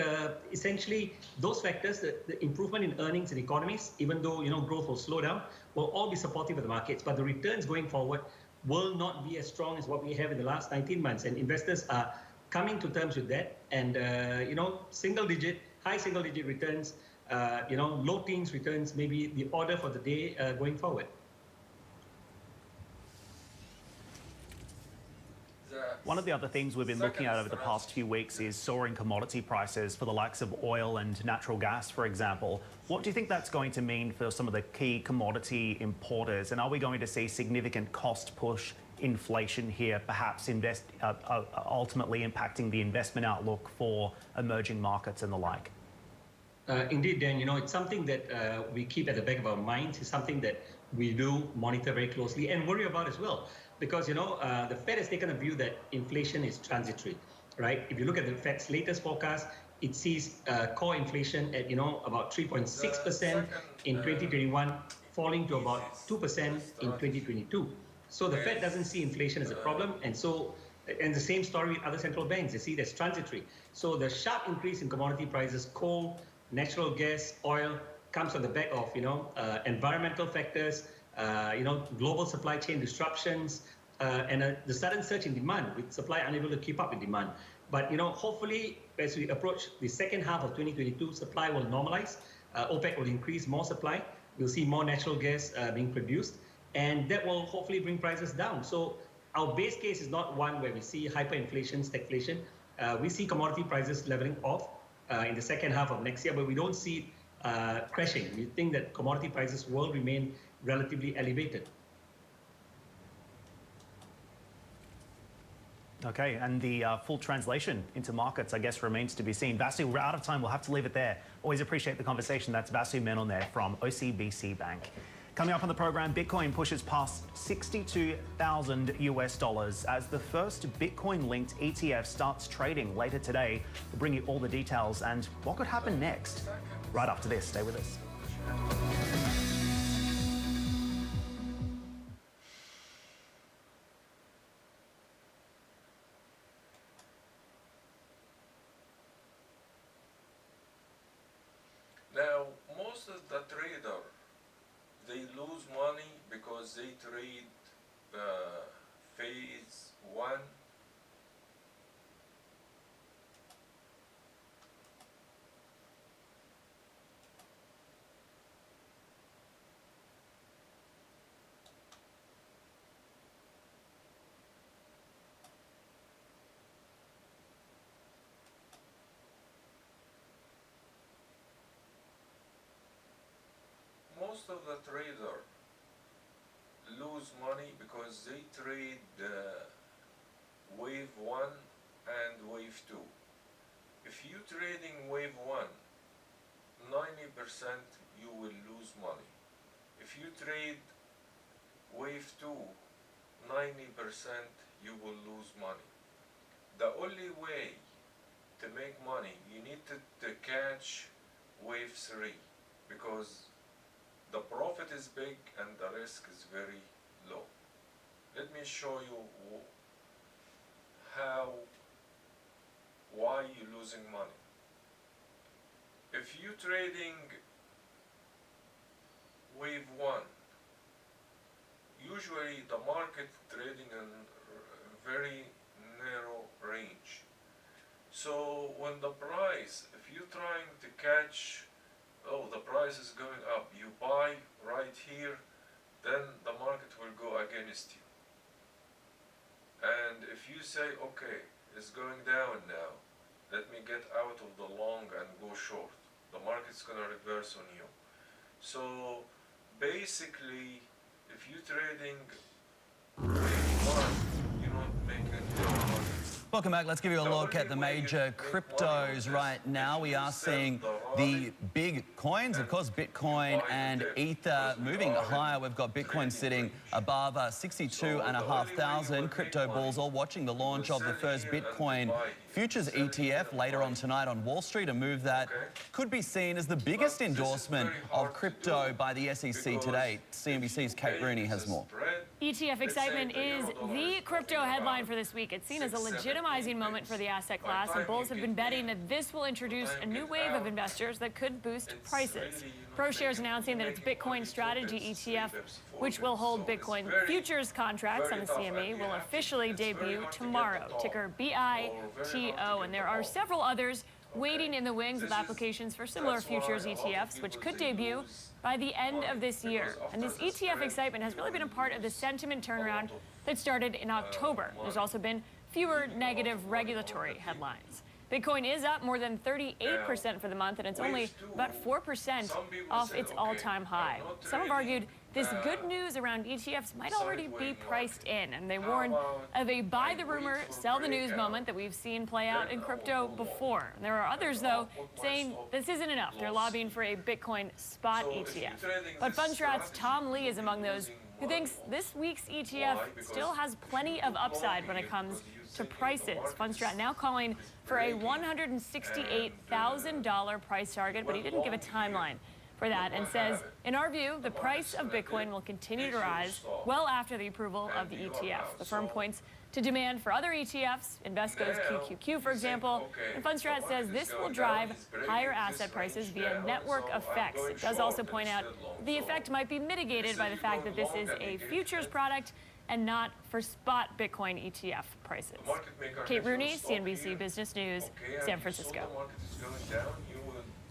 essentially those factors, the improvement in earnings in economies, even though, growth will slow down, will all be supportive of the markets. But the returns going forward will not be as strong as what we have in the last 19 months. And investors are coming to terms with that. And, high single digit returns, low teens returns may be the order for the day going forward. One of the other things we've been looking at over the past few weeks is soaring commodity prices for the likes of oil and natural gas, for example. What do you think that's going to mean for some of the key commodity importers? And are we going to see significant cost push inflation here, perhaps ultimately impacting the investment outlook for emerging markets and the like? Indeed, Dan, it's something that we keep at the back of our minds. It's something that we do monitor very closely and worry about as well. Because, the Fed has taken a view that inflation is transitory, right? If you look at the Fed's latest forecast, it sees core inflation at, about 3.6% in 2021, falling to about 2% in 2022. So the Fed doesn't see inflation as a problem. And the same story with other central banks. They see it as transitory. So the sharp increase in commodity prices, coal, natural gas, oil, comes on the back of, environmental factors, global supply chain disruptions, and the sudden surge in demand with supply unable to keep up with demand. But, hopefully, as we approach the second half of 2022, supply will normalize. OPEC will increase more supply. We'll see more natural gas being produced, and that will hopefully bring prices down. So our base case is not one where we see hyperinflation, stagflation. We see commodity prices leveling off in the second half of next year, but we don't see crashing. We think that commodity prices will remain relatively elevated. Okay, and the full translation into markets, I guess, remains to be seen. Vasu, we're out of time. We'll have to leave it there. Always appreciate the conversation. That's Vasu Menon there from OCBC Bank. Coming up on the program, Bitcoin pushes past 62,000 US dollars as the first Bitcoin-linked ETF starts trading later today. We'll bring you all the details and what could happen next. Right after this, stay with us. Now, most of the traders, they lose money because they trade phase one. Most of the traders lose money because they trade wave 1 and wave 2. If you trading wave 1, 90% you will lose money. If you trade wave 2, 90% you will lose money. The only way to make money, you need to catch wave 3 because the profit is big and the risk is very low. Let me show you why you're losing money. If you trading wave 1, usually the market trading in very narrow range. So when the price, if you're trying to catch, oh, the price is going up, you buy right here, then the market will go against you. And if you say, okay, it's going down now, let me get out of the long and go short, the market's going to reverse on you. So basically, if you're trading one, you're not making it. Welcome back. Let's give you a look at the major cryptos right now. We are seeing the big coins, of course, Bitcoin and Ether moving higher. We've got Bitcoin sitting above 62,500. Crypto bulls all watching the launch of the first Bitcoin futures ETF later on tonight on Wall Street, a move that could be seen as the biggest endorsement of crypto by the SEC to date. CNBC's Kate Rooney has more. ETF excitement is the crypto headline for this week. It's seen as a legitimizing moment for the asset class, and bulls have been betting that this will introduce a new wave of investors that could boost prices. ProShares announcing that its Bitcoin Strategy ETF, which will hold Bitcoin futures contracts on the CME, will officially debut tomorrow, ticker BITO. And there are several others waiting in the wings with applications for similar futures ETFs, which could debut by the end of this year. And this ETF excitement has really been a part of the sentiment turnaround that started in October. There's also been fewer negative regulatory headlines. Bitcoin is up more than 38% for the month, and it's only about 4% off its all-time high. Some have argued this good news around ETFs might already be priced in, and they warn of a buy the rumor, sell the news moment that we've seen play out in crypto before. And there are others, though, saying this isn't enough. They're lobbying for a Bitcoin spot ETF. But Fundstrat's Tom Lee is among those who thinks this week's ETF still has plenty of upside when it comes to prices. Fundstrat now calling for a $168,000 price target, but he didn't give a timeline for that and says, in our view, the price of Bitcoin will continue to rise well after the approval of the ETF. The firm points to demand for other ETFs, Invesco's QQQ, for example, and Fundstrat says this will drive higher asset prices via network effects. It does also point out the effect might be mitigated by the fact that this is a futures product and not for spot Bitcoin ETF prices. Kate Rooney, CNBC Business News, San Francisco.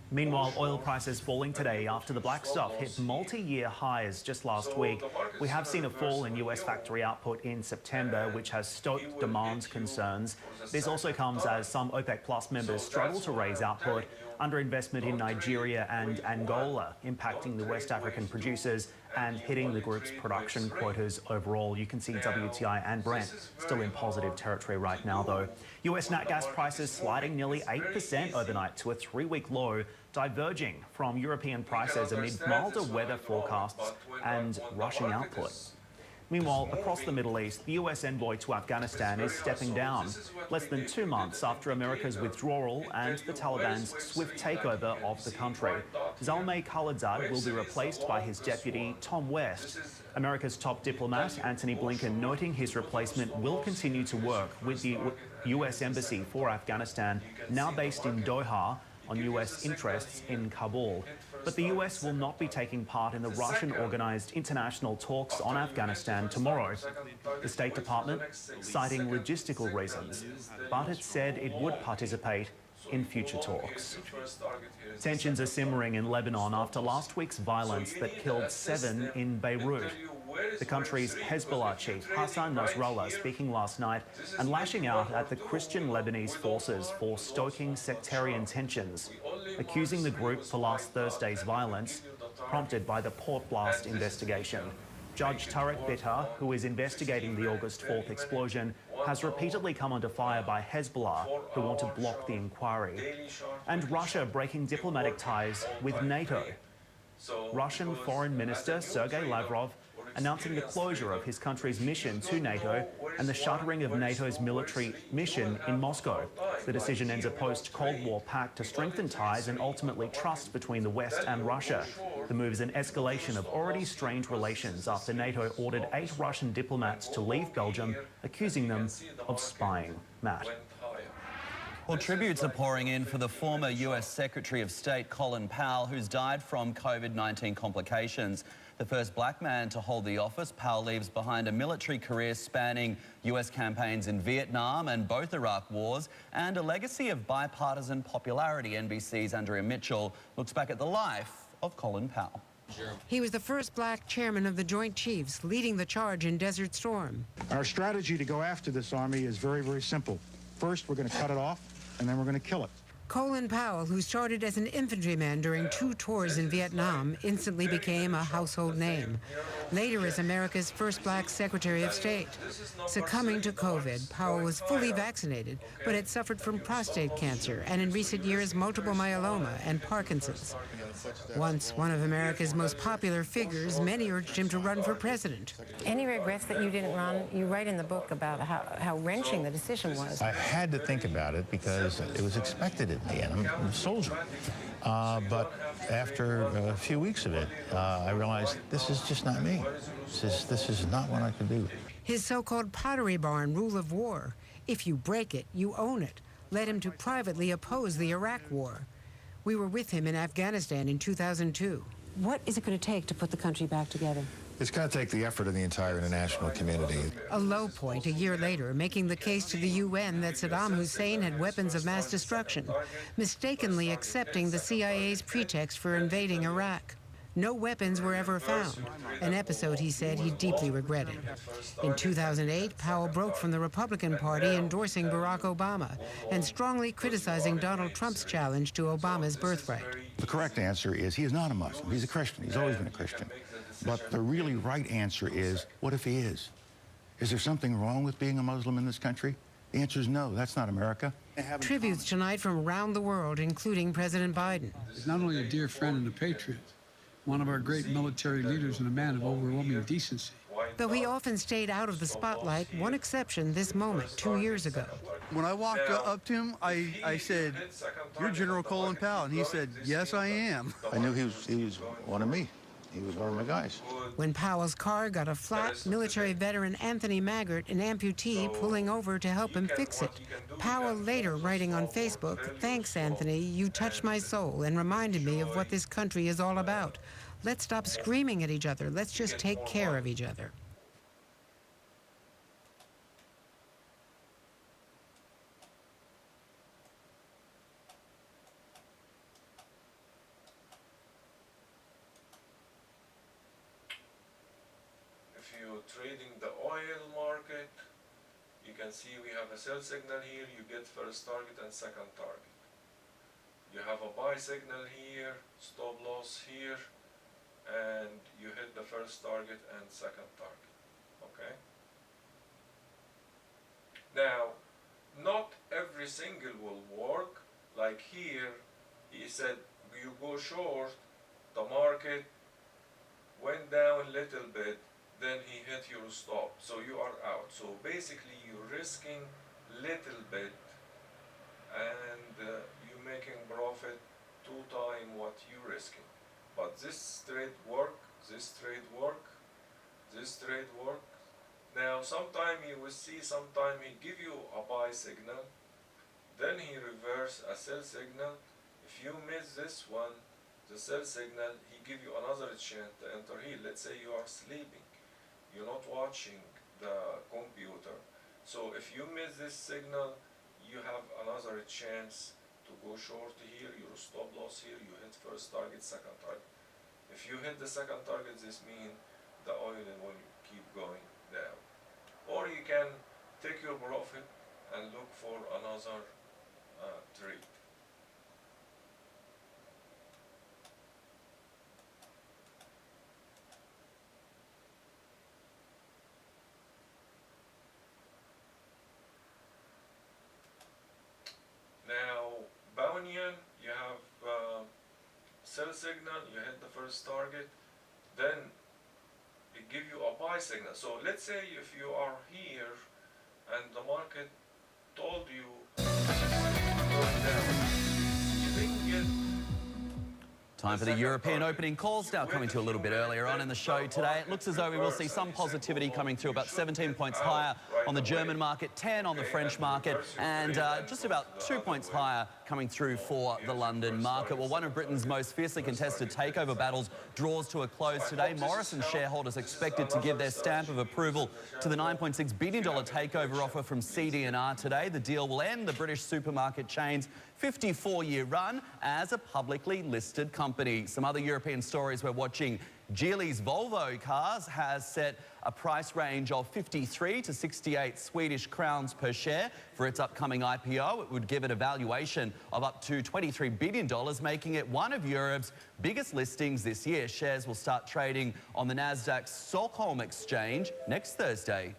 Meanwhile, oil prices falling today after the black stuff hit multi-year highs just last week. We have seen a fall in US factory output in September, which has stoked demand concerns. This also comes as some OPEC Plus members struggle to raise output, underinvestment in Nigeria and Angola, impacting the West African producers and hitting the group's production quotas overall. You can see WTI and Brent still in positive territory right now, though. US nat gas prices sliding nearly 8% overnight to a 3-week low, diverging from European prices amid milder weather forecasts and Russian output. Meanwhile, across the Middle East, the US envoy to Afghanistan is stepping down less than 2 months after America's withdrawal and the Taliban's swift takeover of the country. Zalmay Khalilzad will be replaced by his deputy, Tom West. America's top diplomat, Antony Blinken, noting his replacement will continue to work with the US Embassy for Afghanistan, now based in Doha, on US interests in Kabul. But the US will not be taking part in the Russian-organized international talks on Afghanistan tomorrow. The State Department citing logistical reasons, but it said it would participate in future talks. Tensions are simmering in Lebanon after last week's violence that killed 7 in Beirut. The country's Hezbollah chief, Hassan Nasrallah, speaking last night and lashing out at the Christian Lebanese forces for stoking sectarian tensions, accusing the group for last Thursday's violence, prompted by the port blast investigation. Judge Tarek Bitar, who is investigating the August 4th explosion, has repeatedly come under fire by Hezbollah, who want to block the inquiry. And Russia breaking diplomatic ties with NATO. Russian Foreign Minister Sergei Lavrov announcing the closure of his country's mission to NATO and the shuttering of NATO's military mission in Moscow. The decision ends a post-Cold War pact to strengthen ties and ultimately trust between the West and Russia. The move is an escalation of already strained relations after NATO ordered 8 Russian diplomats to leave Belgium, accusing them of spying. Matt. Well, tributes are pouring in for the former US Secretary of State Colin Powell, who's died from COVID-19 complications. The first black man to hold the office, Powell leaves behind a military career spanning US campaigns in Vietnam and both Iraq wars, and a legacy of bipartisan popularity. NBC's Andrea Mitchell looks back at the life of Colin Powell. He was the first black chairman of the Joint Chiefs, leading the charge in Desert Storm. Our strategy to go after this army is very, very simple. First, we're going to cut it off, and then we're going to kill it. Colin Powell, who started as an infantryman during 2 tours in Vietnam, instantly became a household name. Later as America's first black Secretary of State. Succumbing to COVID, Powell was fully vaccinated, but had suffered from prostate cancer and in recent years multiple myeloma and Parkinson's. Once one of America's most popular figures, many urged him to run for president. Any regrets that you didn't run? You write in the book about how wrenching the decision was. I had to think about it because it was expected of me, and I'm a soldier. But after a few weeks of it, I realized this is just not me. This is not what I can do. His so-called Pottery Barn rule of war, if you break it, you own it, led him to privately oppose the Iraq War. We were with him in Afghanistan in 2002. What is it going to take to put the country back together? It's going to take the effort of the entire international community. A low point a year later, making the case to the UN that Saddam Hussein had weapons of mass destruction, mistakenly accepting the CIA's pretext for invading Iraq. No weapons were ever found, an episode he said he deeply regretted. In 2008, Powell broke from the Republican Party, endorsing Barack Obama and strongly criticizing Donald Trump's challenge to Obama's birthright. The correct answer is he is not a Muslim. He's a Christian. He's always been a Christian. But the really right answer is, what if he is? Is there something wrong with being a Muslim in this country? The answer is no. That's not America. Tributes tonight from around the world, including President Biden. He's not only a dear friend and a patriot, one of our great military leaders and a man of overwhelming decency. Though he often stayed out of the spotlight, one exception this moment 2 years ago. When I walked up to him, I said, "You're General Colin Powell," and he said, "Yes, I am." I knew he was one of me. He was one of my guys. When Powell's car got a flat, military veteran Anthony Maggart, an amputee, pulling over to help him fix it. Powell later writing on Facebook, "Thanks, Anthony, you touched my soul and reminded me of what this country is all about. Let's stop screaming at each other. Let's just take care of each other." Trading the oil market, you can see we have a sell signal here, you get first target and second target. You have a buy signal here, stop loss here, and you hit the first target and second target, okay? Now, not every single will work. Like here, he said, you go short, the market went down a little bit, then he hit your stop, so you are out. So basically you're risking little bit and you're making profit 2 times what you're risking. But this trade work, this trade work, this trade work. Now sometime you will see, sometime he give you a buy signal, then he reverse a sell signal. If you miss this one, the sell signal, he give you another chance to enter here. Let's say you are sleeping. You're not watching the computer. So if you miss this signal, you have another chance to go short here, your stop loss here, you hit first target, second target. If you hit the second target, this means the oil will keep going down. Or you can take your profit and look for another trade. Now, Bawnian, you have sell signal, you hit the first target, then it give you a buy signal. So let's say if you are here and the market told you going down, you didn't get Time for the European opening calls, now coming to a little bit earlier on in the show today. It looks as though we will see some positivity coming through, about 17 points higher on the German market, 10 on the French market, and just about 2 points higher coming through for the London market. Well, one of Britain's most fiercely contested takeover battles draws to a close today. Morrison shareholders expected to give their stamp of approval to the $9.6 billion takeover offer from CD&R today. The deal will end the British supermarket chain's 54-year run as a publicly listed company. Some other European stories we're watching. Geely's Volvo Cars has set a price range of 53 to 68 Swedish crowns per share for its upcoming IPO. It would give it a valuation of up to $23 billion, making it one of Europe's biggest listings this year. Shares will start trading on the Nasdaq Stockholm exchange next Thursday.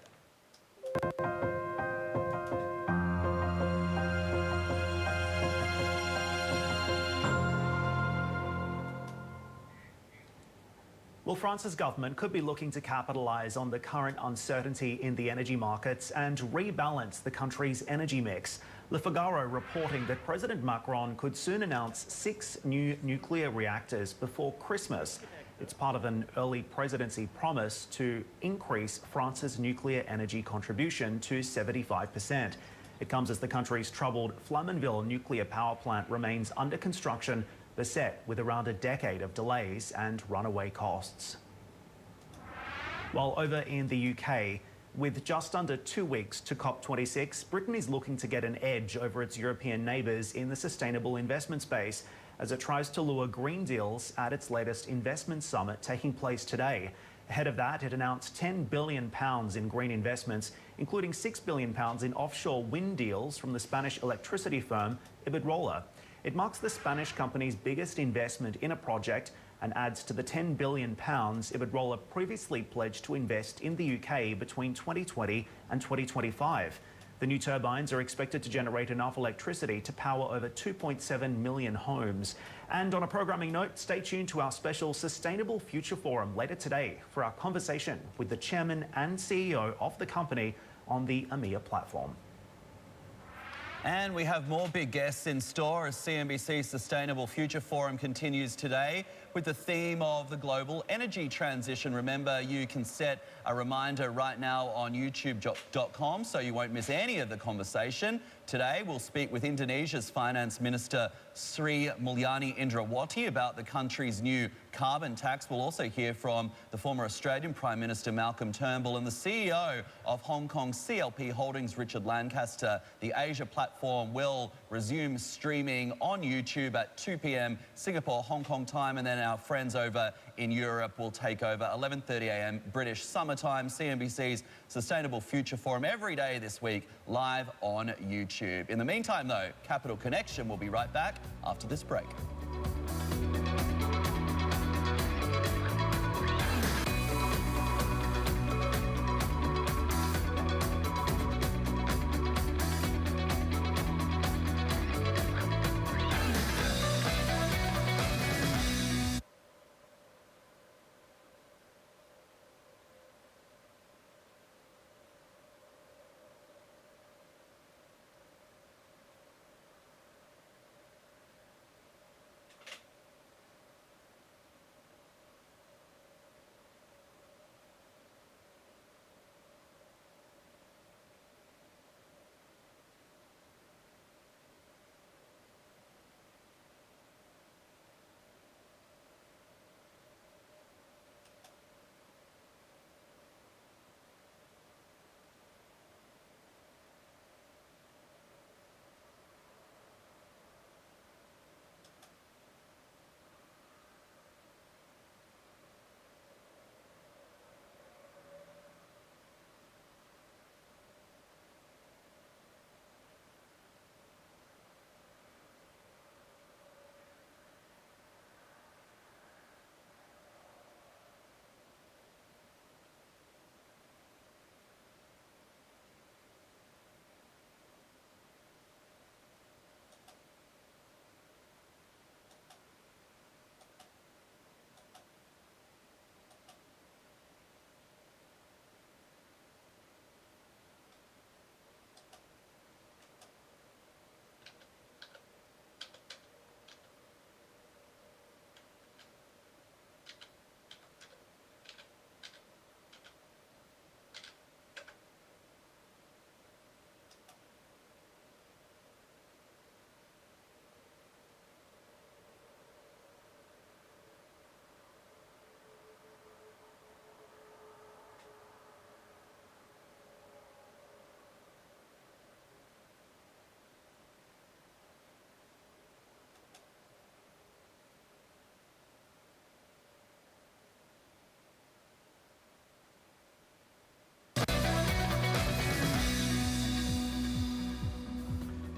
Well, France's government could be looking to capitalise on the current uncertainty in the energy markets and rebalance the country's energy mix. Le Figaro reporting that President Macron could soon announce 6 new nuclear reactors before Christmas. It's part of an early presidency promise to increase France's nuclear energy contribution to 75%. It comes as the country's troubled Flamanville nuclear power plant remains under construction, beset with around a decade of delays and runaway costs. While over in the UK, with just under 2 weeks to COP26, Britain is looking to get an edge over its European neighbours in the sustainable investment space as it tries to lure green deals at its latest investment summit taking place today. Ahead of that, it announced £10 billion in green investments, including £6 billion in offshore wind deals from the Spanish electricity firm Iberdrola. It marks the Spanish company's biggest investment in a project and adds to the £10 billion Iberdrola previously pledged to invest in the UK between 2020 and 2025. The new turbines are expected to generate enough electricity to power over 2.7 million homes. And on a programming note, stay tuned to our special Sustainable Future Forum later today for our conversation with the chairman and CEO of the company on the EMEA platform. And we have more big guests in store as CNBC's Sustainable Future Forum continues today with the theme of the global energy transition. Remember, you can set a reminder right now on youtube.com so you won't miss any of the conversation. Today, we'll speak with Indonesia's Finance Minister Sri Mulyani Indrawati about the country's new carbon tax. We'll also hear from the former Australian Prime Minister Malcolm Turnbull and the CEO of Hong Kong CLP Holdings, Richard Lancaster. The Asia platform will resume streaming on YouTube at 2 p.m. Singapore, Hong Kong time, and then our friends over in Europe will take over 11:30 a.m. British summertime. CNBC's Sustainable Future Forum every day this week, live on YouTube. In the meantime, though, Capital Connection will be right back after this break.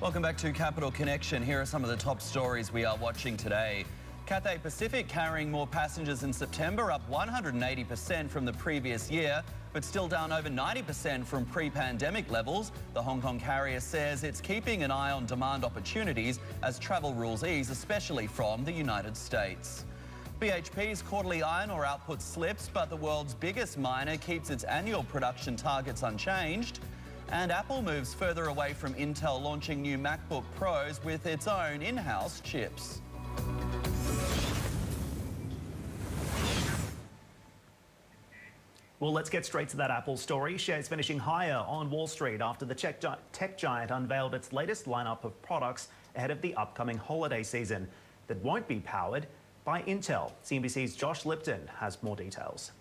Welcome back to Capital Connection. Here are some of the top stories we are watching today. Cathay Pacific carrying more passengers in September, up 180% from the previous year, but still down over 90% from pre-pandemic levels. The Hong Kong carrier says it's keeping an eye on demand opportunities as travel rules ease, especially from the United States. BHP's quarterly iron ore output slips, but the world's biggest miner keeps its annual production targets unchanged. And Apple moves further away from Intel launching new MacBook Pros with its own in-house chips. Well, let's get straight to that Apple story. Shares finishing higher on Wall Street after the tech giant unveiled its latest lineup of products ahead of the upcoming holiday season that won't be powered by Intel. CNBC's Josh Lipton has more details.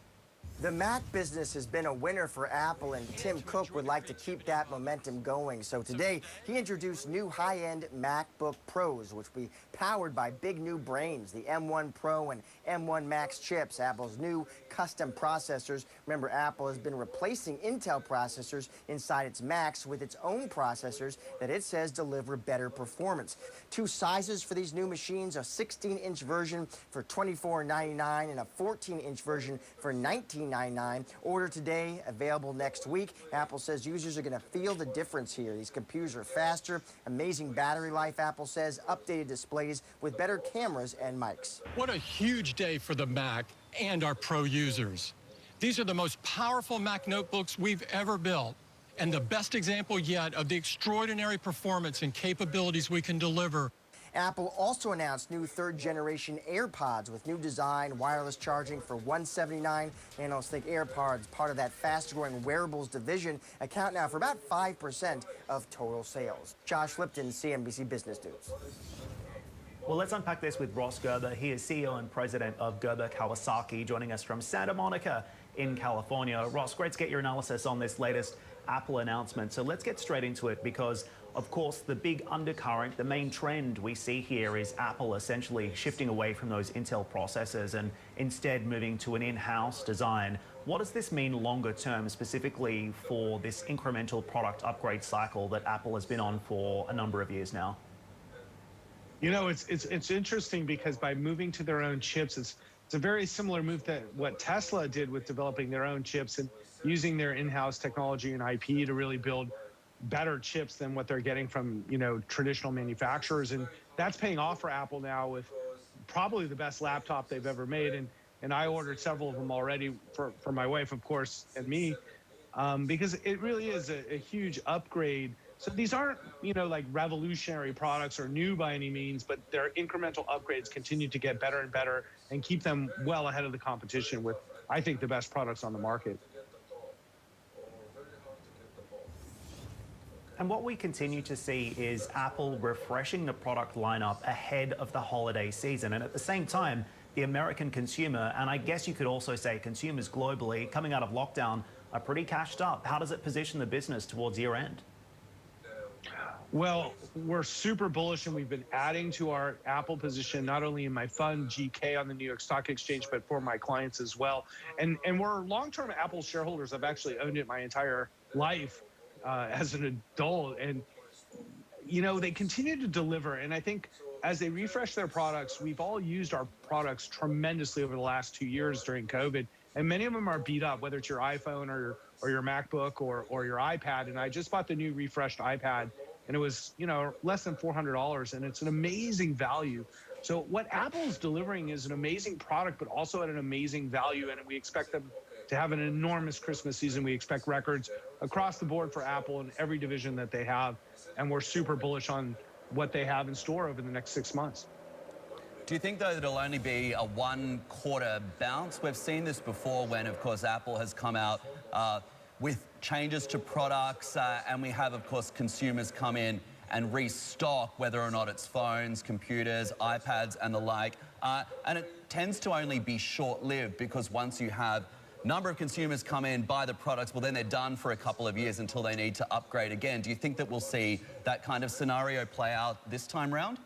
The Mac business has been a winner for Apple, and Tim Cook would like to keep that momentum going. So today, he introduced new high-end MacBook Pros, which will be powered by big new brains, the M1 Pro and M1 Max chips, Apple's new custom processors. Remember, Apple has been replacing Intel processors inside its Macs with its own processors that it says deliver better performance. Two sizes for these new machines, a 16-inch version for $24.99 and a 14-inch version for $19.99. Order today, available next week. Apple says users are going to feel the difference here. These computers are faster, amazing battery life, Apple says, updated displays with better cameras and mics. What a huge day for the Mac and our Pro users. These are the most powerful Mac notebooks we've ever built, and the best example yet of the extraordinary performance and capabilities we can deliver. Apple also announced new third-generation AirPods with new design, wireless charging for $179. Analysts think AirPods, part of that fast-growing wearables division, account now for about 5% of total sales. Josh Lipton, CNBC Business News. Well, let's unpack this with Ross Gerber. He is CEO and president of Gerber Kawasaki, joining us from Santa Monica in California. Ross, great to get your analysis on this latest Apple announcement. So let's get straight into it because, of course, the big undercurrent, the main trend we see here is Apple essentially shifting away from those Intel processors and instead moving to an in-house design. What does this mean longer term, specifically for this incremental product upgrade cycle that Apple has been on for a number of years now? You know, it's interesting because by moving to their own chips, it's a very similar move to what Tesla did with developing their own chips and using their in-house technology and IP to really build better chips than what they're getting from, traditional manufacturers. And that's paying off for Apple now with probably the best laptop they've ever made. And I ordered several of them already for my wife, of course, and me, because it really is a huge upgrade. So these aren't, like revolutionary products or new by any means, but their incremental upgrades continue to get better and better and keep them well ahead of the competition with, I think, the best products on the market. And what we continue to see is Apple refreshing the product lineup ahead of the holiday season. And at the same time, the American consumer, and I guess you could also say consumers globally, coming out of lockdown, are pretty cashed up. How does it position the business towards year end? Well, we're super bullish, and we've been adding to our Apple position, not only in my fund, GK, on the New York Stock Exchange, but for my clients as well. And we're long-term Apple shareholders. I've actually owned it my entire life as an adult. And, they continue to deliver. And I think as they refresh their products, we've all used our products tremendously over the last 2 years during COVID. And many of them are beat up, whether it's your iPhone or your MacBook or your iPad. And I just bought the new refreshed iPad, and it was, less than $400, and it's an amazing value. So what Apple's delivering is an amazing product, but also at an amazing value, and we expect them to have an enormous Christmas season. We expect records across the board for Apple in every division that they have, and we're super bullish on what they have in store over the next 6 months. Do you think, though, that it'll only be a one-quarter bounce? We've seen this before when, of course, Apple has come out with changes to products, and we have, of course, consumers come in and restock, whether or not it's phones, computers, iPads, and the like. And it tends to only be short-lived because once you have a number of consumers come in, buy the products, well, then they're done for a couple of years until they need to upgrade again. Do you think that we'll see that kind of scenario play out this time round?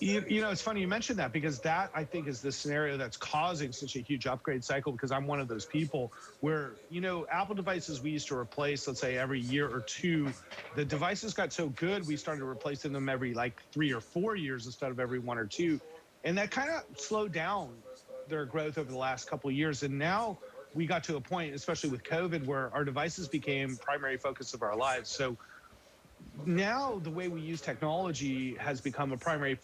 You know, it's funny you mentioned that, because that, I think, is the scenario that's causing such a huge upgrade cycle, because I'm one of those people where, you know, Apple devices we used to replace, let's say, every year or two. The devices got so good, we started replacing them every like 3 or 4 years instead of every 1 or 2. And that kind of slowed down their growth over the last couple of years. And now we got to a point, especially with COVID, where our devices became primary focus of our lives. So now the way we use technology has become a primary,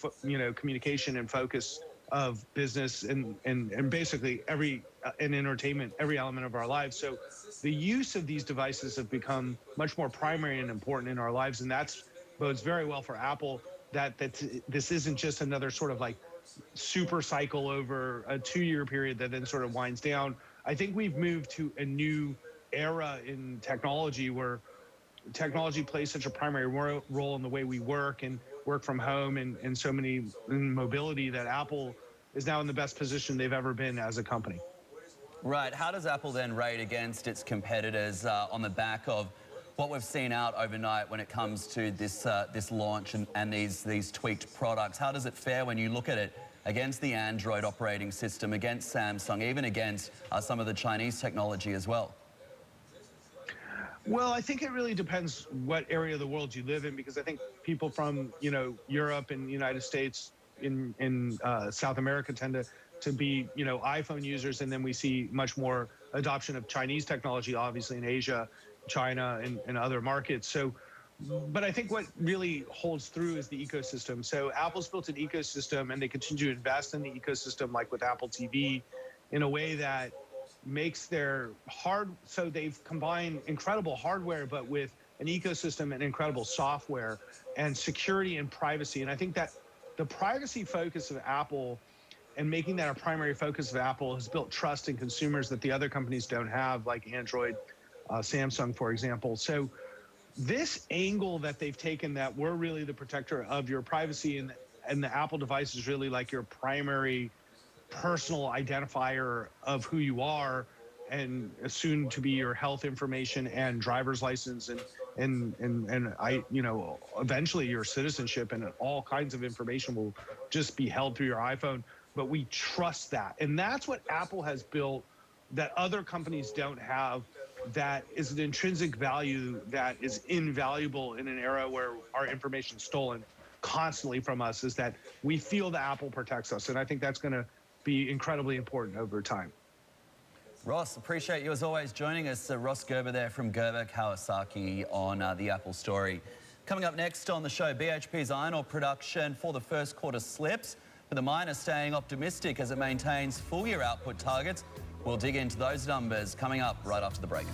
communication and focus of business and basically every in entertainment, every element of our lives. So the use of these devices have become much more primary and important in our lives, and that's bodes very well for Apple. That this isn't just another sort of like super cycle over a 2-year period that then sort of winds down. I think we've moved to a new era in technology where technology plays such a primary role in the way we work and work from home and so many in mobility, that Apple is now in the best position they've ever been as a company. Right. How does Apple then rate against its competitors on the back of what we've seen out overnight when it comes to this this launch and these tweaked products? How does it fare when you look at it against the Android operating system, against Samsung, even against some of the Chinese technology as well? Well, I think it really depends what area of the world you live in, because I think people from, you know, Europe and the United States in South America tend to be, you know, iPhone users, and then we see much more adoption of Chinese technology, obviously in Asia, China, and other markets. So, but I think what really holds through is the ecosystem. So Apple's built an ecosystem, and they continue to invest in the ecosystem, like with Apple TV, in a way that makes their so they've combined incredible hardware, but with an ecosystem and incredible software and security and privacy. And I think that the privacy focus of Apple and making that a primary focus of Apple has built trust in consumers that the other companies don't have, like Android, Samsung, for example. So this angle that they've taken, that we're really the protector of your privacy, and the Apple device is really like your primary personal identifier of who you are, and soon to be your health information and driver's license and I, you know, eventually your citizenship, and all kinds of information will just be held through your iPhone. But we trust that, and that's what Apple has built that other companies don't have. That is an intrinsic value that is invaluable in an era where our information is stolen constantly from us, is that we feel that Apple protects us. And I think that's going to be incredibly important over time. Ross, appreciate you as always joining us. Ross Gerber there from Gerber Kawasaki on the Apple story. Coming up next on the show, BHP's iron ore production for the first quarter slips, but the mine is staying optimistic as it maintains full-year output targets. We'll dig into those numbers coming up right after the break.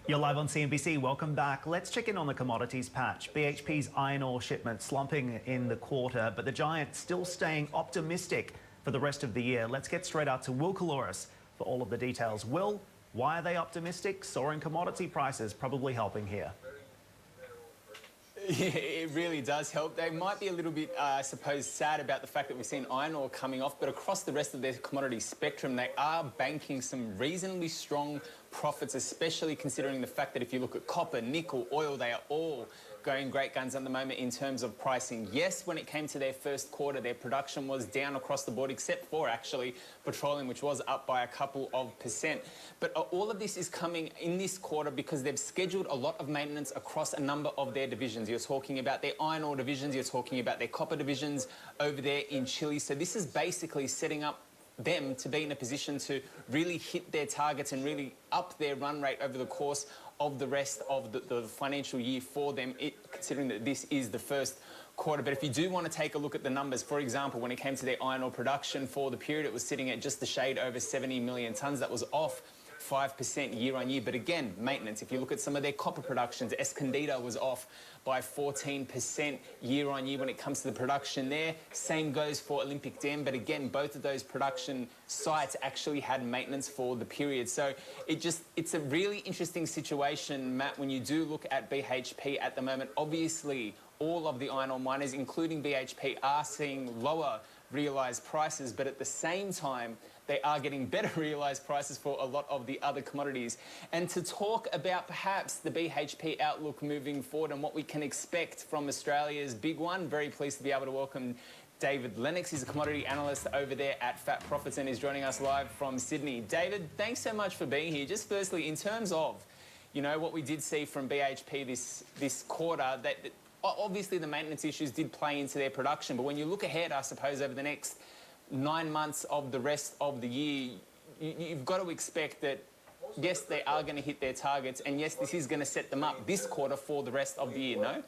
You're live on CNBC. Welcome back. Let's check in on the commodities patch. BHP's iron ore shipment slumping in the quarter, but the giant still staying optimistic for the rest of the year. Let's get straight out to Will Caloris for all of the details. Will, why are they optimistic? Soaring commodity prices probably helping here. Yeah, it really does help. They might be a little bit, I suppose, sad about the fact that we've seen iron ore coming off, but across the rest of their commodity spectrum, they are banking some reasonably strong profits, especially considering the fact that if you look at copper, nickel, oil, they are all going great guns at the moment in terms of pricing. Yes, when it came to their first quarter, their production was down across the board, except for actually petroleum, which was up by a couple of percent. But all of this is coming in this quarter because they've scheduled a lot of maintenance across a number of their divisions. You're talking about their iron ore divisions, you're talking about their copper divisions over there in Chile. So this is basically setting up them to be in a position to really hit their targets and really up their run rate over the course of the rest of the financial year for them, considering that this is the first quarter. But if you do want to take a look at the numbers, for example, when it came to their iron ore production for the period, it was sitting at just a shade over 70 million tonnes. That was off 5% year on year. But again, maintenance. If you look at some of their copper productions, Escondida was off by 14% year on year when it comes to the production there. Same goes for Olympic Dam. But again, both of those production sites actually had maintenance for the period. So it's a really interesting situation, Matt, when you do look at BHP at the moment. Obviously, all of the iron ore miners, including BHP, are seeing lower realised prices, but at the same time, they are getting better realised prices for a lot of the other commodities. And to talk about perhaps the BHP outlook moving forward and what we can expect from Australia's big one, very pleased to be able to welcome David Lennox. He's a commodity analyst over there at Fat Profits and is joining us live from Sydney. David, thanks so much for being here. Just firstly, in terms of, you know, what we did see from BHP this quarter, that obviously the maintenance issues did play into their production, but when you look ahead, I suppose, over the next 9 months of the rest of the year, you've got to expect that, yes, they are going to hit their targets, and yes, this is going to set them up this quarter for the rest of the year, no?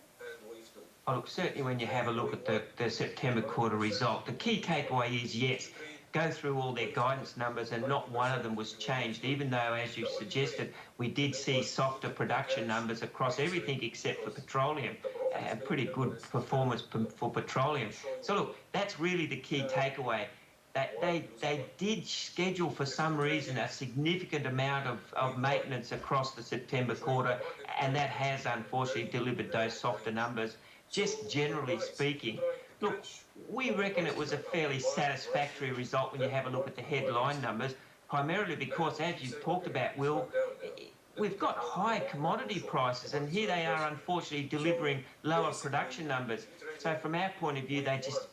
Oh, look, certainly when you have a look at the September quarter result, the key takeaway is, yes, go through all their guidance numbers and not one of them was changed, even though, as you suggested, we did see softer production numbers across everything except for petroleum. A pretty good performance for petroleum. So look, that's really the key takeaway. That they did schedule for some reason a significant amount of maintenance across the September quarter, and that has unfortunately delivered those softer numbers. Just generally speaking, look, we reckon it was a fairly satisfactory result when you have a look at the headline numbers, primarily because, as you've talked about, Will, we've got high commodity prices, and here they are, unfortunately, delivering lower production numbers. So from our point of view, they just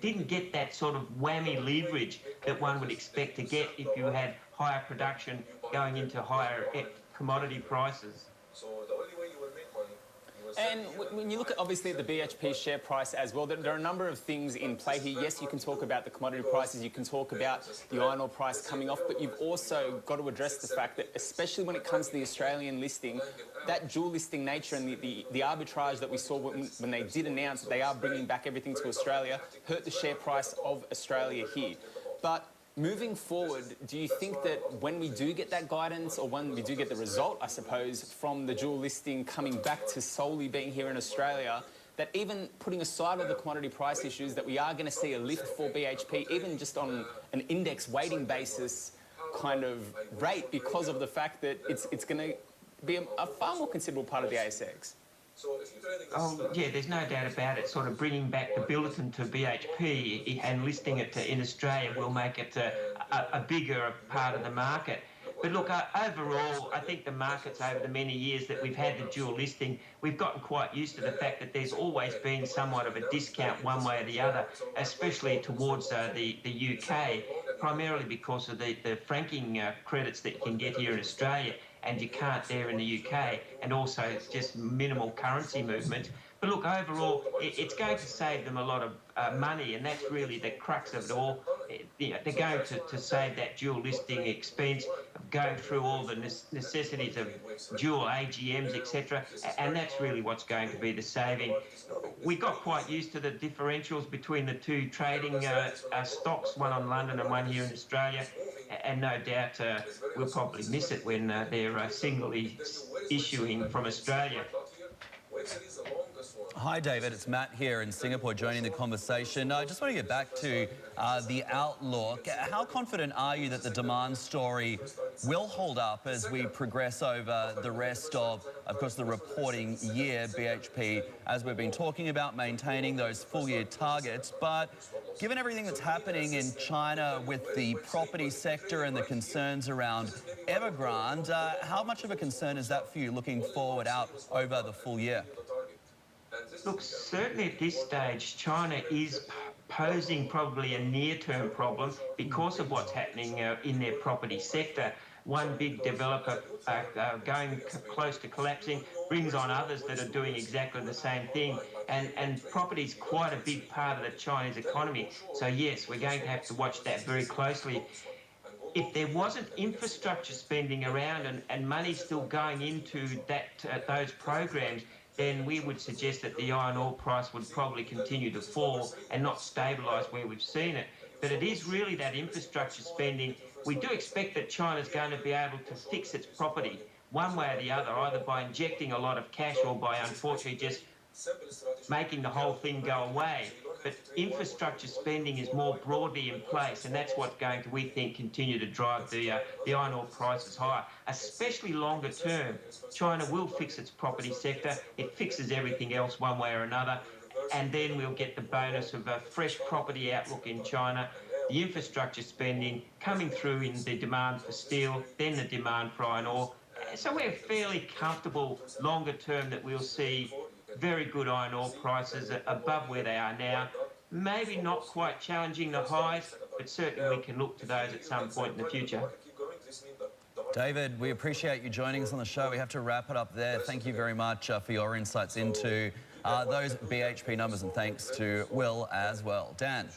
didn't get that sort of whammy leverage that one would expect to get if you had higher production going into higher commodity prices. And when you look at, obviously, the BHP share price as well, there are a number of things in play here. Yes, you can talk about the commodity prices, you can talk about the iron ore price coming off, but you've also got to address the fact that, especially when it comes to the Australian listing, that dual listing nature and the arbitrage that we saw when they did announce that they are bringing back everything to Australia hurt the share price of Australia here. But moving forward, do you think that when we do get that guidance, or when we do get the result, I suppose, from the dual listing coming back to solely being here in Australia, that even putting aside all the commodity price issues, that we are going to see a lift for BHP, even just on an index weighting basis kind of rate, because of the fact that it's going to be a far more considerable part of the ASX? Oh, yeah, there's no doubt about it. Sort of bringing back the bulletin to BHP and listing it in Australia will make it a bigger part of the market. But look, overall, I think the markets over the many years that we've had the dual listing, we've gotten quite used to the fact that there's always been somewhat of a discount one way or the other, especially towards the UK, primarily because of the franking credits that you can get here in Australia, and you can't there in the UK, and also just minimal currency movement. But look, overall, it's going to save them a lot of money, and that's really the crux of it all. They're going to save that dual listing expense of going through all the necessities of dual AGMs, etc., and that's really what's going to be the saving. We got quite used to the differentials between the two trading stocks, one on London and one here in Australia, and no doubt we'll probably miss it when they're singly issuing from Australia. Hi, David. It's Matt here in Singapore joining the conversation. I just want to get back to the outlook. How confident are you that the demand story will hold up as we progress over the rest of course, the reporting year? BHP, as we've been talking about, maintaining those full-year targets. But given everything that's happening in China with the property sector and the concerns around Evergrande, how much of a concern is that for you looking forward out over the full year? Look, certainly at this stage, China is posing probably a near-term problem because of what's happening in their property sector. One big developer going close to collapsing brings on others that are doing exactly the same thing. And property is quite a big part of the Chinese economy. So yes, we're going to have to watch that very closely. If there wasn't infrastructure spending around and money still going into those programs, then we would suggest that the iron ore price would probably continue to fall and not stabilise where we've seen it. But it is really that infrastructure spending. We do expect that China's going to be able to fix its property one way or the other, either by injecting a lot of cash or by, unfortunately, just making the whole thing go away. But infrastructure spending is more broadly in place, and that's what's going to, we think, continue to drive the iron ore prices higher, especially longer term. China will fix its property sector. It fixes everything else one way or another, and then we'll get the bonus of a fresh property outlook in China, the infrastructure spending coming through in the demand for steel, then the demand for iron ore. So we're fairly comfortable longer term that we'll see very good iron ore prices above where they are now. Maybe not quite challenging the highs, but certainly we can look to those at some point in the future. David, we appreciate you joining us on the show. We have to wrap it up there. Thank you very much for your insights into those BHP numbers, and thanks to Will as well. Dan.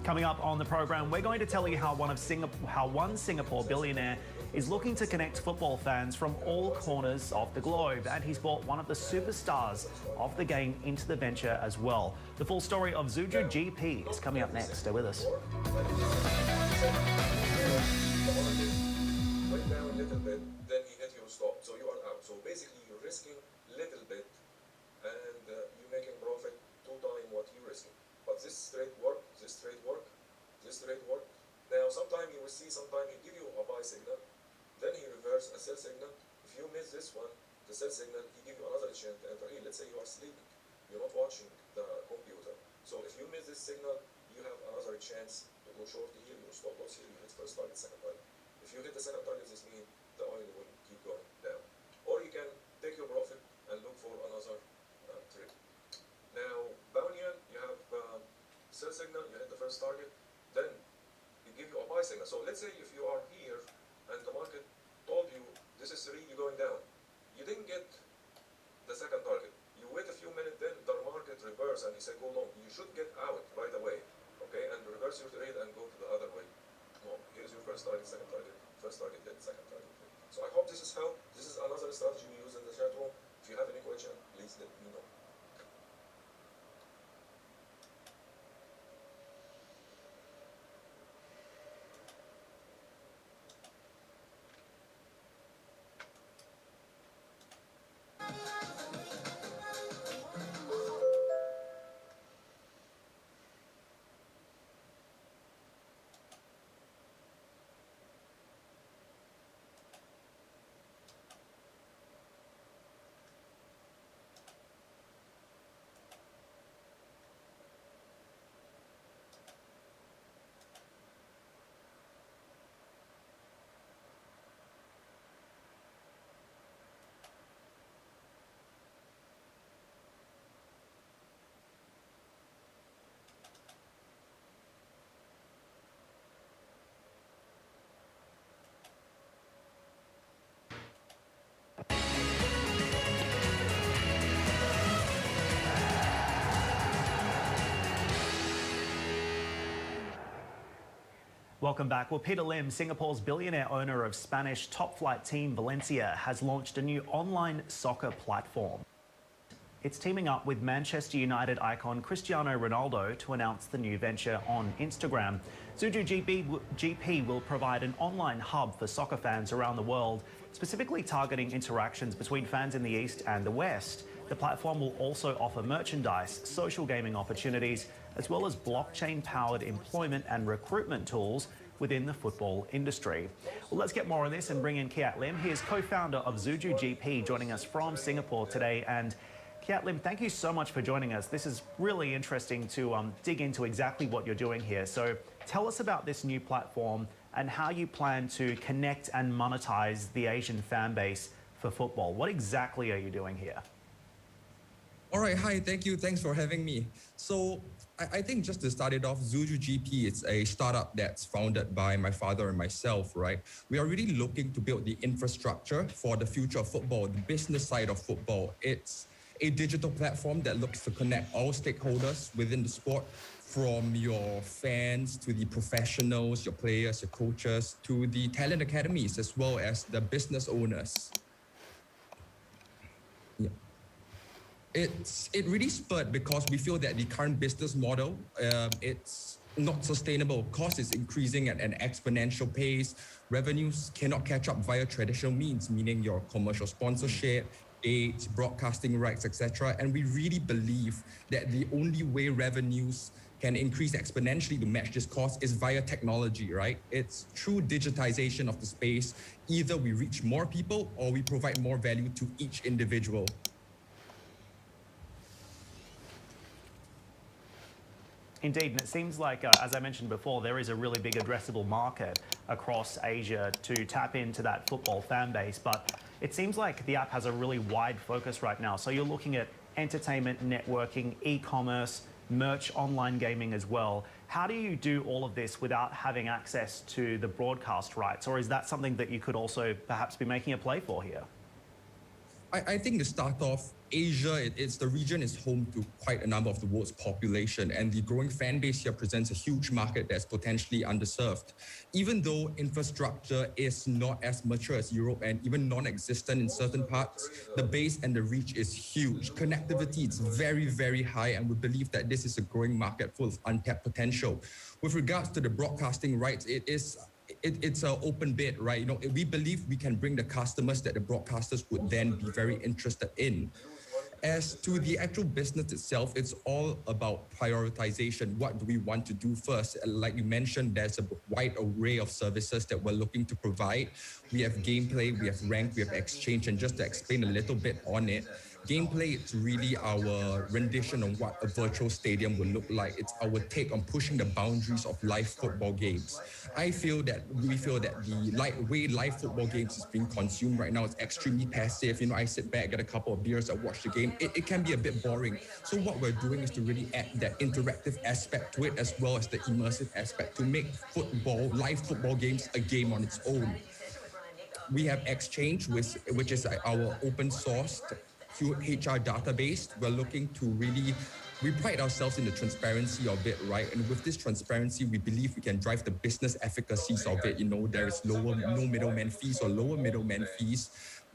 Coming up on the program, we're going to tell you how one Singapore billionaire is looking to connect football fans from all corners of the globe, and he's brought one of the superstars of the game into the venture as well. The full story of Zuju GP is coming up next. Stay with us. Went down a little bit, then he hit your stop, so you are out. So basically, you're risking little bit, and you're making profit 2 times what you're risking. But this trade work, this trade work, this trade work. Now, sometimes you will see, sometimes he give you a buy signal, then he reverse a sell signal. If you miss this one, the sell signal, he give you another chance to enter here. Let's say you are sleeping, you're not watching the computer. So if you miss this signal, you have another chance to go short here, your stop loss here, you hit first target, second target. If you hit the second target, this means the oil will keep going down. Or you can take your profit and look for another trade. Now, Baunian, you have sell signal, you hit the first target, then it give you a buy signal. So let's say if you are here and the market told you this is really going down, you didn't get the second target. You wait a few minutes, then the market reverse and you say go long. You should get out right away, okay, and reverse your trade and go to the other way. No, here's your first target, second target, first target hit, second target hit. So I hope this is how. This is another strategy we use in the chat room. If you have any question, please let me know. Welcome back. Well, Peter Lim, Singapore's billionaire owner of Spanish top flight team Valencia, has launched a new online soccer platform. It's teaming up with Manchester United icon Cristiano Ronaldo to announce the new venture on Instagram. Zuju GP will provide an online hub for soccer fans around the world, specifically targeting interactions between fans in the East and the West. The platform will also offer merchandise, social gaming opportunities, as well as blockchain-powered employment and recruitment tools within the football industry. Well, let's get more on this and bring in Kiat Lim. He is co-founder of Zuju GP, joining us from Singapore today. And Kiat Lim, thank you so much for joining us. This is really interesting to dig into exactly what you're doing here. So tell us about this new platform and how you plan to connect and monetize the Asian fan base for football. What exactly are you doing here? All right, hi, thank you. Thanks for having me. So I think just to start it off, Zuju GP, it's a startup that's founded by my father and myself, right? We are really looking to build the infrastructure for the future of football, the business side of football. It's a digital platform that looks to connect all stakeholders within the sport, from your fans to the professionals, your players, your coaches, to the talent academies, as well as the business owners. Yeah. It really spurred because we feel that the current business model, it's not sustainable. Cost is increasing at an exponential pace. Revenues cannot catch up via traditional means, meaning your commercial sponsorship, dates, broadcasting rights, etc. And we really believe that the only way revenues can increase exponentially to match this cost is via technology, right? It's through digitization of the space. Either we reach more people or we provide more value to each individual. Indeed, and it seems like, as I mentioned before, there is a really big addressable market across Asia to tap into that football fan base. But it seems like the app has a really wide focus right now. So you're looking at entertainment, networking, e-commerce, merch, online gaming as well. How do you do all of this without having access to the broadcast rights? Or is that something that you could also perhaps be making a play for here? I think to start off, Asia, the region is home to quite a number of the world's population, and the growing fan base here presents a huge market that's potentially underserved. Even though infrastructure is not as mature as Europe and even non-existent in certain parts, the base and the reach is huge. Connectivity is very, very high, and we believe that this is a growing market full of untapped potential. With regards to the broadcasting rights, it's an open bid, right? You know, we believe we can bring the customers that the broadcasters would then be very interested in. As to the actual business itself, it's all about prioritization. What do we want to do first? Like you mentioned, there's a wide array of services that we're looking to provide. We have gameplay, we have rank, we have exchange, and just to explain a little bit on it, gameplay, it's really our rendition on what a virtual stadium would look like. It's our take on pushing the boundaries of live football games. We feel that the way live football games is being consumed right now is extremely passive. You know, I sit back, get a couple of beers, I watch the game. It can be a bit boring. So what we're doing is to really add that interactive aspect to it, as well as the immersive aspect, to make live football games a game on its own. We have Exchange, which is our open sourced HR database. We're looking to we pride ourselves in the transparency of it, right? And with this transparency, we believe we can drive the business efficacies of it. You know, there is no middleman fees or lower middleman fees.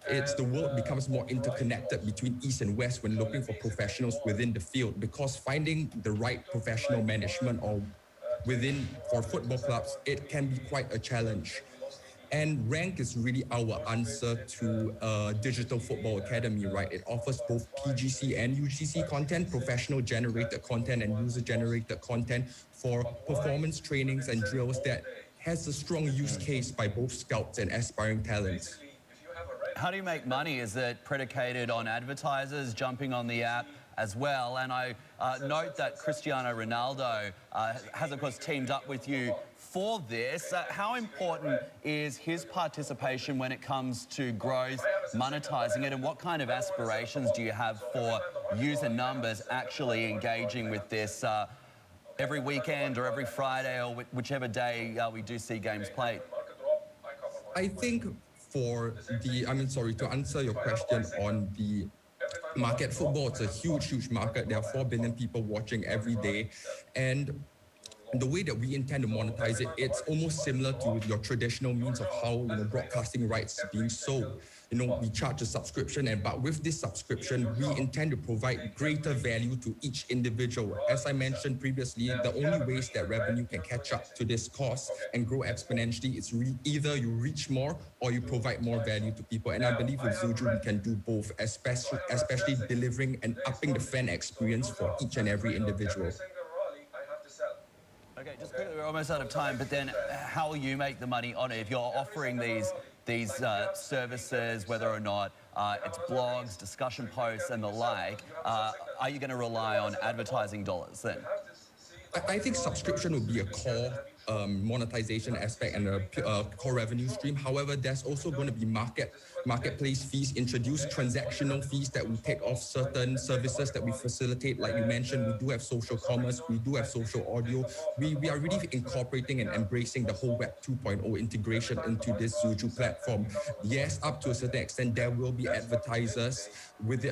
The world becomes more interconnected between East and West when looking for professionals within the field, because finding the right professional management for football clubs, it can be quite a challenge. And Rank is really our answer to Digital Football Academy, right? It offers both PGC and UGC content, professional-generated content and user-generated content for performance trainings and drills that has a strong use case by both scouts and aspiring talents. How do you make money? Is it predicated on advertisers jumping on the app as well? And I note that Cristiano Ronaldo has, of course, teamed up with you for this. How important is his participation when it comes to growth, monetizing it, and what kind of aspirations do you have for user numbers actually engaging with this every weekend or every Friday or whichever day we do see games played? I think to answer your question on the market, football, it's a huge, huge market. There are 4 billion people watching every day. And the way that we intend to monetize it, it's almost similar to your traditional means of how broadcasting rights being sold. We charge a subscription, but with this subscription, we intend to provide greater value to each individual. As I mentioned previously, the only ways that revenue can catch up to this cost and grow exponentially is either you reach more or you provide more value to people. And I believe with Zuju, we can do both, especially delivering and upping the fan experience for each and every individual. Okay, just quickly, we're almost out of time, but then how will you make the money on it? If you're offering these services, whether or not it's blogs, discussion posts and the like, are you going to rely on advertising dollars then? I think subscription would be a core monetization aspect and a core revenue stream. However, there's also going to be marketplace fees introduced, transactional fees that we take off certain services that we facilitate. Like you mentioned, we do have social commerce, we do have social audio. We are really incorporating and embracing the whole Web 2.0 integration into this Zuju platform. Yes, up to a certain extent, there will be advertisers with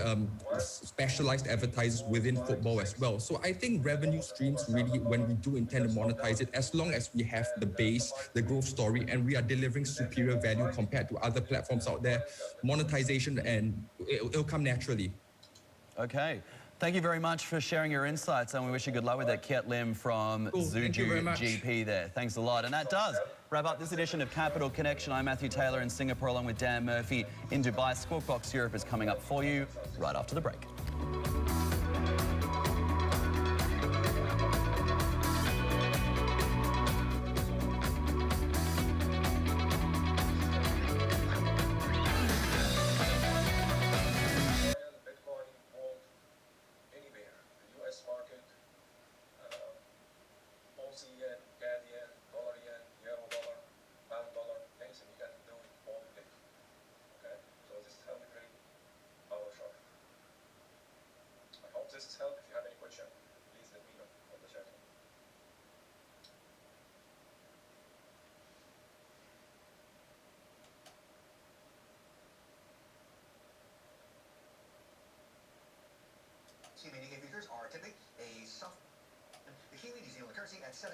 specialized advertisers within football as well. So I think revenue streams really, when we do intend to monetize it, as long as we have the base, the growth story, and we are delivering superior value compared to other platforms out there, monetization, and it'll come naturally. Okay. Thank you very much for sharing your insights, and we wish you good luck with it. Kiet Lim from Zuju GP there. Thanks a lot. And that does wrap up this edition of Capital Connection. I'm Matthew Taylor in Singapore along with Dan Murphy in Dubai. Squawk Box Europe is coming up for you right after the break. This has helped. If you have any question, please let me know on the chat room. Key indicator features are typically a soft. The Kiwi New Zealand currency at 7.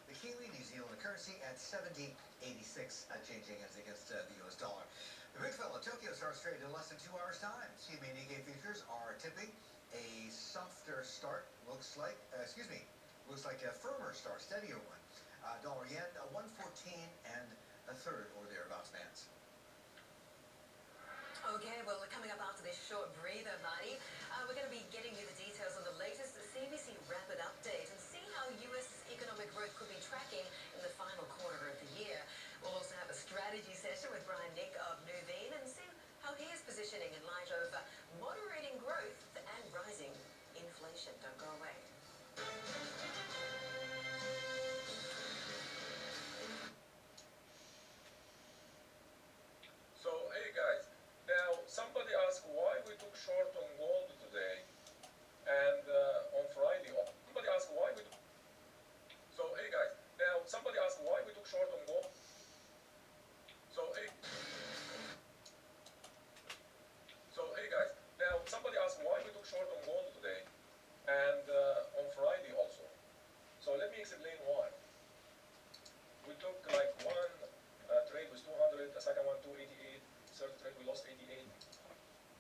The Kiwi New Zealand currency at 70.86, changing hands against the US dollar. The big fella Tokyo starts trading in less than 2 hours' time. CME Nikkei futures are tipping a softer start. Looks like a firmer start, steadier one. Dollar yen 114 and a third or thereabouts, Vance. Okay, well, coming up after this short breather, Marty, we're going to be getting you the details on the latest CBC Rapid Update and see how US economic growth could be tracking in the final quarter of the year. We'll also have a strategy session with Brian Nick of Nuveen and see how he is positioning in light of moderating growth and rising inflation. Don't go away. So, hey guys, now somebody asked why we took short on gold today and on Friday. Somebody asked why we took. So, hey guys, now somebody asked why we took short on gold. So, hey guys, now somebody asked why we took short on gold today and on Friday also. So let me explain why. We took like one trade was 200, the second one 288, third trade we lost 88.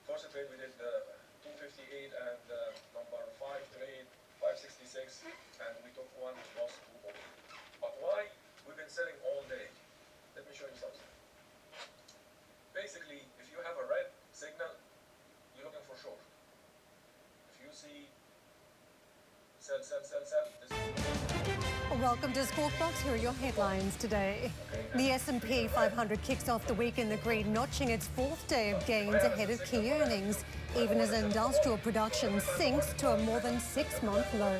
First trade we did 258 and number 5 trade 566 and we took one loss 208. But why? We've been selling all day. Let me show you something. Basically, if you have a red signal, you're looking for short. Welcome to Sportbox. Here are your headlines today. The S&P 500 kicks off the week in the green, notching its fourth day of gains ahead of key earnings, even as industrial production sinks to a more than 6-month low.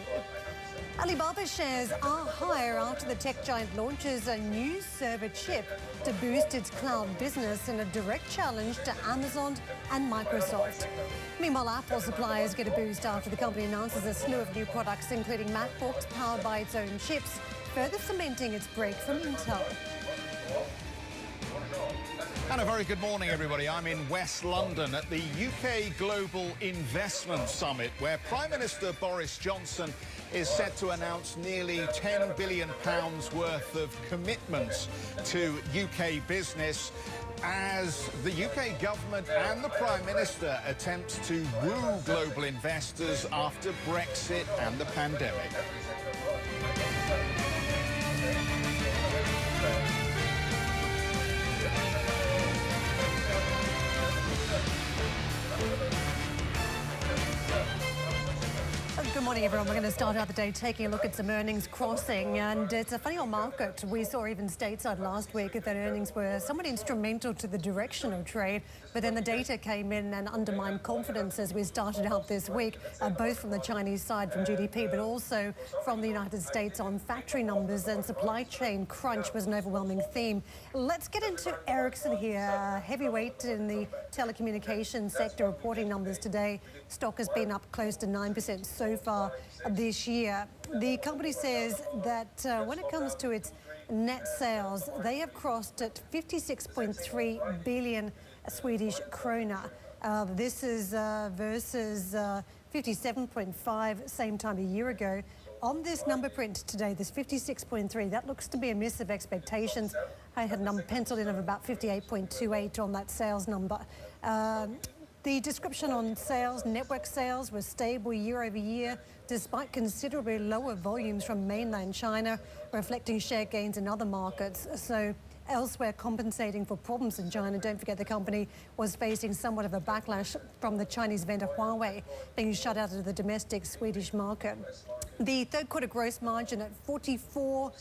Alibaba shares are higher after the tech giant launches a new server chip to boost its cloud business in a direct challenge to Amazon and Microsoft. Meanwhile, Apple suppliers get a boost after the company announces a slew of new products, including MacBooks powered by its own chips, further cementing its break from Intel. And a very good morning, everybody. I'm in West London at the UK Global Investment Summit, where Prime Minister Boris Johnson is set to announce nearly £10 billion worth of commitments to UK business as the UK government and the Prime Minister attempt to woo global investors after Brexit and the pandemic. Good morning, everyone. We're going to start out the day taking a look at some earnings crossing, and it's a funny old market. We saw even stateside last week that earnings were somewhat instrumental to the direction of trade, but then the data came in and undermined confidence as we started out this week, both from the Chinese side from GDP, but also from the United States on factory numbers, and supply chain crunch was an overwhelming theme. Let's get into Ericsson here, heavyweight in the telecommunications sector, reporting numbers today. Stock has been up close to 9% so far this year. The company says that when it comes to its net sales, they have crossed at 56.3 billion Swedish krona. This is versus 57.5 same time a year ago. On this number print today, this 56.3, that looks to be a miss of expectations. I had a number penciled in of about 58.28 on that sales number. The description on sales, network sales, was stable year over year, despite considerably lower volumes from mainland China, reflecting share gains in other markets. So elsewhere compensating for problems in China. Don't forget the company was facing somewhat of a backlash from the Chinese vendor Huawei being shut out of the domestic Swedish market. The third quarter gross margin at 44%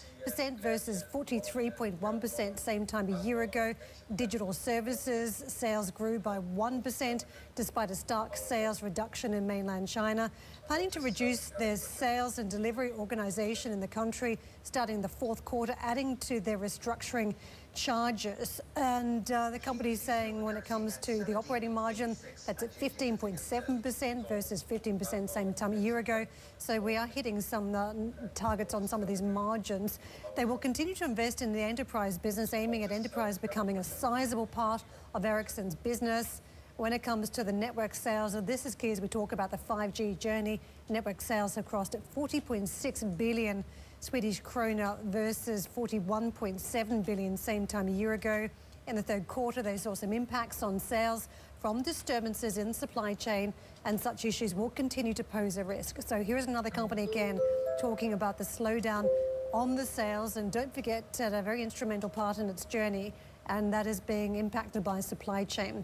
versus 43.1% same time a year ago. Digital services sales grew by 1% despite a stark sales reduction in mainland China. Planning to reduce their sales and delivery organization in the country starting the fourth quarter, adding to their restructuring charges. And the company is saying when it comes to the operating margin, that's at 15.7% versus 15% same time a year ago. So we are hitting some targets on some of these margins. They will continue to invest in the enterprise business, aiming at enterprise becoming a sizable part of Ericsson's business. When it comes to the network sales, and this is key as we talk about the 5G journey, network sales have crossed at 40.6 billion Swedish krona versus 41.7 billion same time a year ago. In the third quarter, they saw some impacts on sales from disturbances in supply chain, and such issues will continue to pose a risk. So here's another company again talking about the slowdown on the sales, and don't forget a very instrumental part in its journey, and that is being impacted by supply chain.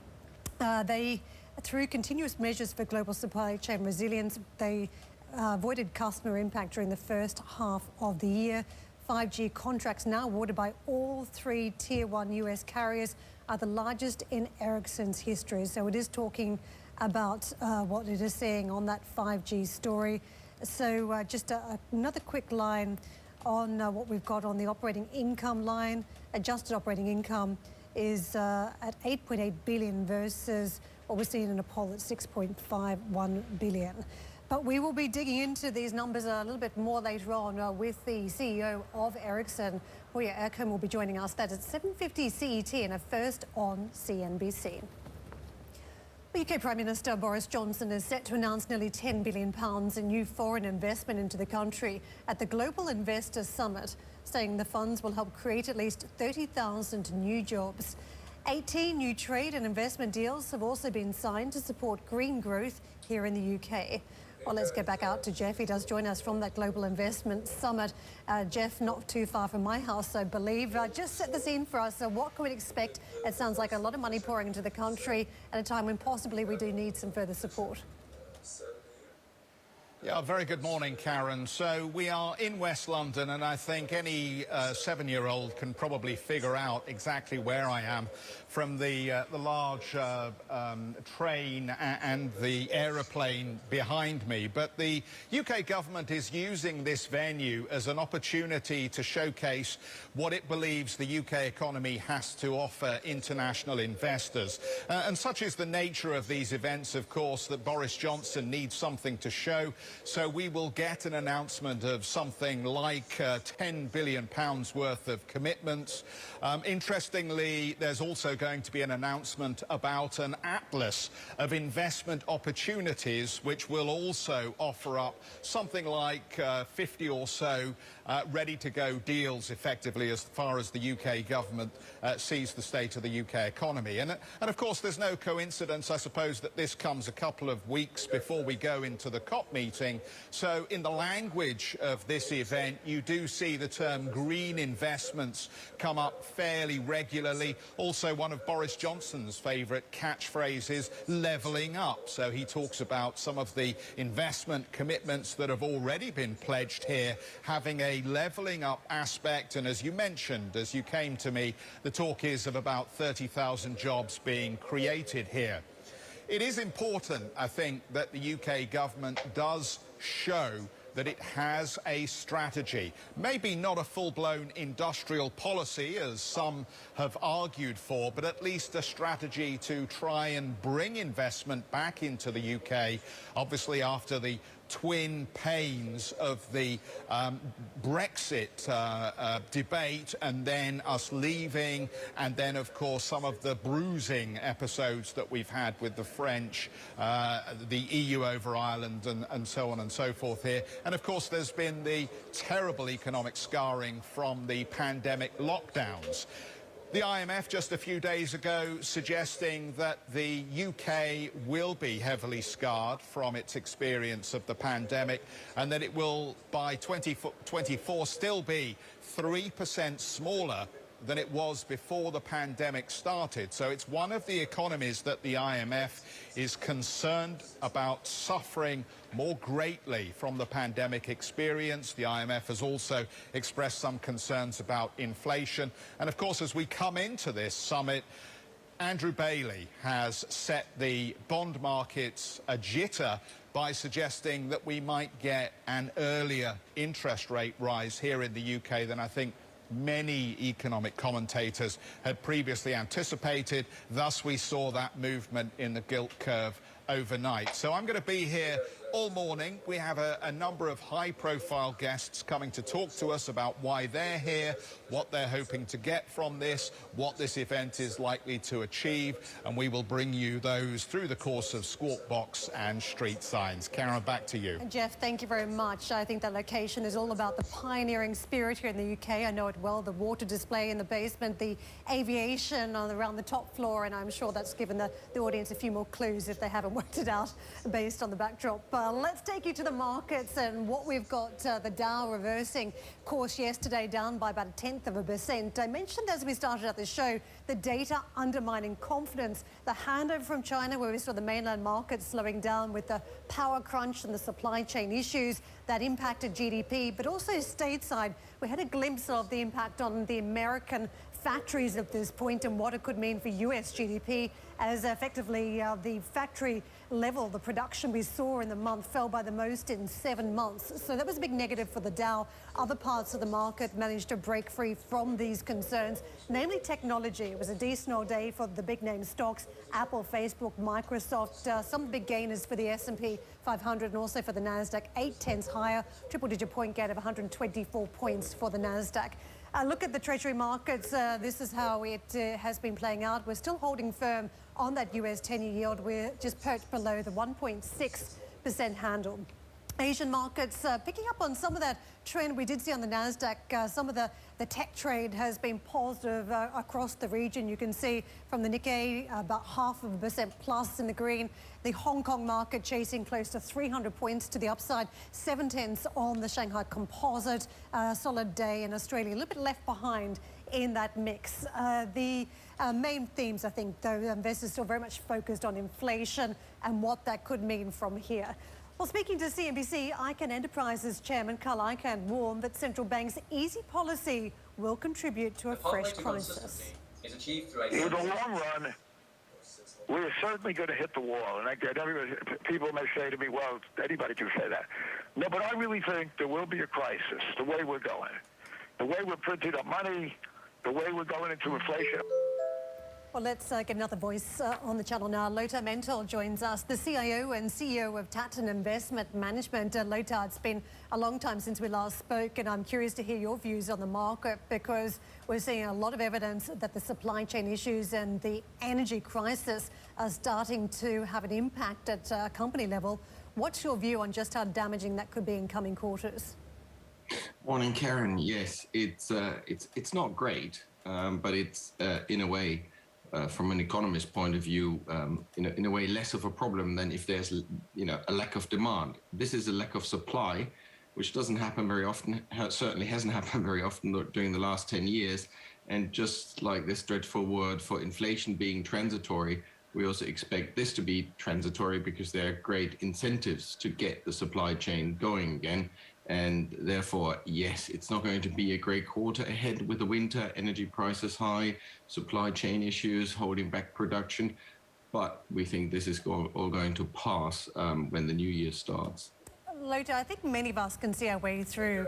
Through continuous measures for global supply chain resilience, they avoided customer impact during the first half of the year. 5G contracts now awarded by all three Tier 1 US carriers are the largest in Ericsson's history. So it is talking about what it is saying on that 5G story. So just another quick line on what we've got on the operating income line. Adjusted operating income is at 8.8 billion versus what we're seeing in a poll at 6.51 billion. But we will be digging into these numbers a little bit more later on with the CEO of Ericsson, Hoya Erkum, will be joining us. That is 7:50 CET and a first on CNBC. UK Prime Minister Boris Johnson is set to announce nearly £10 billion in new foreign investment into the country at the Global Investor Summit, saying the funds will help create at least 30,000 new jobs. 18 new trade and investment deals have also been signed to support green growth here in the UK. Well, let's get back out to Jeff. He does join us from that Global Investment Summit. Jeff, not too far from my house, I believe. Just set the scene for us. So what can we expect? It sounds like a lot of money pouring into the country at a time when possibly we do need some further support. Yeah, very good morning, Karen. So we are in West London, and I think any 7-year-old can probably figure out exactly where I am from the large train and the aeroplane behind me. But the UK government is using this venue as an opportunity to showcase what it believes the UK economy has to offer international investors. And such is the nature of these events, of course, that Boris Johnson needs something to show. So we will get an announcement of something like £10 billion worth of commitments. Interestingly, there's also going to be an announcement about an atlas of investment opportunities, which will also offer up something like 50 or so ready-to-go deals, effectively, as far as the UK government sees the state of the UK economy. And of course, there's no coincidence, I suppose, that this comes a couple of weeks before we go into the COP meeting. So in the language of this event, you do see the term green investments come up fairly regularly. Also, one of Boris Johnson's favourite catchphrases, levelling up. So he talks about some of the investment commitments that have already been pledged here, having a levelling up aspect. And as you mentioned, as you came to me, the talk is of about 30,000 jobs being created here. It is important, I think, that the UK government does show that it has a strategy. Maybe not a full-blown industrial policy, as some have argued for, but at least a strategy to try and bring investment back into the UK, obviously after the twin pains of the Brexit debate, and then us leaving, and then, of course, some of the bruising episodes that we've had with the French, the EU over Ireland, and so on and so forth here. And, of course, there's been the terrible economic scarring from the pandemic lockdowns. The IMF just a few days ago suggesting that the UK will be heavily scarred from its experience of the pandemic, and that it will, by 2024, still be 3% smaller than it was before the pandemic started. So it's one of the economies that the IMF is concerned about suffering more greatly from the pandemic experience. The IMF has also expressed some concerns about inflation. And of course, as we come into this summit, Andrew Bailey has set the bond markets a jitter by suggesting that we might get an earlier interest rate rise here in the UK than I think many economic commentators had previously anticipated. Thus, we saw that movement in the gilt curve overnight. So I'm going to be here all morning. We have a number of high-profile guests coming to talk to us about why they're here, what they're hoping to get from this, what this event is likely to achieve, and we will bring you those through the course of Squawk Box and Street Signs. Karen, back to you. And Jeff, thank you very much. I think that location is all about the pioneering spirit here in the UK. I know it well, the water display in the basement, the aviation around the top floor, and I'm sure that's given the audience a few more clues if they haven't worked it out based on the backdrop. Let's take you to the markets and what we've got. The Dow reversing course yesterday, down by about 0.1%. I mentioned as we started out the show, the data undermining confidence. The handover from China, where we saw the mainland markets slowing down with the power crunch and the supply chain issues that impacted GDP, but also stateside. We had a glimpse of the impact on the American factories at this point and what it could mean for US GDP, as effectively the factory level, the production we saw in the month fell by the most in 7 months. So that was a big negative for the Dow. Other parts of the market managed to break free from these concerns, namely technology. It was a decent old day for the big name stocks, Apple, Facebook, Microsoft, some big gainers for the S&P 500 and also for the NASDAQ, 0.8 higher, triple-digit point gain of 124 points for the NASDAQ. Look at the Treasury markets. This is how it has been playing out. We're still holding firm on that US 10-year yield. We're just perched below the 1.6% handle. Asian markets picking up on some of that trend we did see on the NASDAQ. Some of the tech trade has been positive across the region. You can see from the Nikkei about 0.5% plus in the green. The Hong Kong market chasing close to 300 points to the upside, 0.7 on the Shanghai Composite. Solid day in Australia, a little bit left behind in that mix. The main themes, I think, though, investors still very much focused on inflation and what that could mean from here. Well, speaking to CNBC, Icahn Enterprises Chairman Carl Icahn warned that central banks' easy policy will contribute to a fresh crisis. Is achieved through in the long run, we're certainly going to hit the wall. And people may say to me, well, anybody can say that. No, but I really think there will be a crisis, the way we're going. The way we're printing up money, the way we're going into inflation. Well, let's get another voice on the channel now. Lothar Mentel joins us, the CIO and CEO of Tatton Investment Management. Lothar, it's been a long time since we last spoke, and I'm curious to hear your views on the market because we're seeing a lot of evidence that the supply chain issues and the energy crisis are starting to have an impact at company level. What's your view on just how damaging that could be in coming quarters? Morning, Karen. Yes, it's not great, but it's in a way, from an economist's point of view, in a way less of a problem than if there's a lack of demand. This is a lack of supply, which doesn't happen very often. Certainly hasn't happened very often during the last 10 years. And just like this dreadful word for inflation being transitory, we also expect this to be transitory because there are great incentives to get the supply chain going again. And therefore, yes, it's not going to be a great quarter ahead with the winter, energy prices high, supply chain issues holding back production. But we think this is all going to pass when the new year starts. Lothar, I think many of us can see our way through.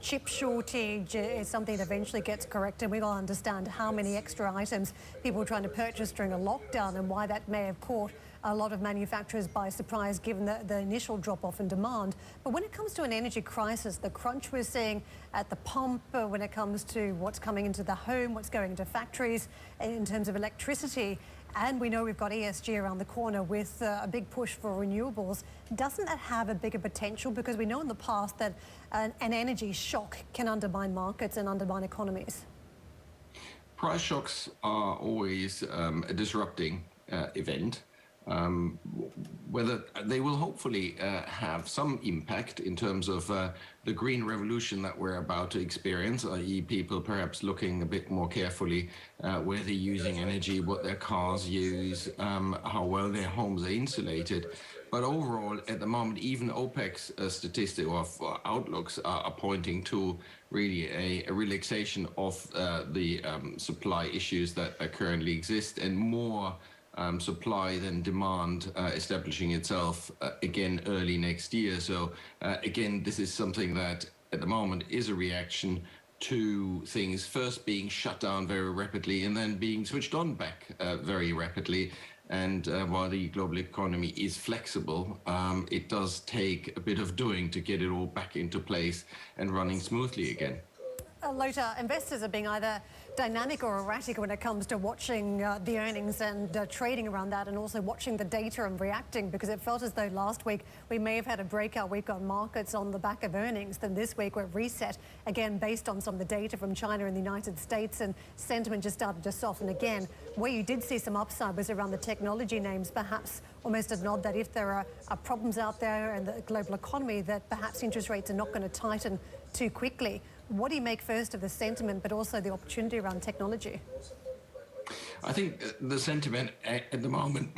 Chip shortage is something that eventually gets corrected. We all understand how many extra items people were trying to purchase during a lockdown and why that may have caught a lot of manufacturers by surprise given the initial drop-off in demand. But when it comes to an energy crisis, the crunch we're seeing at the pump, when it comes to what's coming into the home, what's going into factories in terms of electricity, and we know we've got ESG around the corner with a big push for renewables. Doesn't that have a bigger potential? Because we know in the past that an energy shock can undermine markets and undermine economies. Price shocks are always a disrupting event. Whether they will hopefully have some impact in terms of the green revolution that we're about to experience, i.e. people perhaps looking a bit more carefully where they're using energy, what their cars use, how well their homes are insulated. But overall, at the moment, even OPEC's statistic or outlooks are pointing to really a relaxation of the supply issues that currently exist and more supply than demand establishing itself again early next year. So again, this is something that at the moment is a reaction to things first being shut down very rapidly and then being switched on back very rapidly. And while the global economy is flexible, it does take a bit of doing to get it all back into place and running smoothly again. Lothar, investors are being either dynamic or erratic when it comes to watching the earnings and trading around that, and also watching the data and reacting, because it felt as though last week we may have had a breakout week on markets on the back of earnings. Then this week we're reset again based on some of the data from China and the United States, and sentiment just started to soften again. Where you did see some upside was around the technology names, perhaps almost a nod that if there are problems out there in the global economy, that perhaps interest rates are not going to tighten too quickly. What do you make first of the sentiment, but also the opportunity around technology? I think the sentiment at the moment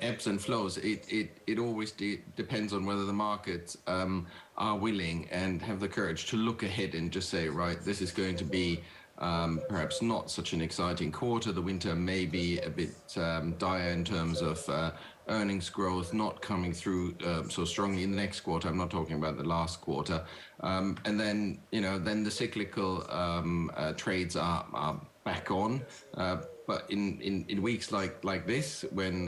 ebbs and flows. It always depends on whether the markets are willing and have the courage to look ahead and just say, right, this is going to be perhaps not such an exciting quarter. The winter may be a bit dire in terms of earnings growth not coming through so strongly in the next quarter. I'm not talking about the last quarter. And then, then the cyclical trades are back on. But in weeks like this, when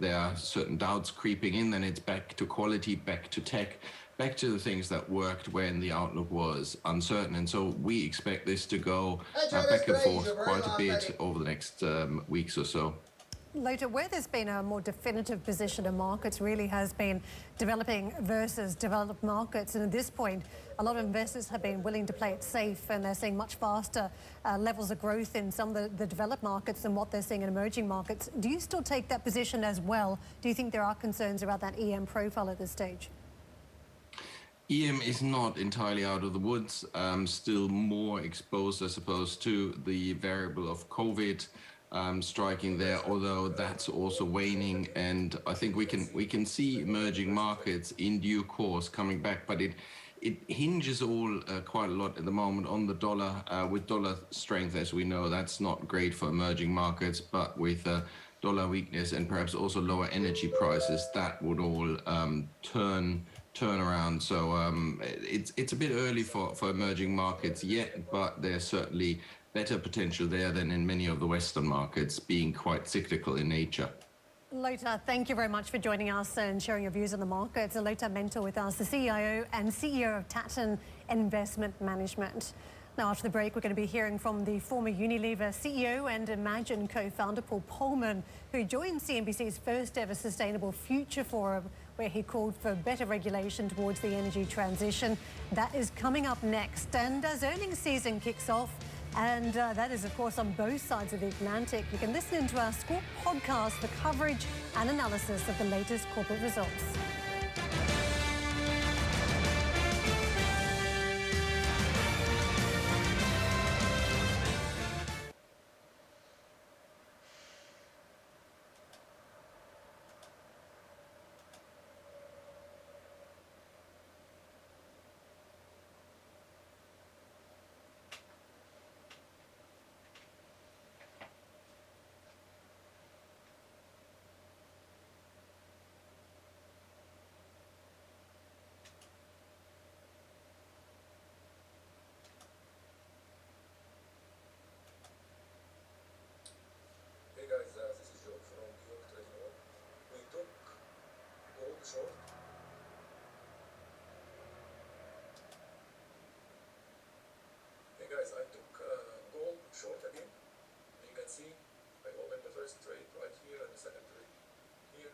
there are certain doubts creeping in, then it's back to quality, back to tech, back to the things that worked when the outlook was uncertain. And so we expect this to go back and forth quite a bit over the next weeks or so. Lothar, where there's been a more definitive position in markets really has been developing versus developed markets. And at this point, a lot of investors have been willing to play it safe, and they're seeing much faster levels of growth in some of the developed markets than what they're seeing in emerging markets. Do you still take that position as well? Do you think there are concerns about that EM profile at this stage? EM is not entirely out of the woods, still more exposed, I suppose, to the variable of COVID. striking there, although that's also waning, and I think we can see emerging markets in due course coming back, but it hinges all quite a lot at the moment on the dollar. With dollar strength, as we know, that's not great for emerging markets, but with dollar weakness and perhaps also lower energy prices, that would all turn around. So it's a bit early for emerging markets yet, but there's certainly better potential there than in many of the Western markets, being quite cyclical in nature. Lothar, thank you very much for joining us and sharing your views on the markets. Lothar Mentor with us, the CIO and CEO of Tatton Investment Management. Now, after the break, we're going to be hearing from the former Unilever CEO and Imagine co-founder Paul Polman, who joined CNBC's first ever Sustainable Future Forum, where he called for better regulation towards the energy transition. That is coming up next. And as earnings season kicks off, and that is, of course, on both sides of the Atlantic, you can listen to our Squawk podcast for coverage and analysis of the latest corporate results. Short. Hey guys, I took gold short again. You can see I opened the first trade right here and the second trade here.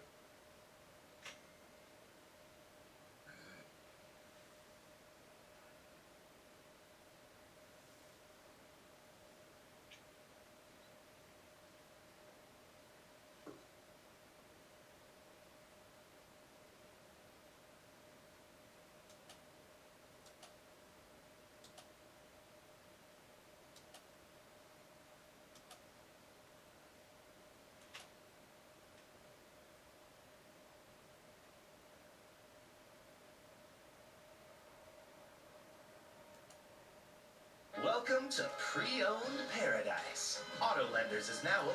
Welcome to Pre-Owned Paradise. Auto Lenders is now open.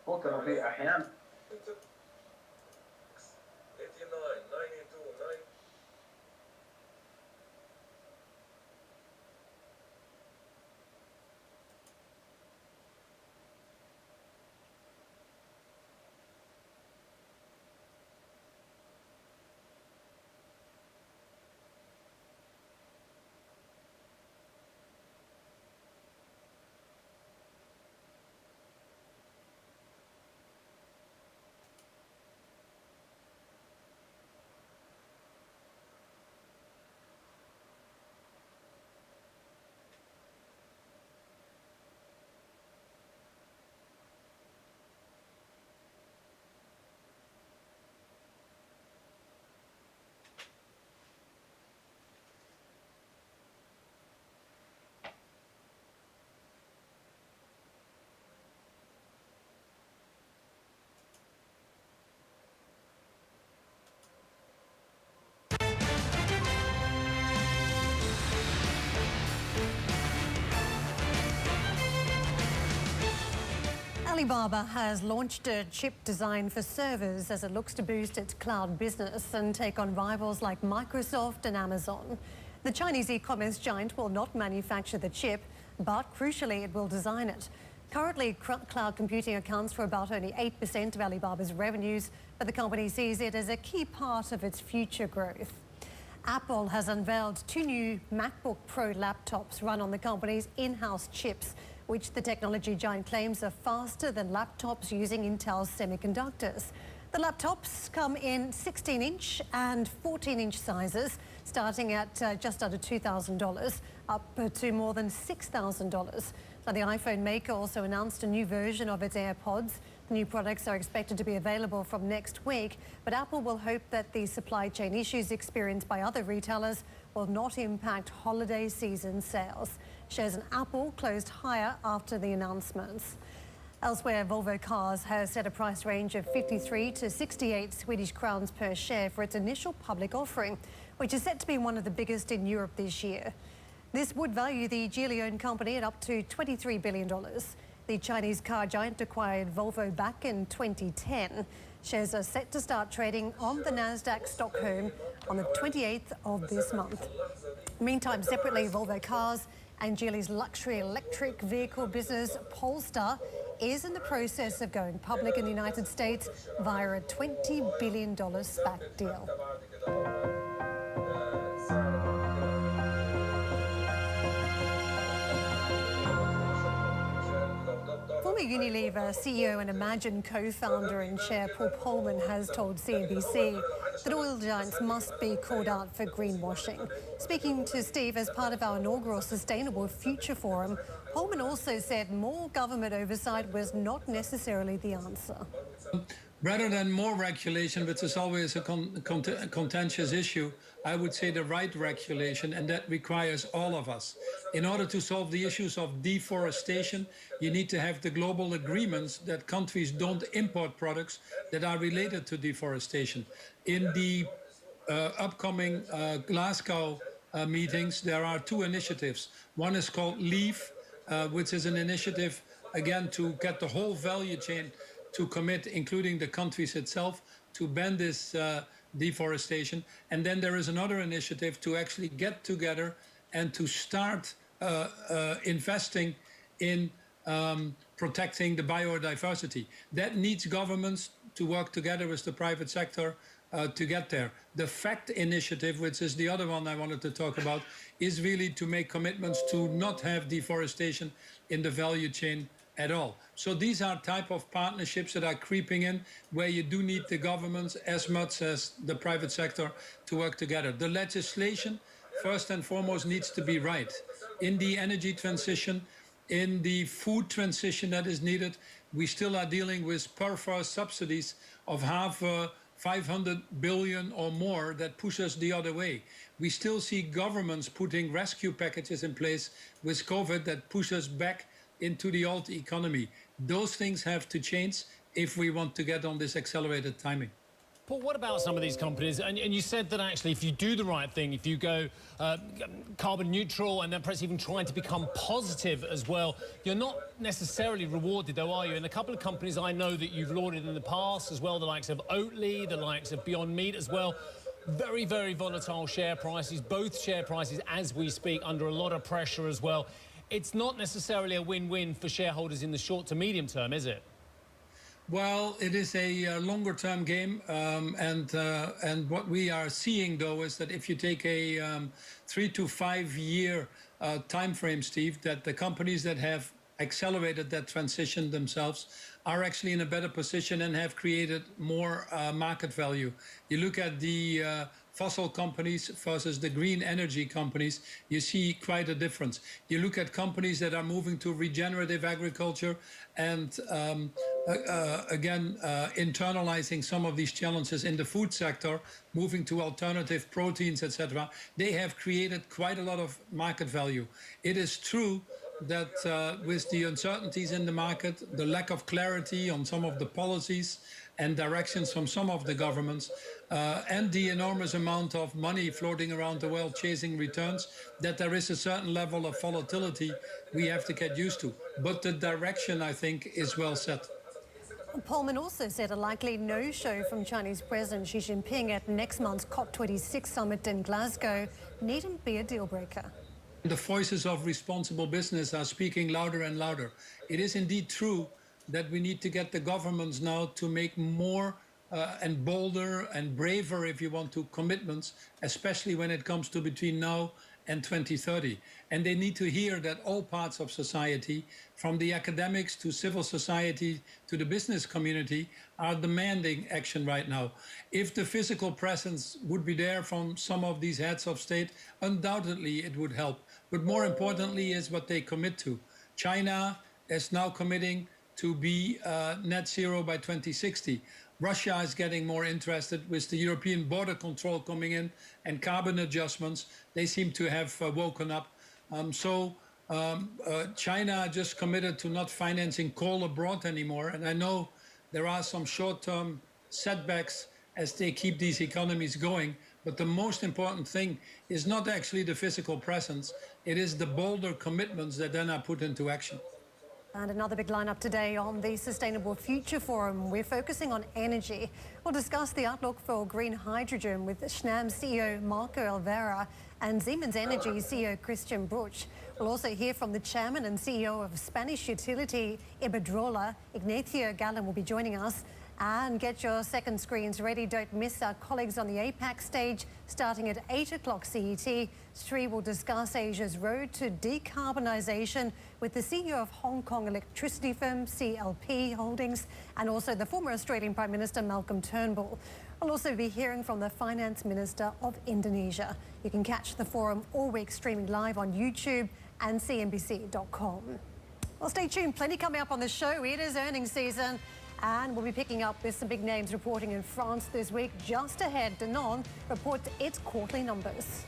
ممكن في أحيان 89, 92, 9. Alibaba has launched a chip designed for servers as it looks to boost its cloud business and take on rivals like Microsoft and Amazon. The Chinese e-commerce giant will not manufacture the chip, but crucially, it will design it. Currently, cloud computing accounts for about only 8% of Alibaba's revenues, but the company sees it as a key part of its future growth. Apple has unveiled 2 new MacBook Pro laptops run on the company's in-house chips, which the technology giant claims are faster than laptops using Intel's semiconductors. The laptops come in 16-inch and 14-inch sizes, starting at just under $2,000, up to more than $6,000. Now, the iPhone maker also announced a new version of its AirPods, The new products are expected to be available from next week, but Apple will hope that the supply chain issues experienced by other retailers will not impact holiday season sales. Shares in Apple closed higher after the announcements. Elsewhere, Volvo Cars has set a price range of 53 to 68 Swedish crowns per share for its initial public offering, which is set to be one of the biggest in Europe this year. This would value the Geely-owned company at up to $23 billion. The Chinese car giant acquired Volvo back in 2010. Shares are set to start trading on the Nasdaq Stockholm on the 28th of this month. Meantime, separately, Volvo Cars and Geely's luxury electric vehicle business Polestar is in the process of going public in the United States via a $20 billion SPAC deal. Former Unilever CEO and Imagine co-founder and chair Paul Polman has told CNBC that oil giants must be called out for greenwashing. Speaking to Steve as part of our inaugural Sustainable Future Forum, Polman also said more government oversight was not necessarily the answer. Rather than more regulation, which is always a contentious issue, I would say the right regulation, and that requires all of us. In order to solve the issues of deforestation, you need to have the global agreements that countries don't import products that are related to deforestation. In the upcoming Glasgow meetings, there are two initiatives. One is called LEAF, which is an initiative, again, to get the whole value chain to commit, including the countries itself, to ban this deforestation. And then there is another initiative to actually get together and to start investing in protecting the biodiversity. That needs governments to work together with the private sector to get there. The FACT initiative, which is the other one I wanted to talk about, is really to make commitments to not have deforestation in the value chain at all. So these are type of partnerships that are creeping in, where you do need the governments as much as the private sector to work together. The legislation, first and foremost, needs to be right. In the energy transition, in the food transition that is needed, we still are dealing with perverse subsidies of half 500 billion or more that push us the other way. We still see governments putting rescue packages in place with COVID that push us back into the old economy. Those things have to change if we want to get on this accelerated timing. Paul, what about some of these companies? And you said that actually if you do the right thing, if you go carbon neutral and then perhaps even trying to become positive as well, you're not necessarily rewarded though, are you? And a couple of companies I know that you've lauded in the past as well, the likes of Oatly, the likes of Beyond Meat as well. Very, very volatile share prices, both share prices as we speak under a lot of pressure as well. It's not necessarily a win-win for shareholders in the short to medium term, is it? Well, it is a longer-term game, and what we are seeing, though, is that if you take a 3 to 5 year time frame, Steve, that the companies that have accelerated that transition themselves are actually in a better position and have created more market value. You look at the fossil companies versus the green energy companies, you see quite a difference. You look at companies that are moving to regenerative agriculture and internalizing some of these challenges in the food sector, moving to alternative proteins, etc. They have created quite a lot of market value. It is true that with the uncertainties in the market, the lack of clarity on some of the policies and directions from some of the governments, and the enormous amount of money floating around the world chasing returns, that there is a certain level of volatility we have to get used to. But the direction, I think, is well set. Polman also said a likely no-show from Chinese President Xi Jinping at next month's COP26 summit in Glasgow needn't be a deal-breaker. The voices of responsible business are speaking louder and louder. It is indeed true that we need to get the governments now to make more and bolder and braver, if you want to, commitments, especially when it comes to between now and 2030. And they need to hear that all parts of society, from the academics to civil society to the business community, are demanding action right now. If the physical presence would be there from some of these heads of state, undoubtedly it would help. But more importantly is what they commit to. China is now committing to be net zero by 2060. Russia is getting more interested with the European border control coming in and carbon adjustments. They seem to have woken up. China just committed to not financing coal abroad anymore. And I know there are some short-term setbacks as they keep these economies going. But the most important thing is not actually the physical presence. It is the bolder commitments that then are put into action. And another big lineup today on the Sustainable Future Forum. We're focusing on energy. We'll discuss the outlook for green hydrogen with Snam CEO Marco Alvera and Siemens Energy CEO Christian Bruch. We'll also hear from the chairman and CEO of Spanish utility Iberdrola. Ignacio Gallen will be joining us. And get your second screens ready. Don't miss our colleagues on the APAC stage starting at 8 o'clock CET. Sri will discuss Asia's road to decarbonisation with the CEO of Hong Kong electricity firm CLP Holdings and also the former Australian Prime Minister Malcolm Turnbull. We'll also be hearing from the Finance Minister of Indonesia. You can catch the forum all week streaming live on YouTube and CNBC.com. Well, stay tuned. Plenty coming up on the show. It is earnings season. And we'll be picking up with some big names reporting in France this week. Just ahead, Danone reports its quarterly numbers.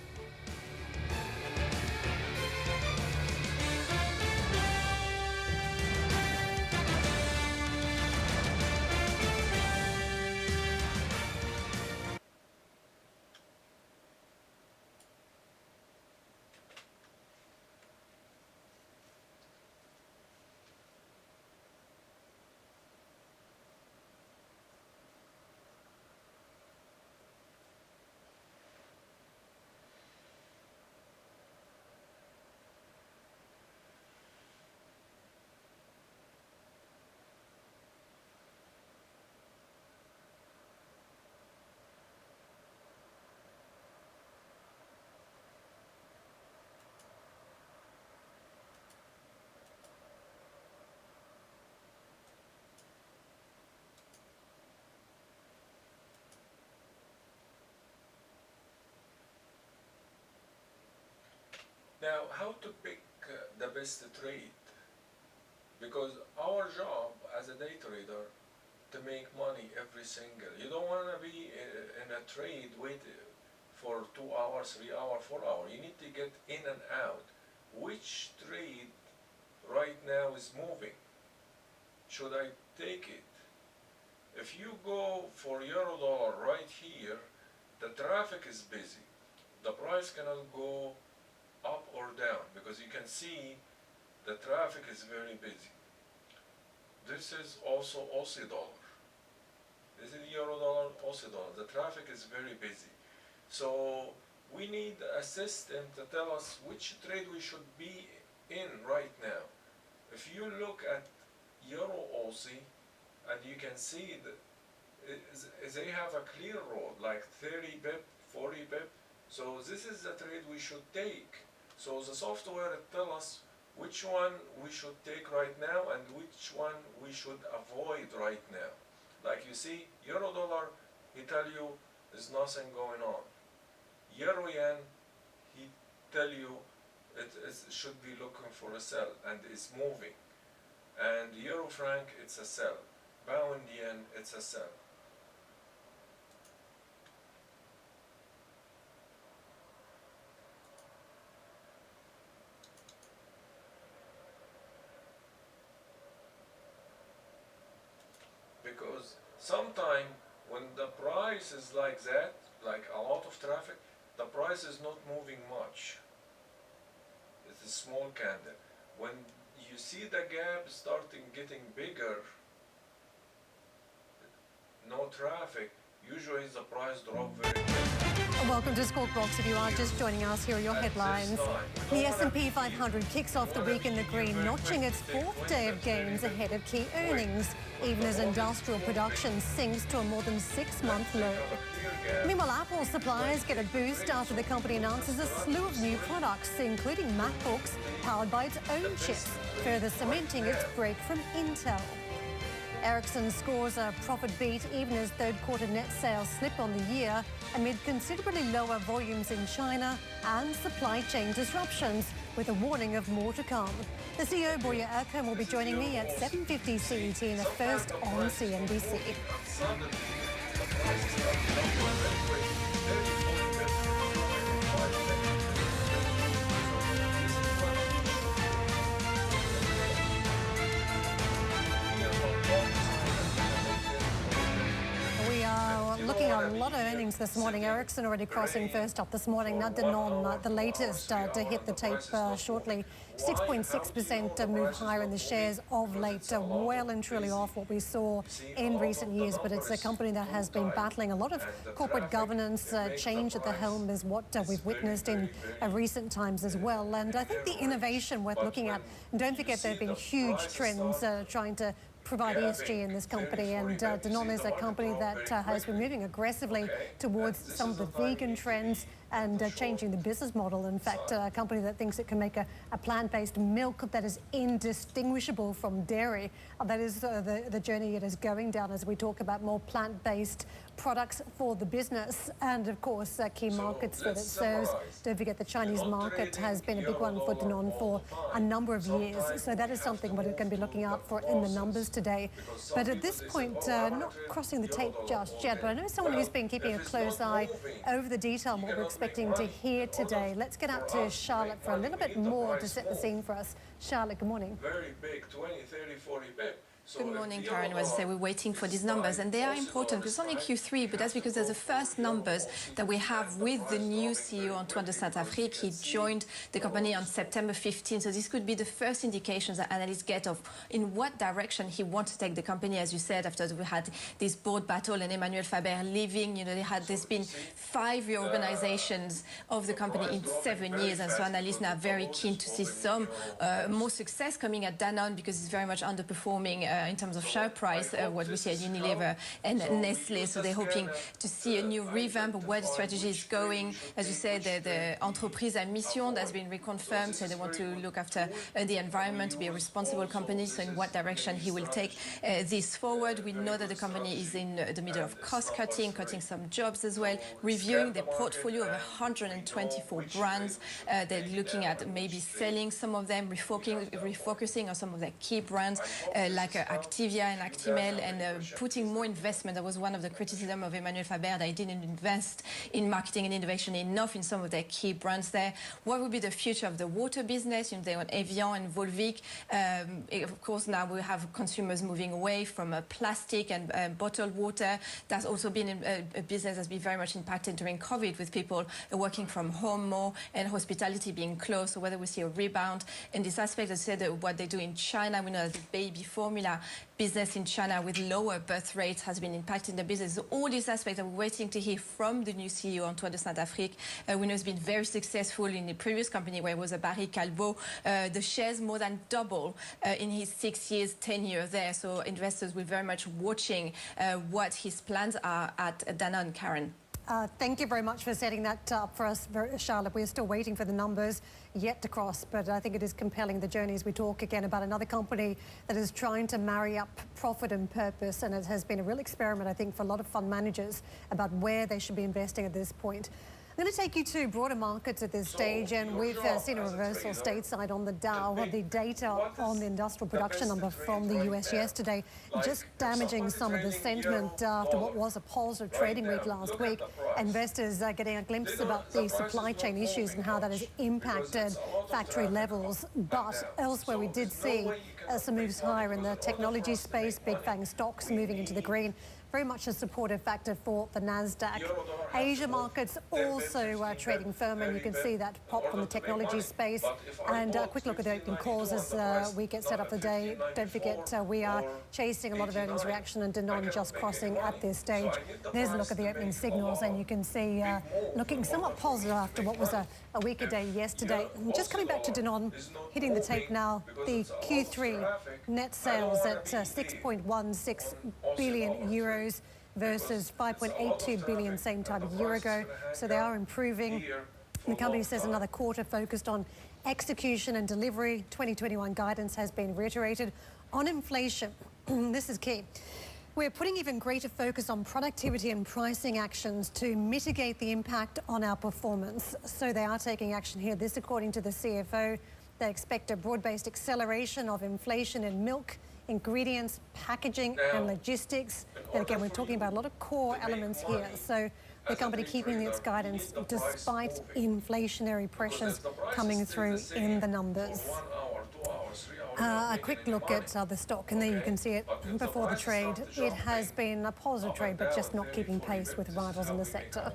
Now, how to pick the best trade? Because our job as a day trader to make money every single. You don't want to be in a trade wait for 2 hours, 3 hours, 4 hours. You need to get in and out. Which trade right now is moving? Should I take it? If you go for euro dollar right here, the traffic is busy. The price cannot go up or down because you can see the traffic is very busy. This is also Aussie dollar. This is euro dollar, Aussie dollar. The traffic is very busy. So we need a system to tell us which trade we should be in right now. If you look at euro Aussie, and you can see that they have a clear road, like 30 pip, 40 pip. So this is the trade we should take. So the software tells us which one we should take right now and which one we should avoid right now. Like you see, euro dollar, he tell you there's nothing going on. Euro yen, he tell you it should be looking for a sell and it's moving. And euro franc, it's a sell. Pound yen, it's a sell. Because sometimes when the price is like that, like a lot of traffic, the price is not moving much. It's a small candle. When you see the gap starting getting bigger, no traffic, usually the price drop very quickly. Welcome to Squawk Box. If you are just joining us, here are your headlines. The S&P 500 kicks off the week in the green, notching its fourth day of gains ahead of key earnings, even as industrial production sinks to a more than 6-month low. Meanwhile, Apple suppliers get a boost after the company announces a slew of new products, including MacBooks powered by its own chips, further cementing its break from Intel. Ericsson scores a profit beat even as third quarter net sales slip on the year amid considerably lower volumes in China and supply chain disruptions, with a warning of more to come. The CEO, Borja Erkman, will be joining me at 7:50 CET in a first on CNBC. We are looking at a lot of earnings this morning. Ericsson already crossing first up this morning. Now Danone, the latest to hit the tape shortly. 6.6% move higher in the shares of late, well and truly off what we saw in recent years. But it's a company that has been battling a lot of corporate governance change at the helm is what we've witnessed in recent times as well. And I think the innovation worth looking at, and don't forget there have been huge trends trying to provide ESG in this company, and Danone is a company that has been moving aggressively towards some of the vegan trends and changing the business model. In fact, a company that thinks it can make a plant-based milk that is indistinguishable from dairy. That is the journey it is going down as we talk about more plant-based products for the business, and of course key markets that it serves. Don't forget the Chinese market has been a big one for Danone for a number of years, so that is something we're going to be looking out for in the numbers today. But at this point, not crossing the tape just yet, but I know someone who's been keeping a close eye over the detail on what we're expecting to hear today. Let's get out to Charlotte for a little bit more to set the scene for us. Charlotte, good morning. Very big, 20, 30, 40 big. Good morning, Karen. As I say, we're waiting for these numbers, and they are important because it's only Q3, but that's because they're the first numbers that we have with the new CEO, Antoine de Saint-Affrique. He joined the company on September 15, so this could be the first indications that analysts get of in what direction he wants to take the company. As you said, after we had this board battle and Emmanuel Faber leaving, there's been 5 reorganizations of the company in 7 years, and so analysts now are very keen to see some more success coming at Danone because it's very much underperforming in terms of share price, what we see at Unilever and Nestlé. So they're hoping to see a new revamp of where the strategy is going. As you said, the entreprise à mission that's been reconfirmed, so they want to look after the environment, to be a responsible company. So in what direction he will take this forward. We know that the company is in the middle of cost cutting, cutting some jobs as well, reviewing the portfolio of 124 brands. They're looking at maybe selling some of them, refocusing on some of their key brands like Activia and Actimel, and putting more investment. That was one of the criticism of Emmanuel Faber, that he didn't invest in marketing and innovation enough in some of their key brands there. What will be the future of the water business? They want Evian and Volvic. Of course, now we have consumers moving away from plastic and bottled water. That's also been a business that's been very much impacted during COVID, with people working from home more and hospitality being closed. So whether we see a rebound in this aspect, as I said, what they do in China, we know that the baby formula business in China with lower birth rates has been impacting the business. So all these aspects that we're waiting to hear from the new CEO, Antoine de Saint-Affrique. We know he's been very successful in the previous company where it was a Barry Callebaut. The shares more than double in his 6 years tenure there. So investors will very much watching what his plans are at Danone. Karen. Thank you very much for setting that up for us, Charlotte. We're still waiting for the numbers yet to cross, but I think it is compelling, the journey, as we talk again about another company that is trying to marry up profit and purpose, and it has been a real experiment, I think, for a lot of fund managers about where they should be investing at this point. I'm going to take you to broader markets at this stage, and we've seen a reversal stateside on the Dow. The data on the industrial production number from the US yesterday just damaging some of the sentiment after what was a positive trading week last week. Investors are getting a glimpse about the supply chain issues and how that has impacted factory levels. But elsewhere we did see some moves higher in the technology space, big FANG stocks moving into the green. Very much a supportive factor for the Nasdaq. Asia markets also trading firm, and you can see that pop from the technology space. And a quick look at the opening calls as we get set up the day. Don't forget, we are chasing a lot of earnings reaction, and Danone just crossing at this stage. There's a look at the opening signals, and you can see looking somewhat positive after what was a weaker day yesterday. And just coming back to Danone, hitting the tape now, the Q3 net sales at 6.16 billion euros. Versus 5.82 billion same time a year ago. So they are improving. The company says another quarter focused on execution and delivery. 2021 guidance has been reiterated. On inflation, This is key. We're putting even greater focus on productivity and pricing actions to mitigate the impact on our performance. So they are taking action here. This, according to the CFO, they expect a broad-based acceleration of inflation in milk, ingredients, packaging and logistics. And again, we're talking about a lot of core elements here. So the company keeping its guidance despite inflationary pressures coming through in the numbers. A quick look at the stock, and there you can see it before the trade. It has been a positive trade, but just not keeping pace with rivals in the sector.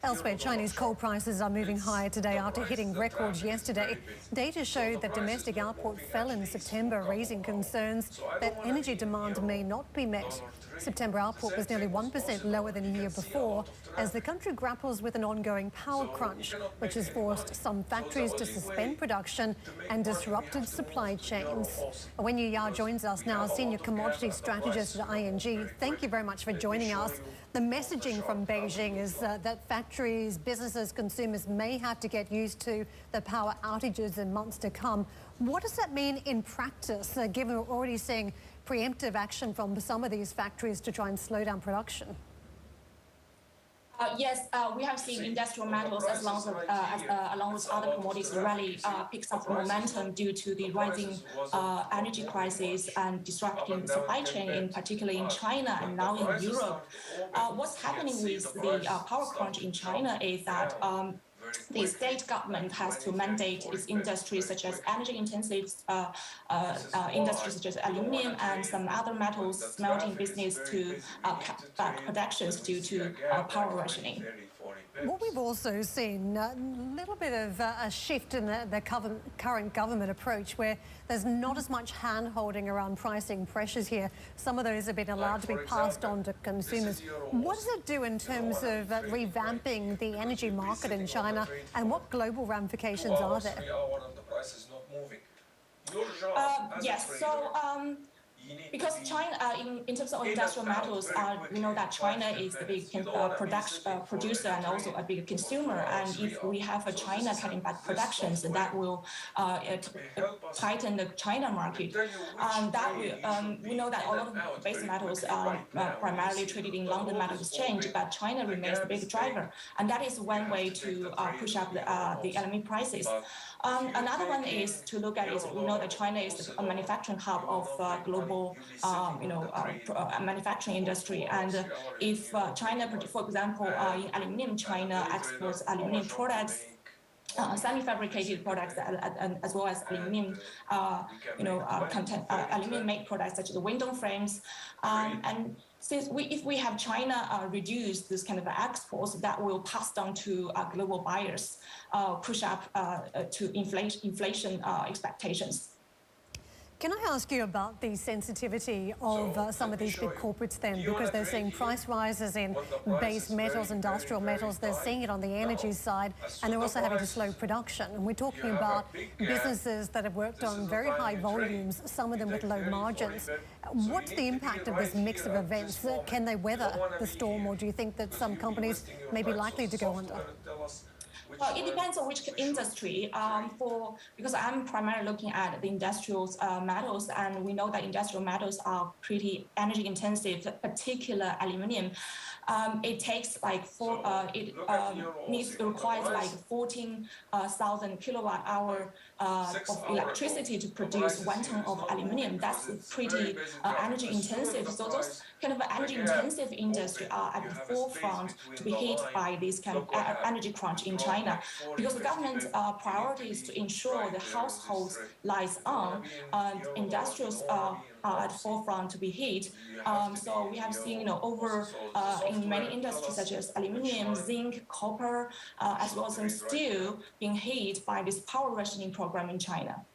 Elsewhere, Chinese coal prices are moving higher today after hitting records yesterday. Data showed that domestic output fell in September, raising concerns that energy demand may not be met. September output was nearly 1% lower than a year before as the country grapples with an ongoing power crunch, which has forced some factories to suspend production and disrupted supply chains. Wen Yuyao joins us now, Senior Commodity Strategist at ING. Thank you very much for joining us. The messaging from Beijing is that factories, businesses, consumers may have to get used to the power outages in months to come. What does that mean in practice, given we're already seeing preemptive action from some of these factories to try and slow down production? Yes, we have seen industrial metals along with other commodities really picks up momentum due to the rising energy crisis and disrupting the supply chain, in particular in China and now in Europe. What's happening with the power crunch in China is that the state government has to mandate its industries such as energy-intensive industries such as aluminium and some other metals smelting business to cut back productions due to power rationing. What we've also seen, a little bit of a shift in the current government approach where there's not as much hand-holding around pricing pressures here. Some of those have been allowed to be passed on to consumers. What does it do in terms of revamping the energy market in China, and what global ramifications are there? Yes, so because China, in terms of industrial metals, we know that China is the big producer and also a big consumer. And if we have a China cutting back productions, and that will tighten the China market. That will, we know that a lot of base metals are primarily traded in London Metal Exchange, but China remains the big driver. And that is one way to push up the LME prices. Another one is to look at is we know that China is a manufacturing hub of global manufacturing industry, and if China, for example, in aluminium, China exports aluminium products, semi-fabricated products, as well as aluminium, aluminium-made products such as the window frames, and since if we have China reduce this kind of exports, that will pass down to global buyers, push up to inflation expectations. Can I ask you about the sensitivity of some of these big corporates then? Because they're seeing price rises in base metals, industrial metals, they're seeing it on the energy side, and they're also having to slow production. And we're talking about businesses that have worked on very high volumes, some of them with low margins. What's the impact of this mix of events? Can they weather the storm, or do you think that some companies may be likely to go under? Well, it depends on which industry. Because I'm primarily looking at the industrial metals, and we know that industrial metals are pretty energy intensive, particular aluminium. It takes like requires like 14,000 kilowatt hour of electricity to produce 1 ton of aluminium. That's pretty energy intensive. So those kind of energy intensive industry are at the forefront to be hit by this kind of energy crunch in China, because the government's priority is to ensure the households lights on, industrials are at the forefront to be hit. So we have seen, over in many industries such as aluminium, zinc, copper, as well as some steel being hit by this power rationing program in China.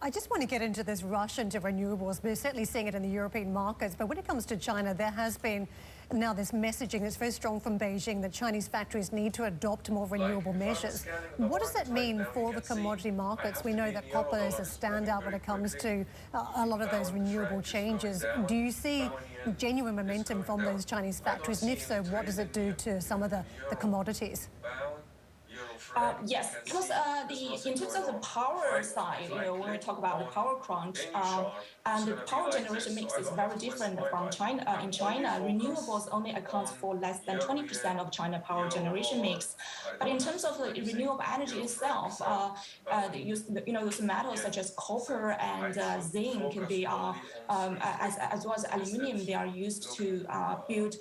I just want to get into this rush into renewables. We're certainly seeing it in the European markets, but when it comes to China, there has been now this messaging that's very strong from Beijing that Chinese factories need to adopt more renewable measures. What does that mean for the commodity markets? We know that copper is a standout when it comes to a lot of those renewable changes. Do you see genuine momentum from those Chinese factories? And if so, what does it do to some of the commodities? Yes, because in terms of the power side, when we talk about the power crunch, and the power generation mix is very different from China. In China, renewables only accounts for less than 20% of China power generation mix. But in terms of the renewable energy itself, those metals such as copper and zinc, they are as well as aluminium, they are used to build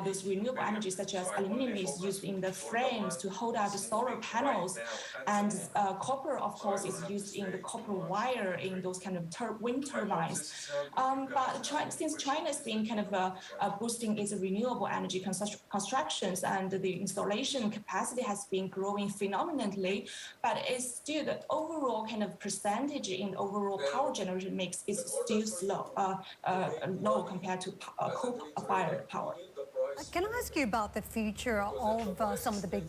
those renewable energy, such as aluminium is used in the frames to hold out the solar panels, and copper, of course, is used in the copper wire in those kind of wind turbines. But since China has been kind of boosting its renewable energy constructions, and the installation capacity has been growing phenomenally, but it's still the overall kind of percentage in overall power generation mix is still low compared to coal-fired power. Can I ask you about the future of some of the big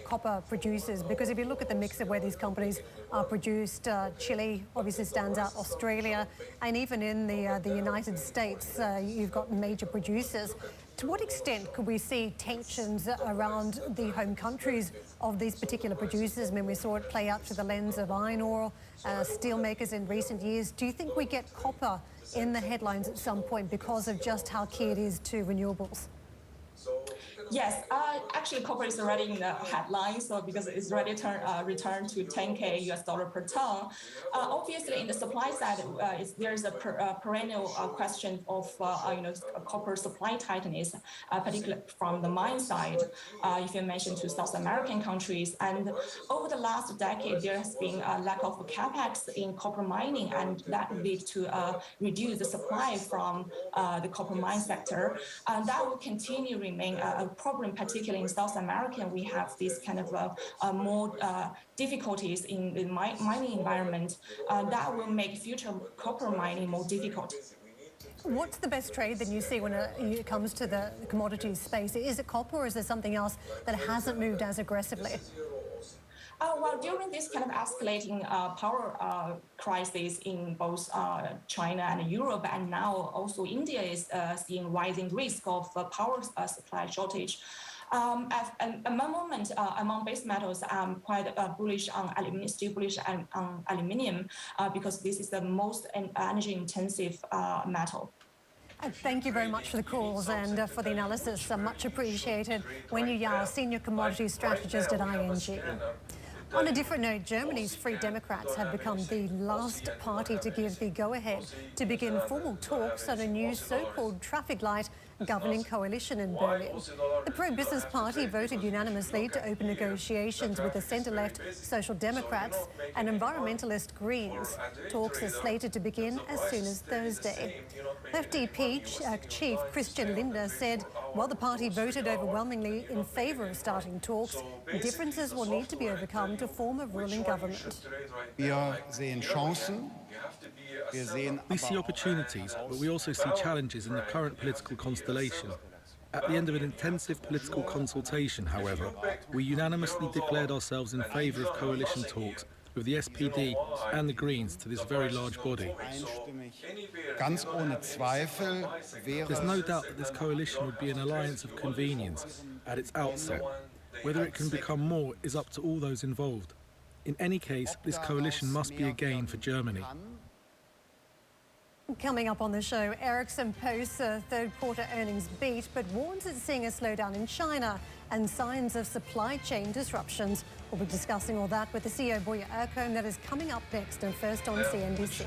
copper producers? Because if you look at the mix of where these companies are produced, Chile obviously stands out, Australia, and even in the United States, you've got major producers. To what extent could we see tensions around the home countries of these particular producers? I mean, we saw it play out through the lens of iron ore, steelmakers in recent years. Do you think we get copper in the headlines at some point because of just how key it is to renewables? Yes, actually, copper is already in the headlines, so because it's already returned to $10K per ton. Obviously, in the supply side, there's a perennial question of copper supply tightness, particularly from the mine side. If you mention to South American countries, and over the last decade, there has been a lack of capex in copper mining, and that leads to reduce the supply from the copper mine sector, and that will continue to remain a problem, particularly in South America. We have this kind of more difficulties in the mining environment that will make future copper mining more difficult. What's the best trade that you see when it comes to the commodities space? Is it copper, or is there something else that hasn't moved as aggressively? Well, during this kind of escalating power crisis in both China and Europe, and now also India is seeing rising risk of power supply shortage. At the moment, among base metals, I'm quite bullish on aluminium, still bullish on aluminium, because this is the most energy-intensive metal. Thank you very much for the calls and for the analysis. Much appreciated. Wenyu Yao, Senior Commodities Strategist at ING. On a different note, Germany's Free Democrats have become the last party to give the go-ahead to begin formal talks on a new so-called traffic light governing coalition in Berlin. The pro-business party voted unanimously to open negotiations with the centre-left Social Democrats and environmentalist Greens. Talks are slated to begin as soon as Thursday. FDP chief Christian Lindner said, while the party voted overwhelmingly in favour of starting talks, differences will need to be overcome to form a ruling government. We see opportunities, but we also see challenges in the current political constellation. At the end of an intensive political consultation, however, we unanimously declared ourselves in favour of coalition talks with the SPD and the Greens to this very large body. There's no doubt that this coalition would be an alliance of convenience at its outset. Whether it can become more is up to all those involved. In any case, this coalition must be a gain for Germany. Coming up on the show, Ericsson posts third quarter earnings beat, but warns it's seeing a slowdown in China and signs of supply chain disruptions. We'll be discussing all that with the CEO, Boya Erko, that is coming up next and first on CNBC.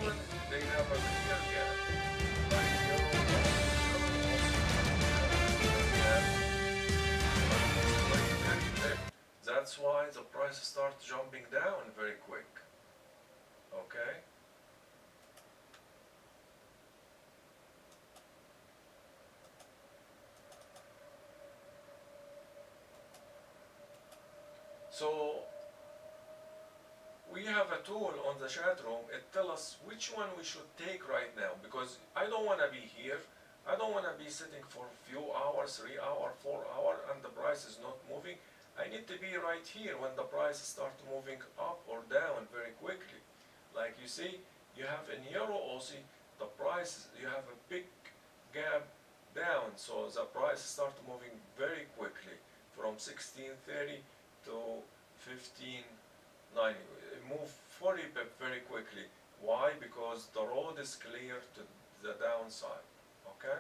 That's why the prices start jumping down very quick. Okay? So we have a tool on the chat room. It tells us which one we should take right now, because I don't want to be here. I don't want to be sitting for a few hours, 3 hours, 4 hours, and the price is not moving. I need to be right here when the prices start moving up or down very quickly. Like you see, you have in Euro Aussie, the price, you have a big gap down, so the price start moving very quickly from 16.30 to 1590. It moved 40 pip very quickly. Why? Because the road is clear to the downside. Okay?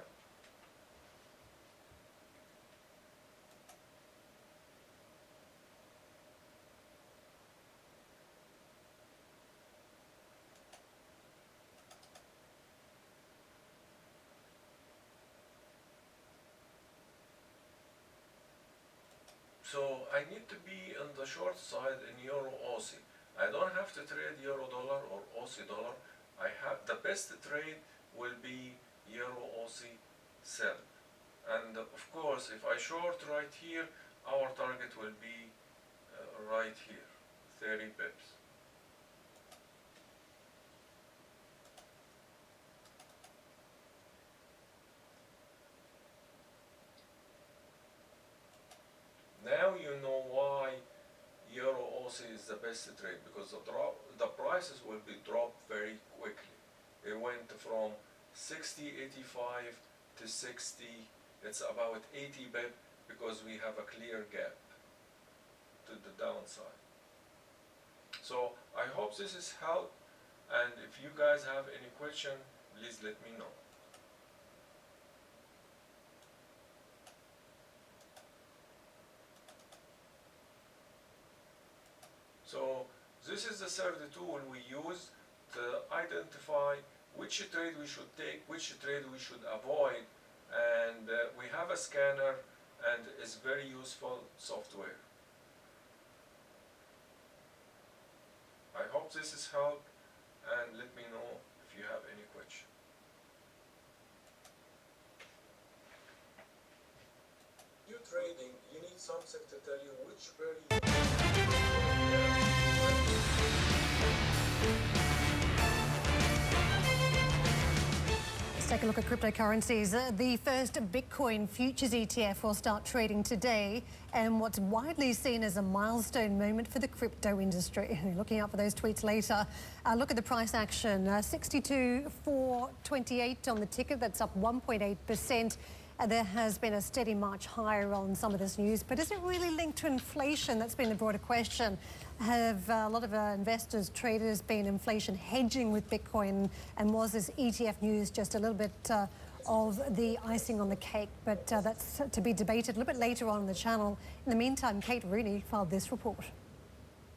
So I need to be on the short side in Euro Aussie. I don't have to trade Euro dollar or Aussie dollar. I have the best trade will be Euro Aussie sell. And of course, if I short right here, our target will be right here, 30 pips. Now you know why Euro Aussie is the best trade, because the prices will be dropped very quickly. It went from 60.85 to 60. It's about 80 bip because we have a clear gap to the downside. So I hope this is help, and if you guys have any question, please let me know. So this is the third tool we use to identify which trade we should take, which trade we should avoid, and we have a scanner and it's very useful software. I hope this is help, and let me know if you have any question. You trading, you need something to tell you which very Let's take a look at cryptocurrencies. The first Bitcoin futures ETF will start trading today, and what's widely seen as a milestone moment for the crypto industry. Looking out for those tweets later. Look at the price action, 62,428 on the ticket. That's up 1.8%. There has been a steady march higher on some of this news, but is it really linked to inflation? That's been the broader question. Have a lot of investors, traders been inflation hedging with Bitcoin, and was this ETF news just a little bit of the icing on the cake? But that's to be debated a little bit later on in the channel. In the meantime, Kate Rooney filed this report.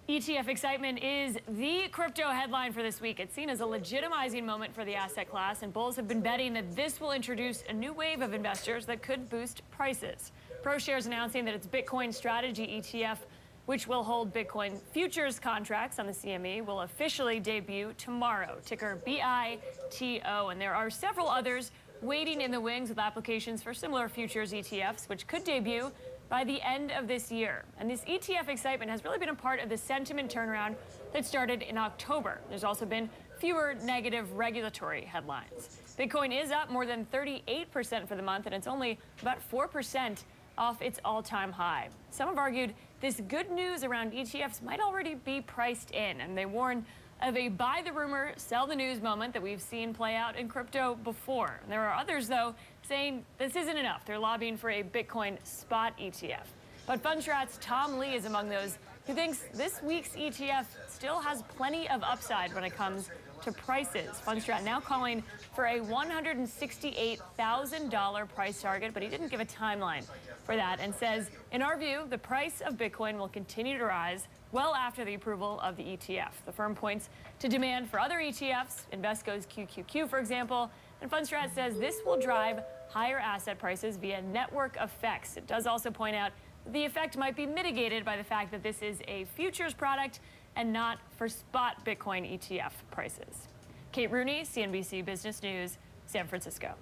ETF excitement is the crypto headline for this week. It's seen as a legitimizing moment for the asset class, and bulls have been betting that this will introduce a new wave of investors that could boost prices. ProShares announcing that its Bitcoin Strategy ETF, which will hold Bitcoin futures contracts on the CME, will officially debut tomorrow, ticker BITO. And there are several others waiting in the wings with applications for similar futures ETFs, which could debut by the end of this year. And this ETF excitement has really been a part of the sentiment turnaround that started in October. There's also been fewer negative regulatory headlines. Bitcoin is up more than 38% for the month, and it's only about 4% off its all-time high. Some have argued this good news around ETFs might already be priced in, and they warn of a buy the rumor, sell the news moment that we've seen play out in crypto before. And there are others, though, saying this isn't enough. They're lobbying for a Bitcoin spot ETF. But Fundstrat's Tom Lee is among those who thinks this week's ETF still has plenty of upside when it comes to prices. Fundstrat now calling for a $168,000 price target, but he didn't give a timeline for that, and says, in our view, the price of Bitcoin will continue to rise well after the approval of the ETF. The firm points to demand for other ETFs, Invesco's QQQ, for example, and Fundstrat says this will drive higher asset prices via network effects. It does also point out that the effect might be mitigated by the fact that this is a futures product and not for spot Bitcoin ETF prices. Kate Rooney, CNBC Business News, San Francisco.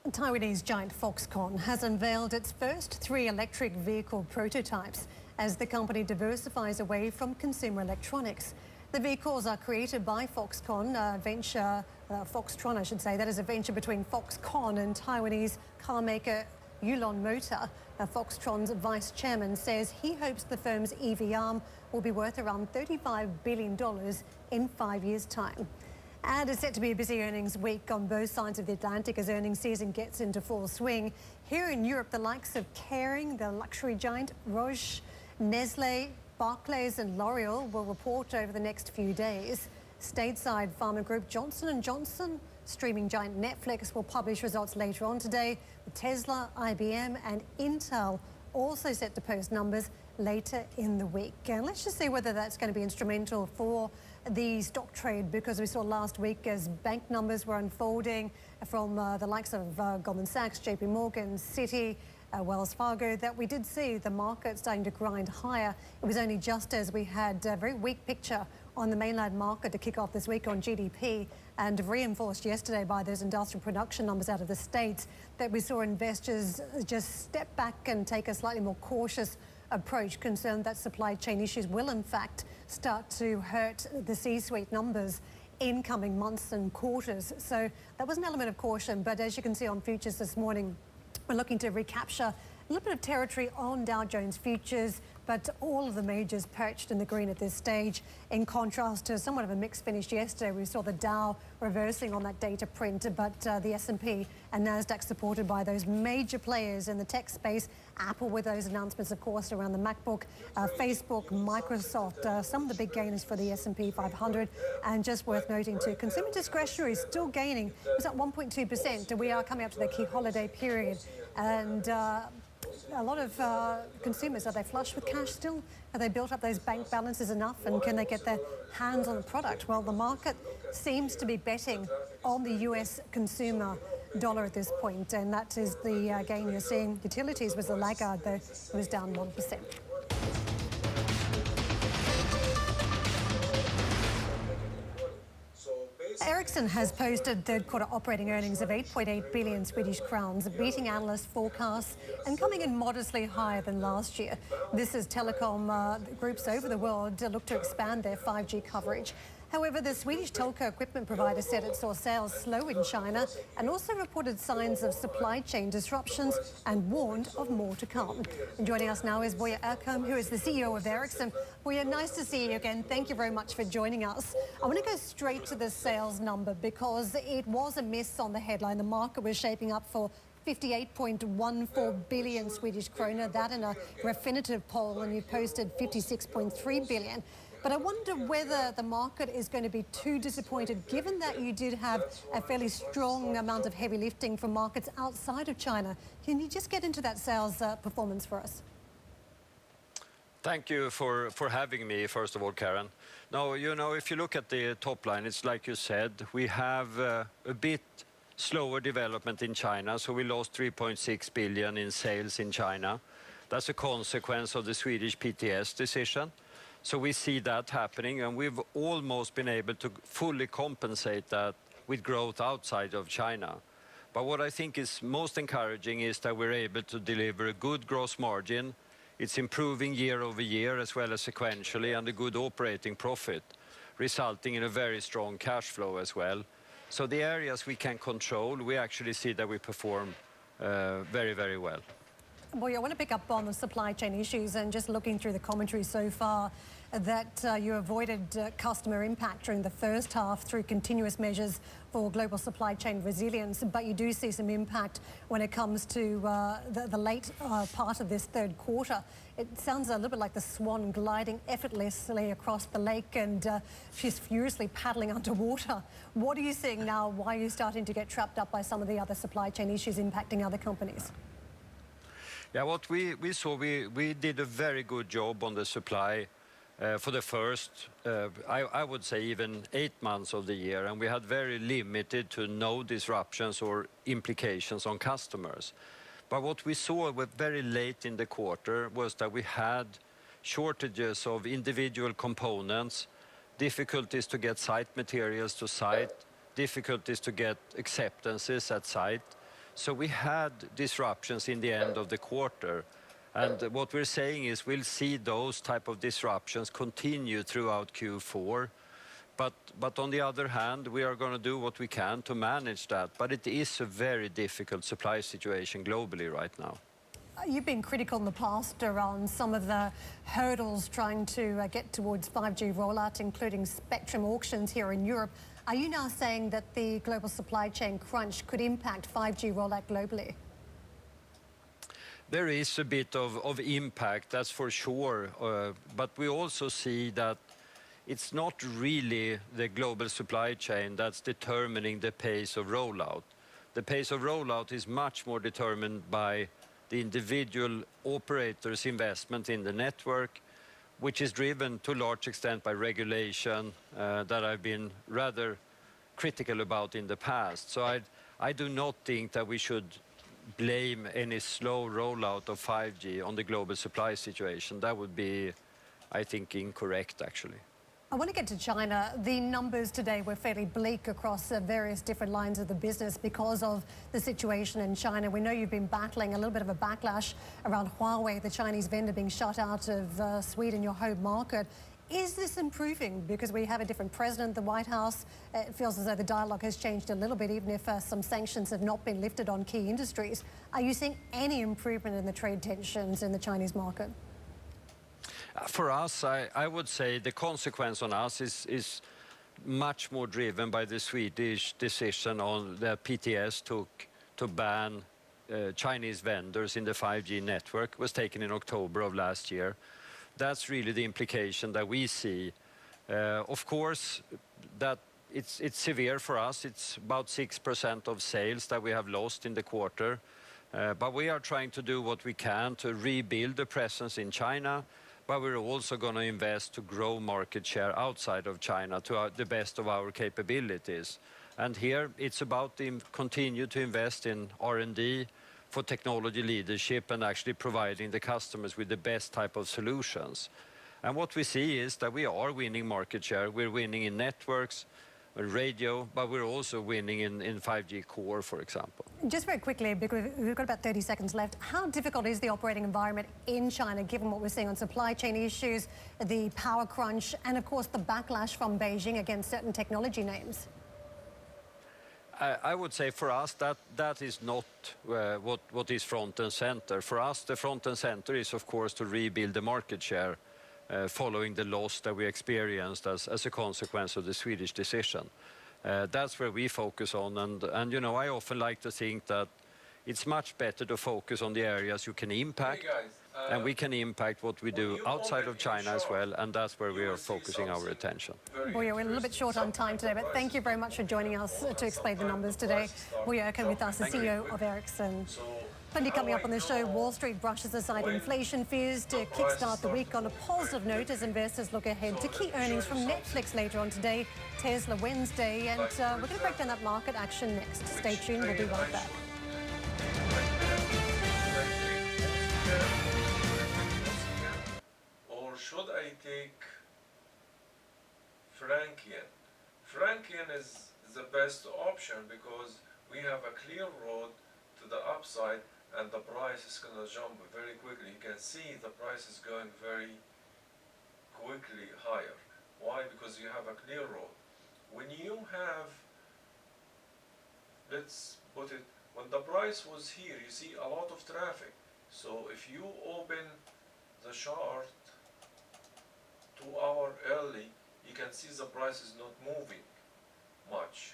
Taiwanese giant Foxconn has unveiled its first 3 electric vehicle prototypes as the company diversifies away from consumer electronics. The vehicles are created by Foxconn, Foxtron, I should say. That is a venture between Foxconn and Taiwanese car maker Yulon Motor. Foxtron's vice chairman says he hopes the firm's EV arm will be worth around $35 billion in 5 years' time. And it's set to be a busy earnings week on both sides of the Atlantic as earnings season gets into full swing. Here in Europe, the likes of Kering, the luxury giant, Roche, Nestle, Barclays and L'Oreal will report over the next few days. Stateside pharma group Johnson & Johnson, streaming giant Netflix will publish results later on today. Tesla, IBM and Intel also set to post numbers later in the week. And let's just see whether that's going to be instrumental for the stock trade, because we saw last week as bank numbers were unfolding from the likes of Goldman Sachs, JP Morgan, Citi, Wells Fargo, that we did see the market starting to grind higher. It was only just as we had a very weak picture on the mainland market to kick off this week on GDP, and reinforced yesterday by those industrial production numbers out of the States, that we saw investors just step back and take a slightly more cautious approach, concerned that supply chain issues will in fact start to hurt the C-suite numbers in coming months and quarters. So that was an element of caution, but as you can see on futures this morning, we're looking to recapture a little bit of territory on Dow Jones futures, but all of the majors perched in the green at this stage. In contrast to somewhat of a mixed finish yesterday, we saw the Dow reversing on that data print, but the S&P and NASDAQ supported by those major players in the tech space. Apple with those announcements, of course, around the MacBook, Facebook, Microsoft, some of the big gainers for the S&P 500. And just worth noting too, consumer discretionary is still gaining. It's at 1.2%. We are coming up to the key holiday period, and a lot of consumers, are they flush with cash still? Have they built up those bank balances enough, and can they get their hands on the product? Well, the market seems to be betting on the US consumer dollar at this point, and that is the gain you're seeing. Utilities was a laggard, though it was down 1%. Ericsson has posted third quarter operating earnings of 8.8 billion Swedish crowns, beating analyst forecasts and coming in modestly higher than last year. This as telecom groups over the world look to expand their 5G coverage. However, the Swedish telco equipment provider said it saw sales slow in China and also reported signs of supply chain disruptions and warned of more to come. And joining us now is Boya Erkholm, who is the CEO of Ericsson. Boya, nice to see you again. Thank you very much for joining us. I want to go straight to the sales number because it was a miss on the headline. The market was shaping up for 58.14 billion Swedish krona, that in a Refinitiv poll, and you posted 56.3 billion. But I wonder whether the market is going to be too disappointed, given that you did have a fairly strong amount of heavy lifting from markets outside of China. Can you just get into that sales performance for us? Thank you for having me, first of all, Karen. Now, you know, if you look at the top line, it's like you said, we have a bit slower development in China, so we lost 3.6 billion in sales in China. That's a consequence of the Swedish PTS decision. So we see that happening, and we've almost been able to fully compensate that with growth outside of China. But what I think is most encouraging is that we're able to deliver a good gross margin. It's improving year over year as well as sequentially, and a good operating profit, resulting in a very strong cash flow as well. So the areas we can control, we actually see that we perform very, very well. Boy, I want to pick up on the supply chain issues, and just looking through the commentary so far, that you avoided customer impact during the first half through continuous measures for global supply chain resilience, but you do see some impact when it comes to the late part of this third quarter. It sounds a little bit like the swan gliding effortlessly across the lake, and she's furiously paddling underwater. What are you seeing now? Why are you starting to get trapped up by some of the other supply chain issues impacting other companies? Yeah, what we saw, we did a very good job on the supply for the first, I would say, even 8 months of the year, and we had very limited to no disruptions or implications on customers. But what we saw very late in the quarter was that we had shortages of individual components, difficulties to get site materials to site, difficulties to get acceptances at site. So we had disruptions in the end of the quarter. And what we're saying is we'll see those type of disruptions continue throughout Q4. But on the other hand, we are going to do what we can to manage that. But it is a very difficult supply situation globally right now. You've been critical in the past around some of the hurdles trying to get towards 5G rollout, including spectrum auctions here in Europe. Are you now saying that the global supply chain crunch could impact 5G rollout globally? There is a bit of impact, that's for sure. But we also see that it's not really the global supply chain that's determining the pace of rollout. The pace of rollout is much more determined by the individual operators' investment in the network, which is driven to a large extent by regulation that I've been rather critical about in the past. So I do not think that we should blame any slow rollout of 5G on the global supply situation. That would be, I think, incorrect, actually. I want to get to China. The numbers today were fairly bleak across various different lines of the business because of the situation in China. We know you've been battling a little bit of a backlash around Huawei, the Chinese vendor being shut out of Sweden, your home market. Is this improving? Because we have a different president at the White House. It feels as though the dialogue has changed a little bit, even if some sanctions have not been lifted on key industries. Are you seeing any improvement in the trade tensions in the Chinese market? For us, I would say the consequence on us is much more driven by the Swedish decision on that PTS took to ban Chinese vendors in the 5G network. It was taken in October of last year. That's really the implication that we see. Of course, that it's severe for us. It's about 6% of sales that we have lost in the quarter. But we are trying to do what we can to rebuild the presence in China. But we're also going to invest to grow market share outside of China to the best of our capabilities. And here it's about continue to invest in R&D for technology leadership and actually providing the customers with the best type of solutions. And what we see is that we are winning market share. We're winning in networks, radio, but we're also winning in 5G core, for example. Just very quickly, because we've got about 30 seconds left, how difficult is the operating environment in China, given what we're seeing on supply chain issues, the power crunch, and of course the backlash from Beijing against certain technology names? I would say for us that is not what is front and center. For us, the front and center is, of course, to rebuild the market share following the loss that we experienced as a consequence of the Swedish decision. That's where we focus on. And you know, I often like to think that it's much better to focus on the areas you can impact. And we can impact what we do outside of China as well, and that's where we are focusing our attention. We're a little bit short on time today, but thank you very much for joining us to explain the numbers today. Boyo Oka with us, the CEO of Ericsson. Plenty coming up on the show. Wall Street brushes aside inflation fears to kickstart the week on a positive note as investors look ahead to key earnings from Netflix later on today, Tesla Wednesday, and we're going to break down that market action next. Stay tuned, we'll be right back. Or should I take Frankian? Frankian is the best option because we have a clear road to the upside and the price is going to jump very quickly. You can see the price is going very quickly higher. Why? Because you have a clear road. When you have, let's put it, when the price was here, you see a lot of traffic. So if you open the chart 2 hours early, you can see the price is not moving much.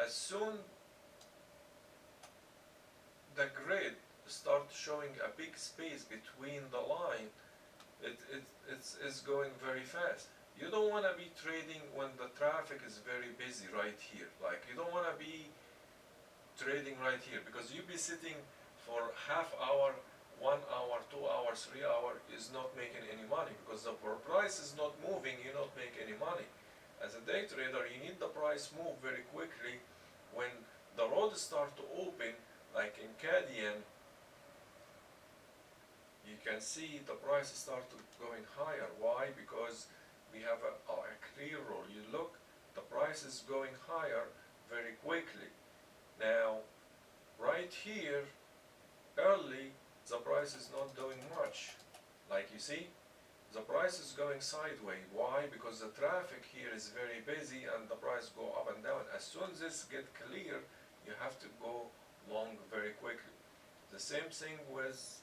As soon the grid starts showing a big space between the line, it's going very fast. You don't want to be trading when the traffic is very busy right here. Like, you don't want to be trading right here because you'll be sitting for half hour, 1 hour, 2 hours, 3 hours is not making any money because the price is not moving, you don't make any money. As a day trader, you need the price move very quickly. When the road start to open, like in Cadian, you can see the price start to going higher. Why? Because we have a clear road. You look, the price is going higher very quickly. Now, right here, early, the price is not doing much. Like you see, the price is going sideways. Why? Because the traffic here is very busy and the price go up and down. As soon as this get clear, you have to go long very quickly. The same thing with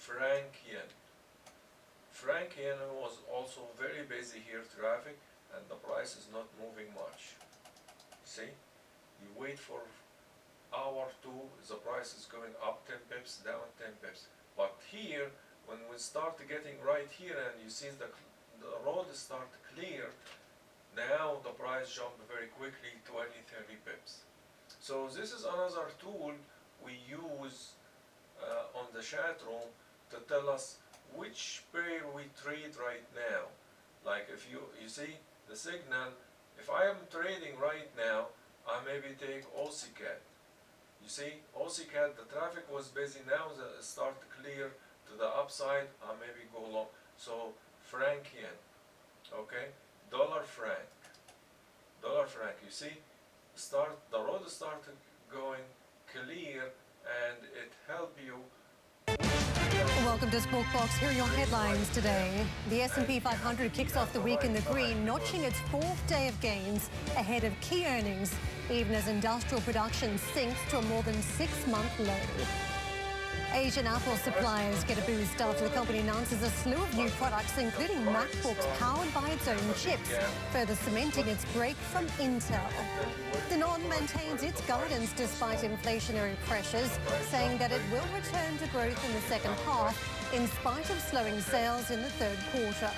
Frankian. Frankian was also very busy here, traffic, and the price is not moving much. See, you wait for hour two, the price is going up 10 pips, down 10 pips. But here, when we start getting right here and you see the road start clear, now the price jumped very quickly, 20, 30 pips. So this is another tool we use on the chat room to tell us which pair we trade right now. Like if you see the signal, if I am trading right now, I maybe take OCCAD. You see, OCCAD, the traffic was busy, now the start clear to the upside, I maybe go long. So franc yen, okay, dollar franc, you see, the road started going clear and it helped you. Welcome to Squawk Box. Here are your headlines today. The S&P 500 kicks off the week in the green, notching its fourth day of gains ahead of key earnings, even as industrial production sinks to a more than 6-month low. Asian Apple suppliers get a boost after the company announces a slew of new products, including MacBooks powered by its own chips, further cementing its break from Intel. Danone maintains its guidance despite inflationary pressures, saying that it will return to growth in the second half in spite of slowing sales in the third quarter.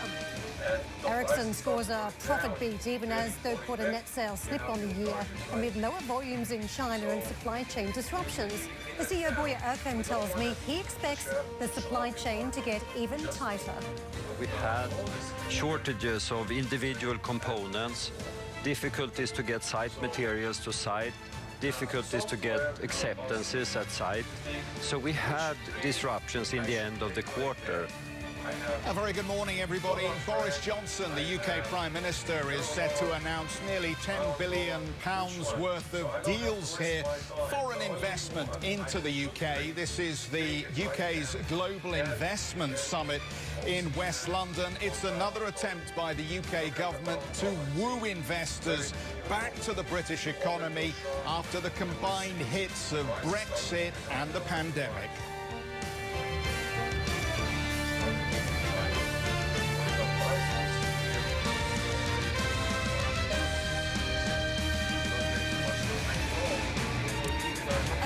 Ericsson scores a profit beat even as third quarter net sales slip on the year amid lower volumes in China and supply chain disruptions. The CEO Boya Erkan tells me he expects the supply chain to get even tighter. We had shortages of individual components, difficulties to get site materials to site, difficulties to get acceptances at site. So we had disruptions in the end of the quarter. A very good morning, everybody. Boris Johnson, the UK Prime Minister, is set to announce nearly £10 billion worth of deals here, foreign investment into the UK. This is the UK's Global Investment Summit in West London. It's another attempt by the UK government to woo investors back to the British economy after the combined hits of Brexit and the pandemic.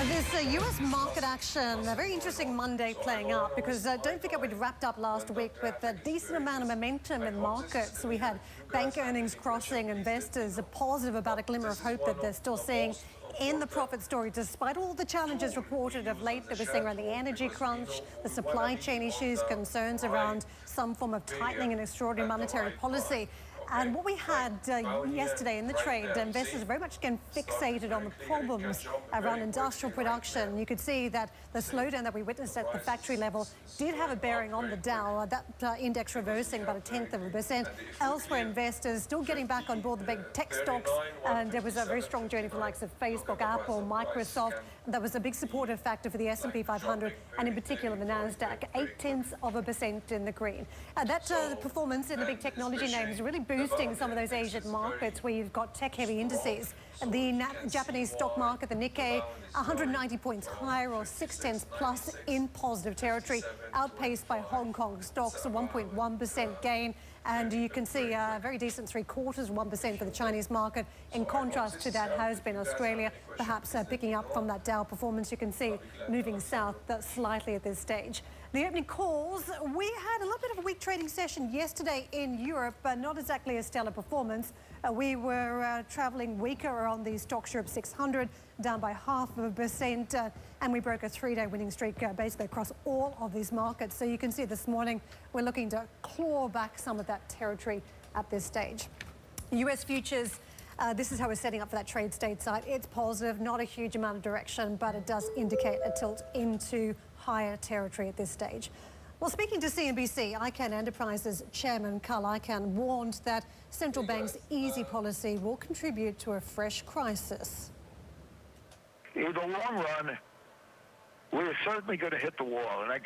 This US market action, a very interesting Monday playing out because don't forget we'd wrapped up last week with a decent amount of momentum in markets. We had bank earnings crossing, investors are positive about a glimmer of hope that they're still seeing in the profit story, despite all the challenges reported of late that we're seeing around the energy crunch, the supply chain issues, concerns around some form of tightening and extraordinary monetary policy. And what we had yesterday in the trade, investors are very much again fixated on the problems around industrial production. You could see that the slowdown that we witnessed at the factory level did have a bearing on the Dow, that index reversing about 0.1%. Elsewhere, investors still getting back on board the big tech stocks, and there was a very strong journey for the likes of Facebook, Apple, Microsoft. That was a big supportive factor for the S&P 500 and in particular the NASDAQ, 0.8% in the green. That performance in the big technology names really boosting some of those Asian markets where you've got tech-heavy indices. The Japanese stock market, the Nikkei, 190 points higher or 0.6 plus in positive territory, outpaced by Hong Kong stocks, a 1.1% gain. And you can see a very decent 0.75% for the Chinese market. In contrast to that has been Australia, perhaps picking up from that Dow performance. You can see moving south slightly at this stage. The opening calls, we had a little bit of a weak trading session yesterday in Europe, but not exactly a stellar performance. We were travelling weaker on the Stoxx Europe 600, down by 0.5%, and we broke a 3-day winning streak basically across all of these markets. So you can see this morning we're looking to claw back some of that territory at this stage. US futures, this is how we're setting up for that trade stateside. It's positive, not a huge amount of direction, but it does indicate a tilt into higher territory at this stage. Well, speaking to CNBC, ICANN Enterprises Chairman Carl Icahn warned that central banks' easy policy will contribute to a fresh crisis. In the long run, we're certainly going to hit the wall. And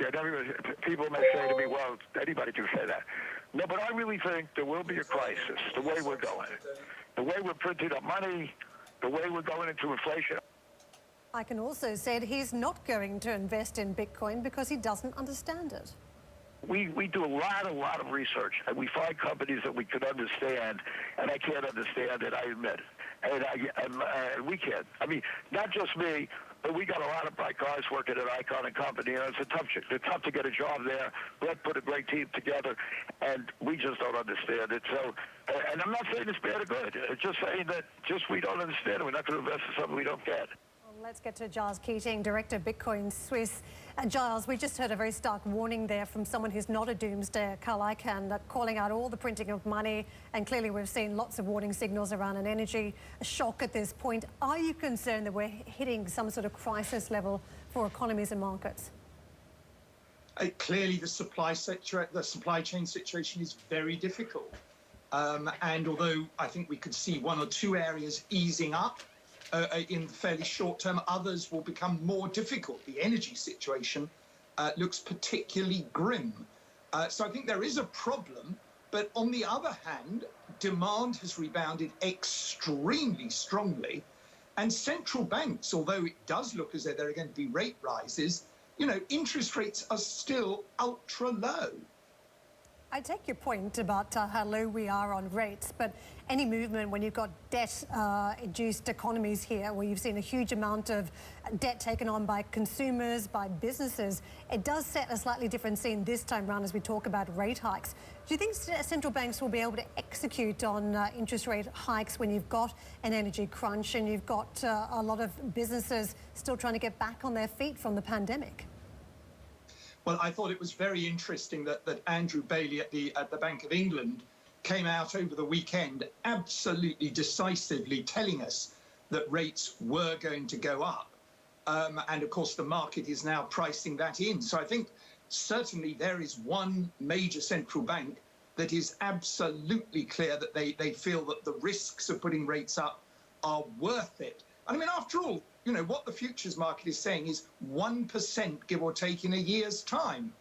people may say to me, well, anybody can say that. No, but I really think there will be a crisis, the way we're going. The way we're printing up money, the way we're going into inflation. Icahn also said he's not going to invest in Bitcoin because he doesn't understand it. We do a lot of research, and we find companies that we could understand, and I can't understand it, I admit. And we can't. I mean, not just me, But we got a lot of bright guys working at Icon and Company. You know, it's tough to get a job there. Brett put a great team together, and we just don't understand it. So, and I'm not saying it's bad or good. It's just saying that we don't understand it. We're not going to invest in something we don't get. Let's get to Giles Keating, Director of Bitcoin Swiss. Giles, we just heard a very stark warning there from someone who's not a doomsdayer, Carl Icahn, calling out all the printing of money. And clearly we've seen lots of warning signals around an energy shock at this point. Are you concerned that we're hitting some sort of crisis level for economies and markets? Clearly the supply chain situation is very difficult. And although I think we could see one or two areas easing up, in fairly short term, others will become more difficult. The energy situation looks particularly grim. So I think there is a problem, but on the other hand, demand has rebounded extremely strongly, and central banks, although it does look as though there are going to be rate rises, you know, interest rates are still ultra low. I take your point about how low we are on rates, but any movement when you've got debt-induced economies here, where you've seen a huge amount of debt taken on by consumers, by businesses, it does set a slightly different scene this time around as we talk about rate hikes. Do you think central banks will be able to execute on interest rate hikes when you've got an energy crunch and you've got a lot of businesses still trying to get back on their feet from the pandemic? Well, I thought it was very interesting that Andrew Bailey at the Bank of England came out over the weekend absolutely decisively telling us that rates were going to go up. And of course, the market is now pricing that in. So I think certainly there is one major central bank that is absolutely clear that they feel that the risks of putting rates up are worth it. I mean, after all, you know, what the futures market is saying is 1%, give or take, in a year's time.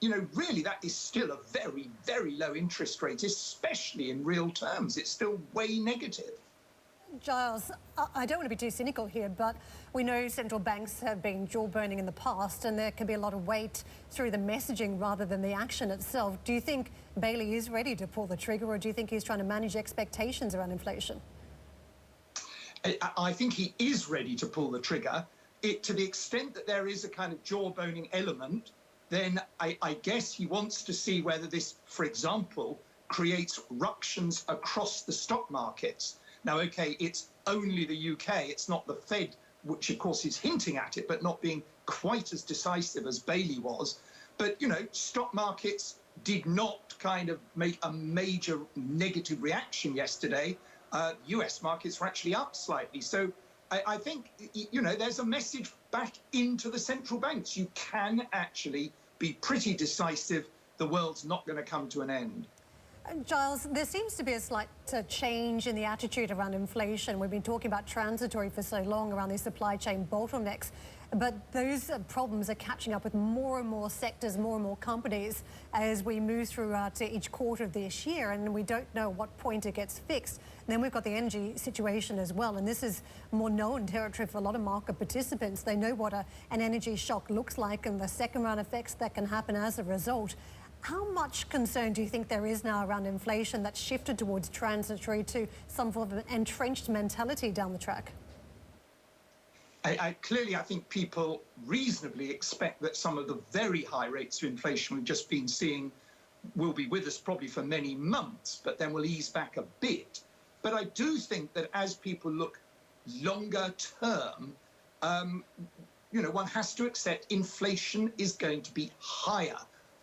You know, really, that is still a very, very low interest rate, especially in real terms. It's still way negative. Giles, I don't want to be too cynical here, but we know central banks have been jaw-burning in the past, and there can be a lot of weight through the messaging rather than the action itself. Do you think Bailey is ready to pull the trigger, or do you think he's trying to manage expectations around inflation? I think he is ready to pull the trigger. To the extent that there is a kind of jaw-boning element, then I guess he wants to see whether this, for example, creates ructions across the stock markets. Now, okay, it's only the UK, it's not the Fed, which of course is hinting at it, but not being quite as decisive as Bailey was. But, you know, stock markets did not kind of make a major negative reaction yesterday. US markets were actually up slightly. So I think, you know, there's a message back into the central banks. You can actually be pretty decisive. The world's not going to come to an end. Giles, there seems to be a slight change in the attitude around inflation. We've been talking about transitory for so long around these supply chain bottlenecks, but those problems are catching up with more and more sectors, more and more companies as we move throughout each quarter of this year, and we don't know what point it gets fixed. And then we've got the energy situation as well, and this is more known territory for a lot of market participants. They know what an energy shock looks like and the second-round effects that can happen as a result. How much concern do you think there is now around inflation that's shifted towards transitory to some form of an entrenched mentality down the track? Clearly, I think people reasonably expect that some of the very high rates of inflation we've just been seeing will be with us probably for many months, but then will ease back a bit. But I do think that as people look longer term, you know, one has to accept inflation is going to be higher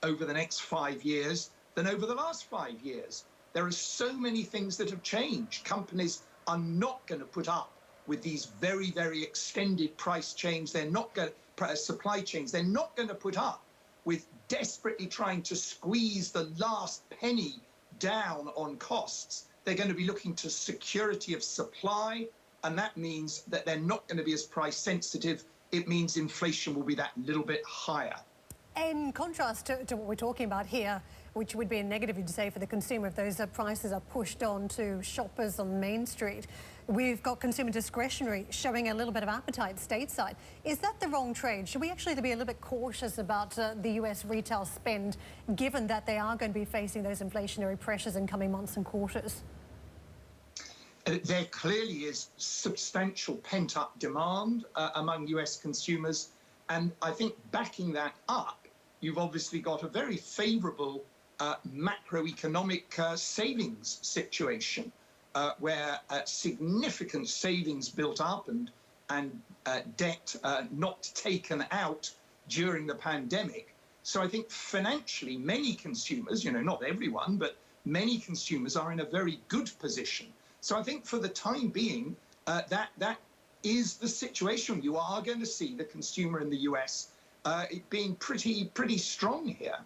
over the next 5 years than over the last 5 years. There are so many things that have changed. Companies are not going to put up with these very, very extended price change. They're not going to, supply chains, they're not going to put up with desperately trying to squeeze the last penny down on costs. They're going to be looking to security of supply, and that means that they're not going to be as price sensitive. It means inflation will be that little bit higher. In contrast to what we're talking about here, which would be a negative, you'd say, for the consumer if those prices are pushed on to shoppers on Main Street, we've got consumer discretionary showing a little bit of appetite stateside. Is that the wrong trade? Should we actually be a little bit cautious about the US retail spend, given that they are going to be facing those inflationary pressures in coming months and quarters? There clearly is substantial pent-up demand among US consumers. And I think backing that up, you've obviously got a very favorable macroeconomic savings situation where significant savings built up and debt not taken out during the pandemic. So I think financially, many consumers, not everyone, but many consumers are in a very good position. So I think for the time being, that is the situation. You are going to see the consumer in the US being pretty strong here.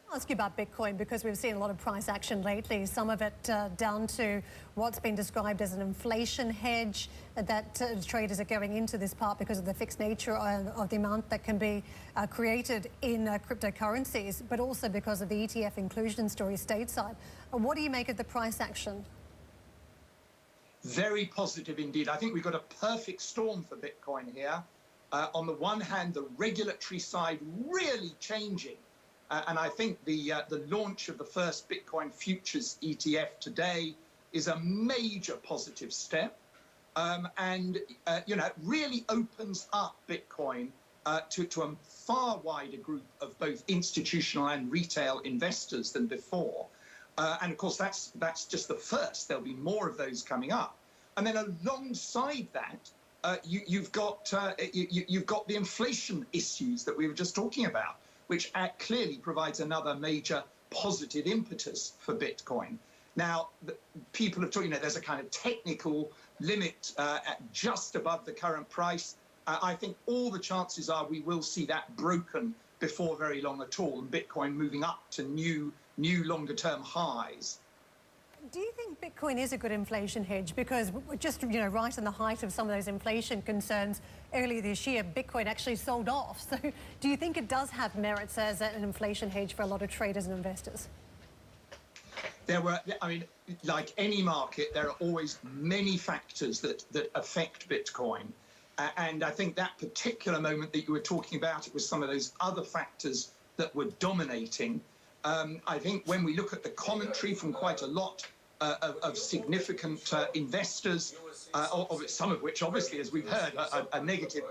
I'll ask you about Bitcoin because we've seen a lot of price action lately, some of it down to what's been described as an inflation hedge, that traders are going into this part because of the fixed nature of the amount that can be created in cryptocurrencies, but also because of the ETF inclusion story stateside. What do you make of the price action? Very positive indeed. I think we've got a perfect storm for Bitcoin here. On the one hand, the regulatory side really changing. And I think the launch of the first Bitcoin futures ETF today is a major positive step. Really opens up Bitcoin to a far wider group of both institutional and retail investors than before. And of course, that's just the first. There'll be more of those coming up. And then alongside that, you've got the inflation issues that we were just talking about, which clearly provides another major positive impetus for Bitcoin. Now, people have talked, there's a kind of technical limit at just above the current price. I think all the chances are we will see that broken before very long at all, and Bitcoin moving up to new longer-term highs. Do you think Bitcoin is a good inflation hedge? Because just, right in the height of some of those inflation concerns earlier this year, Bitcoin actually sold off. So do you think it does have merits as an inflation hedge for a lot of traders and investors? Like any market, there are always many factors that affect Bitcoin. And I think that particular moment that you were talking about, it was some of those other factors that were dominating. I think when we look at the commentary from quite a lot of significant investors, some of which obviously, as we've heard, are negative,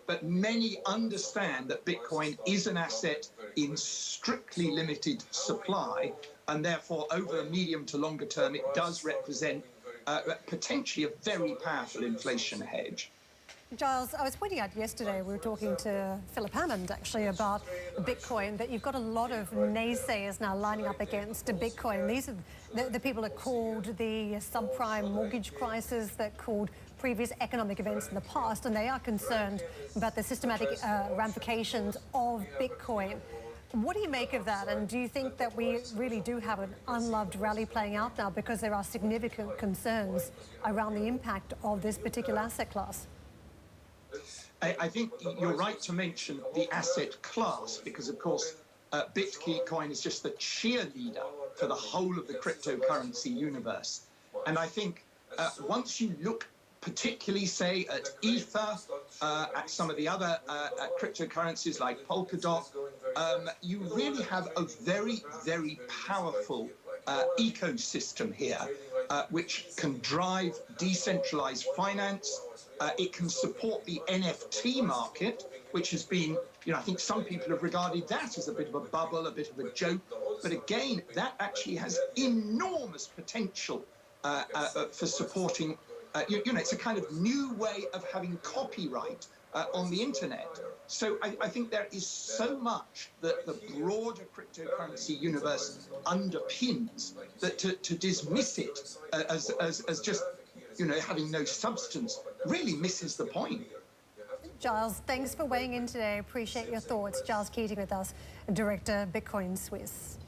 but many understand that Bitcoin is an asset in strictly limited supply, and therefore over the medium to longer term, it does represent potentially a very powerful inflation hedge. Giles, I was pointing out yesterday, we were talking to Philip Hammond actually about Bitcoin, that you've got a lot of naysayers now lining up against Bitcoin. These are the people that called the subprime mortgage crisis, that called previous economic events in the past, and they are concerned about the systematic ramifications of Bitcoin. What do you make of that? And do you think that we really do have an unloved rally playing out now because there are significant concerns around the impact of this particular asset class? I think you're right to mention the asset class because, of course, Bitcoin is just the cheerleader for the whole of the cryptocurrency universe. And I think once you look particularly, say, at Ether, at some of the other cryptocurrencies like Polkadot, you really have a very, very powerful ecosystem here, which can drive decentralized finance. It can support the NFT market, which has been, I think some people have regarded that as a bit of a bubble, a bit of a joke. But again, that actually has enormous potential for supporting, it's a kind of new way of having copyright on the internet. So I think there is so much that the broader cryptocurrency universe underpins that to dismiss it as just, having no substance really misses the point. Giles, thanks for weighing in today. Appreciate your thoughts. Giles Keating with us, Director, Bitcoin Swiss.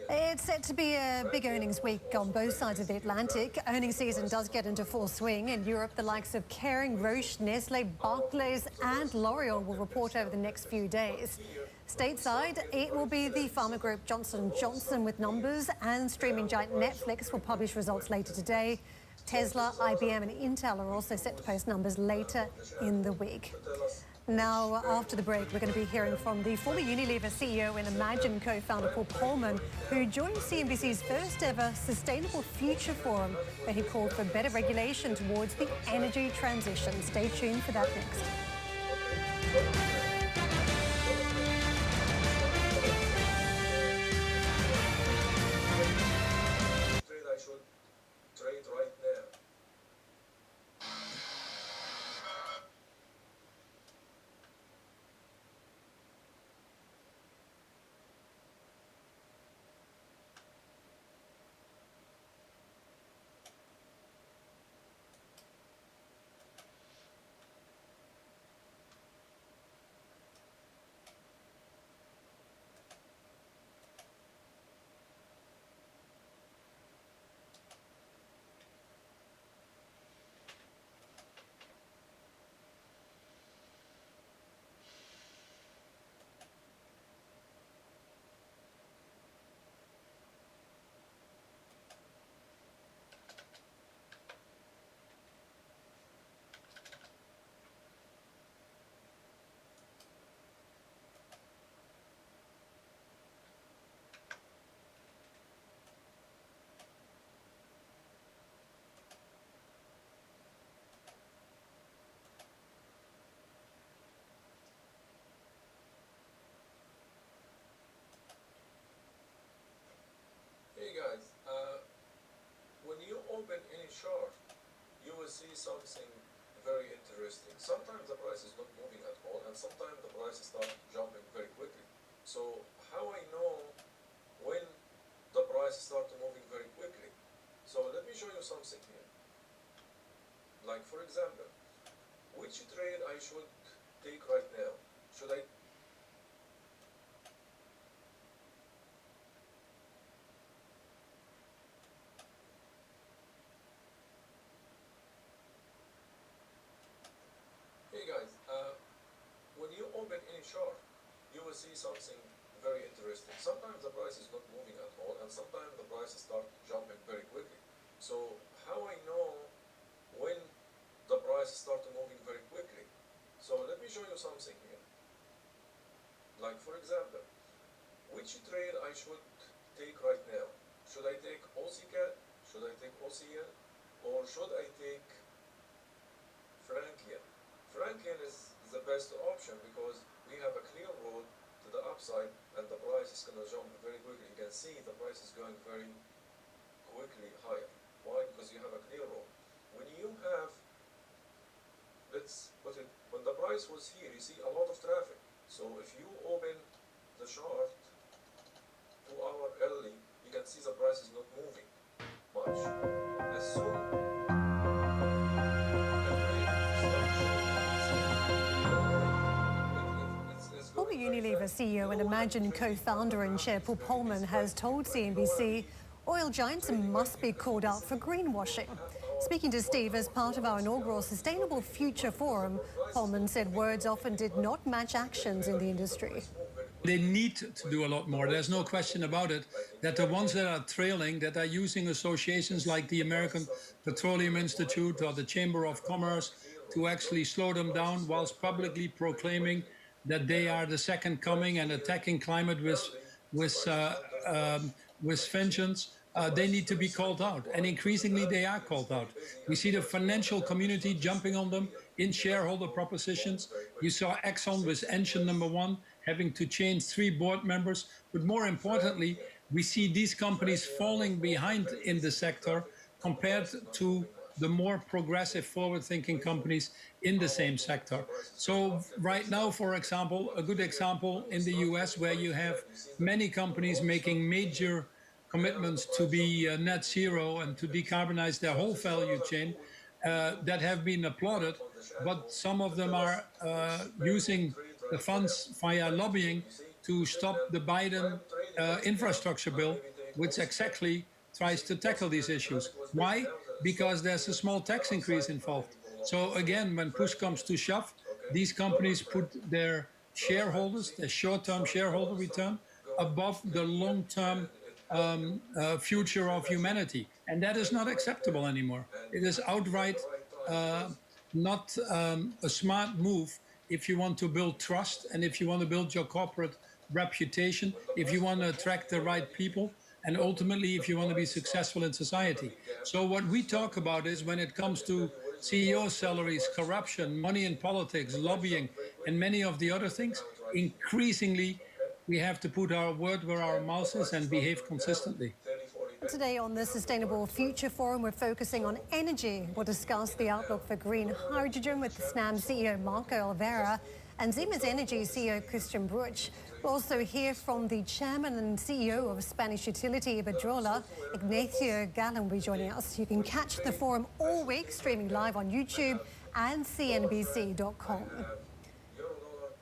It's set to be a big earnings week on both sides of the Atlantic. Earnings season does get into full swing. In Europe, the likes of Kering, Roche, Nestle, Barclays and L'Oreal will report over the next few days. Stateside, it will be the pharma group Johnson & Johnson with numbers, and streaming giant Netflix will publish results later today. Tesla, IBM and Intel are also set to post numbers later in the week. Now, after the break, we're going to be hearing from the former Unilever CEO and Imagine co-founder Paul Polman, who joined CNBC's first ever Sustainable Future Forum, where he called for better regulation towards the energy transition. Stay tuned for that next. I should trade right now. Hey guys, when you open any chart, you will see something very interesting. Sometimes the price is not moving at all, and sometimes the price start jumping very quickly. So how I know when the price start moving very quickly? So let me show you something here. Like for example, which trade I should take right now? Should I Hey guys, when you open any chart, you will see something very interesting. Sometimes the price is not moving at all, and sometimes the price start jumping very quickly. So how I know when the price start moving very quickly? So let me show you something here. Like for example, which trade I should take right now? Should I take OCCAT? Should I take OCN? Or should I take Franklin? Franklin is the best option because we have a clear road to the upside and the price is going to jump very quickly. You can see the price is going very quickly higher. Why? Because you have a clear road. When you have, let's put it, when the price was here, you see a lot of traffic. So if you open the chart 2 hours early, you can see the price is not moving much. As soon Former Unilever CEO and Imagine co-founder and chair Paul Polman has told CNBC oil giants must be called out for greenwashing. Speaking to Steve as part of our inaugural Sustainable Future Forum, Polman said words often did not match actions in the industry. They need to do a lot more. There's no question about it, that the ones that are trailing, that are using associations like the American Petroleum Institute or the Chamber of Commerce to actually slow them down whilst publicly proclaiming that they are the second coming and attacking climate with vengeance. They need to be called out, and increasingly they are called out. We see the financial community jumping on them in shareholder propositions. You saw Exxon with engine number 1 having to change 3 board members. But more importantly, we see these companies falling behind in the sector compared to the more progressive, forward-thinking companies in the same sector. So right now, for example, a good example in the US, where you have many companies making major commitments to be net zero and to decarbonize their whole value chain, that have been applauded, but some of them are using the funds via lobbying to stop the Biden infrastructure bill, which exactly tries to tackle these issues. Why? Because there's a small tax increase involved. So again, when push comes to shove, these companies put their shareholders, their short-term shareholder return, above the long-term future of humanity. And that is not acceptable anymore. It is outright not a smart move if you want to build trust and if you want to build your corporate reputation, if you want to attract the right people, and ultimately if you want to be successful in society. So what we talk about is when it comes to CEO salaries, corruption, money in politics, lobbying, and many of the other things, increasingly we have to put our word where our mouth is and behave consistently. Today on the Sustainable Future Forum, we're focusing on energy. We'll discuss the outlook for green hydrogen with SNAM CEO Marco Olivera and Siemens Energy CEO Christian Bruch. We'll also hear from the chairman and CEO of Spanish utility Iberdrola, Ignacio Galán, will be joining us. You can catch the forum all week, streaming live on YouTube and cnbc.com.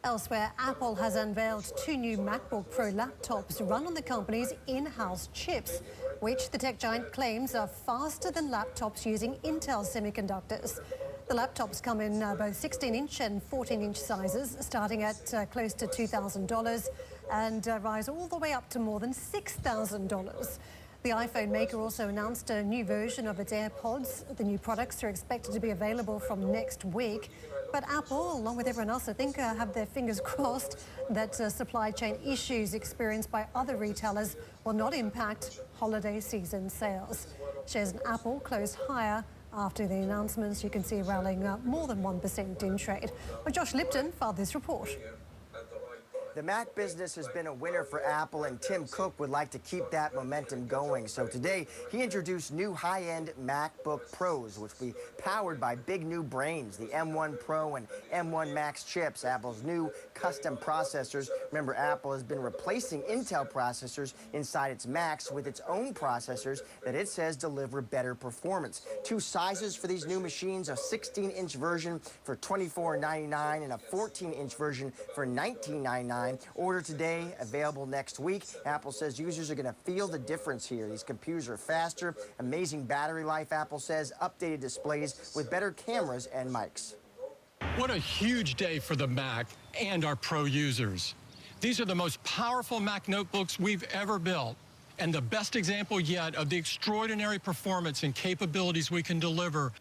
Elsewhere, Apple has unveiled 2 new MacBook Pro laptops run on the company's in-house chips, which the tech giant claims are faster than laptops using Intel semiconductors. The laptops come in both 16-inch and 14-inch sizes, starting at close to $2,000 and rise all the way up to more than $6,000. The iPhone maker also announced a new version of its AirPods. The new products are expected to be available from next week. But Apple, along with everyone else, I think, have their fingers crossed that supply chain issues experienced by other retailers will not impact holiday season sales. Shares in Apple closed higher after the announcements. You can see rallying up more than 1% in trade. Well, Josh Lipton filed this report. The Mac business has been a winner for Apple, and Tim Cook would like to keep that momentum going. So today, he introduced new high-end MacBook Pros, which will be powered by big new brains, the M1 Pro and M1 Max chips, Apple's new custom processors. Remember, Apple has been replacing Intel processors inside its Macs with its own processors that it says deliver better performance. 2 sizes for these new machines, a 16-inch version for $24.99 and a 14-inch version for $19.99. Order today, available next week. Apple says users are going to feel the difference here. These computers are faster, amazing battery life, Apple says, updated displays with better cameras and mics. What a huge day for the Mac and our Pro users. These are the most powerful Mac notebooks we've ever built, and the best example yet of the extraordinary performance and capabilities we can deliver.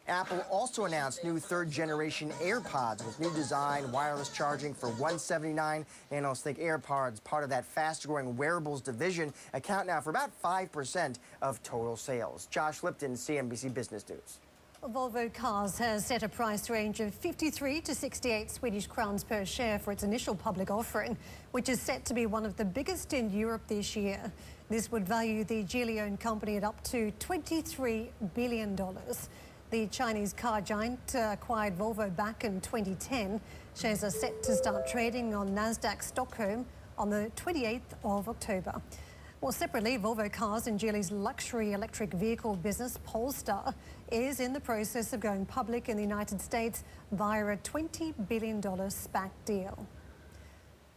Apple also announced new 3rd-generation AirPods with new design, wireless charging for $179. Analysts think AirPods, part of that fast-growing wearables division, account now for about 5% of total sales. Josh Lipton, CNBC Business News. Volvo Cars has set a price range of 53 to 68 Swedish crowns per share for its initial public offering, which is set to be one of the biggest in Europe this year. This would value the Geely-owned company at up to $23 billion. The Chinese car giant acquired Volvo back in 2010. Shares are set to start trading on Nasdaq Stockholm on the 28th of October. Well, separately, Volvo Cars and Geely's luxury electric vehicle business, Polestar, is in the process of going public in the United States via a $20 billion SPAC deal.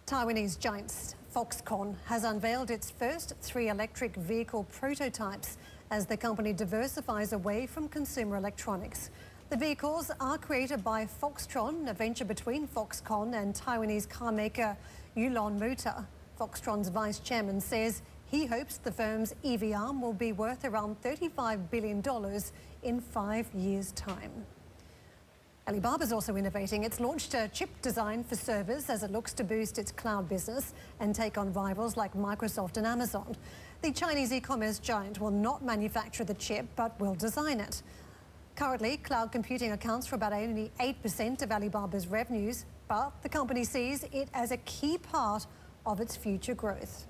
Taiwanese giant Foxconn has unveiled its first 3 electric vehicle prototypes as the company diversifies away from consumer electronics. The vehicles are created by Foxtron, a venture between Foxconn and Taiwanese carmaker Yulon Motor. Foxtron's vice chairman says he hopes the firm's EV arm will be worth around $35 billion in 5 years' time. Alibaba's also innovating. It's launched a chip design for servers as it looks to boost its cloud business and take on rivals like Microsoft and Amazon. The Chinese e-commerce giant will not manufacture the chip, but will design it. Currently, cloud computing accounts for about only 8% of Alibaba's revenues, but the company sees it as a key part of its future growth.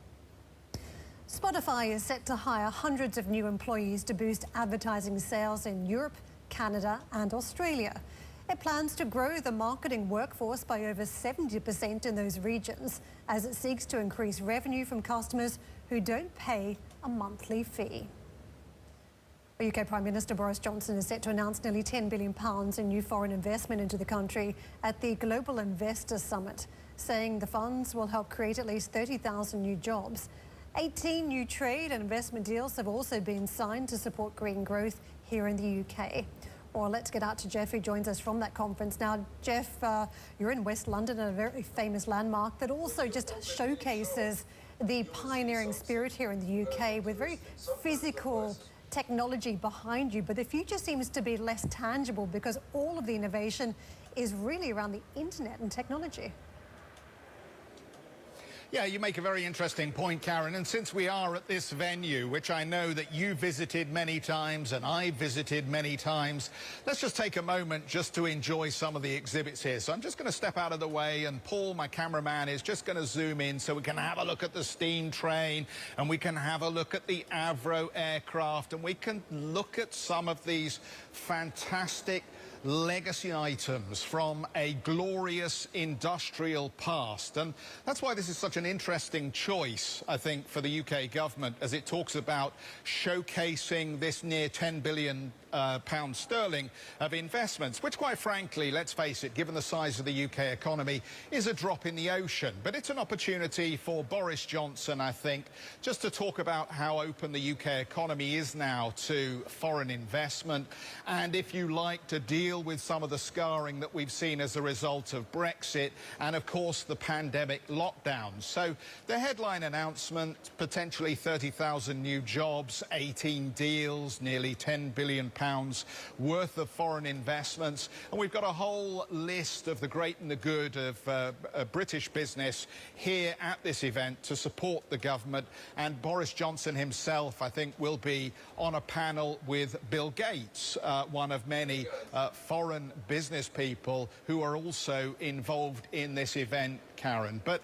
Spotify is set to hire hundreds of new employees to boost advertising sales in Europe, Canada, and Australia. It plans to grow the marketing workforce by over 70% in those regions as it seeks to increase revenue from customers who don't pay a monthly fee. UK Prime Minister Boris Johnson is set to announce nearly £10 billion in new foreign investment into the country at the Global Investor Summit, saying the funds will help create at least 30,000 new jobs. 18 new trade and investment deals have also been signed to support green growth here in the UK. Well, let's get out to Jeff, who joins us from that conference. Now, Jeff, you're in West London, a very famous landmark that also just showcases the pioneering spirit here in the UK with very physical technology behind you. But the future seems to be less tangible because all of the innovation is really around the internet and technology. Yeah, you make a very interesting point, Karen. And since we are at this venue, which I know that you visited many times and I visited many times, let's just take a moment just to enjoy some of the exhibits here. So I'm just going to step out of the way, and Paul, my cameraman, is just going to zoom in so we can have a look at the steam train, and we can have a look at the Avro aircraft, and we can look at some of these fantastic legacy items from a glorious industrial past. And that's why this is such an interesting choice, I think, for the UK government, as it talks about showcasing this near £10 billion pound sterling of investments, which, quite frankly, let's face it, given the size of the UK economy, is a drop in the ocean. But it's an opportunity for Boris Johnson, I think, just to talk about how open the UK economy is now to foreign investment, and, if you like, to deal with some of the scarring that we've seen as a result of Brexit and, of course, the pandemic lockdowns. So the headline announcement, potentially 30,000 new jobs, 18 deals, nearly £10 billion worth of foreign investments, and we've got a whole list of the great and the good of British business here at this event to support the government. And Boris Johnson himself, I think, will be on a panel with Bill Gates, one of many foreign business people who are also involved in this event, Karen. But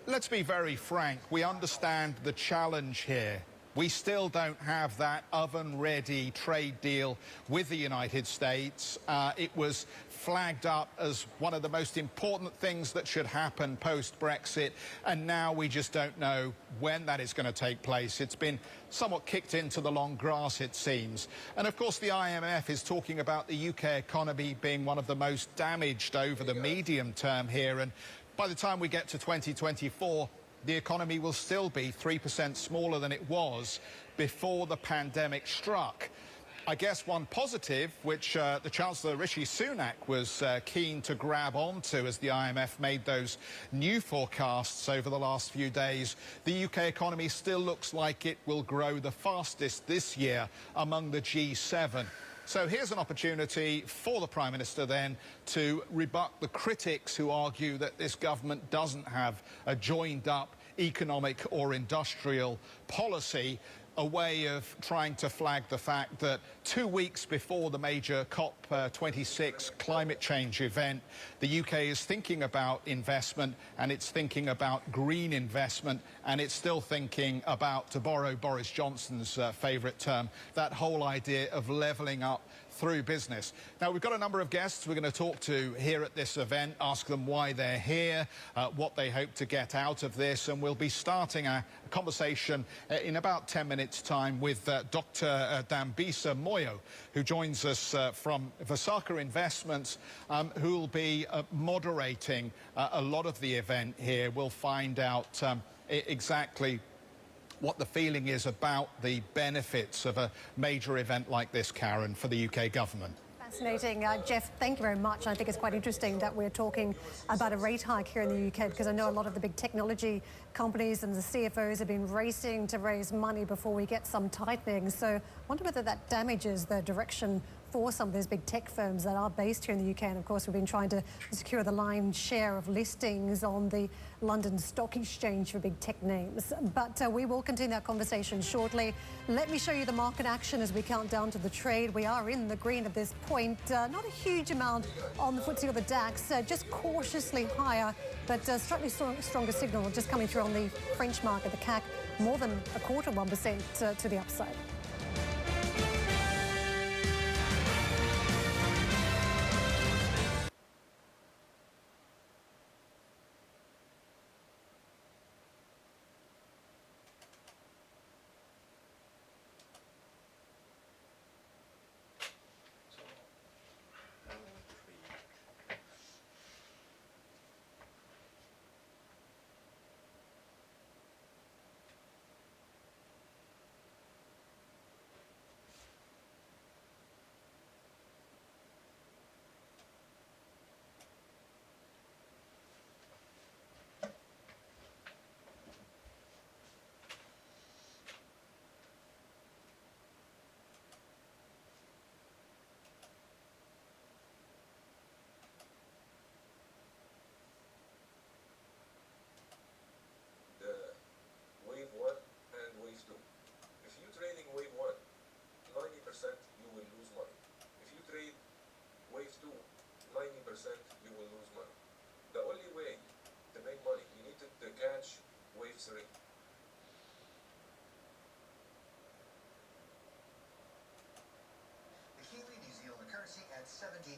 let's be very frank, we understand the challenge here. We still don't have that oven-ready trade deal with the United States. It was flagged up as one of the most important things that should happen post-Brexit, and now we just don't know when that is going to take place. It's been somewhat kicked into the long grass, it seems. And, of course, the IMF is talking about the UK economy being one of the most damaged over the medium term here, and by the time we get to 2024, the economy will still be 3% smaller than it was before the pandemic struck. I guess one positive, which the Chancellor Rishi Sunak was keen to grab onto as the IMF made those new forecasts over the last few days, the UK economy still looks like it will grow the fastest this year among the G7. So here's an opportunity for the Prime Minister then to rebut the critics who argue that this government doesn't have a joined-up economic or industrial policy, a way of trying to flag the fact that 2 weeks before the major COP26 climate change event, the UK is thinking about investment, and it's thinking about green investment, and it's still thinking about, to borrow Boris Johnson's favourite term, that whole idea of levelling up through business. Now, we've got a number of guests we're going to talk to here at this event, ask them why they're here, what they hope to get out of this, and we'll be starting a conversation in about 10 minutes' time with Dr. Dambisa Moyo, who joins us from Vasaka Investments, who will be moderating a lot of the event here. We'll find out exactly what the feeling is about the benefits of a major event like this, Karen, for the UK government. Fascinating. Jeff, thank you very much. I think it's quite interesting that we're talking about a rate hike here in the UK, because I know a lot of the big technology companies and the CFOs have been racing to raise money before we get some tightening. So I wonder whether that damages the direction for some of these big tech firms that are based here in the UK. And of course, we've been trying to secure the lion's share of listings on the London Stock Exchange for big tech names. But we will continue that conversation shortly. Let me show you the market action as we count down to the trade. We are in the green at this point. Not a huge amount on the FTSE or the DAX, just cautiously higher, but slightly stronger signal just coming through on the French market, the CAC, more than 1% to the upside. 70.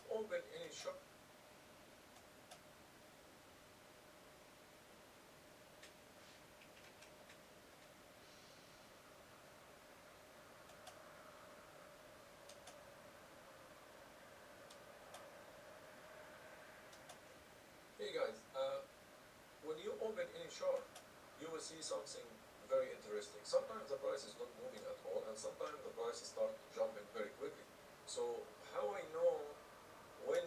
Open any shop. Hey guys, when you open any chart, you will see something very interesting. Sometimes the price is not moving at all, and sometimes the prices start jumping very quickly. So how I know when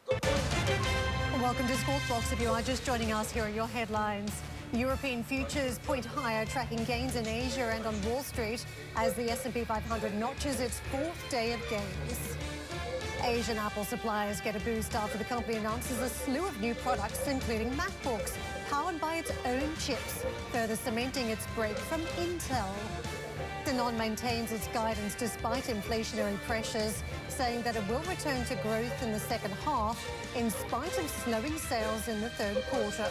the price... Welcome to Sportsbox. If you are just joining us, here are your headlines. European futures point higher, tracking gains in Asia and on Wall Street as the S&P 500 notches its fourth day of gains. Asian Apple suppliers get a boost after the company announces a slew of new products, including MacBooks, powered by its own chips, further cementing its break from Intel. Danone maintains its guidance despite inflationary pressures, saying that it will return to growth in the second half in spite of slowing sales in the third quarter.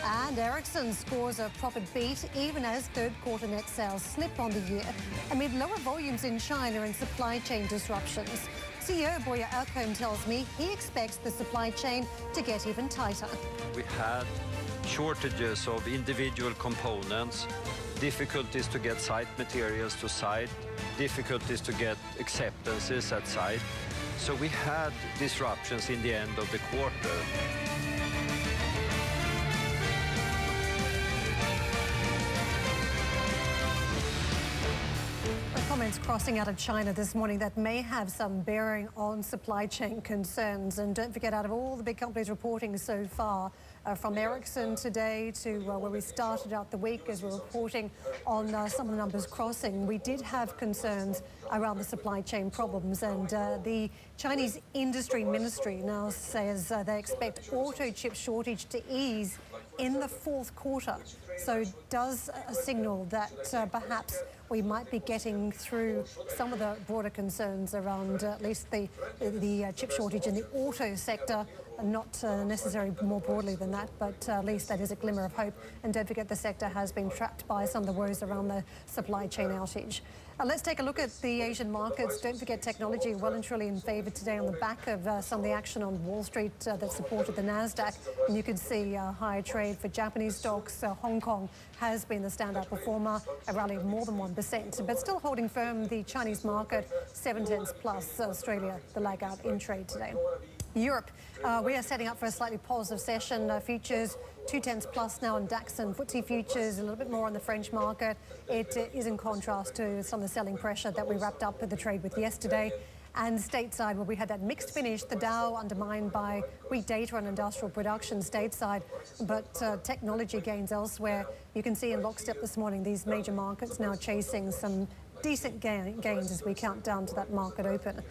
And Ericsson scores a profit beat even as third quarter net sales slip on the year amid lower volumes in China and supply chain disruptions. CEO Boya Erkon tells me he expects the supply chain to get even tighter. We had shortages of individual components, difficulties to get site materials to site, difficulties to get acceptances at site. So we had disruptions in the end of the quarter. Comments crossing out of China this morning that may have some bearing on supply chain concerns. And don't forget, out of all the big companies reporting so far, from Ericsson today to where we started out the week as we're reporting on some of the numbers crossing, we did have concerns around the supply chain problems. And the Chinese Industry Ministry now says they expect auto chip shortage to ease in the fourth quarter. So it does signal that perhaps we might be getting through some of the broader concerns around at least the chip shortage in the auto sector, not necessarily more broadly than that, but at least that is a glimmer of hope. And don't forget, the sector has been trapped by some of the woes around the supply chain outage. Let's take a look at the Asian markets. Don't forget, technology well and truly in favour today on the back of some of the action on Wall Street that supported the Nasdaq. And you can see higher trade for Japanese stocks. Hong Kong has been the standout performer, a rally of more than 1%, but still holding firm the Chinese market, 0.7 plus. Australia, the laggard in trade today. Europe, we are setting up for a slightly positive session. Futures 0.2 plus now on DAX and FTSE futures, a little bit more on the French market. It is in contrast to some of the selling pressure that we wrapped up with the trade with yesterday. And stateside, where we had that mixed finish, the Dow undermined by weak data and industrial production stateside, but technology gains elsewhere. You can see in lockstep this morning, these major markets now chasing some decent gains as we count down to that market open.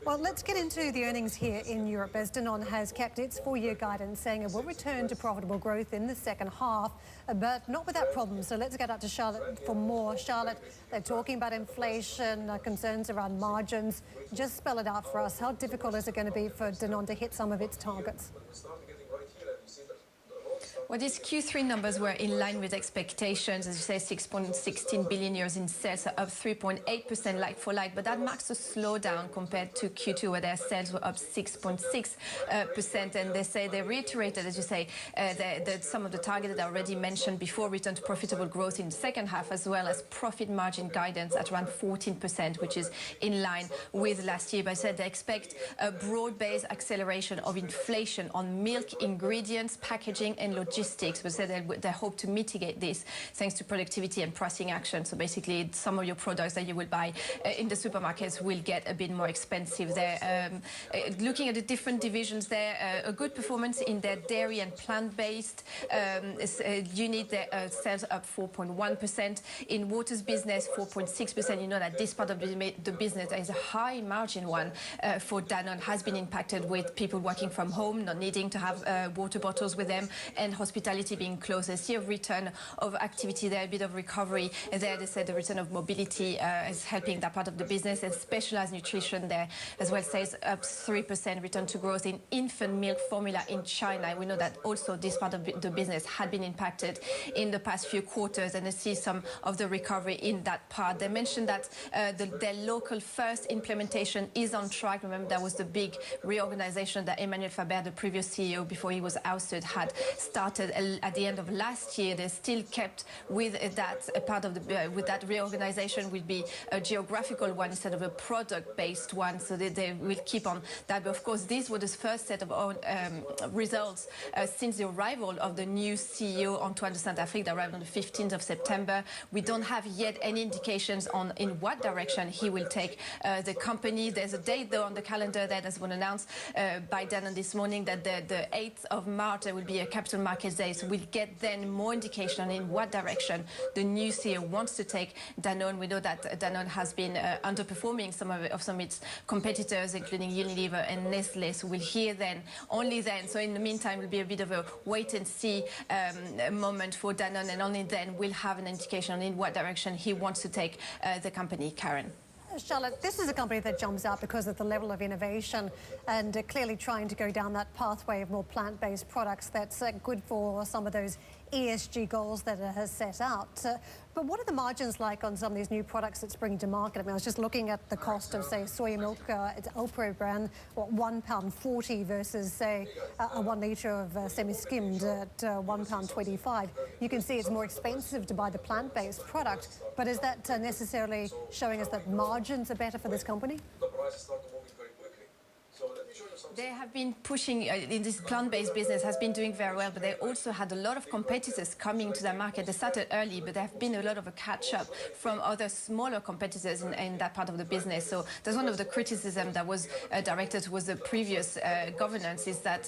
Well, let's get into the earnings here in Europe, as Danone has kept its full-year guidance, saying it will return to profitable growth in the second half, but not without problems. So let's get out to Charlotte for more. Charlotte, they're talking about inflation, concerns around margins. Just spell it out for us. How difficult is it going to be for Danone to hit some of its targets? Well, these Q3 numbers were in line with expectations. As you say, 6.16 billion euros in sales, up 3.8% like-for-like. But that marks a slowdown compared to Q2, where their sales were up 6.6%. And they say they reiterated, as you say, that some of the targets that I already mentioned before, return to profitable growth in the second half, as well as profit margin guidance at around 14%, which is in line with last year. But I said they expect a broad-based acceleration of inflation on milk, ingredients, packaging, and logistics. But said they hope to mitigate this thanks to productivity and pricing action. So basically, some of your products that you will buy in the supermarkets will get a bit more expensive there. Looking at the different divisions there, a good performance in their dairy and plant-based unit. Their sales up 4.1%. In waters business, 4.6%. You know that this part of the business is a high margin one for Danone, has been impacted with people working from home, not needing to have water bottles with them, and hospitality being closed. They see a return of activity there, a bit of recovery there. They said the return of mobility is helping that part of the business, and specialized nutrition there as well. Sales up 3%, return to growth in infant milk formula in China. We know that also this part of the business had been impacted in the past few quarters, and they see some of the recovery in that part. They mentioned that their local first implementation is on track. Remember, that was the big reorganization that Emmanuel Faber, the previous CEO, before he was ousted, had started at the end of last year. They still kept with that part of with that reorganization will be a geographical one instead of a product-based one. So they will keep on that. But of course, this was the first set of results since the arrival of the new CEO, Antoine de Saint-Affrique, that arrived on the 15th of September. We don't have yet any indications on in what direction he will take the company. There's a date, though, on the calendar that has been announced by Danone this morning, that the 8th of March there will be a capital markets day. So we'll get then more indication in what direction the new CEO wants to take Danone. We know that Danone has been underperforming some of its competitors, including Unilever and Nestle. So we'll hear then, only then. So in the meantime, it will be a bit of a wait-and-see moment for Danone, and only then we'll have an indication in what direction he wants to take the company. Karen. Charlotte, this is a company that jumps out because of the level of innovation and clearly trying to go down that pathway of more plant-based products that's good for some of those ESG goals that it has set out. But what are the margins like on some of these new products it's bringing to market? I mean, I was just looking at the cost of, say, soy milk, it's Alpro brand, £1.40 versus, say, a 1 litre of semi-skimmed at £1.25. You can see it's more expensive to buy the plant-based product, but is that necessarily showing us that margins are better for this company? The prices start moving very quickly. So let me show you something. They have been pushing in this plant-based business, has been doing very well, but they also had a lot of competitors coming to their market. They started early, but there have been a lot of a catch-up from other smaller competitors in that part of the business. So that's one of the criticism that was directed towards the previous governance, is that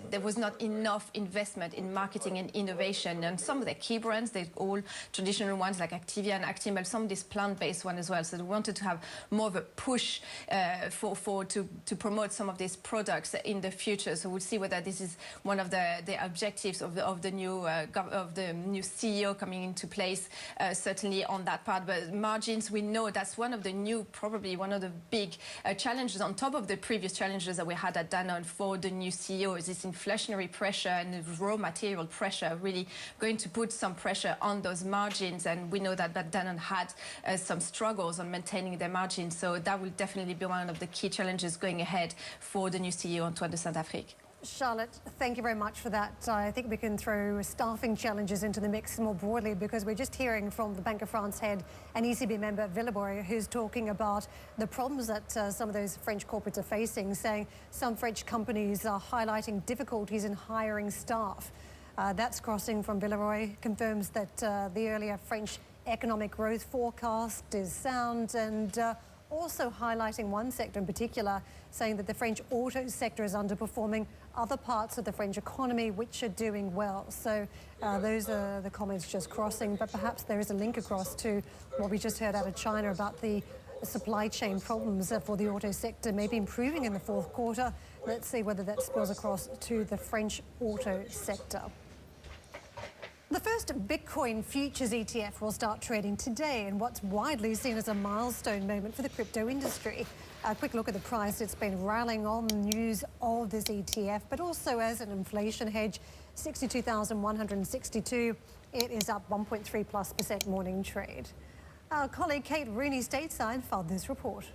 there was not enough investment in marketing and innovation. And some of the key brands, they're all traditional ones like Activia and Actimel, some of these plant-based one as well. So they wanted to have more of a push to promote some of these products in the future. So we'll see whether this is one of the objectives of the new CEO coming into place, certainly on that part. But margins, we know that's one of the new, probably one of the big challenges on top of the previous challenges that we had at Danone for the new CEO, is this inflationary pressure and raw material pressure really going to put some pressure on those margins. And we know that Danone had some struggles on maintaining their margins. So that will definitely be one of the key challenges going ahead for the new CEO, Antoine de Saint-Affrique. Charlotte, thank you very much for that. I think we can throw staffing challenges into the mix more broadly, because we're just hearing from the Bank of France head and ECB member Villeboy, who's talking about the problems that some of those French corporates are facing, saying some French companies are highlighting difficulties in hiring staff. That's crossing from Villeboy, confirms that the earlier French economic growth forecast is sound, and also highlighting one sector in particular, saying that the French auto sector is underperforming other parts of the French economy which are doing well. So those are the comments just crossing, but perhaps there is a link across to what we just heard out of China about the supply chain problems for the auto sector maybe improving in the fourth quarter. Let's see whether that spills across to the French auto sector. The first Bitcoin futures ETF will start trading today in what's widely seen as a milestone moment for the crypto industry. A quick look at the price. It's been rallying on the news of this ETF, but also as an inflation hedge, 62,162. It is up 1.3+% morning trade. Our colleague Kate Rooney stateside filed this report.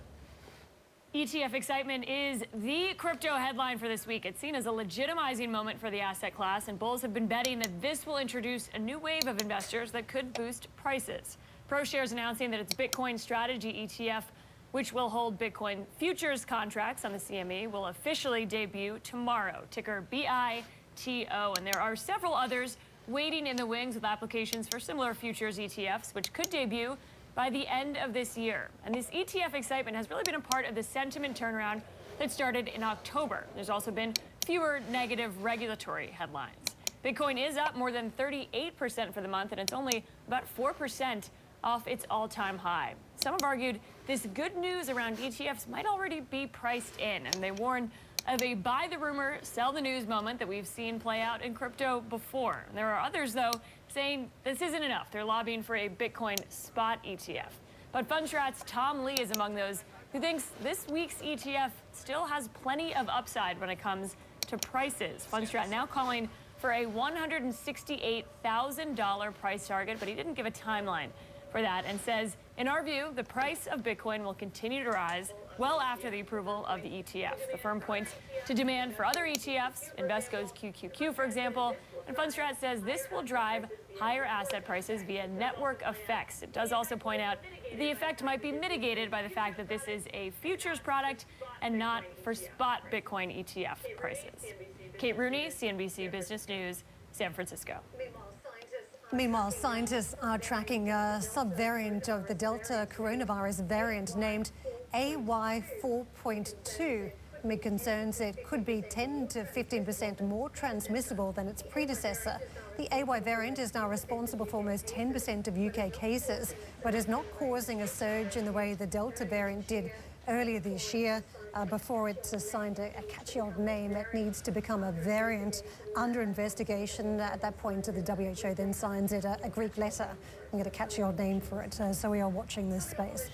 ETF excitement is the crypto headline for this week. It's seen as a legitimizing moment for the asset class, and bulls have been betting that this will introduce a new wave of investors that could boost prices. ProShares announcing that its Bitcoin strategy ETF, which will hold Bitcoin futures contracts on the CME, will officially debut tomorrow, ticker BITO. And there are several others waiting in the wings with applications for similar futures ETFs, which could debut by the end of this year. And this ETF excitement has really been a part of the sentiment turnaround that started in October. There's also been fewer negative regulatory headlines. Bitcoin is up more than 38% for the month, and it's only about 4% off its all-time high. Some have argued this good news around ETFs might already be priced in, and they warn of a buy the rumor, sell the news moment that we've seen play out in crypto before. And there are others, though, saying this isn't enough. They're lobbying for a Bitcoin spot ETF. But Fundstrat's Tom Lee is among those who thinks this week's ETF still has plenty of upside when it comes to prices. Fundstrat now calling for a $168,000 price target, but he didn't give a timeline for that and says, in our view, the price of Bitcoin will continue to rise well after the approval of the ETF. The firm points to demand for other ETFs, Invesco's QQQ, for example, and Fundstrat says this will drive higher asset prices via network effects. It does also point out the effect might be mitigated by the fact that this is a futures product and not for spot Bitcoin ETF prices. Kate Rooney, CNBC Business News, San Francisco. Meanwhile, scientists are tracking a subvariant of the Delta coronavirus variant named AY4.2. Amid concerns it could be 10 to 15% more transmissible than its predecessor. The AY variant is now responsible for almost 10% of UK cases, but is not causing a surge in the way the Delta variant did earlier this year, before it's assigned a catchy old name that needs to become a variant under investigation. At that point, the WHO then signs it a Greek letter and get a catchy old name for it. So we are watching this space.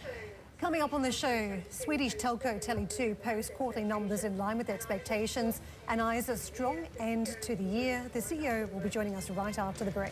Coming up on the show, Swedish telco Tele2 posts quarterly numbers in line with expectations and eyes a strong end to the year. The CEO will be joining us right after the break.